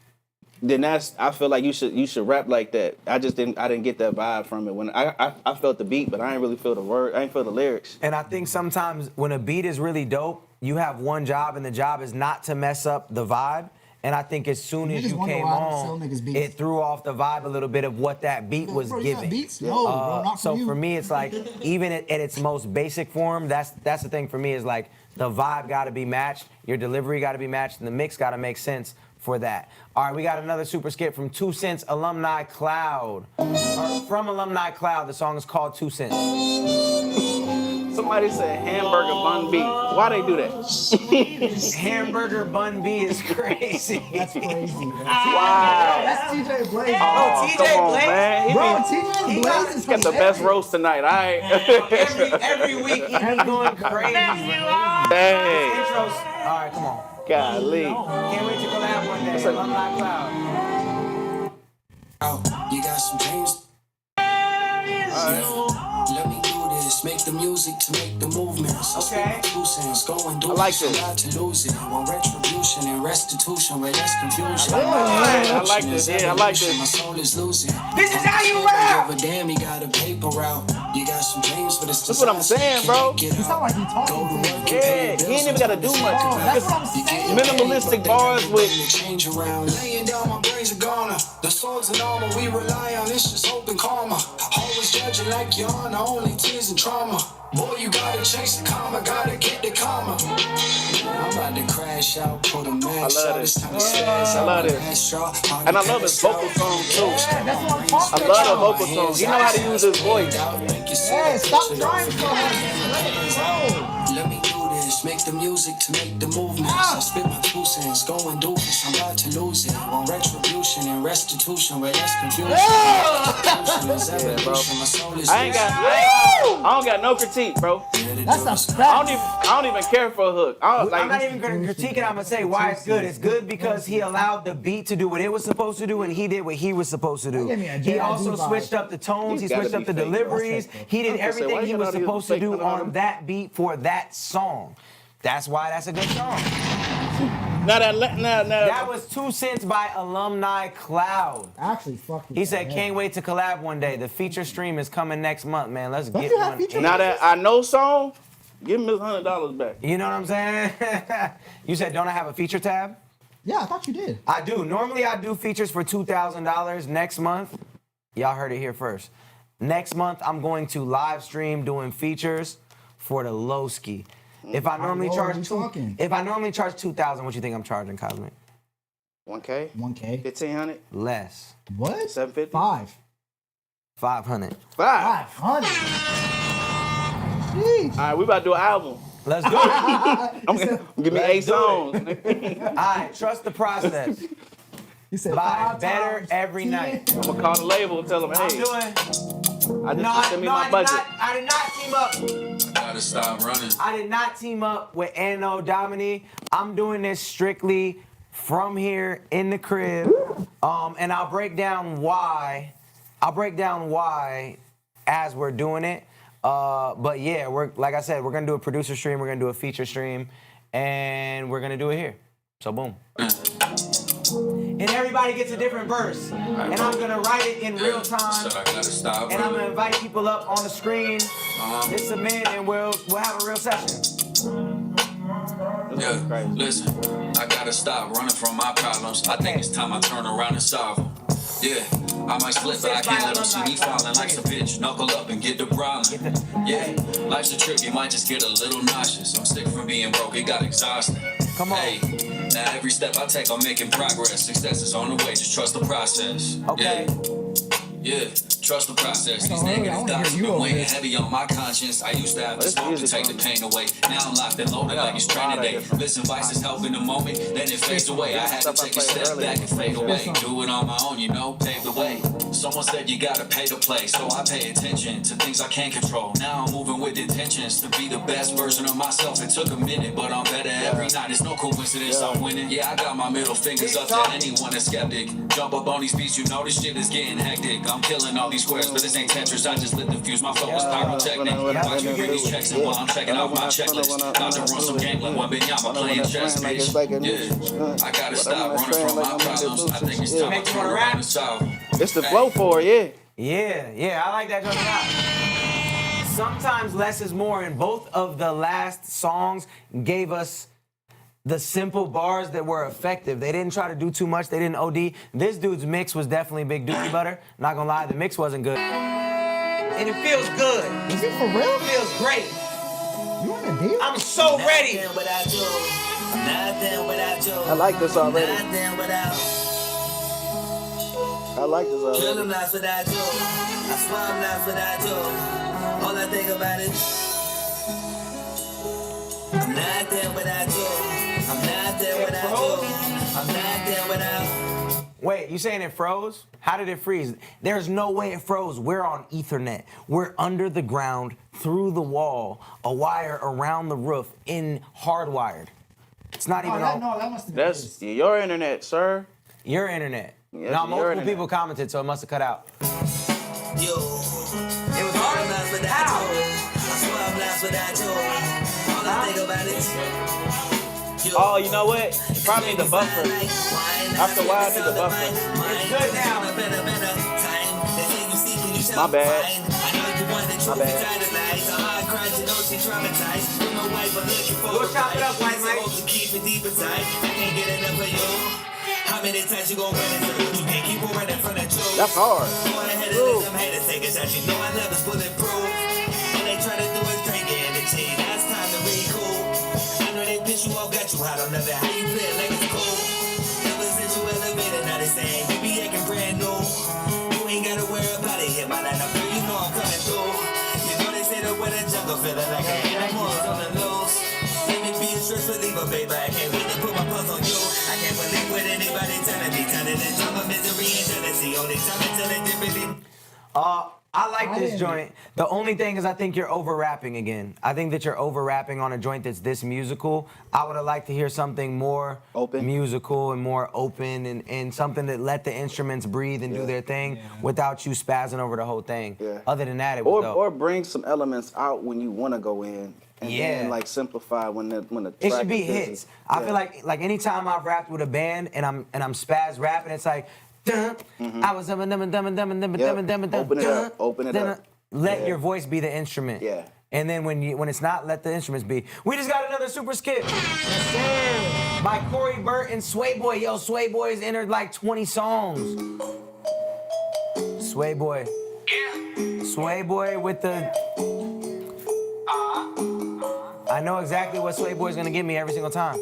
then I feel like you should rap like that. I didn't get that vibe from it. When I felt the beat, but I didn't really feel the word. I didn't feel the lyrics. And I think sometimes when a beat is really dope, you have one job, and the job is not to mess up the vibe. And I think as soon as you came on, it threw off the vibe a little bit of what that beat was giving. Beats? No, bro, not so you. for me, it's like even at its most basic form, that's the thing for me is like the vibe got to be matched, your delivery got to be matched, and the mix got to make sense for that. All right, we got another super skit from 2 Cents Alumni Cloud. From Alumni Cloud, the song is called 2 Cents. Somebody said hamburger bun B. Why they do that? Hamburger bun B is crazy. That's crazy. Wow. That's TJ Blaze. Oh, TJ come on, Blaze? man. Bro, TJ Blaze is got the best roast tonight. All right. Every week he's going crazy. Dang. All right, come on. Golly. Can't wait to collab one day. Alumni Cloud. You got some dreams. Let me do this. Make the music to make the movements. Okay. I like this. To lose it. Want retribution and restitution where there's confusion. I like this. Yeah, I like this. My soul is losing. This is how you rap. Give a damn, you got a paper route. You got some dreams, but it's That's what I'm saying, bro. You sound like you talking to me. Yeah, he ain't even gotta do much. That's what I'm saying. Minimalistic bars with. Change around. Laying down, my brains are gone. The swords and armor we rely on, it's just open karma. Always judging like you're on, only tears and trauma. Boy, you gotta chase the karma, gotta get the karma. I'm about to crash out, put a max out. It's time to I love this. And I love his vocal tone too. I love the vocal tone. He know how to use his voice. Hey, stop trying so much. Let me do this, make the music to make the movements. I spit my 2 cents, go and do this. I'm about to lose it. Want retribution and restitution where there's confusion. I don't got no critique, bro. That's a fact. I don't even care for a hook. I'm not even gonna critique it. I'm gonna say why it's good. It's good because he allowed the beat to do what it was supposed to do, and he did what he was supposed to do. He also switched up the tones. He switched up the deliveries. He did everything he was supposed to do on that beat for that song. That's why that's a good song. That was 2 Cents by Alumni Cloud. Actually, fuck you. He said, can't wait to collab one day. The feature stream is coming next month, man. Let's get one. Now that I know song, give him his $100 back. You know what I'm saying? You said, don't I have a feature tab? Yeah, I thought you did. I do. Normally, I do features for $2,000. Next month, y'all heard it here first. Next month, I'm going to live stream doing features for the Lowski. If I normally charge $2,000, what you think I'm charging, Cosmic? 1K? 1K. 1,500? Less. What? 750? 500. 500. Jeez. All right, we about to do an album. Let's do it. Give me 8 songs. All right, trust the process. He said Live 5 better times. every night. I'm gonna call the label and tell them, I'm hey, doing. I just send me my budget. I did not team up. Gotta stop running. I did not team up with Anno Domini. I'm doing this strictly from here in the crib. And I'll break down why. As we're doing it. But yeah, like I said, we're gonna do a producer stream, we're gonna do a feature stream, and we're gonna do it here. So boom. And everybody gets a different verse. And I'm gonna write it in real time. So I gotta stop And I'm running. gonna invite people up on the screen. Hit submit and we'll have a real session. Yeah, listen, I gotta stop running from my problems. I think it's time I turn around and solve them. Yeah, I might slip, but I can't let them see me falling like some bitch. Knuckle up and get the problem. Yeah, life's a trip, you might just get a little nauseous. I'm sick from being broke, it got exhausting. Come on. Hey, now every step I take, I'm making progress. Success is on the way, just trust the process. Okay. Yeah, trust the process. These negative thoughts have been weighing heavy on my conscience. I used to have the smoke to take the pain away. Now I'm locked and loaded like it's training day. This advice is helping the moment, then it fades away. I had to take a step back and fade away. Do it on my own, you know, pave the way. Someone said you gotta pay to play, so I pay attention to things I can't control. Now I'm moving with intentions to be the best version of myself. It took a minute, but I'm better every night. It's no coincidence I'm winning. Yeah, I got my middle fingers up to anyone that's skeptic. Jump up on these beats, you know this shit is getting hectic. I'm killing all these squares, but this ain't Tetris. I just lit the fuse. My flow is pyrotechnic. Watch me get these checks, and while I'm checking off my checklist, about to run some game like one Binyama playing chess, bitch. Yeah, I gotta stop running from my problems. I think it's time I turn around and solve them. It's the flow for it, Yeah, I like that joint a lot. Sometimes less is more, and both of the last songs gave us the simple bars that were effective. They didn't try to do too much. They didn't OD. This dude's mix was definitely big dookie butter. Not gonna lie, the mix wasn't good. And it feels good. Is it for real? It feels great. You want a deal? I'm so ready. I like this already. I like this already. I'm lost without you. I swear I'm lost without you. All I think about is I'm not there without you. I'm not there without you. I'm not there without. Wait, you saying it froze? How did it freeze? There's no way it froze. We're on Ethernet. We're under the ground, through the wall, a wire around the roof, in hardwired. It's not even on. No, that must have been That's your internet, sir. Your internet. Yes, No, your multiple internet. people commented, so it must have cut out. Yo, It was hard. I'm lost without you. I swear I'm lost without you. All I think about is Oh, you know what? Probably need the buffer. After a while, I need the buffer. It's good now. My bad. My bad. Go chop it up, White Mike. How many times you gon' run into the you can't keep on running from the truth? That's hard. Go ahead and let them haters take a shot. You know I love is bulletproof. All they try to do is drink it and cheat. Now it's time to be cool. I know they bitch you all got you hot on nothing. How you play it like it's cool? Ever since you elevated, now they saying you be acting brand new. You ain't gotta worry about it. Hit my line up, you know I'm coming through. You know they say the way the jungle feeling like an animal on the loose. Let me be a stress reliever, baby. I can't wait to put my pulse on you. I can't believe what anybody telling me. Turning into my misery and jealousy. Only time until it differently. I like this joint. The only thing is I think you're over rapping again. I think that you're over rapping on a joint that's this musical. I would have liked to hear something more musical and more open and something that let the instruments breathe and do their thing without you spazzing over the whole thing. Yeah. Other than that, it was dope. Or bring some elements out when you want to go in. And then like simplify when the track It should be is busy. hits. I feel like anytime I've rapped with a band and I'm spaz rapping, it's like dun, I was Open it up. Let your voice be the instrument. Yeah. And then when it's not, let the instruments be. We just got another super skip. Yes, sir. By Corey Burt and Sway Boy. Yo, Sway Boy's entered like 20 songs. Sway Boy. Sway Boy with the. I know exactly what Sway Boy's gonna give me every single time.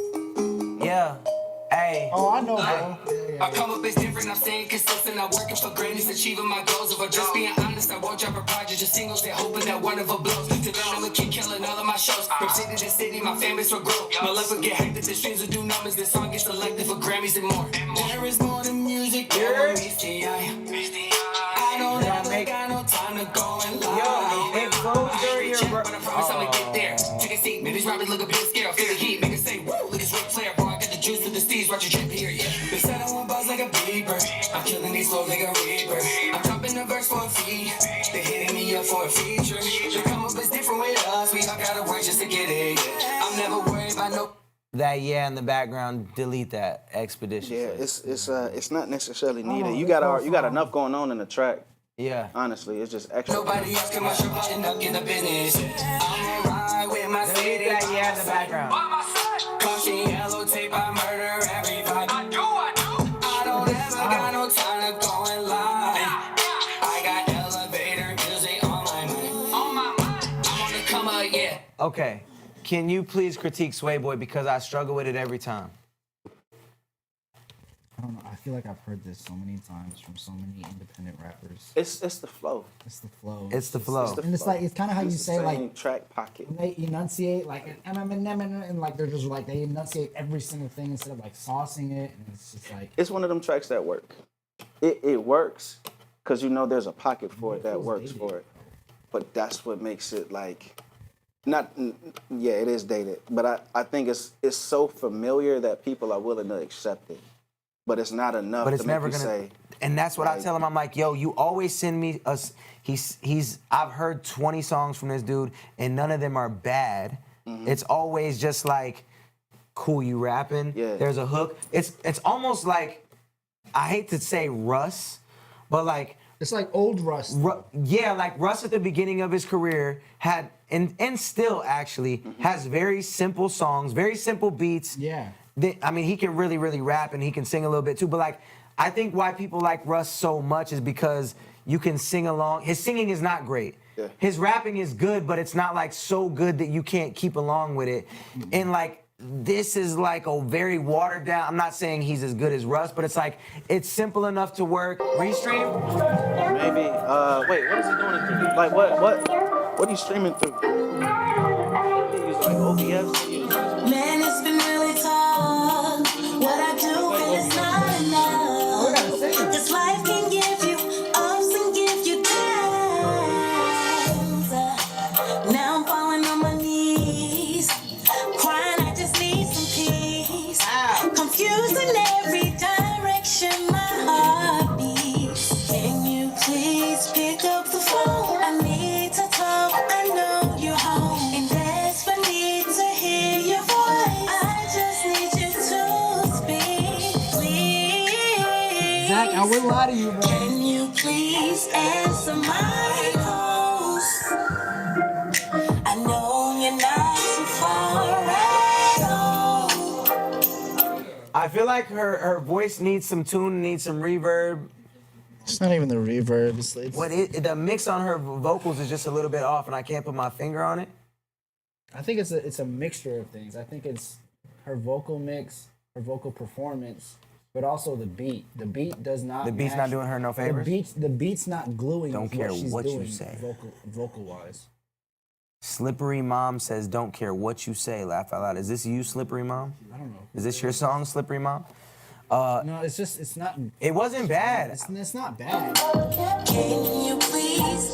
Yeah. Hey. Oh, I know, bro. I come up as different, I'm staying consistent. I'm working for greatness, achieving my goals. If I'm just being honest, I won't drop a project, just singles. They're hoping that one of them blows. To them, I'ma keep killing all of my shows. From city to city, my fan base will grow. My life will get hectic, the streams will do numbers. This song gets selected for Grammys and more. There is more than music, there meets the eye. I don't ever got no time to go and lie. Yo, it flows during your but I promise I'ma get there. Take a seat, man, these rappers look a bit scared. Feel the heat, make it say, woo, look at this Ric Flair. Bro, I got the juice with the steez, watch your drip here, yeah. They said I want buzz like a beaver. I'm killing these flows like a reaper. I'm dropping the verse for a fee. They hitting me up for a feature. They come up as different with us. We all gotta work just to get it, yeah. I'm never worried about no. That in the background, delete that expeditiously. Yeah, it's not necessarily needed. You got enough going on in the track. Yeah. Honestly, it's just extra. Nobody else can much button up in the business. I'm ride with my city. That in the background. Caution yellow tape, I murder everybody. I do. I don't ever got no time to go and lie. I got elevator music on my mind. On my mind. I'm on the come up, yeah. Okay. Can you please critique Sway Boy because I struggle with it every time? I don't know. I feel like I've heard this so many times from so many independent rappers. It's the flow. It's the flow. It's the flow. And it's like it's kind of how you say like track pocket. When they enunciate like and like they're just like they enunciate every single thing instead of like saucing it, and it's just like it's one of them tracks that work. It works because you know there's a pocket for it that works for it. But that's what makes it like it is dated. But I think it's so familiar that people are willing to accept it. But it's not enough but it's to never make you gonna, say. And that's what I tell him. I'm like, yo, you always send me us. I've heard 20 songs from this dude, and none of them are bad. Mm-hmm. It's always just like, cool, you rapping. Yeah. There's a hook. It's almost like, I hate to say Russ, but like. It's like old Russ. Like Russ at the beginning of his career had, and still actually, has very simple songs, very simple beats. Yeah. I mean, he can really, really rap and he can sing a little bit too. But like, I think why people like Russ so much is because you can sing along. His singing is not great. Yeah. His rapping is good, but it's not like so good that you can't keep along with it. And like, this is like a very watered down. I'm not saying he's as good as Russ, but it's like, it's simple enough to work. Restream? Maybe. Wait, what is he doing it through? Like, what are you streaming through? He use like OBS? Man, it's been really tough. What I do and it's not enough. This life can give you ups and give you downs. Now I'm falling on my knees, crying. I just need some peace. Confused in every direction, my heart beats. Can you please pick up the phone? I need to talk. I know you're home and desperate need to hear your voice. I just need you to speak, please. Zach, I wouldn't lie to you, bro. Can you please answer my calls? I know you're not too far at all. I feel like her voice needs some tune, needs some reverb. It's not even the reverb. It's the mix on her vocals is just a little bit off, and I can't put my finger on it. I think it's a mixture of things. I think it's her vocal mix, her vocal performance, but also the beat. The beat does not. The beat's not doing her no favors. The beat's not gluing. Don't care what she's what doing you say. Vocal wise. Slippery Mom says, "Don't care what you say." Laugh out loud. Is this you, Slippery Mom? I don't know. Is this your song, Slippery Mom? No, it's not. It wasn't bad. It's not bad. Can you please